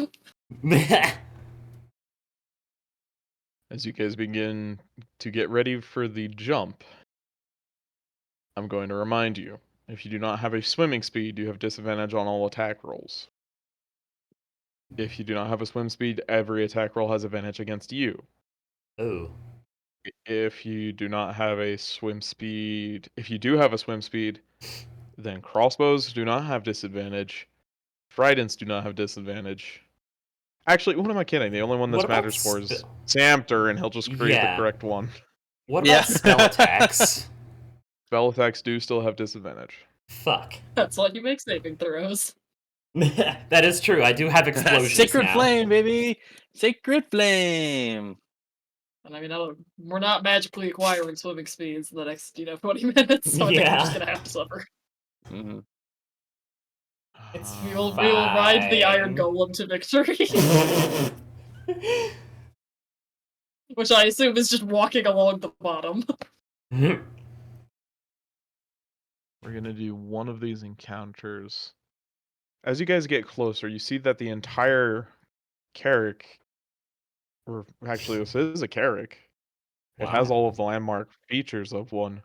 Speaker 1: As you guys begin to get ready for the jump, I'm going to remind you, if you do not have a swimming speed, you have disadvantage on all attack rolls. If you do not have a swim speed, every attack roll has advantage against you.
Speaker 3: Ooh.
Speaker 1: If you do not have a swim speed, if you do have a swim speed, then crossbows do not have disadvantage. Tridents do not have disadvantage. Actually, what am I kidding? The only one
Speaker 3: What
Speaker 1: this
Speaker 3: about
Speaker 1: matters for is Samter, and he'll just create the correct one.
Speaker 3: What about spell attacks?
Speaker 1: Spell attacks do still have disadvantage.
Speaker 3: Fuck.
Speaker 4: That's why you make saving throws.
Speaker 3: That is true. I do have explosions
Speaker 2: Sacred
Speaker 3: now.
Speaker 2: flame, baby! Sacred flame!
Speaker 4: And I mean, we're not magically acquiring swimming speeds in the next, 20 minutes, so I think we're just gonna have to suffer.
Speaker 2: Mm-hmm.
Speaker 4: We will ride the Iron Golem to victory. Which I assume is just walking along the bottom.
Speaker 1: We're gonna do one of these encounters. As you guys get closer, you see that the entire Carrick, or actually this is a Carrick. It has all of the landmark features of one.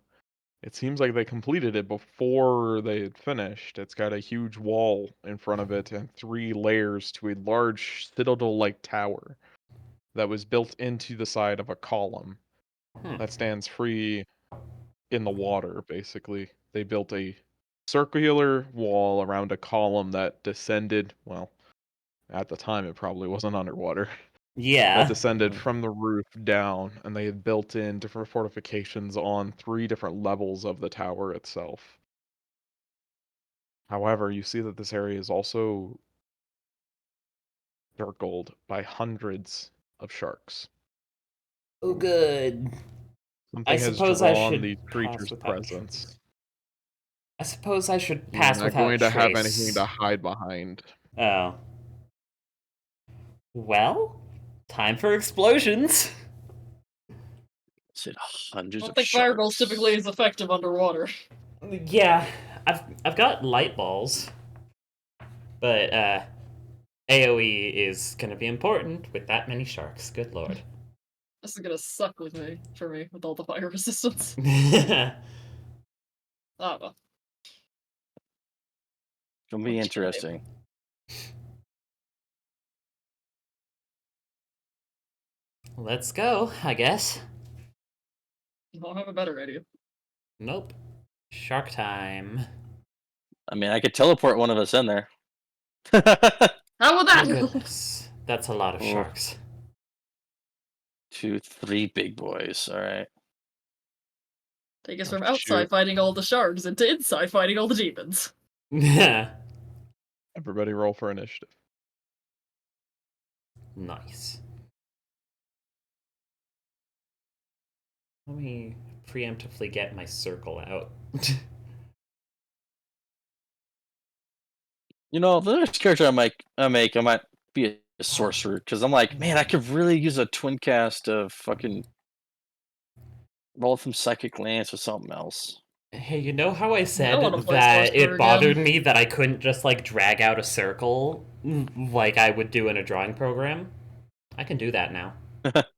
Speaker 1: It seems like they completed it before they had finished. It's got a huge wall in front of it and 3 layers to a large citadel-like tower that was built into the side of a column that stands free in the water, basically. They built a circular wall around a column that descended, well, at the time it probably wasn't underwater.
Speaker 3: Yeah.
Speaker 1: That descended from the roof down, and they had built in different fortifications on 3 different levels of the tower itself. However, you see that this area is also circled by hundreds of sharks.
Speaker 3: Oh, good.
Speaker 1: Something has drawn these creatures' presence.
Speaker 3: I suppose I should
Speaker 1: You're
Speaker 3: pass
Speaker 1: not
Speaker 3: without
Speaker 1: going to have
Speaker 3: trace.
Speaker 1: anything to hide behind.
Speaker 3: Oh. Well, time for explosions.
Speaker 2: Said hundreds
Speaker 4: I don't
Speaker 2: of
Speaker 4: think
Speaker 2: sharks.
Speaker 4: fireballs typically is effective underwater.
Speaker 3: Yeah, I've got light balls, but AOE is gonna be important with that many sharks. Good lord.
Speaker 4: This is gonna suck for me with all the fire resistance. Oh well.
Speaker 2: It'll be interesting.
Speaker 3: Let's go, I guess.
Speaker 4: I don't have a better idea.
Speaker 3: Nope. Shark time.
Speaker 2: I mean, I could teleport one of us in there.
Speaker 4: How would that
Speaker 3: Oh,
Speaker 4: go?
Speaker 3: goodness. That's a lot of sharks.
Speaker 2: 2, 3 big boys. All right.
Speaker 4: Take us from outside fighting all the sharks into inside fighting all the demons.
Speaker 1: Everybody roll for initiative.
Speaker 3: Nice. Let me preemptively get my circle out.
Speaker 2: The next character I might be a sorcerer, because I'm like, man, I could really use a twin cast of fucking roll from Psychic Lance or something else.
Speaker 3: Hey, you know how I said
Speaker 4: play
Speaker 3: that
Speaker 4: sorcerer
Speaker 3: it bothered
Speaker 4: again.
Speaker 3: me that I couldn't just drag out a circle like I would do in a drawing program? I can do that now.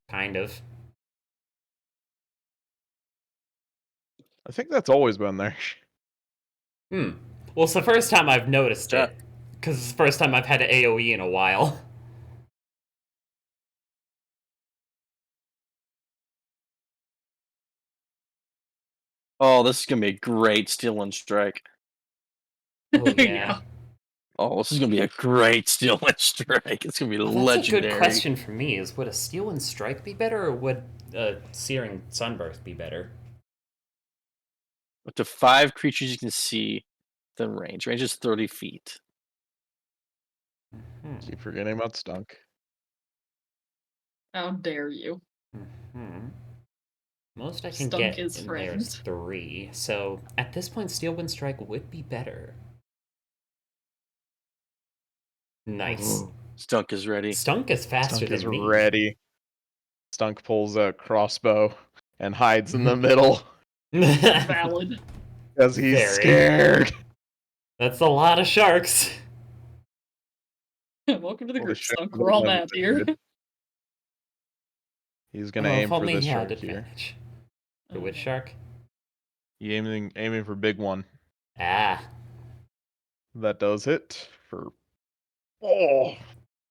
Speaker 3: Kind of.
Speaker 1: I think that's always been there.
Speaker 3: Well, it's the first time I've noticed it, because it's the first time I've had an AoE in a while.
Speaker 2: Oh, this is gonna be a great Steel and Strike.
Speaker 3: Oh yeah.
Speaker 2: Oh, this is gonna be a great Steel and Strike. It's gonna be legendary.
Speaker 3: That's a good question for me. Is would a Steel and Strike be better, or would a Searing Sunburst be better?
Speaker 2: Up to 5 creatures you can see within range. Range is 30 feet.
Speaker 1: Keep forgetting about Stunk.
Speaker 4: How dare you?
Speaker 3: Most I can
Speaker 4: Stunk
Speaker 3: get
Speaker 4: is
Speaker 3: in there is
Speaker 4: framed.
Speaker 3: 3. So at this point, Steel Wind Strike would be better. Nice.
Speaker 2: Stunk is ready.
Speaker 3: Stunk is faster
Speaker 1: Stunk is
Speaker 3: than me.
Speaker 1: ready. Stunk pulls a crossbow and hides in the middle
Speaker 4: Valid.
Speaker 1: because he's
Speaker 3: Very.
Speaker 1: scared.
Speaker 3: That's a lot of sharks.
Speaker 4: Welcome to the
Speaker 1: Well,
Speaker 4: group,
Speaker 1: shark
Speaker 4: Stunk. We're all
Speaker 1: doesn't have
Speaker 4: mad here.
Speaker 1: advantage. He's gonna
Speaker 3: Oh,
Speaker 1: aim
Speaker 3: if
Speaker 1: for
Speaker 3: only
Speaker 1: this
Speaker 3: he had
Speaker 1: shark here.
Speaker 3: advantage. The which shark?
Speaker 1: He aiming for big one.
Speaker 3: Ah.
Speaker 1: That does hit for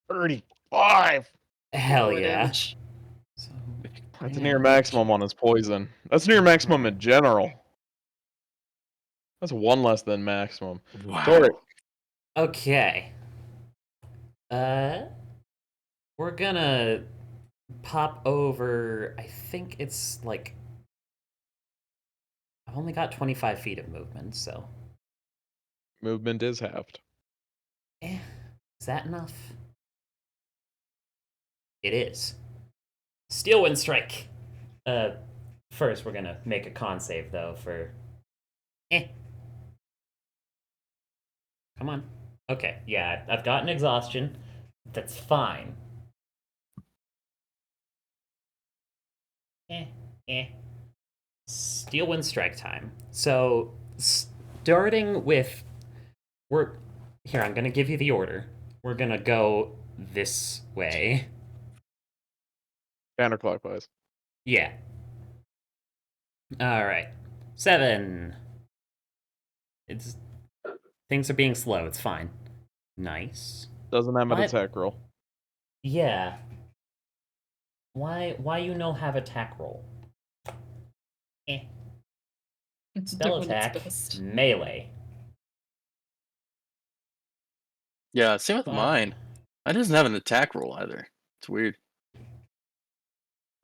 Speaker 1: 35.
Speaker 3: Hell
Speaker 4: Lower
Speaker 3: yeah.
Speaker 4: damage.
Speaker 3: So,
Speaker 1: That's near maximum on his poison. That's near maximum in general. That's 1 less than maximum.
Speaker 2: Wow.
Speaker 1: Tori.
Speaker 3: Okay. We're gonna pop over. I think it's like I've only got 25 feet of movement, so
Speaker 1: Movement is halved.
Speaker 3: is that enough? It is. Steel Wind Strike. First we're gonna make a con save though for. Come on. Okay, yeah, I've gotten exhaustion. That's fine. Steel Wind Strike time. So, starting with. Here, I'm gonna give you the order. We're gonna go this way.
Speaker 1: Counterclockwise.
Speaker 3: Yeah. Alright. 7. It's. Things are being slow, it's fine. Nice.
Speaker 1: Doesn't have an
Speaker 3: What?
Speaker 1: attack roll.
Speaker 3: Yeah. Why you no have attack roll? Spell
Speaker 4: Doing its
Speaker 3: attack,
Speaker 4: best.
Speaker 3: melee.
Speaker 2: Yeah, same with
Speaker 3: But-
Speaker 2: mine. Mine doesn't have an attack roll either. It's weird.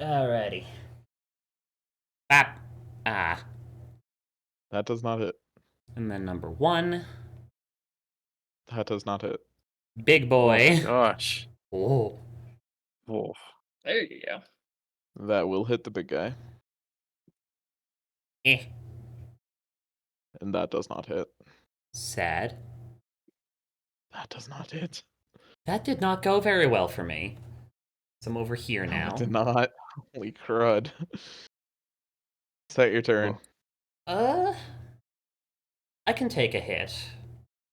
Speaker 3: Alrighty. Bap. Ah.
Speaker 1: That does not hit.
Speaker 3: And then number 1.
Speaker 1: That does not hit.
Speaker 3: Big
Speaker 2: Oh
Speaker 3: boy.
Speaker 2: my gosh.
Speaker 3: Oh.
Speaker 2: Oh.
Speaker 4: There you go.
Speaker 1: That will hit the big guy.
Speaker 3: Eh.
Speaker 1: And that does not hit.
Speaker 3: Sad.
Speaker 1: That does not hit.
Speaker 3: That did not go very well for me. So I'm over here
Speaker 1: No,
Speaker 3: now.
Speaker 1: it did not. Holy crud. Is that your turn?
Speaker 3: I can take a hit.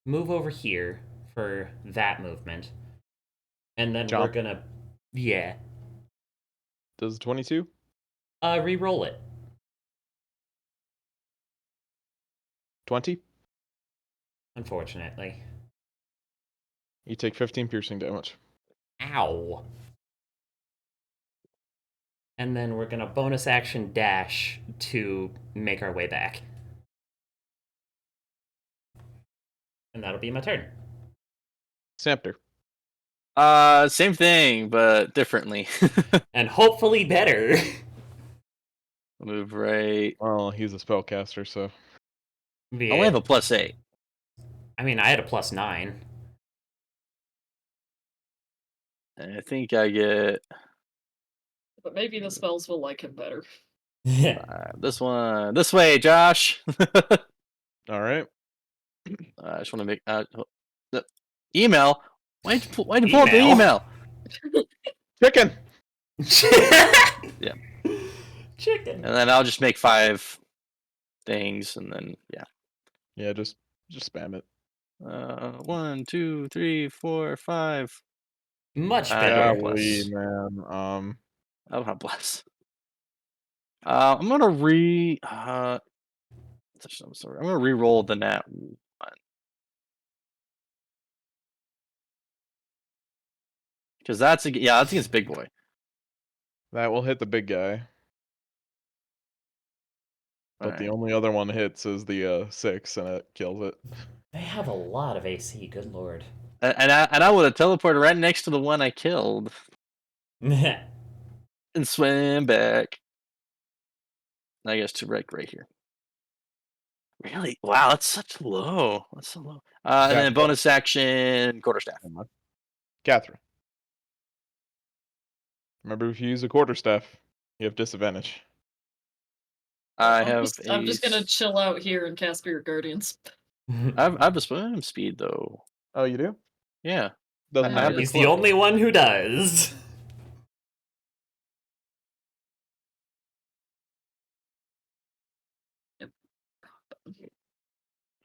Speaker 3: Move over here for that movement. And then we're
Speaker 1: Jump.
Speaker 3: gonna. Yeah.
Speaker 1: Does 22?
Speaker 3: Re-roll it.
Speaker 1: 20?
Speaker 3: Unfortunately.
Speaker 1: You take 15 piercing damage.
Speaker 3: Ow. And then we're gonna bonus action dash to make our way back. And that'll be my turn.
Speaker 1: Samter.
Speaker 2: Same thing, but differently.
Speaker 3: And hopefully better.
Speaker 2: Move right.
Speaker 1: Well, he's a spellcaster, so.
Speaker 2: I only have a +8.
Speaker 3: I mean, I had a +9.
Speaker 2: And I think I get
Speaker 4: But maybe the spells will like him better.
Speaker 2: this one. This way, Josh.
Speaker 1: All right.
Speaker 2: I just want to make the email. Why'd you pull up the email?
Speaker 1: Chicken.
Speaker 2: Yeah.
Speaker 3: Chicken.
Speaker 2: And then I'll just make 5 things, and then yeah.
Speaker 1: Yeah, just spam it.
Speaker 2: 1, 2, 3, 4, 5.
Speaker 3: Much
Speaker 2: I
Speaker 3: better.
Speaker 2: don't
Speaker 1: Golly,
Speaker 2: bless.
Speaker 1: man.
Speaker 2: I don't have bless. I'm gonna I'm sorry. I'm gonna re-roll the nat 1. Because that's against big boy.
Speaker 1: That will hit the big guy. But the only other one hits is the 6, and it kills it.
Speaker 3: They have a lot of AC, good lord.
Speaker 2: And I would have teleported right next to the one I killed
Speaker 3: Yeah.
Speaker 2: and swim back. I guess to right here. Really? Wow, that's such low. That's so low. And then bonus action quarterstaff.
Speaker 1: Catherine. Remember, if you use a quarterstaff, you have disadvantage.
Speaker 4: I'm just gonna chill out here and cast Spirit Guardians.
Speaker 2: I have a swim speed though.
Speaker 1: Oh, you do?
Speaker 2: Yeah.
Speaker 1: Doesn't
Speaker 2: I have
Speaker 1: matter.
Speaker 3: He's the only one who does.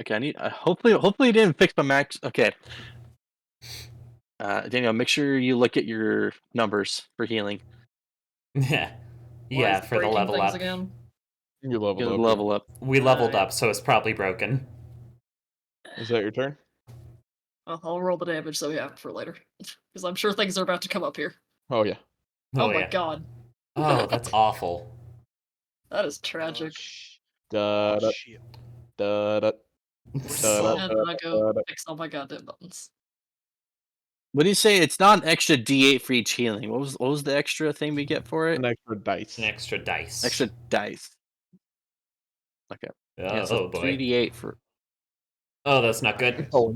Speaker 2: Okay, I need. Hopefully you didn't fix my max. Okay. Daniel, make sure you look at your numbers for healing.
Speaker 3: Yeah.
Speaker 4: Why
Speaker 3: Yeah,
Speaker 4: is it
Speaker 3: for the
Speaker 4: breaking
Speaker 3: level
Speaker 4: things
Speaker 3: up.
Speaker 4: again?
Speaker 1: You leveled
Speaker 2: You
Speaker 1: up.
Speaker 2: level up.
Speaker 3: We leveled
Speaker 4: Alright.
Speaker 3: up, so it's probably broken.
Speaker 1: Is that your turn?
Speaker 4: Well, I'll roll the damage so we have it for later. Because I'm sure things are about to come up here.
Speaker 1: Oh, yeah.
Speaker 4: Oh, my
Speaker 3: yeah.
Speaker 4: god.
Speaker 3: Oh, that's awful.
Speaker 4: That is tragic.
Speaker 1: Da da
Speaker 5: Shit.
Speaker 1: da da da
Speaker 4: And then I go
Speaker 1: da.
Speaker 4: fix all my goddamn buttons.
Speaker 2: What do you say? It's not an extra D8 for each healing. What was the extra thing we get for it?
Speaker 1: An extra dice.
Speaker 3: An extra dice.
Speaker 2: Extra dice. Okay. Yeah, so
Speaker 3: Oh boy.
Speaker 2: 3D8 for.
Speaker 3: Oh, that's not good.
Speaker 5: Nice.
Speaker 1: Oh,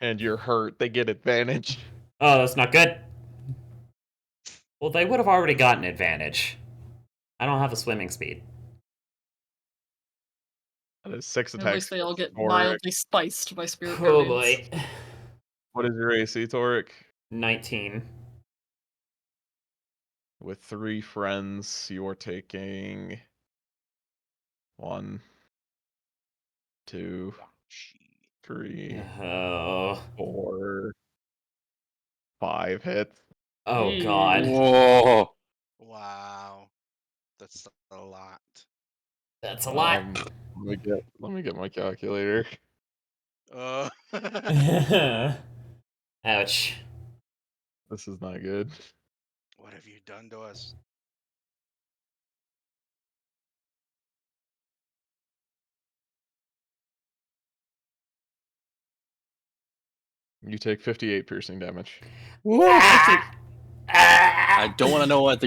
Speaker 1: and you're hurt. They get advantage.
Speaker 3: Oh, that's not good. Well, they would have already gotten advantage. I don't have a swimming speed.
Speaker 1: That is 6
Speaker 4: At
Speaker 1: attacks.
Speaker 4: least they all get
Speaker 1: Toric.
Speaker 4: mildly spiced by Spirit
Speaker 3: Oh
Speaker 4: Guardians.
Speaker 3: boy.
Speaker 1: What is your AC, Toric?
Speaker 3: 19.
Speaker 1: With 3 friends, you're taking 1, 2, 3,
Speaker 3: Oh.
Speaker 1: 4, 5 hits.
Speaker 3: Oh
Speaker 4: Eee.
Speaker 3: god.
Speaker 2: Whoa.
Speaker 5: Wow. That's a lot.
Speaker 3: That's a lot.
Speaker 1: Let me get my calculator.
Speaker 3: Ouch.
Speaker 1: This is not good.
Speaker 5: What have you done to us?
Speaker 1: You take 58 piercing damage.
Speaker 2: I don't want to know what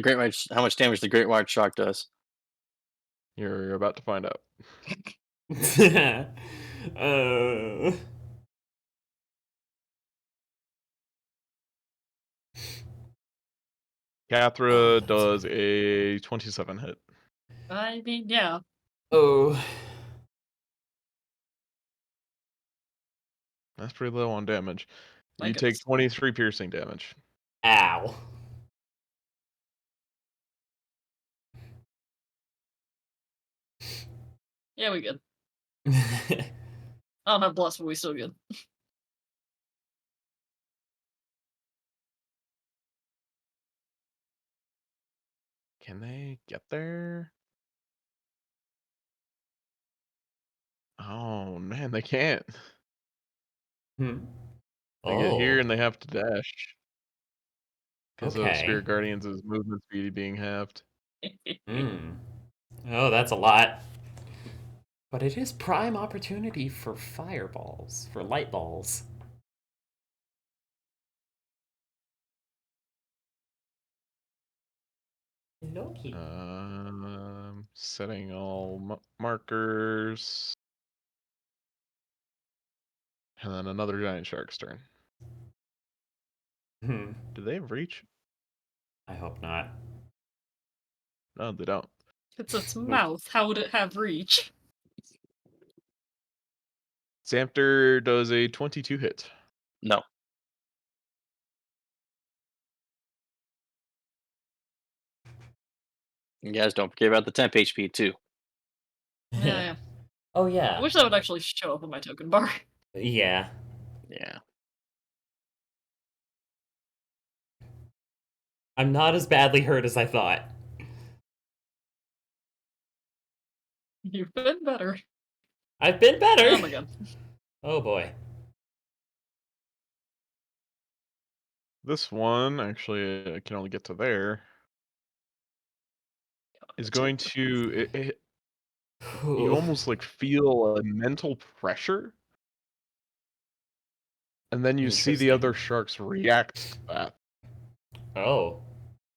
Speaker 2: how much damage the Great White Shark does.
Speaker 1: You're about to find out.
Speaker 3: uh...
Speaker 1: Cathra does a 27 hit.
Speaker 4: I mean, yeah.
Speaker 3: Oh.
Speaker 1: That's pretty low on damage.
Speaker 4: My
Speaker 1: You take
Speaker 4: goodness.
Speaker 1: 23 piercing damage.
Speaker 3: Ow.
Speaker 4: Yeah, we good. I don't have bless, but we still good.
Speaker 1: Can they get there? Oh man, they can't.
Speaker 3: Hmm.
Speaker 1: They get here
Speaker 3: Oh.
Speaker 1: and they have to dash. Because of
Speaker 3: Okay.
Speaker 1: Spirit Guardians' movement speed being halved.
Speaker 3: Hmm. Oh, that's a lot. But it is prime opportunity for fireballs, for light balls. Loki.
Speaker 1: Setting all markers. And then another giant shark's turn.
Speaker 3: Hmm.
Speaker 1: Do they have reach?
Speaker 3: I hope not.
Speaker 1: No, they don't.
Speaker 4: It's its mouth. How would it have reach?
Speaker 1: Xamter does a 22 hit.
Speaker 2: No. You guys don't forget about the temp HP too.
Speaker 4: Yeah.
Speaker 3: Oh
Speaker 4: I
Speaker 3: yeah.
Speaker 4: wish that would actually show up on my token bar.
Speaker 3: Yeah.
Speaker 2: Yeah.
Speaker 3: I'm not as badly hurt as I thought.
Speaker 4: You've been better.
Speaker 3: I've been better.
Speaker 4: Oh my god.
Speaker 3: Oh boy.
Speaker 1: This one, actually, I can only get to there. Is going to you almost like feel a mental pressure, and then you see the other sharks react to that.
Speaker 3: Oh.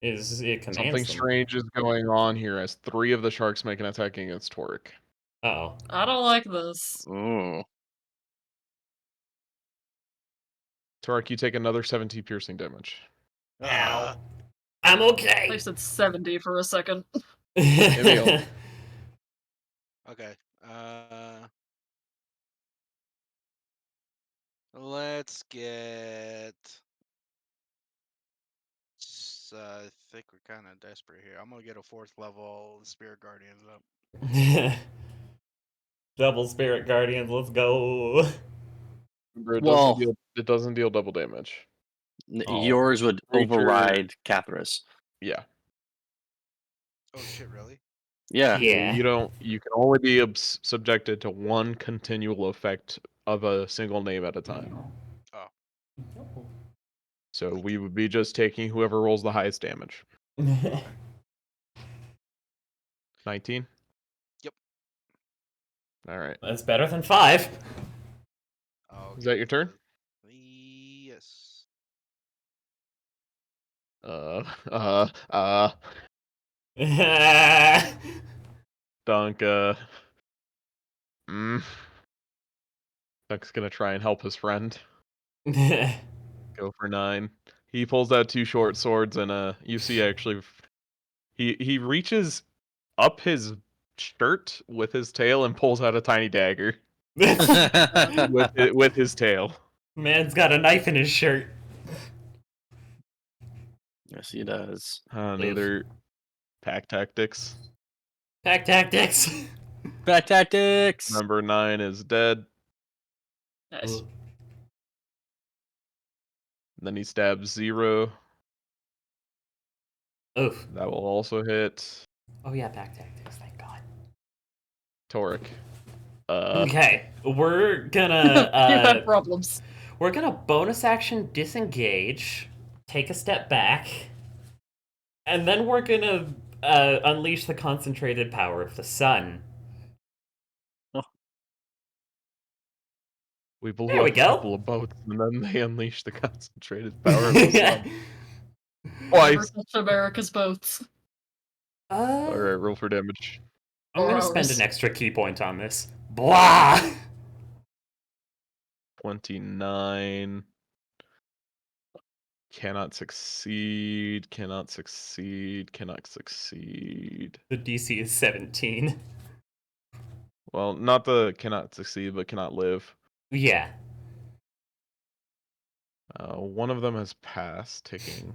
Speaker 3: It commands
Speaker 1: Something
Speaker 3: them.
Speaker 1: strange is going on here as 3 of the sharks make an attack against Toric.
Speaker 3: Uh-oh.
Speaker 4: I don't like this.
Speaker 2: Ooh.
Speaker 1: Torek, you take another 70 piercing damage.
Speaker 3: Ow. I'm okay.
Speaker 4: I said 70 for a second.
Speaker 1: Emil.
Speaker 5: Okay. Let's get. I think we're kind of desperate here. I'm gonna get a 4th level Spirit Guardians up.
Speaker 3: Double Spirit Guardians, let's go.
Speaker 1: Remember, it doesn't deal double damage.
Speaker 2: Yours would override Cathra's.
Speaker 1: Yeah.
Speaker 5: Oh shit! Really?
Speaker 2: Yeah.
Speaker 1: You can only be subjected to one continual effect of a single name at a time.
Speaker 5: Oh.
Speaker 1: So we would be just taking whoever rolls the highest damage. 19?
Speaker 5: Yep.
Speaker 1: Alright.
Speaker 3: That's better than 5.
Speaker 5: Okay.
Speaker 1: Is that your turn?
Speaker 5: Yes.
Speaker 1: Dunk, Dunk's gonna try and help his friend. Go for 9. He pulls out 2 short swords, and you see actually, he reaches up his shirt with his tail and pulls out a tiny dagger with his tail.
Speaker 3: Man's got a knife in his shirt.
Speaker 2: Yes, he does.
Speaker 1: Another pack tactics.
Speaker 3: Pack tactics.
Speaker 2: Pack tactics.
Speaker 1: Number 9 is dead.
Speaker 4: Nice.
Speaker 1: Then he stabs 0.
Speaker 3: Oof.
Speaker 1: That will also hit.
Speaker 3: Oh yeah, pack tactics. Thank God.
Speaker 1: Torek.
Speaker 3: Okay, we're
Speaker 4: You
Speaker 3: gonna
Speaker 4: had problems.
Speaker 3: we're gonna bonus action disengage, take a step back, and then we're gonna unleash the concentrated power of the sun.
Speaker 1: We blew
Speaker 3: There
Speaker 1: up
Speaker 3: we
Speaker 1: a
Speaker 3: go.
Speaker 1: couple of boats, and then they unleashed the concentrated power of the sun. Twice.
Speaker 4: Never touch America's boats.
Speaker 1: Alright, roll for damage.
Speaker 3: I'm gonna
Speaker 4: 4
Speaker 3: spend
Speaker 4: hours.
Speaker 3: an extra key point on this. Blah!
Speaker 1: 29. Cannot succeed, cannot succeed, cannot succeed.
Speaker 3: The DC is 17.
Speaker 1: Well, not the cannot succeed, but cannot live.
Speaker 3: Yeah.
Speaker 1: One of them has passed, taking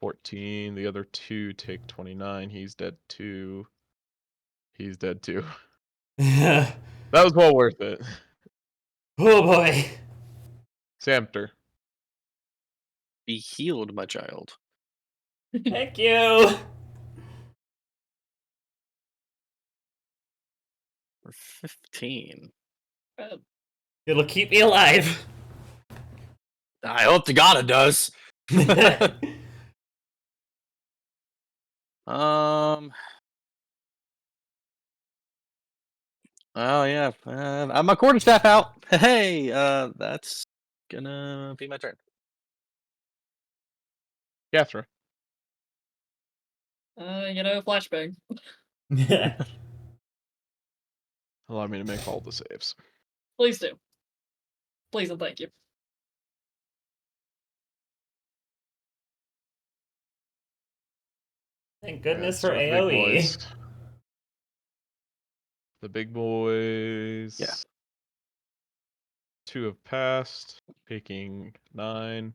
Speaker 1: 14. The other 2 take 29. He's dead too. He's dead too.
Speaker 3: Oh
Speaker 1: That was well worth it.
Speaker 3: boy.
Speaker 1: Samter.
Speaker 2: Be healed, my child.
Speaker 3: Thank you.
Speaker 2: For 15.
Speaker 3: It'll keep me alive.
Speaker 2: I hope to God it does. Oh yeah. I'm a quarterstaff out. Hey, that's gonna be my turn.
Speaker 1: Catherine.
Speaker 4: Flashbang.
Speaker 1: Allow me to make all the saves.
Speaker 4: Please do. Please and thank you.
Speaker 3: Thank goodness
Speaker 1: Alright,
Speaker 3: for
Speaker 1: start with the big
Speaker 3: AoE.
Speaker 1: boys. The big boys.
Speaker 2: Yeah.
Speaker 1: 2 have passed, taking 9.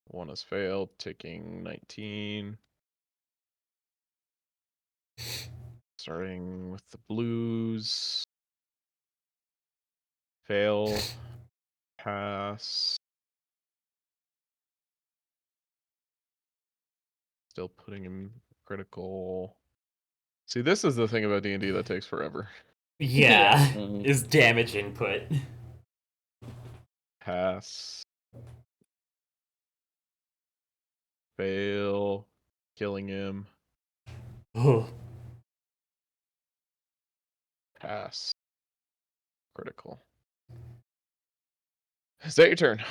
Speaker 1: 1 has failed, taking 19. Starting with the blues. Fail. Pass. Still putting him critical. See, this is the thing about D&D that takes forever.
Speaker 3: Yeah,
Speaker 2: Mhm.
Speaker 3: is damage input.
Speaker 1: Pass. Fail. Killing him.
Speaker 3: Oh.
Speaker 1: Pass. Critical. Is that your turn?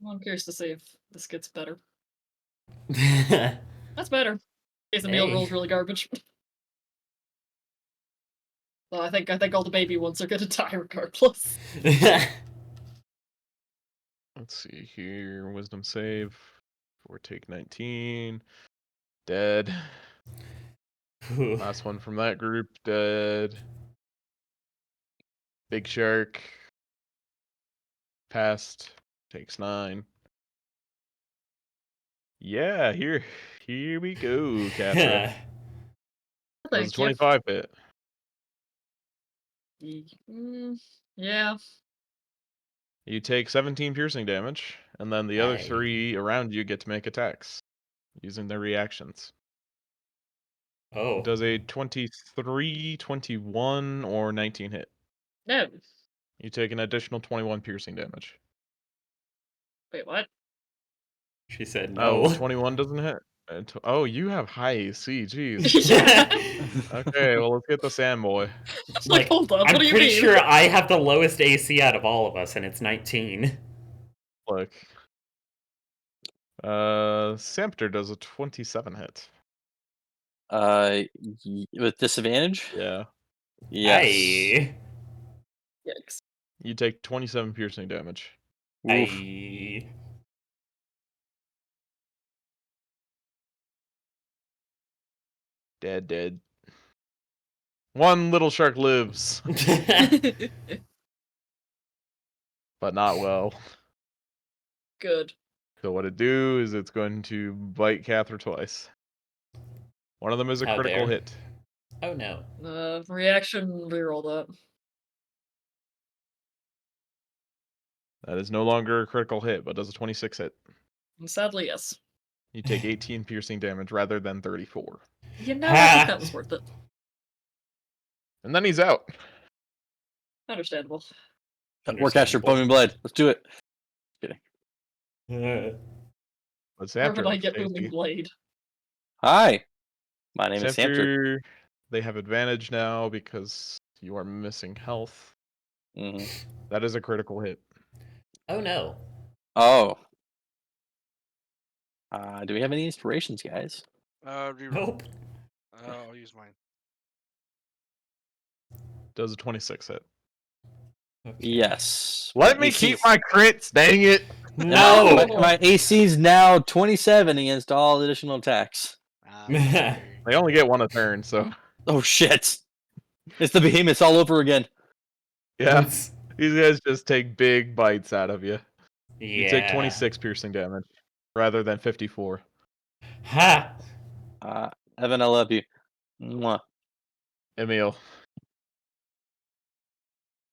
Speaker 4: I'm curious to see if this gets better.
Speaker 3: Hey.
Speaker 4: That's better. Case the meal rolls really garbage. Well, I think all the baby ones are gonna die regardless.
Speaker 1: Let's see here. Wisdom save. Or take 19. Dead. Last one from that group. Dead. Big shark. Passed. Takes 9. Yeah, here we go, Catherine. That was a
Speaker 4: Thank you.
Speaker 1: 25 hit.
Speaker 4: Yeah.
Speaker 1: You take 17 piercing damage, and then the other
Speaker 3: Hey.
Speaker 1: 3 around you get to make attacks using their reactions.
Speaker 3: Oh.
Speaker 1: Does a 23, 21, or 19 hit?
Speaker 4: No.
Speaker 1: You take an additional 21 piercing damage.
Speaker 4: Wait, what?
Speaker 3: She said
Speaker 1: Oh,
Speaker 3: no.
Speaker 1: 21 doesn't hit? Oh, you have high AC, jeez.
Speaker 4: Yeah.
Speaker 1: Okay, well, let's get the sand boy.
Speaker 4: Like, hold on,
Speaker 3: I'm
Speaker 4: what do you
Speaker 3: pretty
Speaker 4: mean?
Speaker 3: sure I have the lowest AC out of all of us, and it's 19.
Speaker 1: Look. Samter does a 27 hit.
Speaker 2: With disadvantage?
Speaker 1: Yeah.
Speaker 2: Yes.
Speaker 3: Hey.
Speaker 4: Yikes.
Speaker 1: You take 27 piercing damage.
Speaker 2: Oof.
Speaker 3: Hey.
Speaker 1: Dead. One little shark lives, but not well.
Speaker 4: Good.
Speaker 1: So what it do is it's going to bite Cather twice. One of them is a
Speaker 3: How
Speaker 1: critical
Speaker 3: dare.
Speaker 1: hit.
Speaker 3: Oh no.
Speaker 4: Reaction, reroll that.
Speaker 1: That is no longer a critical hit, but does a 26 hit.
Speaker 4: And sadly, yes.
Speaker 1: You take 18 piercing damage rather than 34.
Speaker 4: You know, I think that was worth it.
Speaker 1: And then he's out.
Speaker 4: Understandable.
Speaker 2: Warcaster, Bowman Blade. Let's do it.
Speaker 3: Uh,
Speaker 1: What's
Speaker 4: Where
Speaker 1: after
Speaker 4: would I
Speaker 1: left,
Speaker 4: get Booming
Speaker 1: Stacy?
Speaker 4: Blade?
Speaker 2: Hi. My name is Samter.
Speaker 1: Samter, they have advantage now because you are missing health.
Speaker 2: Mm-hmm.
Speaker 1: That is a critical hit.
Speaker 3: oh no.
Speaker 2: Oh. Do we have any inspirations, guys?
Speaker 5: Reroll.
Speaker 3: Nope.
Speaker 5: I'll use mine.
Speaker 1: Does a 26 hit.
Speaker 3: Okay.
Speaker 2: Yes.
Speaker 1: Let me keep my crits, dang it!
Speaker 3: No.
Speaker 2: My AC's now 27 against all additional attacks.
Speaker 1: They only get one a turn, so
Speaker 2: Oh shit! It's the behemoths all over again.
Speaker 1: yeah. These guys just take big bites out of you.
Speaker 3: Yeah.
Speaker 1: You take 26 piercing damage rather than 54.
Speaker 3: Ha.
Speaker 2: Evan, I love you. Mwah.
Speaker 1: Emil.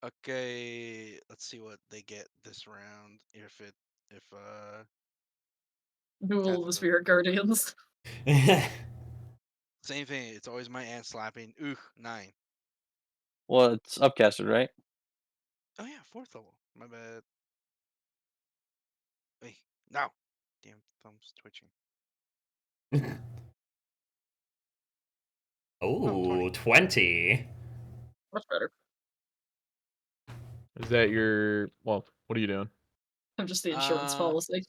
Speaker 5: Okay, let's see what they get this round. If
Speaker 4: Duel
Speaker 5: Catherine
Speaker 4: the
Speaker 5: doesn't-
Speaker 4: Spirit Guardians.
Speaker 5: same thing. It's always my aunt slapping. 9.
Speaker 2: Well, it's upcasted, right?
Speaker 5: Oh yeah, 4th level. My bad. Wait, no. Damn thumb's twitching.
Speaker 3: Oh, 20.
Speaker 4: Much better.
Speaker 1: Is that your... Well, what are you doing?
Speaker 4: I'm just the insurance policy.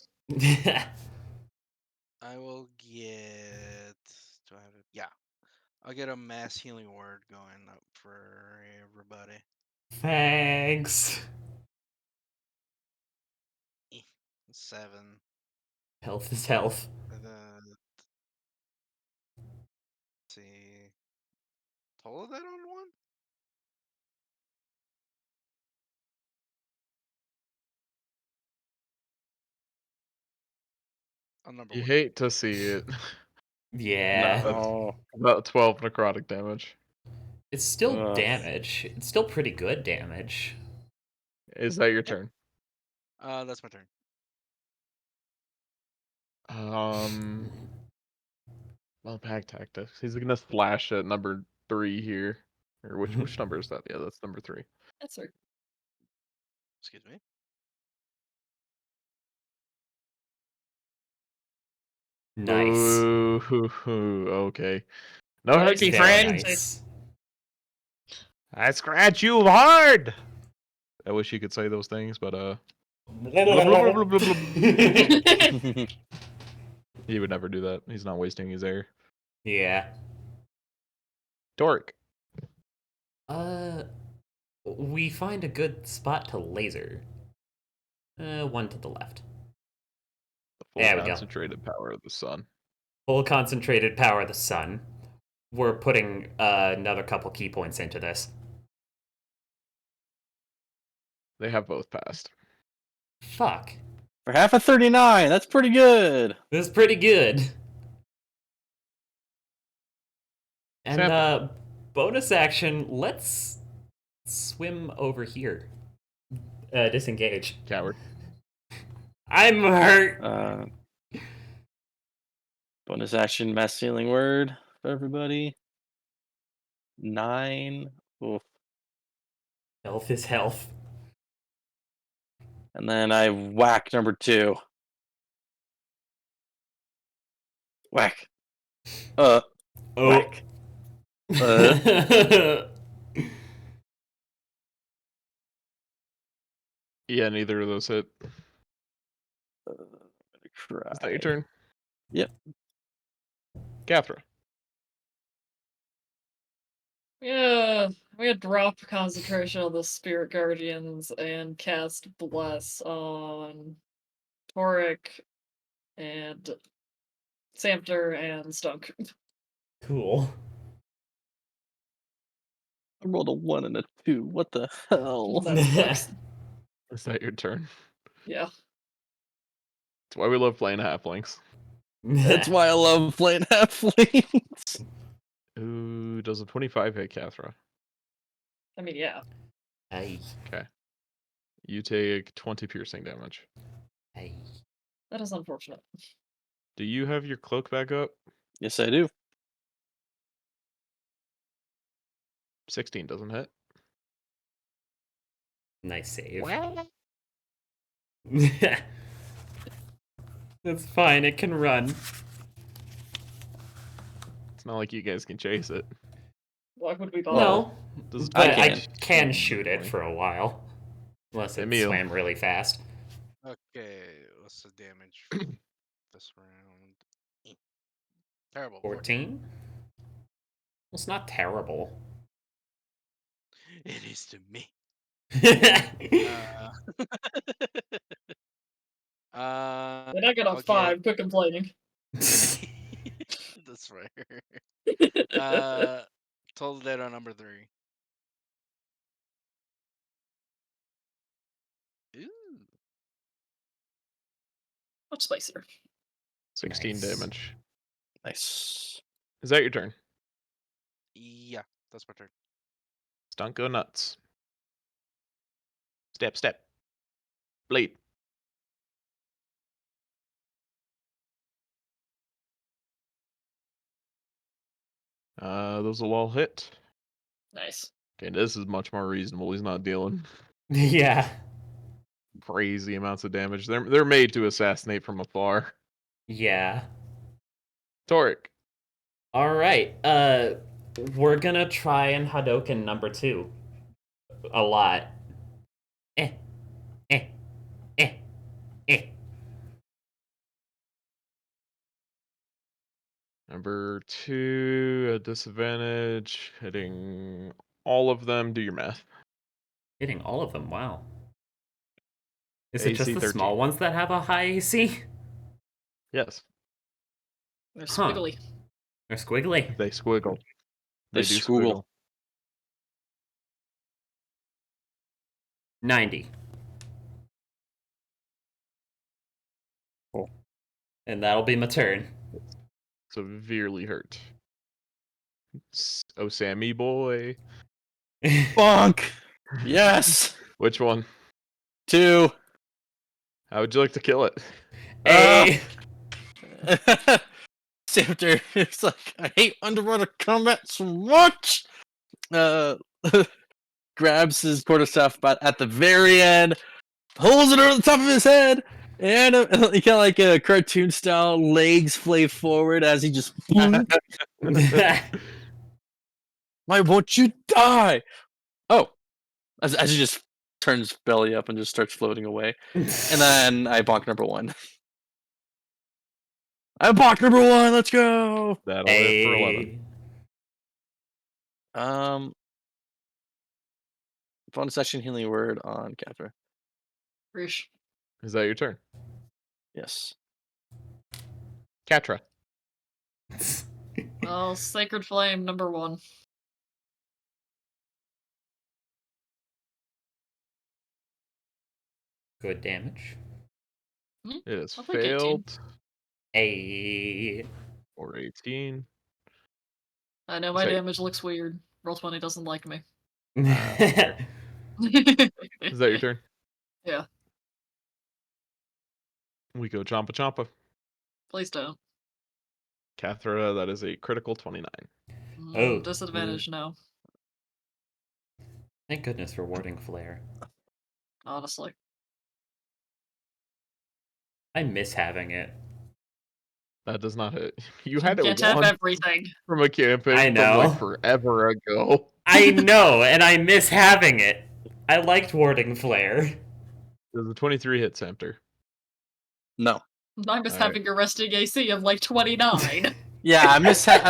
Speaker 5: I will get. Do I have it? Yeah. I'll get a mass healing word going up for everybody.
Speaker 3: Thanks.
Speaker 5: 7.
Speaker 3: Health is health.
Speaker 5: And then, let's see. Total of that on 1? On number
Speaker 1: You
Speaker 5: 1.
Speaker 1: hate to see it.
Speaker 3: Yeah.
Speaker 2: No.
Speaker 1: About 12 necrotic damage.
Speaker 3: It's still
Speaker 2: Ugh.
Speaker 3: damage. It's still pretty good damage.
Speaker 1: Is that your turn?
Speaker 5: That's my turn.
Speaker 1: Well, pack tactics. He's gonna slash at number 3 here. Or which number is that? Yeah, that's number 3.
Speaker 4: That's right.
Speaker 5: Excuse me.
Speaker 3: Nice.
Speaker 1: Ooh, okay. No
Speaker 4: Nice.
Speaker 1: hurting,
Speaker 3: Very
Speaker 1: friend.
Speaker 3: nice.
Speaker 1: I scratch you hard. I wish you could say those things, but he would never do that. He's not wasting his air.
Speaker 3: Yeah.
Speaker 1: Dork.
Speaker 3: We find a good spot to laser. One to the left.
Speaker 1: The full
Speaker 3: There we go.
Speaker 1: concentrated power of the sun.
Speaker 3: Full concentrated power of the sun. We're putting another couple key points into this.
Speaker 1: They have both passed.
Speaker 3: Fuck.
Speaker 2: For half a 39, that's pretty good.
Speaker 3: This is pretty good. And
Speaker 1: Sample.
Speaker 3: bonus action, let's swim over here. Disengage.
Speaker 1: Coward.
Speaker 3: I'm hurt.
Speaker 2: Bonus action, mass healing word for everybody. 9. Oof.
Speaker 3: Health is health.
Speaker 2: And then I whack number 2. Whack. Whack.
Speaker 1: Yeah, neither of those hit.
Speaker 2: Cry.
Speaker 1: Is that your turn?
Speaker 2: Yep.
Speaker 1: Cathra.
Speaker 4: Yeah, we had drop concentration of the spirit guardians and cast bless on Toric and Samter and Stunk.
Speaker 3: Cool.
Speaker 2: I rolled a 1 and a 2. What the hell?
Speaker 4: That sucks.
Speaker 1: Is that your turn?
Speaker 4: Yeah.
Speaker 1: That's why we love playing halflings.
Speaker 2: That's why I love playing halflings.
Speaker 1: Ooh, does a 25 hit Cathra?
Speaker 4: I mean, yeah.
Speaker 3: Hey.
Speaker 1: Okay. You take 20 piercing damage.
Speaker 3: Hey.
Speaker 4: That is unfortunate.
Speaker 1: Do you have your cloak back up?
Speaker 2: Yes, I do.
Speaker 1: 16 doesn't hit.
Speaker 3: Nice save.
Speaker 1: Well.
Speaker 3: That's fine, it can run.
Speaker 1: It's not like you guys can chase it.
Speaker 4: Why would we bother?
Speaker 3: No,
Speaker 1: Does
Speaker 3: but I
Speaker 2: can.
Speaker 3: can shoot it for a while. Unless it
Speaker 1: Emil.
Speaker 3: swam really fast.
Speaker 5: Okay, what's the damage this round? Terrible.
Speaker 3: 14? It's not terrible.
Speaker 5: It is to me.
Speaker 4: And I got a
Speaker 5: I'll
Speaker 4: 5, quit complaining.
Speaker 5: That's fair. Total dead on number 3. Ooh.
Speaker 4: Much spicier.
Speaker 1: 16
Speaker 3: Nice.
Speaker 1: damage.
Speaker 2: Nice.
Speaker 1: Is that your turn?
Speaker 5: Yeah, that's my turn.
Speaker 1: Stunt go nuts. Step, step. Blade. Those will all hit.
Speaker 4: Nice.
Speaker 1: Okay, this is much more reasonable. He's not dealing
Speaker 3: Yeah.
Speaker 1: crazy amounts of damage. They're made to assassinate from afar.
Speaker 3: Yeah.
Speaker 1: Toric.
Speaker 3: Alright, we're gonna try and Hadoken number 2. A lot. Eh. Eh. Eh. Eh.
Speaker 1: Number 2, a disadvantage. Hitting all of them. Do your math.
Speaker 3: Hitting all of them, wow. Is it
Speaker 1: AC
Speaker 3: just the
Speaker 1: 13.
Speaker 3: small ones that have a high AC?
Speaker 1: Yes.
Speaker 4: They're
Speaker 3: Huh.
Speaker 4: squiggly.
Speaker 3: They're squiggly.
Speaker 1: They squiggle.
Speaker 2: They
Speaker 1: do
Speaker 2: squiggle.
Speaker 3: 90.
Speaker 2: Cool.
Speaker 3: And that'll be my turn.
Speaker 1: Severely hurt. Oh, Sammy boy.
Speaker 2: Bonk! Yes!
Speaker 1: Which one?
Speaker 2: 2.
Speaker 1: How would you like to kill it?
Speaker 3: Hey!
Speaker 2: Samter, it's like, I hate underwater combat so much! Grabs his quarterstaff but at the very end, pulls it over the top of his head, and he kind of like a cartoon style, legs flay forward as he just. Why won't you die? Oh, as he just turns belly up and just starts floating away, and then I bonk number 1. I bonk number 1. Let's go.
Speaker 1: That'll hit for 11.
Speaker 2: Bonus action healing word on Catherine.
Speaker 4: Rish.
Speaker 1: Is that your turn?
Speaker 2: Yes.
Speaker 1: Catra.
Speaker 4: Well, Sacred Flame, number 1.
Speaker 3: Good damage.
Speaker 1: It has
Speaker 4: I'll take 18.
Speaker 1: failed
Speaker 3: A
Speaker 1: for 18.
Speaker 4: I know my damage looks weird. Roll20 doesn't like me.
Speaker 1: Fair. Is that your turn?
Speaker 4: Yeah,
Speaker 1: We go Champa Champa.
Speaker 4: please don't.
Speaker 1: Cathra, that is a critical 29.
Speaker 3: Oh.
Speaker 4: Disadvantage, no.
Speaker 3: Thank goodness for warding flare.
Speaker 4: Honestly.
Speaker 3: I miss having it.
Speaker 1: That does not hit. You had it
Speaker 4: Can't have
Speaker 1: once
Speaker 4: everything.
Speaker 1: from a
Speaker 3: I
Speaker 1: campaign from
Speaker 3: know.
Speaker 1: like forever ago.
Speaker 3: I know, and I miss having it. I liked warding flare.
Speaker 1: Does the 23 hit, Samter?
Speaker 2: No.
Speaker 4: I miss
Speaker 1: Alright.
Speaker 4: having a resting AC of like 29.
Speaker 2: Yeah, I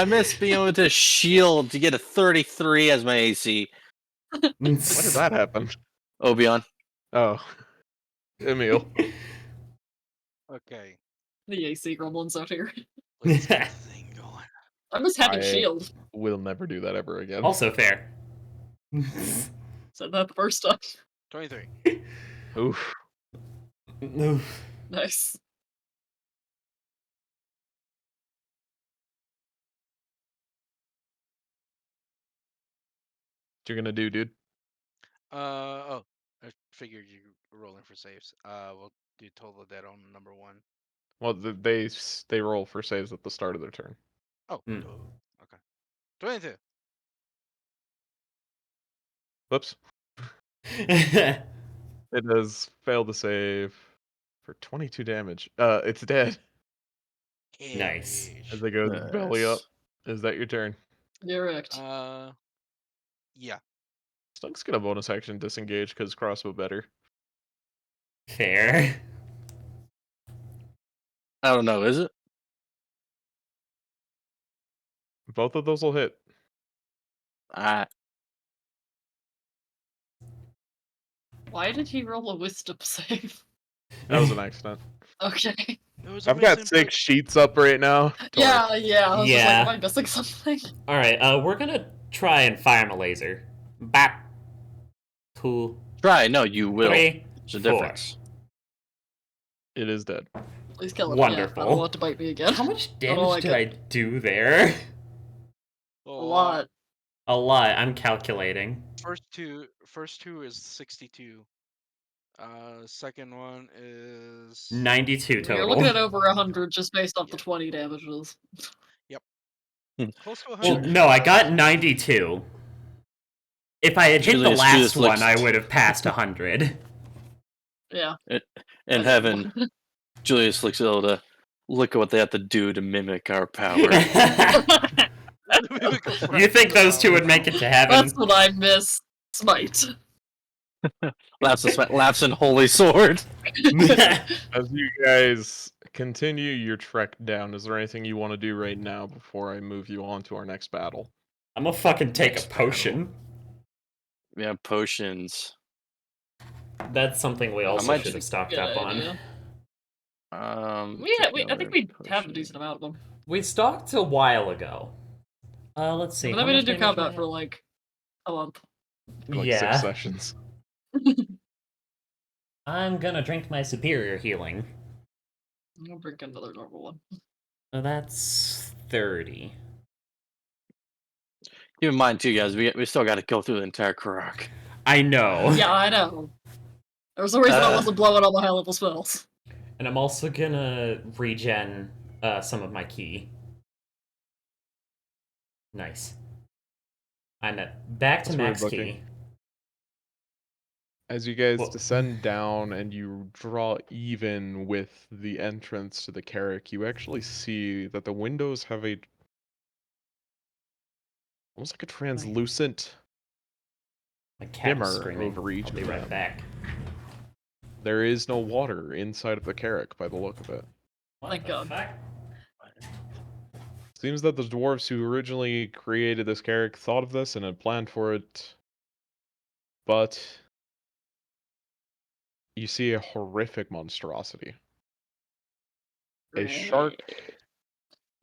Speaker 2: miss being able to shield to get a 33 as my AC.
Speaker 1: When did that happen?
Speaker 2: Obion.
Speaker 1: Oh. Emil.
Speaker 5: Okay,
Speaker 4: The AC gremlins out here.
Speaker 5: let's get the thing going.
Speaker 4: I miss having
Speaker 1: I
Speaker 4: shield.
Speaker 1: will never do that ever again.
Speaker 3: Also fair.
Speaker 4: Said that the first time.
Speaker 5: 23.
Speaker 1: Oof.
Speaker 4: Nice.
Speaker 1: What you gonna do, dude?
Speaker 5: Oh, I figured you were rolling for saves. We'll do total dead on number 1.
Speaker 1: Well, they roll for saves at the start of their turn.
Speaker 5: Oh,
Speaker 3: Hmm.
Speaker 5: okay. 22.
Speaker 1: Whoops. It has failed to save for 22 damage. It's dead.
Speaker 3: Nice.
Speaker 1: As they go belly up. Is that your turn?
Speaker 4: Correct.
Speaker 5: Yeah.
Speaker 1: Stunk's get a bonus action disengage because crossbow better.
Speaker 3: Fair.
Speaker 2: I don't know, is it?
Speaker 1: Both of those will hit.
Speaker 4: Why did he roll a wisdom save?
Speaker 1: That was an accident.
Speaker 4: Okay.
Speaker 5: It was a
Speaker 1: I've got
Speaker 5: missing
Speaker 1: 6 sheets up right now.
Speaker 4: Yeah. I was just like,
Speaker 3: Yeah.
Speaker 4: am I missing something?
Speaker 3: Alright, we're gonna try and fire him a laser. Bap. 2,
Speaker 2: Try. No, you will.
Speaker 3: 3,
Speaker 2: There's a
Speaker 3: 4.
Speaker 2: difference.
Speaker 1: It is dead.
Speaker 4: Please kill it.
Speaker 3: Wonderful.
Speaker 4: Yeah, I don't want it to bite me again.
Speaker 3: How much
Speaker 4: I don't
Speaker 3: damage
Speaker 4: like
Speaker 3: did I
Speaker 4: it.
Speaker 3: do there?
Speaker 5: a
Speaker 4: A lot.
Speaker 3: A lot. I'm calculating.
Speaker 5: First two is 62. Second one is
Speaker 3: 92
Speaker 4: You're
Speaker 3: total.
Speaker 4: looking at over 100 just based off the 20 damages.
Speaker 5: close to 100.
Speaker 3: Well, no, I got 92. If I had hit the
Speaker 2: Julius
Speaker 3: last one,
Speaker 2: looks-
Speaker 3: I would have passed 100.
Speaker 4: Yeah.
Speaker 2: In heaven, Julius looks able to look at what they have to do to mimic our power.
Speaker 3: You think those two would make it to heaven?
Speaker 4: That's what I miss. Smite.
Speaker 2: Laughs in holy sword.
Speaker 1: As you guys continue your trek down, is there anything you want to do right now before I move you on to our next battle?
Speaker 3: I'm gonna fucking take
Speaker 1: Next
Speaker 3: a potion.
Speaker 2: We have potions.
Speaker 3: That's something we also
Speaker 2: might
Speaker 3: should have stocked
Speaker 4: Good
Speaker 3: up
Speaker 4: idea.
Speaker 3: on.
Speaker 4: I think we have a decent amount of them.
Speaker 3: We stocked a while ago. Let's see.
Speaker 4: But
Speaker 3: how
Speaker 4: then we
Speaker 3: much
Speaker 4: didn't do
Speaker 3: damage
Speaker 4: combat
Speaker 3: we
Speaker 4: for
Speaker 3: had?
Speaker 4: like a month.
Speaker 1: For like
Speaker 3: Yeah.
Speaker 1: 6 sessions.
Speaker 3: I'm gonna drink my superior healing.
Speaker 4: I'll drink another normal one.
Speaker 3: So that's 30.
Speaker 2: Keep in mind, too, guys, we still got to go through the entire Karak.
Speaker 3: I know.
Speaker 4: Yeah, I know. There was a reason I wasn't blowing all the high level spells.
Speaker 3: And I'm also gonna regen some of my ki. Nice. I'm back to
Speaker 1: That's
Speaker 3: max
Speaker 1: weird
Speaker 3: ki.
Speaker 1: looking. As you guys
Speaker 3: Whoa.
Speaker 1: descend down and you draw even with the entrance to the Carrick, you actually see that the windows have almost like a translucent
Speaker 3: My cat is
Speaker 1: dimmer
Speaker 3: screaming.
Speaker 1: over each
Speaker 3: I'll be
Speaker 1: of
Speaker 3: right
Speaker 1: them.
Speaker 3: back.
Speaker 1: There is no water inside of the Carrick by the look of it.
Speaker 4: Thank God.
Speaker 1: Seems that the dwarves who originally created this Carrick thought of this and had planned for it, but you see a horrific monstrosity. A shark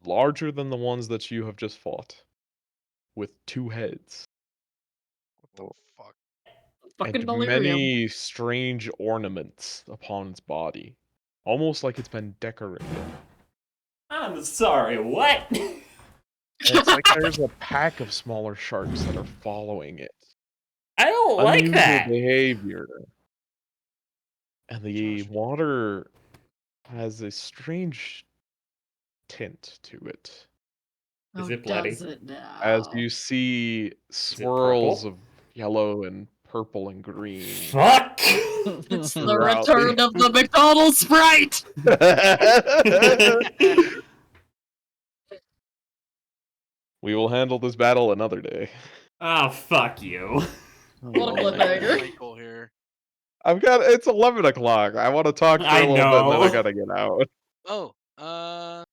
Speaker 1: larger than the ones that you have just fought, with 2 heads.
Speaker 5: What the fuck?
Speaker 4: Fucking
Speaker 1: And
Speaker 4: delirium.
Speaker 1: many strange ornaments upon its body. Almost like it's been decorated.
Speaker 3: I'm sorry, what?
Speaker 1: And it's like there's a pack of smaller sharks that are following it.
Speaker 3: I don't like
Speaker 1: Unusual
Speaker 3: that.
Speaker 1: behavior. And the
Speaker 5: Josh.
Speaker 1: water has a strange tint to it.
Speaker 3: Is
Speaker 4: Oh,
Speaker 3: it bloody?
Speaker 4: does it now?
Speaker 1: As you see swirls of yellow and purple and green.
Speaker 3: Fuck!
Speaker 4: It's the
Speaker 1: throughout
Speaker 4: return of the McDonald's Sprite!
Speaker 1: We will handle this battle another day.
Speaker 3: Oh, fuck you.
Speaker 4: What a cliffhanger.
Speaker 5: Michael here.
Speaker 1: It's 11 o'clock. I want to talk for
Speaker 3: I
Speaker 1: a little bit and then I
Speaker 3: know.
Speaker 1: gotta get out.
Speaker 5: Oh,